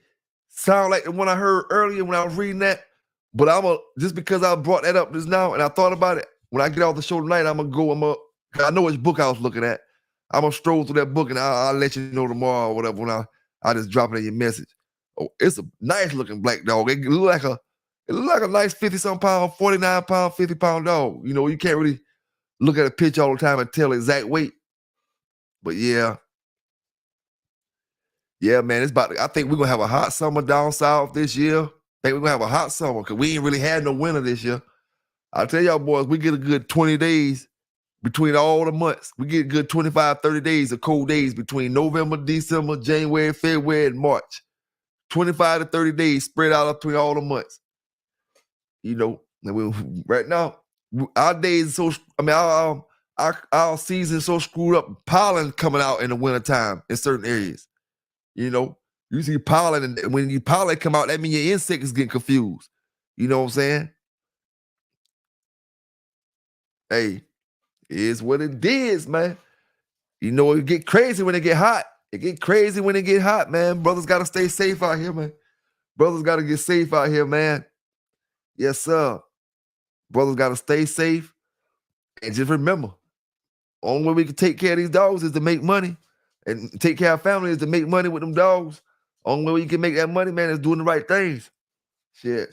sound like the one I heard earlier when I was reading that. But just because I brought that up just now and I thought about it, when I get off the show tonight, I know which book I was looking at. I'm going to stroll through that book and I'll let you know tomorrow or whatever when I just drop it in your message. Oh, it's a nice looking black dog. It look like a nice 50-something pound, 49 pound, 50 pound dog. You know, you can't really look at a picture all the time and tell exact weight. But yeah. Yeah, man, it's about. I think we're gonna have a hot summer down south this year. I think we're gonna have a hot summer because we ain't really had no winter this year. I tell y'all boys, we get a good 20 days between all the months. We get a good 25, 30 days of cold days between November, December, January, February, and March. 25 to 30 days spread out between all the months. You know, right now, our days are so, I mean, our season so screwed up, pollen coming out in the wintertime in certain areas. You know, you see pollen, and when you pollen come out, that means your insects getting confused. You know what I'm saying? Hey, it is what it is, man. You know, it get crazy when it get hot. It get crazy when it get hot, man. Brothers got to stay safe out here, man. Brothers got to get safe out here, man. Yes, sir. Brothers got to stay safe. And just remember, only way we can take care of these dogs is to make money. And take care of family is to make money with them dogs. Only way you can make that money, man, is doing the right things. Shit.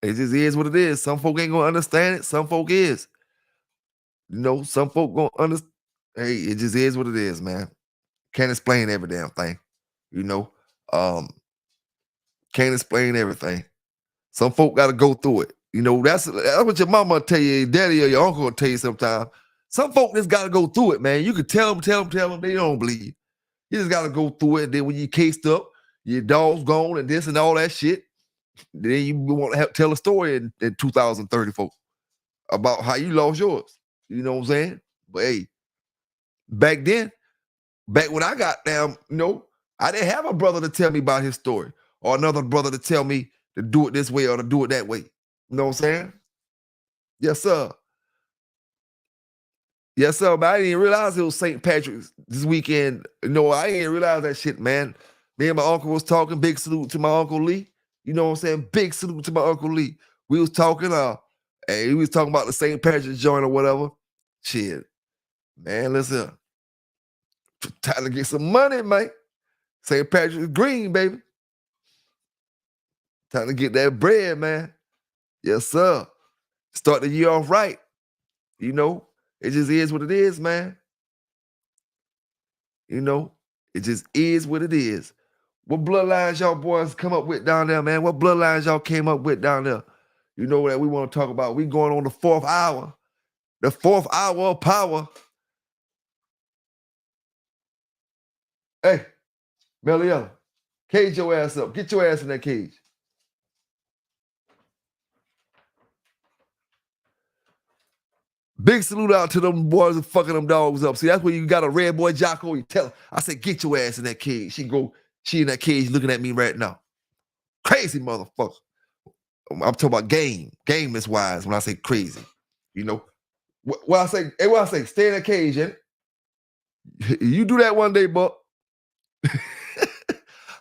It just is what it is. Some folk ain't gonna understand it. Some folk is. You know, some folk gonna understand. Hey, it just is what it is, man. Can't explain every damn thing. You know, can't explain everything. Some folk got to go through it. You know, that's what your mama tell you, your daddy or your uncle will tell you sometimes. Some folk just got to go through it, man. You could tell them, they don't believe. You just got to go through it. And then when you cased up, your dog's gone and this and all that shit, then you want to tell a story in 2034 about how you lost yours. You know what I'm saying? But hey, back when I got down, you know, I didn't have a brother to tell me about his story or another brother to tell me to do it this way or to do it that way. You know what I'm saying? Yes, sir. Yes, sir, but I didn't realize it was St. Patrick's this weekend. No, I didn't realize that shit, man. Me and my uncle was talking. Big salute to my Uncle Lee. You know what I'm saying? Big salute to my Uncle Lee. We was talking, and he was talking about the St. Patrick's joint or whatever. Shit. Man, listen. Time to get some money, man. St. Patrick's green, baby. Time to get that bread, man. Yes, sir. Start the year off right. You know, it just is what it is, man. You know, it just is what it is. What bloodlines y'all boys come up with down there, man? What bloodlines y'all came up with down there? You know that we want to talk about. We going on the 4th hour. The 4th hour of power. Hey, Meliella, cage your ass up. Get your ass in that cage. Big salute out to them boys and fucking them dogs up. See, that's where you got a red boy Jocko. You tell her, I said, get your ass in that cage. She in that cage looking at me right now. Crazy motherfucker. I'm talking about game is wise when I say crazy. You know, what I say, stay in that cage, ain't it? You do that one day, Buck.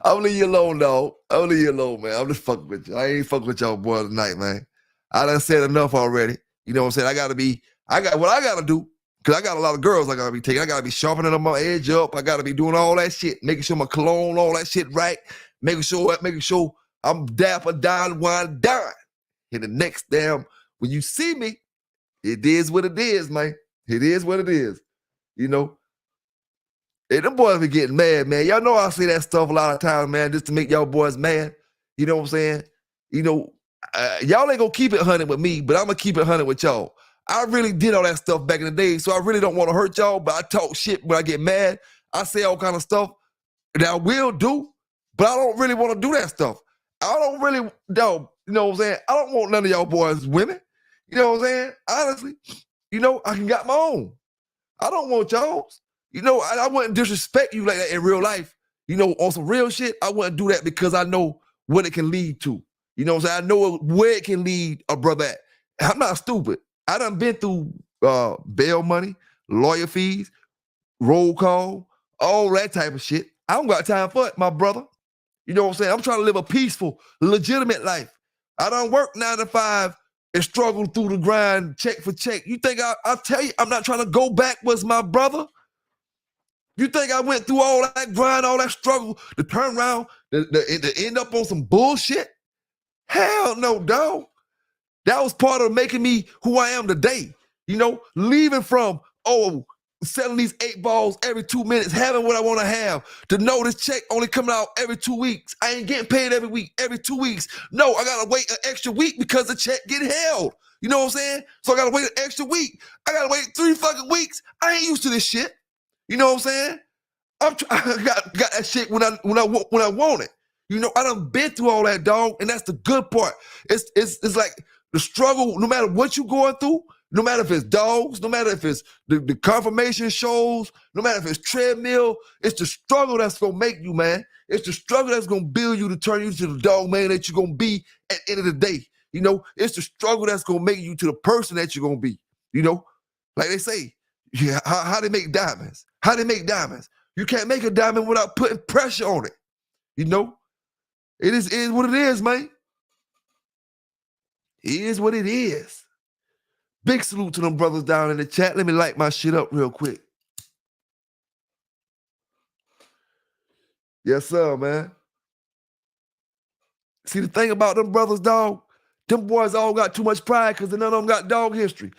I'm leave you alone, dog. I'm leave you alone, man. I'm just fucking with you. I ain't fucking with y'all boys tonight, man. I done said enough already. You know what I'm saying? I got what I gotta do, because I got a lot of girls I gotta be taking. I gotta be sharpening them my edge up. I gotta be doing all that shit, making sure my cologne, all that shit right, making sure I'm dapper, down, wine, down. And the next damn, when you see me, it is what it is, man. It is what it is. You know? Hey, them boys be getting mad, man. Y'all know I say that stuff a lot of times, man, just to make y'all boys mad. You know what I'm saying? You know, y'all ain't gonna keep it 100 with me, but I'm gonna keep it 100 with y'all. I really did all that stuff back in the day, so I really don't want to hurt y'all, but I talk shit when I get mad. I say all kind of stuff that I will do, but I don't really want to do that stuff. I don't really, no, you know what I'm saying? I don't want none of y'all boys women. You know what I'm saying? Honestly, you know, I can got my own. I don't want y'all's. You know, I wouldn't disrespect you like that in real life. You know, on some real shit, I wouldn't do that because I know what it can lead to. You know what I'm saying? I know where it can lead a brother at. I'm not stupid. I done been through bail money, lawyer fees, roll call, all that type of shit. I don't got time for it, my brother. You know what I'm saying? I'm trying to live a peaceful, legitimate life. I done work 9 to 5 and struggle through the grind, check for check. You think I'll tell you I'm not trying to go backwards, my brother? You think I went through all that grind, all that struggle to turn around, to end up on some bullshit? Hell no, dog. That was part of making me who I am today. You know, leaving from, selling these 8 balls every 2 minutes, having what I want to have, to know this check only coming out every 2 weeks. I ain't getting paid every week, every 2 weeks. No, I got to wait an extra week because the check get held. You know what I'm saying? So I got to wait an extra week. I got to wait 3 fucking weeks. I ain't used to this shit. You know what I'm saying? I got that shit when I want it. You know, I done been through all that, dog, and that's the good part. It's like the struggle, no matter what you going through, no matter if it's dogs, no matter if it's the confirmation shows, no matter if it's treadmill, it's the struggle that's gonna make you, man. It's the struggle that's gonna build you to turn you to the dog man that you're gonna be at the end of the day. You know, it's the struggle that's gonna make you to the person that you're gonna be. You know, like they say, yeah, how they make diamonds. How they make diamonds. You can't make a diamond without putting pressure on it. You know? It is what it is, man. It is what it is. Big salute to them brothers down in the chat. Let me light my shit up real quick. Yes, sir, man. See, the thing about them brothers, dog, them boys all got too much pride because none of them got dog history.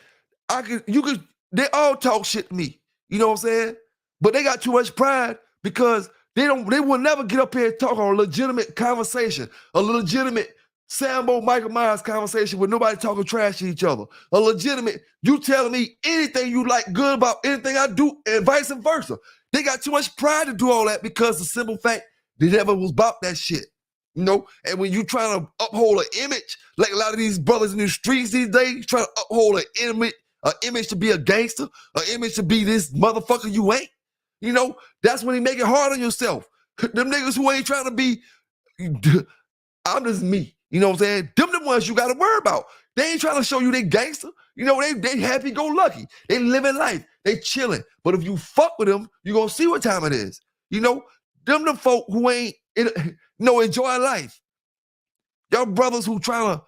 They all talk shit to me. You know what I'm saying? But they got too much pride because they will never get up here and talk on a legitimate conversation, a legitimate Sambo Michael Myers conversation with nobody talking trash to each other. A legitimate, you telling me anything you like good about anything I do and vice versa. They got too much pride to do all that because the simple fact they never was about that shit. You know, and when you trying to uphold an image, like a lot of these brothers in the streets these days, trying to uphold an image to be a gangster, an image to be this motherfucker you ain't. You know, that's when you make it hard on yourself. Them niggas who ain't trying to be, I'm just me. You know what I'm saying? Them the ones you got to worry about. They ain't trying to show you they gangster. You know, they happy-go-lucky. They living life. They chilling. But if you fuck with them, you going to see what time it is. You know, them folk who ain't, enjoy life. Y'all brothers who trying to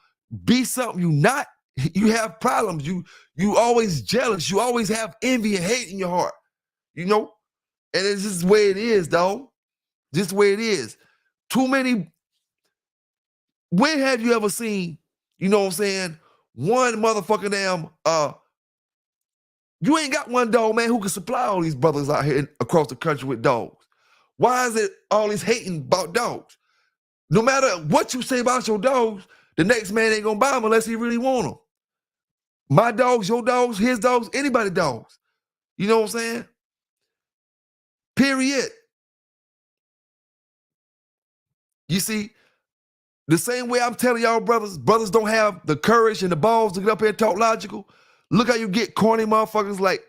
be something you not, you have problems. You always jealous. You always have envy and hate in your heart. You know? And it's just the way it is, dog. Just the way it is. Too many. When have you ever seen, you know what I'm saying, one motherfucking damn, you ain't got one dog, man, who can supply all these brothers out here across the country with dogs. Why is it all this hating about dogs? No matter what you say about your dogs, the next man ain't gonna buy them unless he really want them. My dogs, your dogs, his dogs, anybody's dogs. You know what I'm saying? Period. You see, the same way I'm telling y'all brothers don't have the courage and the balls to get up here and talk logical. Look how you get corny motherfuckers like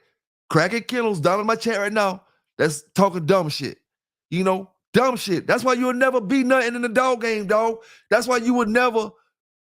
Cracking Kennels down in my chat right now that's talking dumb shit. You know, dumb shit. That's why you'll never be nothing in the dog game, dog. That's why you would never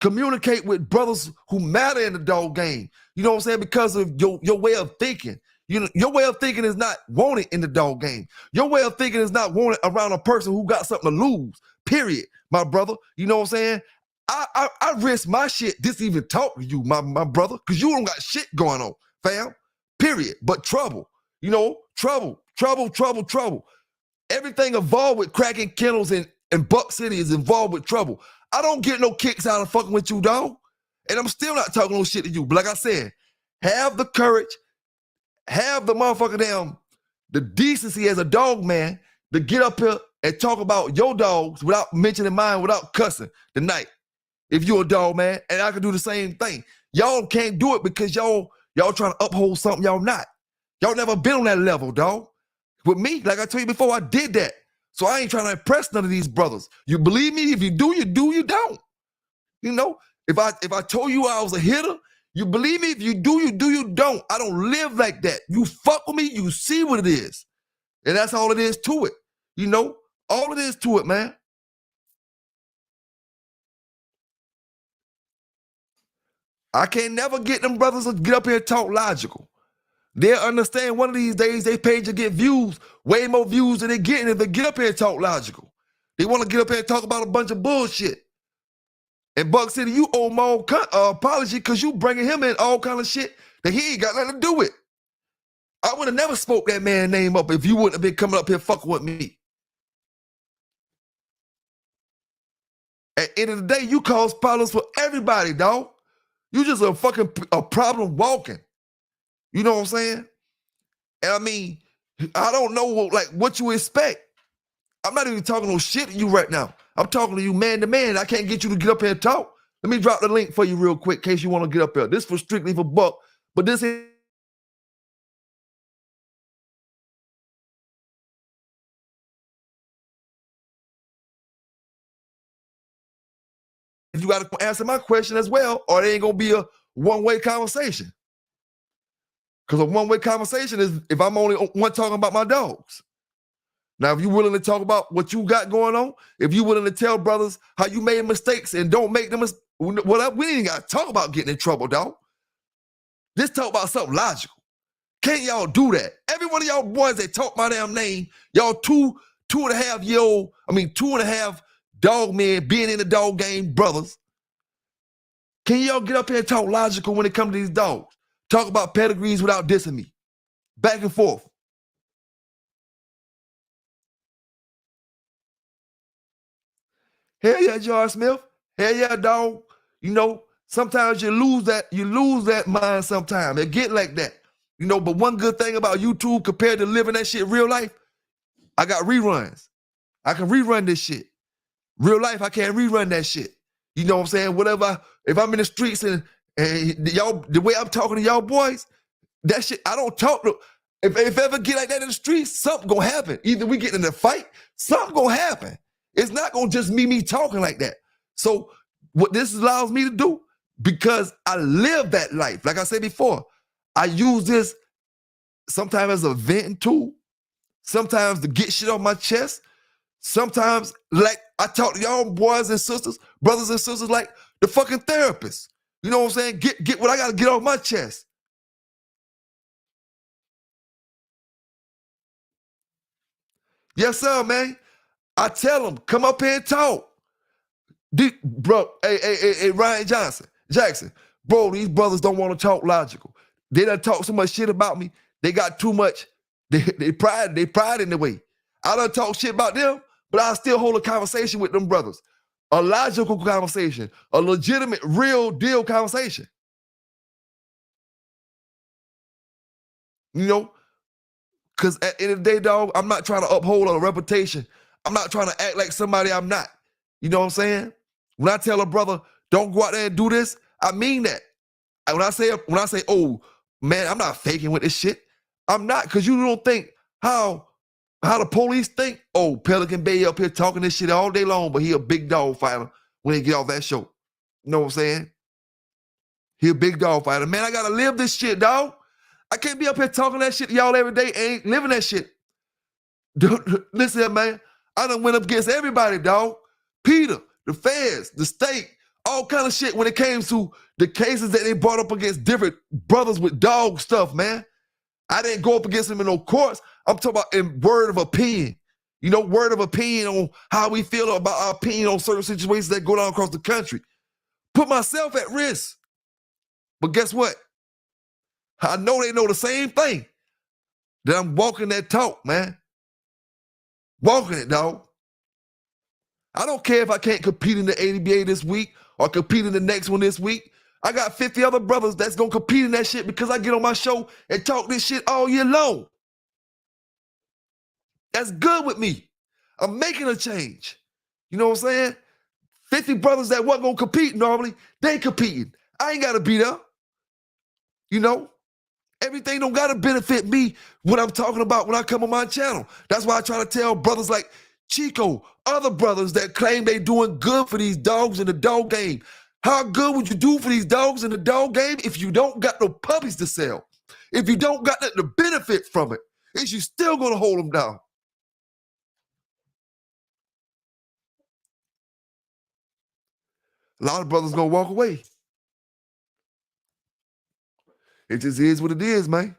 communicate with brothers who matter in the dog game. You know what I'm saying? Because of your way of thinking. You know, your way of thinking is not wanted in the dog game. Your way of thinking is not wanted around a person who got something to lose. Period, my brother. You know what I'm saying? I risk my shit just to even talk to you, my brother, because you don't got shit going on, fam. Period. But trouble. You know, trouble. Everything involved with Cracking Kennels and Buck City is involved with trouble. I don't get no kicks out of fucking with you, dog. And I'm still not talking no shit to you. But like I said, have the courage, have the motherfucking the decency as a dog man to get up here and talk about your dogs without mentioning mine, without cussing tonight. If you're a dog man, and I can do the same thing. Y'all can't do it because y'all trying to uphold something y'all not. Y'all never been on that level, dog. With me, like I told you before, I did that. So I ain't trying to impress none of these brothers. You believe me? If you do, you do, you don't. You know, if I told you I was a hitter, you believe me? If you do, you do, you don't. I don't live like that. You fuck with me, you see what it is. And that's all it is to it. You know, all it is to it, man. I can't never get them brothers to get up here and talk logical. They'll understand one of these days they page to get views, way more views than they're getting if they get up here and talk logical. They want to get up here and talk about a bunch of bullshit. And Buck City, you owe more apology because you bringing him in all kind of shit that he ain't got nothing to do with. I would have never spoke that man's name up if you wouldn't have been coming up here fucking with me. At the end of the day, you cause problems for everybody, dog. You just a fucking problem walking. You know what I'm saying? And I mean, I don't know like what you expect. I'm not even talking no shit to you right now. I'm talking to you man to man. I can't get you to get up here and talk. Let me drop the link for you real quick in case you want to get up here. This for strictly for Buck, but this is you got to answer my question as well, or it ain't gonna be a one-way conversation. Because a one-way conversation is if I'm only one talking about my dogs. Now, if you're willing to talk about what you got going on, if you're willing to tell brothers how you made mistakes and don't make them, well, we ain't got to talk about getting in trouble, dog. Let's talk about something logical. Can't y'all do that? Every one of y'all boys that talk my damn name, y'all 2.5 dog men being in the dog game brothers. Can y'all get up here and talk logical when it comes to these dogs? Talk about pedigrees without dissing me. Back and forth. Hell yeah, George Smith. Hell yeah, dog. You know, sometimes you lose that mind sometimes. It get like that. You know, but one good thing about YouTube compared to living that shit real life, I got reruns. I can rerun this shit. Real life, I can't rerun that shit. You know what I'm saying? Whatever, if I'm in the streets and y'all, the way I'm talking to y'all boys, that shit, I don't talk to, if I ever get like that in the streets, something gonna happen. Either we get in a fight, something gonna happen. It's not gonna just me talking like that. So what this allows me to do, because I live that life, like I said before, I use this sometimes as a venting tool, sometimes to get shit off my chest, sometimes like I talk to y'all boys and sisters, brothers and sisters, like the fucking therapist. You know what I'm saying? Get what I gotta get off my chest. Yes, sir, man. I tell them, come up here and talk. Bro, hey, Ryan Jackson, bro, these brothers don't want to talk logical. They done talk so much shit about me. They got too much, they pride in the way. I done talk shit about them, but I still hold a conversation with them brothers. A logical conversation, a legitimate, real deal conversation. You know, because at the end of the day, dog, I'm not trying to uphold a reputation. I'm not trying to act like somebody I'm not. You know what I'm saying? When I tell a brother, don't go out there and do this, I mean that. When I say, oh, man, I'm not faking with this shit. I'm not, because you don't think how the police think, oh, Pelican Bay up here talking this shit all day long, but he a big dog fighter when he get off that show. You know what I'm saying? He a big dog fighter. Man, I gotta live this shit, dog. I can't be up here talking that shit to y'all every day, ain't living that shit. Listen, man, I done went up against everybody, dog. Peter, the feds, the state, all kind of shit when it came to the cases that they brought up against different brothers with dog stuff, man. I didn't go up against them in no courts. I'm talking about in word of opinion. You know, word of opinion on how we feel about our opinion on certain situations that go down across the country. Put myself at risk. But guess what? I know they know the same thing. That I'm walking that talk, man. Walking it, dog. I don't care if I can't compete in the ADBA this week or compete in the next one this week. I got 50 other brothers that's going to compete in that shit because I get on my show and talk this shit all year long. That's good with me. I'm making a change. You know what I'm saying? 50 brothers that wasn't going to compete normally, they competing. I ain't got to be there. You know? Everything don't got to benefit me what I'm talking about when I come on my channel. That's why I try to tell brothers like Chico, other brothers that claim they doing good for these dogs in the dog game. How good would you do for these dogs in the dog game if you don't got no puppies to sell? If you don't got nothing to benefit from it, is you still going to hold them down? A lot of brothers going to walk away. It just is what it is, man.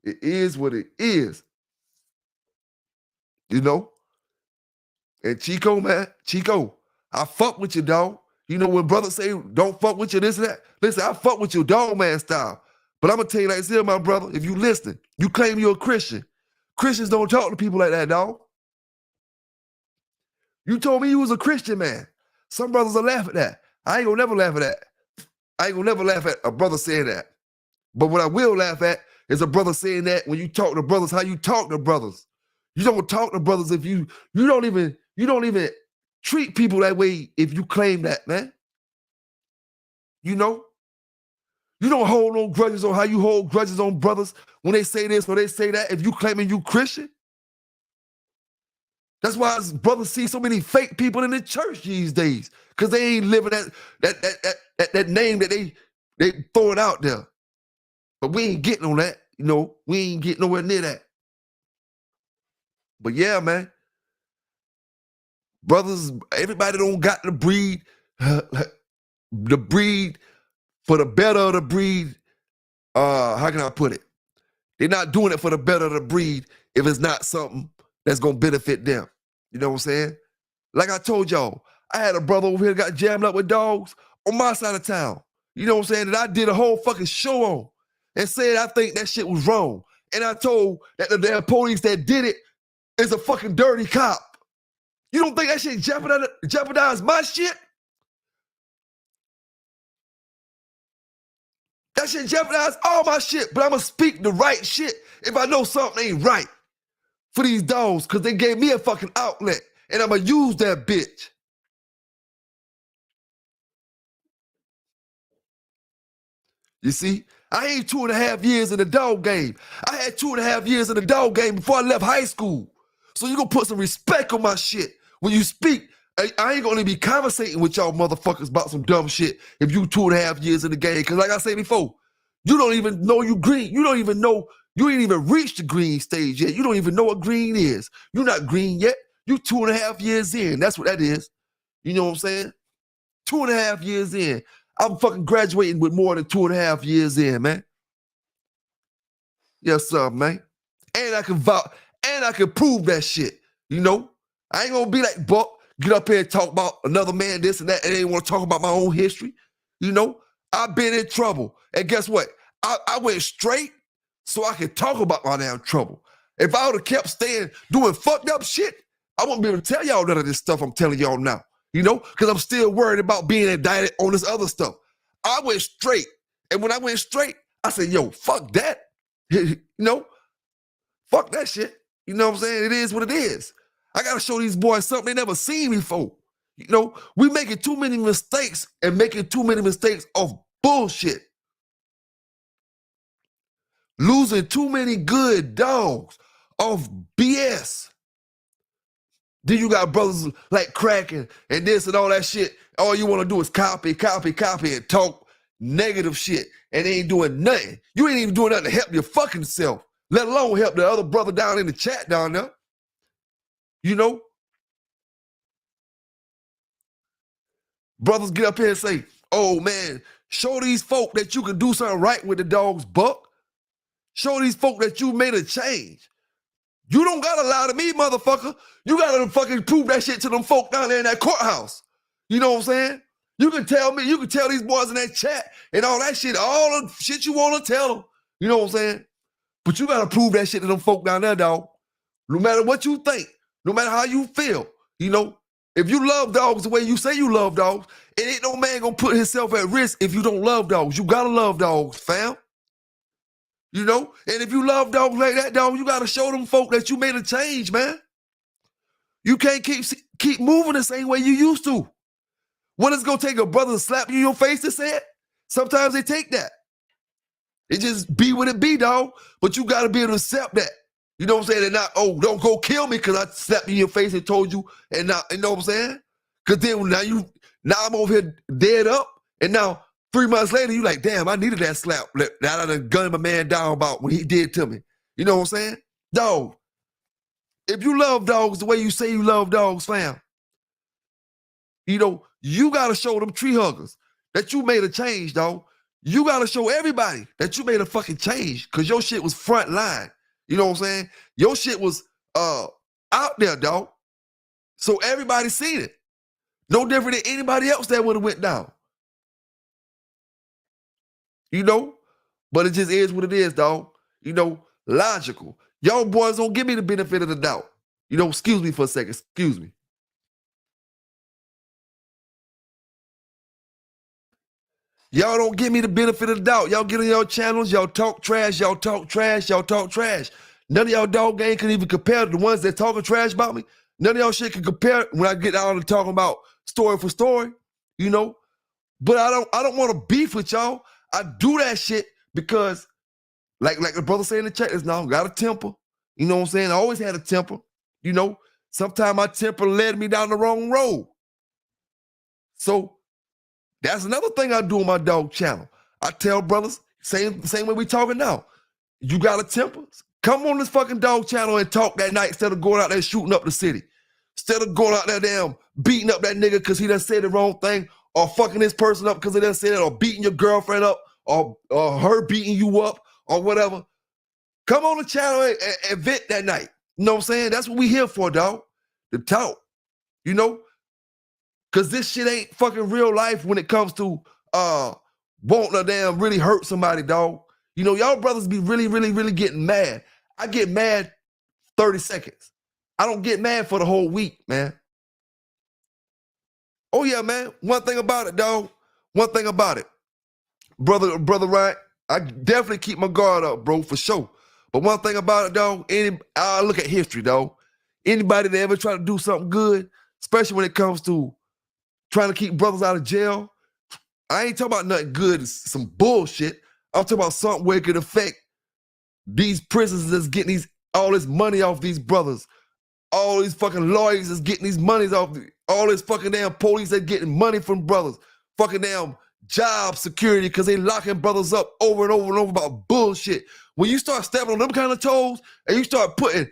It is what it is. You know? And Chico, man, Chico, I fuck with you, dog. You know, when brothers say, don't fuck with you, this and that. Listen, I fuck with you, dog man style. But I'm going to tell you like this, my brother, if you listen, you claim you're a Christian. Christians don't talk to people like that, dog. You told me you was a Christian, man. Some brothers will laugh at that. I ain't going to never laugh at that. I ain't going to never laugh at a brother saying that. But what I will laugh at is a brother saying that when you talk to brothers, how you talk to brothers. You don't talk to brothers if you don't even treat people that way if you claim that, man. You know? You don't hold no grudges on how you hold grudges on brothers when they say this or they say that if you claiming you Christian. That's why brothers see so many fake people in the church these days, because they ain't living that name that they throwing out there. But we ain't getting on that, you know. We ain't getting nowhere near that. But yeah, man. Brothers, everybody don't got the breed for the better of the breed. How can I put it? They're not doing it for the better of the breed if it's not something that's gonna benefit them. You know what I'm saying? Like I told y'all, I had a brother over here that got jammed up with dogs on my side of town. You know what I'm saying? That I did a whole fucking show on and said I think that shit was wrong. And I told that the damn police that did it is a fucking dirty cop. You don't think that shit jeopardized my shit? That shit jeopardized all my shit, but I'm gonna speak the right shit if I know something ain't right for these dogs, because they gave me a fucking outlet, and I'm gonna use that bitch. You see, I ain't 2.5 years in the dog game. I had 2.5 years in the dog game before I left high school. So you gonna put some respect on my shit when you speak. I ain't gonna be conversating with y'all motherfuckers about some dumb shit if you 2.5 years in the game. Cause like I said before, you don't even know you green. You don't even know, you ain't even reached the green stage yet. You don't even know what green is. You're not green yet. You 2.5 years in. That's what that is. You know what I'm saying? 2.5 years in. I'm fucking graduating with more than 2.5 years in, man. Yes, sir, man. And I can vouch, and I can prove that shit. You know? I ain't gonna be like Buck, get up here and talk about another man, this and that, and ain't want to talk about my own history. You know? I've been in trouble. And guess what? I went straight so I could talk about my damn trouble. If I would have kept staying doing fucked up shit, I wouldn't be able to tell y'all none of this stuff I'm telling y'all now. You know, because I'm still worried about being indicted on this other stuff. I went straight. And when I went straight, I said, yo, fuck that. You know, fuck that shit. You know what I'm saying? It is what it is. I got to show these boys something they never seen before. You know, we making too many mistakes and making too many mistakes of bullshit. Losing too many good dogs of BS. Then you got brothers like cracking and this and all that shit. All you want to do is copy, and talk negative shit. And they ain't doing nothing. You ain't even doing nothing to help your fucking self, let alone help the other brother down in the chat down there. You know? Brothers get up here and say, oh man, show these folk that you can do something right with the dog's buck. Show these folk that you made a change. You don't gotta lie to me, motherfucker. You gotta fucking prove that shit to them folk down there in that courthouse. You know what I'm saying? You can tell me, you can tell these boys in that chat and all that shit, all the shit you wanna tell them. You know what I'm saying? But you gotta prove that shit to them folk down there, dog. No matter what you think, no matter how you feel, you know, if you love dogs the way you say you love dogs, it ain't no man gonna put himself at risk if you don't love dogs. You gotta love dogs, fam. You know? And if you love dogs like that, dog, you gotta show them folk that you made a change, man. You can't keep moving the same way you used to. When it's gonna take a brother to slap you in your face to say it? Sometimes they take that. It just be what it be, dog. But you gotta be able to accept that. You know what I'm saying? And not, oh, don't go kill me because I slapped you in your face and told you, and now, you know what I'm saying? Because then now I'm over here dead up, and now 3 months later, you like, damn, I needed that slap that I done gunned my man down about when he did to me. You know what I'm saying? Dog, if you love dogs the way you say you love dogs, fam, you know, you got to show them tree huggers that you made a change, dog. You got to show everybody that you made a fucking change because your shit was front line. You know what I'm saying? Your shit was out there, dog. So everybody seen it. No different than anybody else that would have went down. You know? But it just is what it is, dog. You know, logical. Y'all boys don't give me the benefit of the doubt. You know, excuse me for a second. Excuse me. Y'all don't give me the benefit of the doubt. Y'all get on your channels, y'all talk trash, y'all talk trash, y'all talk trash. None of y'all dog gang can even compare to the ones that talking trash about me. None of y'all shit can compare when I get out and talking about story for story, you know. But I don't want to beef with y'all. I do that shit because, like the brother saying in the chat, is now got a temper. You know what I'm saying? I always had a temper. You know, sometimes my temper led me down the wrong road. So that's another thing I do on my dog channel. I tell brothers, same way we talking now. You got a temper? Come on this fucking dog channel and talk that night instead of going out there shooting up the city. Instead of going out there damn beating up that nigga because he done said the wrong thing, or fucking this person up because he done said it, or beating your girlfriend up, or her beating you up, or whatever. Come on the channel and vent that night. You know what I'm saying? That's what we here for, dog. To talk. You know? Because this shit ain't fucking real life when it comes to wanting to damn really hurt somebody, dog. You know, y'all brothers be really, really, really getting mad. I get mad 30 seconds. I don't get mad for the whole week, man. Oh, yeah, man. One thing about it, dog. One thing about it. Brother Ryan, I definitely keep my guard up, bro, for sure. But one thing about it, dog, I look at history, dog. Anybody that ever try to do something good, especially when it comes to trying to keep brothers out of jail, I ain't talking about nothing good, some bullshit. I'm talking about something where it could affect these prisons that's getting all this money off these brothers. All these fucking lawyers that's getting these monies off, all this fucking damn police that getting money from brothers. Fucking damn job security because they locking brothers up over and over and over about bullshit. When you start stepping on them kind of toes and you start putting,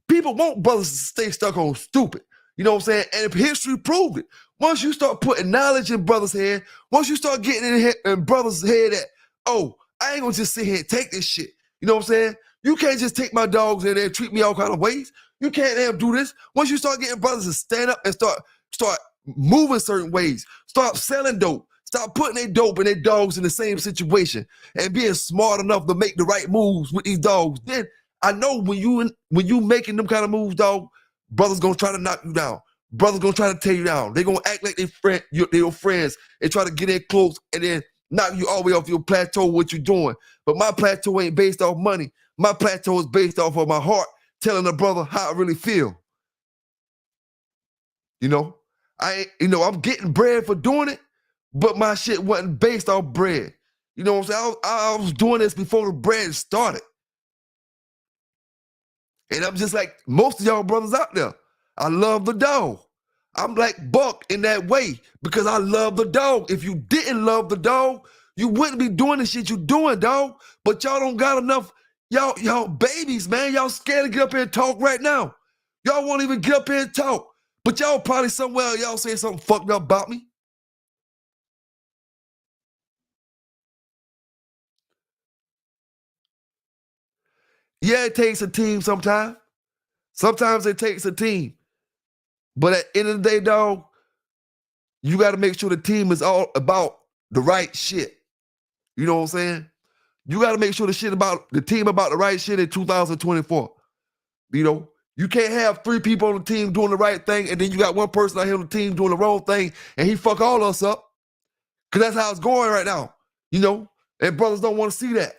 people want brothers to stay stuck on stupid. You know what I'm saying? And history proved it. Once you start putting knowledge in brothers' head, once you start getting in brothers' head that, oh, I ain't gonna just sit here and take this shit. You know what I'm saying? You can't just take my dogs in there and treat me all kind of ways. You can't damn do this. Once you start getting brothers to stand up and start moving certain ways, start selling dope, start putting their dope and their dogs in the same situation and being smart enough to make the right moves with these dogs, then I know when you making them kind of moves, dog, brothers gonna try to knock you down. Brothers gonna try to tear you down. They gonna act like they're your friends and try to get in close and then knock you all the way off your plateau, what you're doing. But my plateau ain't based off money. My plateau is based off of my heart telling a brother how I really feel. You know? I'm getting bread for doing it, but my shit wasn't based off bread. You know what I'm saying? I was doing this before the bread started. And I'm just like most of y'all brothers out there. I love the dog. I'm like Buck in that way because I love the dog. If you didn't love the dog, you wouldn't be doing the shit you doing, dog. But y'all don't got enough. Y'all babies, man. Y'all scared to get up here and talk right now. Y'all won't even get up here and talk. But y'all probably somewhere y'all say something fucked up about me. Yeah, it takes a team sometimes. Sometimes it takes a team. But at the end of the day, dog, you got to make sure the team is all about the right shit. You know what I'm saying? You got to make sure the team about the right shit in 2024. You know, you can't have 3 people on the team doing the right thing and then you got one person out here on the team doing the wrong thing and he fuck all us up. Because that's how it's going right now. You know, and brothers don't want to see that.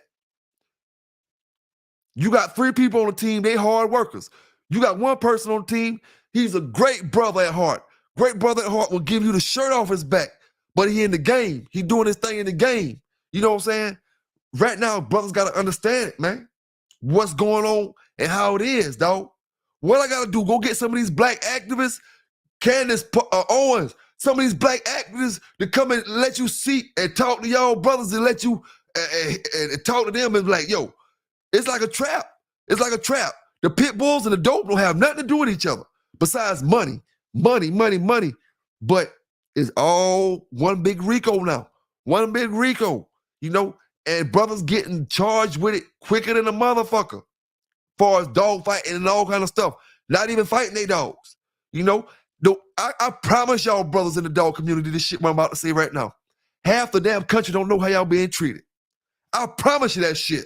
You got 3 people on the team, they hard workers. You got one person on the team, he's a great brother at heart. Great brother at heart will give you the shirt off his back, but he in the game. He doing his thing in the game. You know what I'm saying? Right now, brothers got to understand it, man. What's going on and how it is, dog. What I got to do, go get some of these black activists, Candace Owens, some of these black activists to come and let you see and talk to y'all brothers and let you and talk to them and be like, yo, it's like a trap. It's like a trap. The pit bulls and the dope don't have nothing to do with each other besides money. Money, money, money. But it's all one big Rico now. One big Rico, you know, and brothers getting charged with it quicker than a motherfucker. Far as dog fighting and all kind of stuff. Not even fighting their dogs. You know, I promise y'all brothers in the dog community this shit what I'm about to say right now. Half the damn country don't know how y'all being treated. I promise you that shit.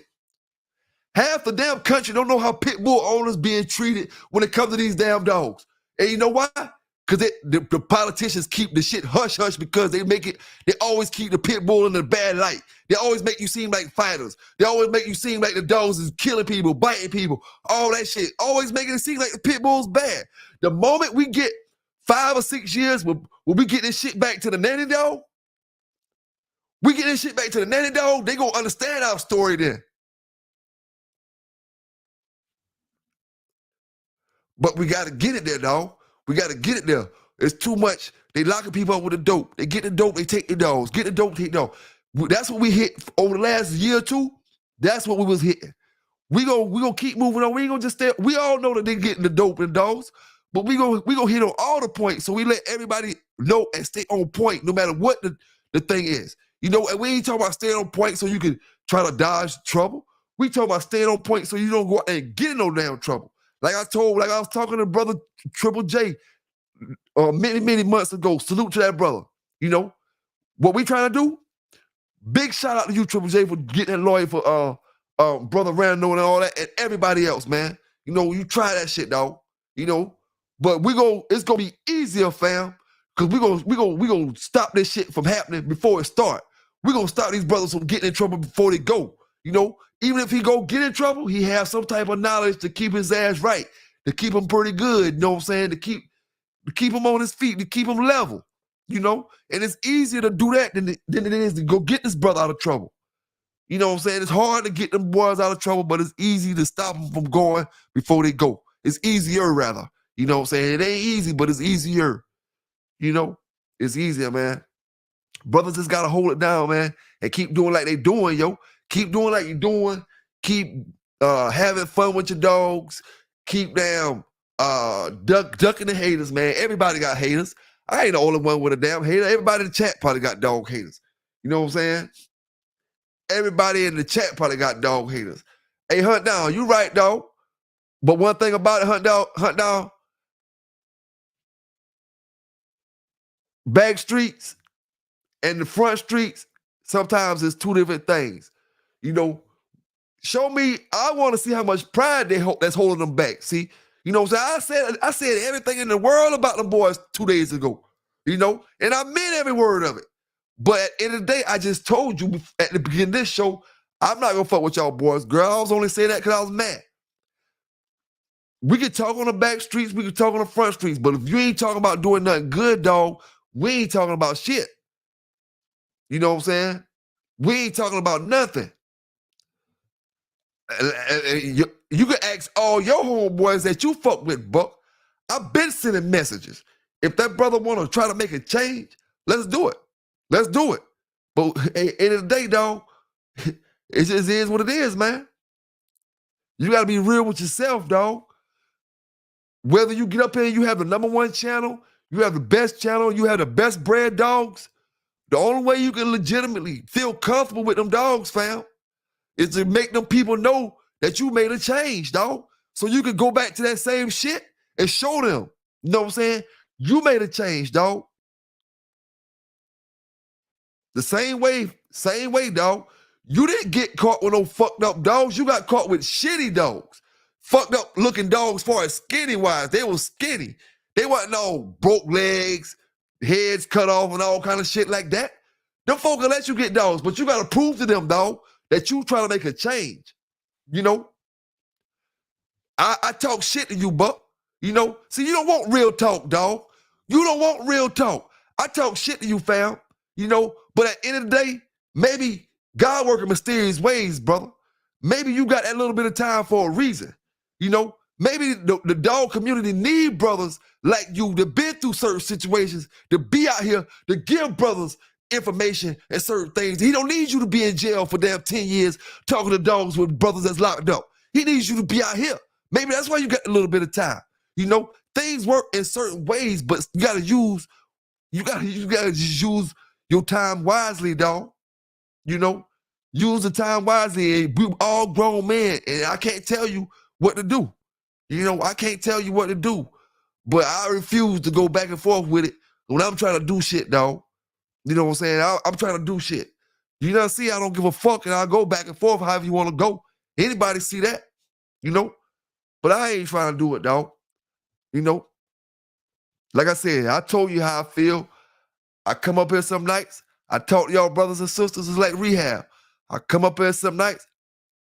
Half the damn country don't know how pit bull owners being treated when it comes to these damn dogs. And you know why? Because the politicians keep the shit hush-hush because they always keep the pit bull in the bad light. They always make you seem like fighters. They always make you seem like the dogs is killing people, biting people, all that shit. Always making it seem like the pit bull's bad. The moment we get 5 or 6 years, when we get this shit back to the nanny dog, they gonna understand our story then. But we gotta get it there, dog. We gotta get it there. It's too much. They locking people up with the dope. They get the dope, they take the dogs. Get the dope, take the dog. That's what we hit over the last year or two. That's what we was hitting. We gonna keep moving on. We ain't gonna just stay. We all know that they getting the dope and dogs, but we gonna hit on all the points. So we let everybody know and stay on point no matter what the thing is. You know, and we ain't talking about staying on point so you can try to dodge trouble. We talking about staying on point so you don't go out and get in no damn trouble. Like I was talking to brother Triple J many months ago. Salute to that brother. You know, what we trying to do? Big shout out to you, Triple J, for getting that lawyer for brother Randall and all that, and everybody else, man. You know, you try that shit, dog. You know, but it's gonna be easier, fam, because we gonna stop this shit from happening before it start. We gonna stop these brothers from getting in trouble before they go. You know, even if he go get in trouble, he has some type of knowledge to keep his ass right, to keep him pretty good. You know what I'm saying? To keep him on his feet, to keep him level. You know, and it's easier to do that than it is to go get this brother out of trouble. You know what I'm saying? It's hard to get them boys out of trouble, but it's easy to stop them from going before they go. It's easier, rather. You know what I'm saying? It ain't easy, but it's easier. You know? It's easier, man. Brothers just got to hold it down, man, and keep doing like they doing, yo. Keep doing like you're doing. Keep having fun with your dogs. Keep down ducking the haters, man. Everybody got haters. I ain't the only one with a damn hater. Everybody in the chat probably got dog haters. You know what I'm saying? Everybody in the chat probably got dog haters. Hey, Hunt Down, you right, dog. But one thing about it, Hunt Down, back streets and the front streets, sometimes it's two different things. You know, show me, I want to see how much pride that's holding them back. See, you know what I'm saying? I said everything in the world about them boys 2 days ago, you know, and I meant every word of it. But at the end of the day, I just told you at the beginning of this show, I'm not going to fuck with y'all boys. Girl, I was only saying that because I was mad. We can talk on the back streets, we can talk on the front streets, but if you ain't talking about doing nothing good, dog, we ain't talking about shit. You know what I'm saying? We ain't talking about nothing. You can ask all your homeboys that you fuck with, Buck. I've been sending messages. If that brother want to try to make a change, let's do it. Let's do it. But at the end of the day, dog, it just is what it is, man. You got to be real with yourself, dog. Whether you get up here and you have the #1 channel, you have the best channel, you have the best bred dogs, the only way you can legitimately feel comfortable with them dogs, fam, is to make them people know that you made a change, dog. So you can go back to that same shit and show them. You know what I'm saying? You made a change, dog. The same way, dog. You didn't get caught with no fucked up dogs. You got caught with shitty dogs. Fucked up looking dogs as far as skinny wise. They was skinny. They wasn't all broke legs, heads cut off and all kind of shit like that. Them folk will let you get dogs, but you got to prove to them, dog, that you trying to make a change. You know? I talk shit to you, Buck. You know? See, you don't want real talk, dog. You don't want real talk. I talk shit to you, fam. You know? But at the end of the day, maybe God working mysterious ways, brother. Maybe you got that little bit of time for a reason. You know? Maybe the dog community need brothers like you that been through certain situations to be out here to give brothers information and certain things. He don't need you to be in jail for damn 10 years talking to dogs with brothers that's locked up. He needs you to be out here. Maybe that's why you got a little bit of time. You know, things work in certain ways, but you gotta just use your time wisely, dog. You know, use the time wisely. We all grown men, and I can't tell you what to do. You know, I can't tell you what to do, but I refuse to go back and forth with it when I'm trying to do shit, dog. You know what I'm saying? I'm trying to do shit. You know, see, I don't give a fuck, and I'll go back and forth however you want to go. Anybody see that? You know? But I ain't trying to do it, dog. You know? Like I said, I told you how I feel. I come up here some nights. I talk to y'all brothers and sisters. It's like rehab. I come up here some nights.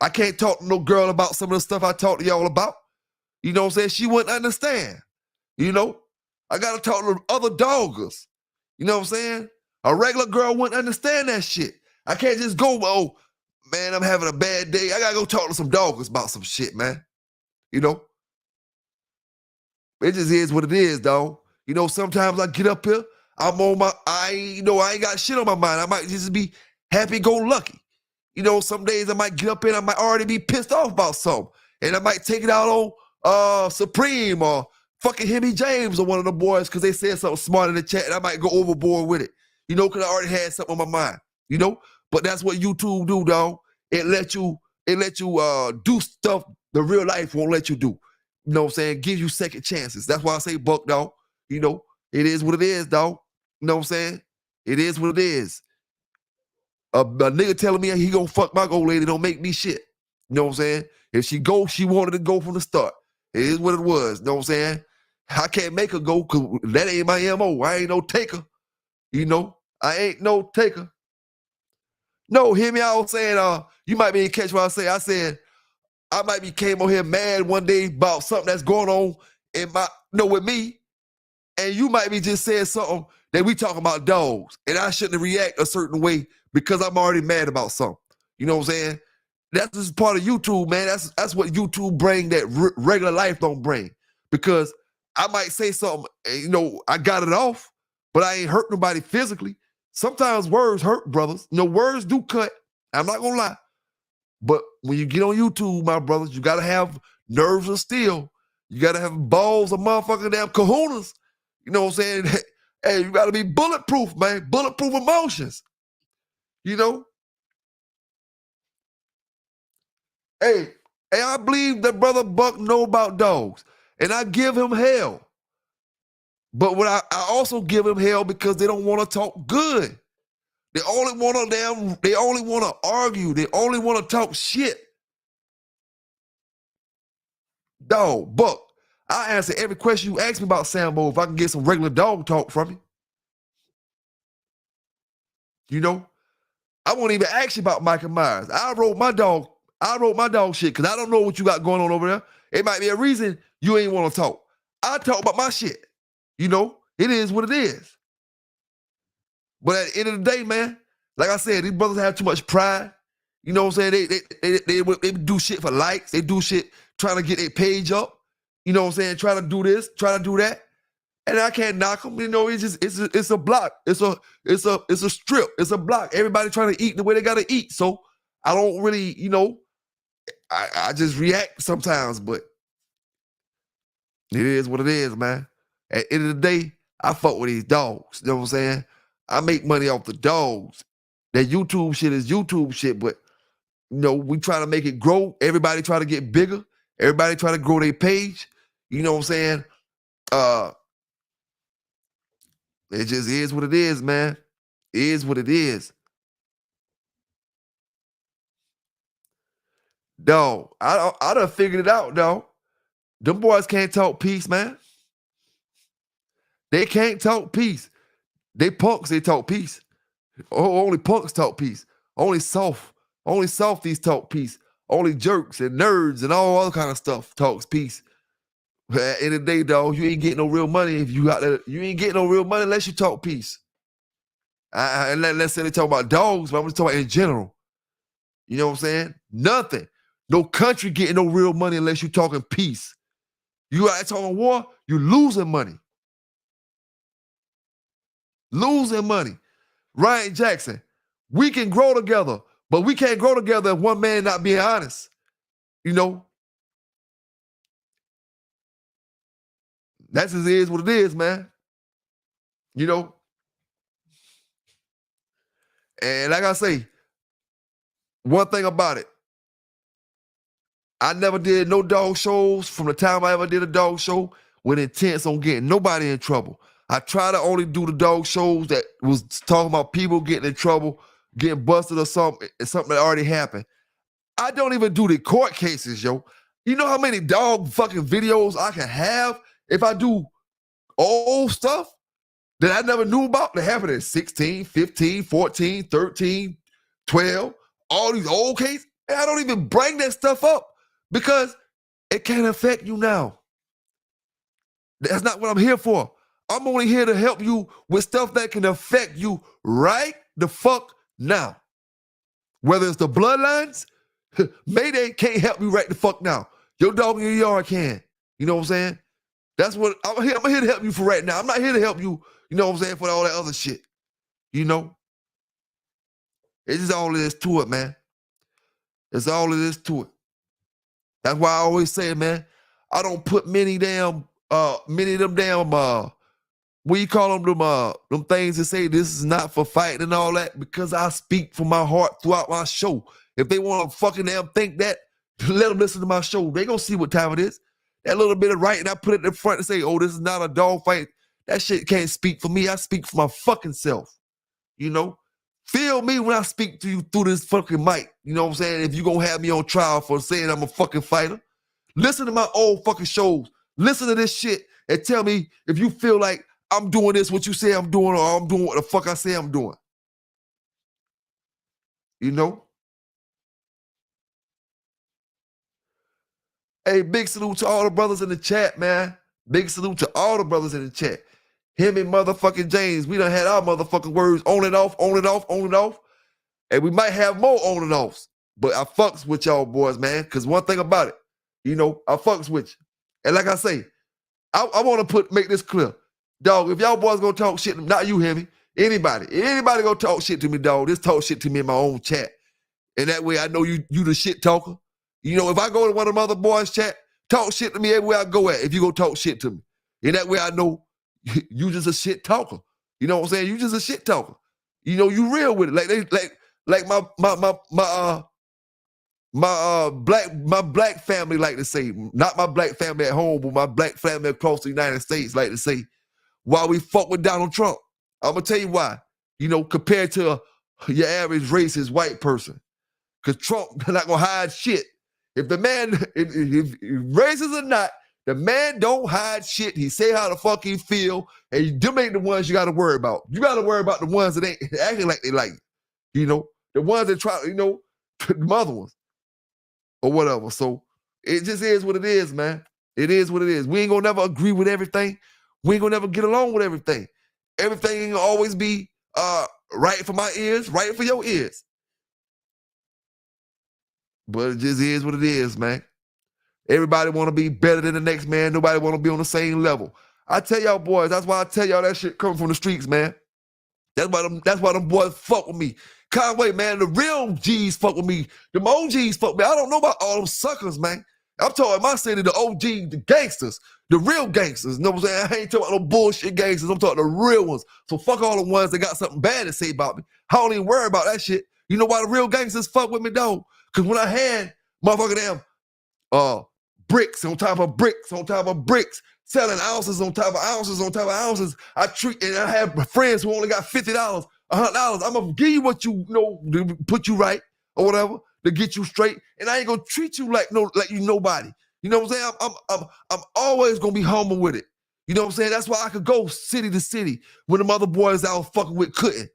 I can't talk to no girl about some of the stuff I talk to y'all about. You know what I'm saying? She wouldn't understand. You know? I got to talk to other doggers. You know what I'm saying? A regular girl wouldn't understand that shit. I can't just go, oh, man, I'm having a bad day. I got to go talk to some doggers about some shit, man. You know? It just is what it is, dog. You know, sometimes I get up here, I'm on my, I ain't got shit on my mind. I might just be happy-go-lucky. You know, some days I might get up here and I might already be pissed off about something. And I might take it out on Supreme or fucking Hemi James or one of the boys because they said something smart in the chat and I might go overboard with it. You know, because I already had something on my mind. You know? But that's what YouTube do, dog. It let you do stuff the real life won't let you do. You know what I'm saying? Give you second chances. That's why I say buck, dog. You know, it is what it is, dog. You know what I'm saying? It is what it is. A nigga telling me he gonna fuck my old lady don't make me shit. You know what I'm saying? If she wanted to go from the start. It is what it was. You know what I'm saying? I can't make her go because that ain't my MO. I ain't no taker. You know? I ain't no taker. No, hear me out saying, you might be able to catch what I say. I said, I might be came on here mad one day about something that's going on with me, and you might be just saying something that we talking about dogs, and I shouldn't react a certain way because I'm already mad about something. You know what I'm saying? That's just part of YouTube, man. That's what YouTube bring that regular life don't bring. Because I might say something, and, I got it off, but I ain't hurt nobody physically. Sometimes words hurt, brothers. Words do cut. I'm not gonna lie. But when you get on YouTube, my brothers, you gotta have nerves of steel. You gotta have balls of motherfucking damn kahunas. You know what I'm saying? Hey, you gotta be bulletproof, man. Bulletproof emotions. You know? Hey, I believe that Brother Buck know about dogs. And I give him hell. But what I also give him hell because they don't want to talk good. They only want to argue. They only want to talk shit. Dog, Buck, I answer every question you ask me about Sambo if I can get some regular dog talk from you. You know? I won't even ask you about Michael Myers. I wrote my dog shit because I don't know what you got going on over there. It might be a reason you ain't want to talk. I talk about my shit. You know? It is what it is. But at the end of the day, man, like I said, these brothers have too much pride. You know what I'm saying? They do shit for likes. They do shit trying to get their page up. You know what I'm saying? Trying to do this, trying to do that. And I can't knock them. You know, it's a block. It's a strip. It's a block. Everybody trying to eat the way they gotta eat. So I don't really, I just react sometimes, but it is what it is, man. At the end of the day, I fuck with these dogs. You know what I'm saying? I make money off the dogs. That YouTube shit is YouTube shit, but we try to make it grow. Everybody try to get bigger. Everybody try to grow their page. You know what I'm saying? It just is what it is, man. It is what it is. Dog, I done figured it out, dog. Them boys can't talk peace, man. They can't talk peace. They punks, they talk peace. Only punks talk peace. Only softies talk peace. Only jerks and nerds and all other kind of stuff talks peace. But at the end of the day, dog, you ain't getting no real money if you ain't getting no real money unless you talk peace. And let's say they talk about dogs, but I'm just talking about in general. You know what I'm saying? Nothing. No country getting no real money unless you talking peace. You out talking war, you losing money. Losing money. Ryan Jackson, we can grow together, but we can't grow together if one man not being honest. You know? That's just is what it is, man. You know? And like I say, one thing about it, I never did no dog shows from the time I ever did a dog show with intents on getting nobody in trouble. I try to only do the dog shows that was talking about people getting in trouble, getting busted or something that already happened. I don't even do the court cases, yo. You know how many dog fucking videos I can have if I do old stuff that I never knew about that happened at 16, 15, 14, 13, 12, all these old cases. And I don't even bring that stuff up because it can't affect you now. That's not what I'm here for. I'm only here to help you with stuff that can affect you right the fuck now. Whether it's the bloodlines, Mayday can't help you right the fuck now. Your dog in your yard can. You know what I'm saying? That's what I'm here to help you for right now. I'm not here to help you, you know what I'm saying, for all that other shit. You know? It's just all it is to it, man. It's all it is to it. That's why I always say, man, I don't put many of them damn, what you call them things that say this is not for fighting and all that, because I speak from my heart throughout my show. If they want to fucking damn think that, let them listen to my show. They gonna see what time it is. That little bit of writing I put it in front and say, oh, this is not a dog fight. That shit can't speak for me. I speak for my fucking self. You know? Feel me when I speak to you through this fucking mic. You know what I'm saying? If you gonna have me on trial for saying I'm a fucking fighter, listen to my old fucking shows. Listen to this shit and tell me if you feel like I'm doing this, what you say I'm doing, or I'm doing what the fuck I say I'm doing. You know? Hey, big salute to all the brothers in the chat, man. Big salute to all the brothers in the chat. Him and motherfucking James, we done had our motherfucking words on and off, on and off, on and off. And we might have more on and offs. But I fucks with y'all boys, man. Because one thing about it, you know, I fucks with you. And like I say, I want to make this clear. Dog, if y'all boys gonna talk shit, not you, hear me, anybody gonna talk shit to me, dog, just talk shit to me in my own chat. And that way I know you the shit talker. You know, if I go to one of them other boys' chat, talk shit to me everywhere I go at, if you go talk shit to me. And that way I know you just a shit talker. You know what I'm saying? You just a shit talker. You know, you real with it. Like my black family like to say, not my black family at home, but my black family across the United States like to say, why we fuck with Donald Trump. I'm gonna tell you why. You know, compared to your average racist white person. Because Trump not gonna hide shit. If the man, if racist or not, the man don't hide shit. He say how the fuck he feel, and them ain't the ones you gotta worry about. You gotta worry about the ones that ain't acting like they like you. You know, the ones that try, you know, the other ones or whatever. So it just is what it is, man. It is what it is. We ain't gonna never agree with everything. We ain't gonna never get along with everything. Everything ain't gonna always be right for my ears, right for your ears. But it just is what it is, man. Everybody want to be better than the next man. Nobody want to be on the same level. I tell y'all boys, that's why I tell y'all that shit coming from the streets, man. That's why them boys fuck with me. Conway, man, the real G's fuck with me. The OGs fuck with me. I don't know about all them suckers, man. I'm talking my city, the OG, the gangsters, the real gangsters. You know what I'm saying? I ain't talking about no bullshit gangsters. I'm talking the real ones. So fuck all the ones that got something bad to say about me. I don't even worry about that shit. You know why the real gangsters fuck with me, though? Because when I had motherfucking damn bricks on top of bricks on top of bricks, selling ounces on top of ounces on top of ounces, and I have friends who only got $50, $100. I'm gonna give you what you know to put you right or whatever, to get you straight, and I ain't gonna treat you like you nobody. You know what I'm saying? I'm always gonna be humble with it. You know what I'm saying? That's why I could go city to city when the other boys I was fucking with couldn't.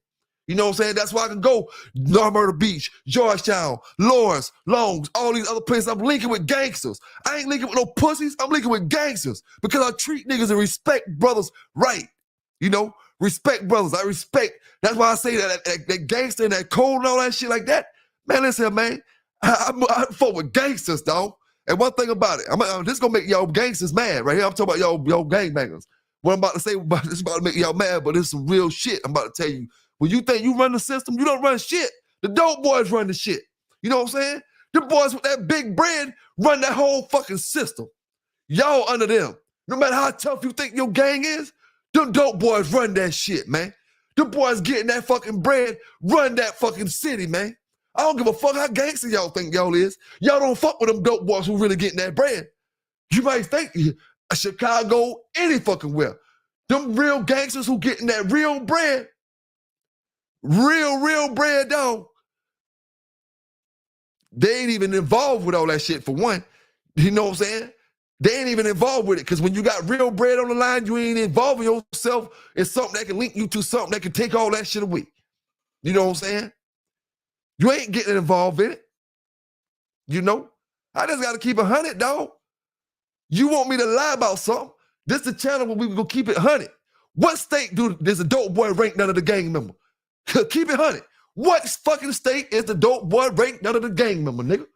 You know what I'm saying? That's why I can go North Myrtle Beach, Georgetown, Lawrence, Longs, all these other places. I'm linking with gangsters. I ain't linking with no pussies. I'm linking with gangsters because I treat niggas and respect brothers right. You know, respect brothers. I respect. That's why I say that gangster and that code and all that shit like that. Man, listen, man, I fuck with gangsters, dog. And one thing about it, this gonna make y'all gangsters mad right here. I'm talking about y'all gangbangers. What I'm about to say, this about to make y'all mad, but it's some real shit I'm about to tell you. When you think you run the system, you don't run shit. The dope boys run the shit. You know what I'm saying? The boys with that big bread run that whole fucking system. Y'all under them. No matter how tough you think your gang is, them dope boys run that shit, man. The boys getting that fucking bread run that fucking city, man. I don't give a fuck how gangster y'all think y'all is. Y'all don't fuck with them dope boys who really getting that bread. You might think Chicago, any fucking where. Them real gangsters who getting that real bread, real bread, dog. They ain't even involved with all that shit for one. You know what I'm saying? They ain't even involved with it, because when you got real bread on the line, you ain't involving yourself in something that can link you to something that can take all that shit away. You know what I'm saying? You ain't getting involved in it. You know? I just got to keep it 100, dog. You want me to lie about something? This the channel where we gonna keep it 100. What state does a dope boy rank none of the gang member? Keep it 100. What fucking state is the dope boy rank none of the gang member, nigga?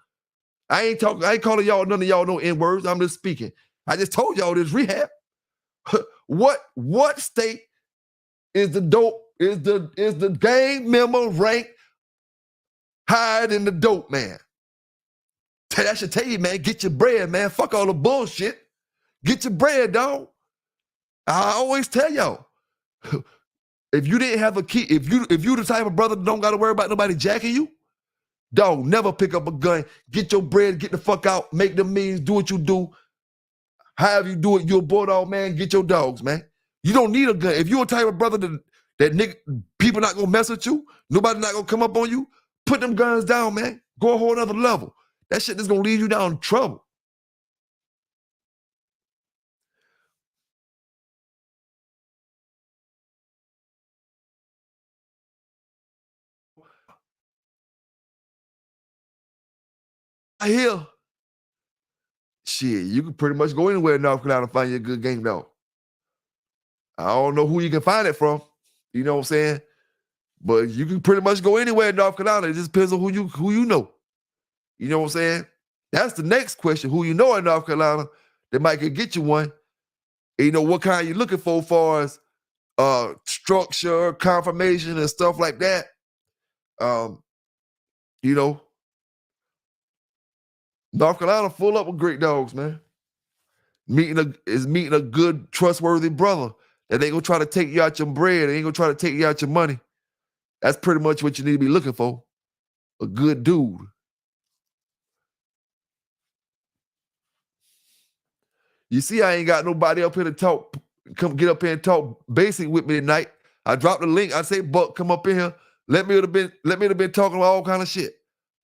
I ain't calling y'all, none of y'all no N-words. I'm just speaking. I just told y'all this rehab. What state is the gang member ranked higher than the dope man? That should tell you, man, get your bread, man. Fuck all the bullshit. Get your bread, dog. I always tell y'all, if you didn't have a key, if you the type of brother that don't got to worry about nobody jacking you, dog, never pick up a gun. Get your bread, get the fuck out, make them means, do what you do. However you do it, you're a bulldog, man. Get your dogs, man. You don't need a gun. If you're a type of brother that nigga, people not gonna mess with you, nobody not gonna come up on you, put them guns down, man. Go a whole nother level. That shit is gonna lead you down in trouble. I hear, shit, you can pretty much go anywhere in North Carolina and find you a good game dog. I don't know who you can find it from, you know what I'm saying? But you can pretty much go anywhere in North Carolina. It just depends on who you know. You know what I'm saying? That's the next question. Who you know in North Carolina that might could get you one. And you know what kind you're looking for as far as structure, confirmation, and stuff like that. You know, North Carolina full up with great dogs, man. Meeting a good, trustworthy brother that ain't gonna try to take you out your bread, they ain't gonna try to take you out your money. That's pretty much what you need to be looking for. A good dude. You see, I ain't got nobody up here to talk, come get up here and talk basic with me tonight. I dropped the link. I say, Buck, come up in here. Let me have been talking about all kind of shit.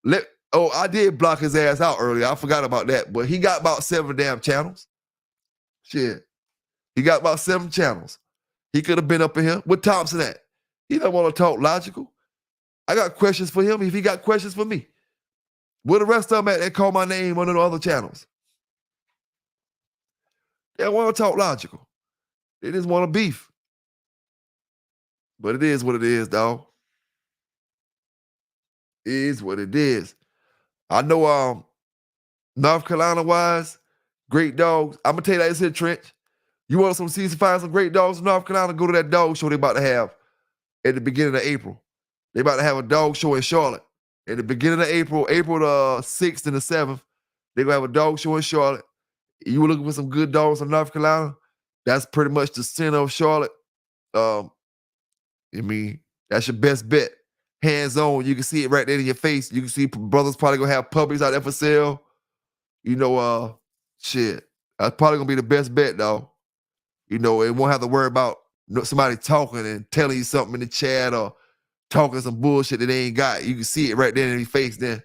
I did block his ass out earlier. I forgot about that. But he got about 7 damn channels. Shit. He got about 7 channels. He could have been up in here. What Thompson at? He don't want to talk logical. I got questions for him if he got questions for me. Where the rest of them at that call my name on the other channels? They don't want to talk logical. They just want to beef. But it is what it is, dog. It is what it is. I know North Carolina-wise, great dogs. I'm going to tell you that it's here, Trench. You want some season, find some great dogs in North Carolina, go to that dog show they about to have at the beginning of April. They about to have a dog show in Charlotte. At the beginning of April the 6th and the 7th, they're going to have a dog show in Charlotte. You were looking for some good dogs in North Carolina, that's pretty much the center of Charlotte. I mean, that's your best bet. Hands on, you can see it right there in your face. You can see brothers probably gonna have puppies out there for sale. You know, shit. That's probably gonna be the best bet, though. You know, it won't have to worry about somebody talking and telling you something in the chat or talking some bullshit that they ain't got. You can see it right there in your face then.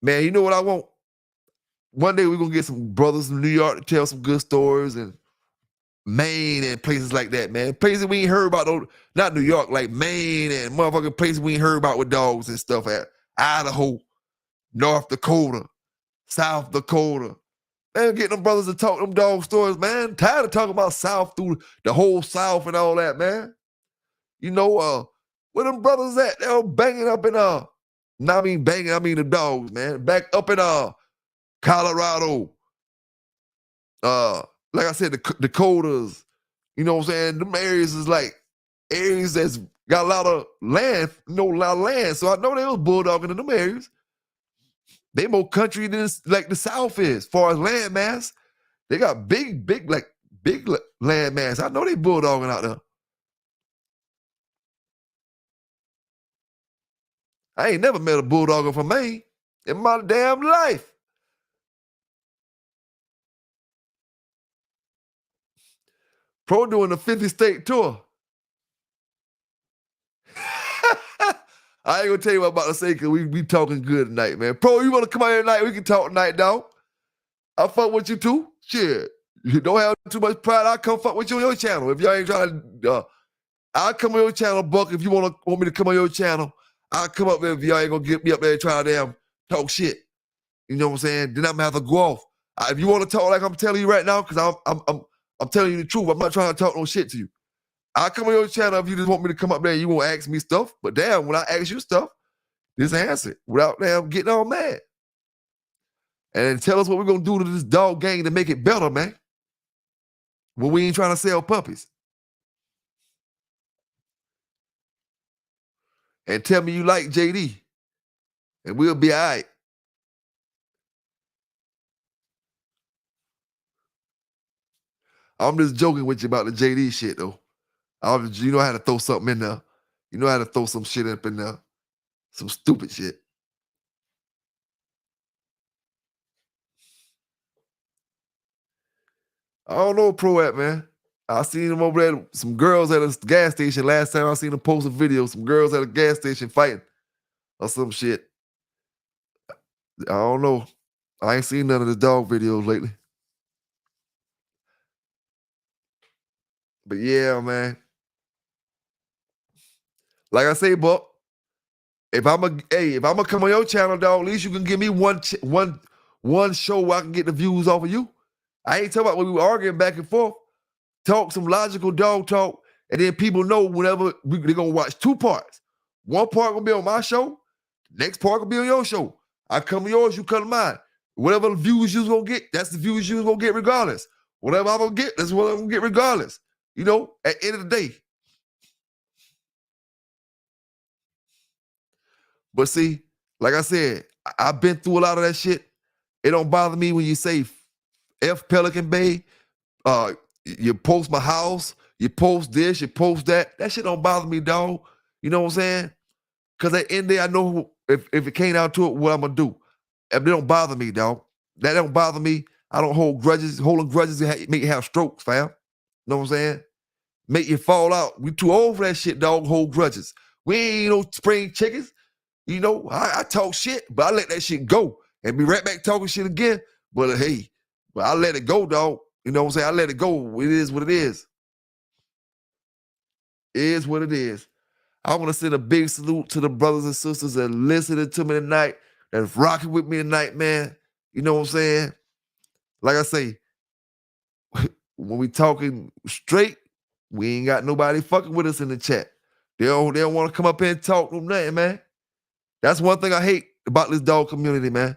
Man, you know what I want? One day we're gonna get some brothers in New York to tell some good stories, and Maine and places like that, man. Places we ain't heard about, not New York, like Maine and motherfucking places we ain't heard about with dogs and stuff at Idaho, North Dakota, South Dakota. Man, get them brothers to talk them dog stories, man. Tired of talking about South through the whole South and all that, man. You know, where them brothers at? They're banging up in, not mean banging, I mean the dogs, man. Back up in Colorado. Like I said, the Dakotas, you know what I'm saying? Them areas is like areas that's got a lot of land, a lot of land. So I know they was bulldogging in them areas. They more country than like the South is, as far as land mass. They got big land mass. I know they bulldogging out there. I ain't never met a bulldogger from Maine in my damn life. Pro doing the 50 state tour. I ain't gonna tell you what I'm about to say because we talking good tonight, man. Pro, you wanna come out here tonight? We can talk tonight, dog. I fuck with you too. Shit. You don't have too much pride. I'll come fuck with you on your channel. If y'all ain't trying to, I'll come on your channel, Buck. If you want me to come on your channel, I'll come up there if y'all ain't gonna get me up there and try to damn talk shit. You know what I'm saying? Then I'm gonna have to go off. If you want to talk like I'm telling you right now, because I'm telling you the truth. I'm not trying to talk no shit to you. I'll come on your channel if you just want me to come up there and you won't ask me stuff. But damn, when I ask you stuff, just answer it without damn getting all mad. And then tell us what we're gonna do to this dog gang to make it better, man. When we ain't trying to sell puppies. And tell me you like JD. And we'll be all right. I'm just joking with you about the JD shit, though. You know I had to throw something in there. You know I had to throw some shit up in there. Some stupid shit. I don't know where Pro at, man. I seen him over there, some girls at a gas station. Last time I seen him post a video, some girls at a gas station fighting or some shit. I don't know. I ain't seen none of the dog videos lately. But yeah, man. Like I say, Buck, if I'm gonna come on your channel, dog, at least you can give me one show where I can get the views off of you. I ain't talking about when we were arguing back and forth. Talk some logical dog talk, and then people know whenever they're gonna watch two parts. One part gonna be on my show, next part gonna be on your show. I come to yours, you come to mine. Whatever the views you gonna get, that's the views you gonna get regardless. Whatever I'm gonna get, that's what I'm gonna get regardless. You know, at the end of the day. But see, like I said, I've been through a lot of that shit. It don't bother me when you say F Pelican Bay, you post my house, you post this, you post that. That shit don't bother me, dog. You know what I'm saying? Because at the end of the day, I know if it came down to it, what I'm going to do. If it don't bother me, dog. That don't bother me. I don't hold grudges. Holding grudges make you have strokes, fam. You know what I'm saying? Make you fall out. We too old for that shit, dog, hold grudges. We ain't no spring chickens. You know, I talk shit, but I let that shit go. And be right back talking shit again. But hey, I let it go, dog. You know what I'm saying? I let it go. It is what it is. It is what it is. I want to send a big salute to the brothers and sisters that listening to me tonight, that's rocking with me tonight, man. You know what I'm saying? Like I say, when we talking straight, we ain't got nobody fucking with us in the chat. They don't want to come up here and talk no nothing, man. That's one thing I hate about this dog community, man.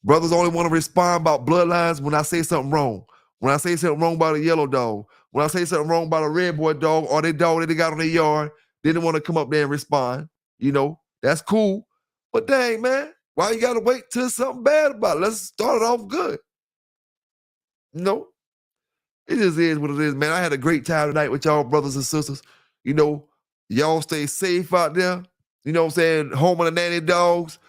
Brothers only want to respond about bloodlines when I say something wrong. When I say something wrong about a yellow dog. When I say something wrong about a red boy dog or their dog that they got on their yard, they didn't want to come up there and respond. You know, that's cool. But dang, man, why you got to wait till something bad about it? Let's start it off good. You know, it just is what it is, man. I had a great time tonight with y'all brothers and sisters. You know, y'all stay safe out there. You know what I'm saying? Home of the nanny dogs.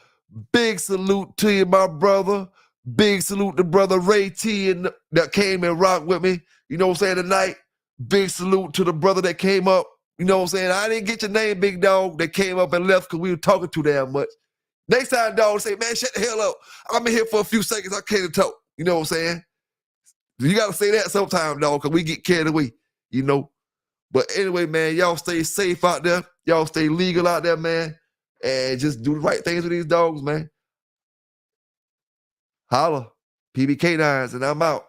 Big salute to you, my brother. Big salute to brother Ray T that came and rocked with me. You know what I'm saying, tonight? Big salute to the brother that came up. You know what I'm saying? I didn't get your name, big dog, that came up and left because we were talking too damn much. Next time, dog, say, man, shut the hell up. I'm in here for a few seconds. I can't talk. You know what I'm saying? You got to say that sometime, dog, because we get carried away, you know? But anyway, man, y'all stay safe out there. Y'all stay legal out there, man. And just do the right things with these dogs, man. Holla. PBK9s, and I'm out.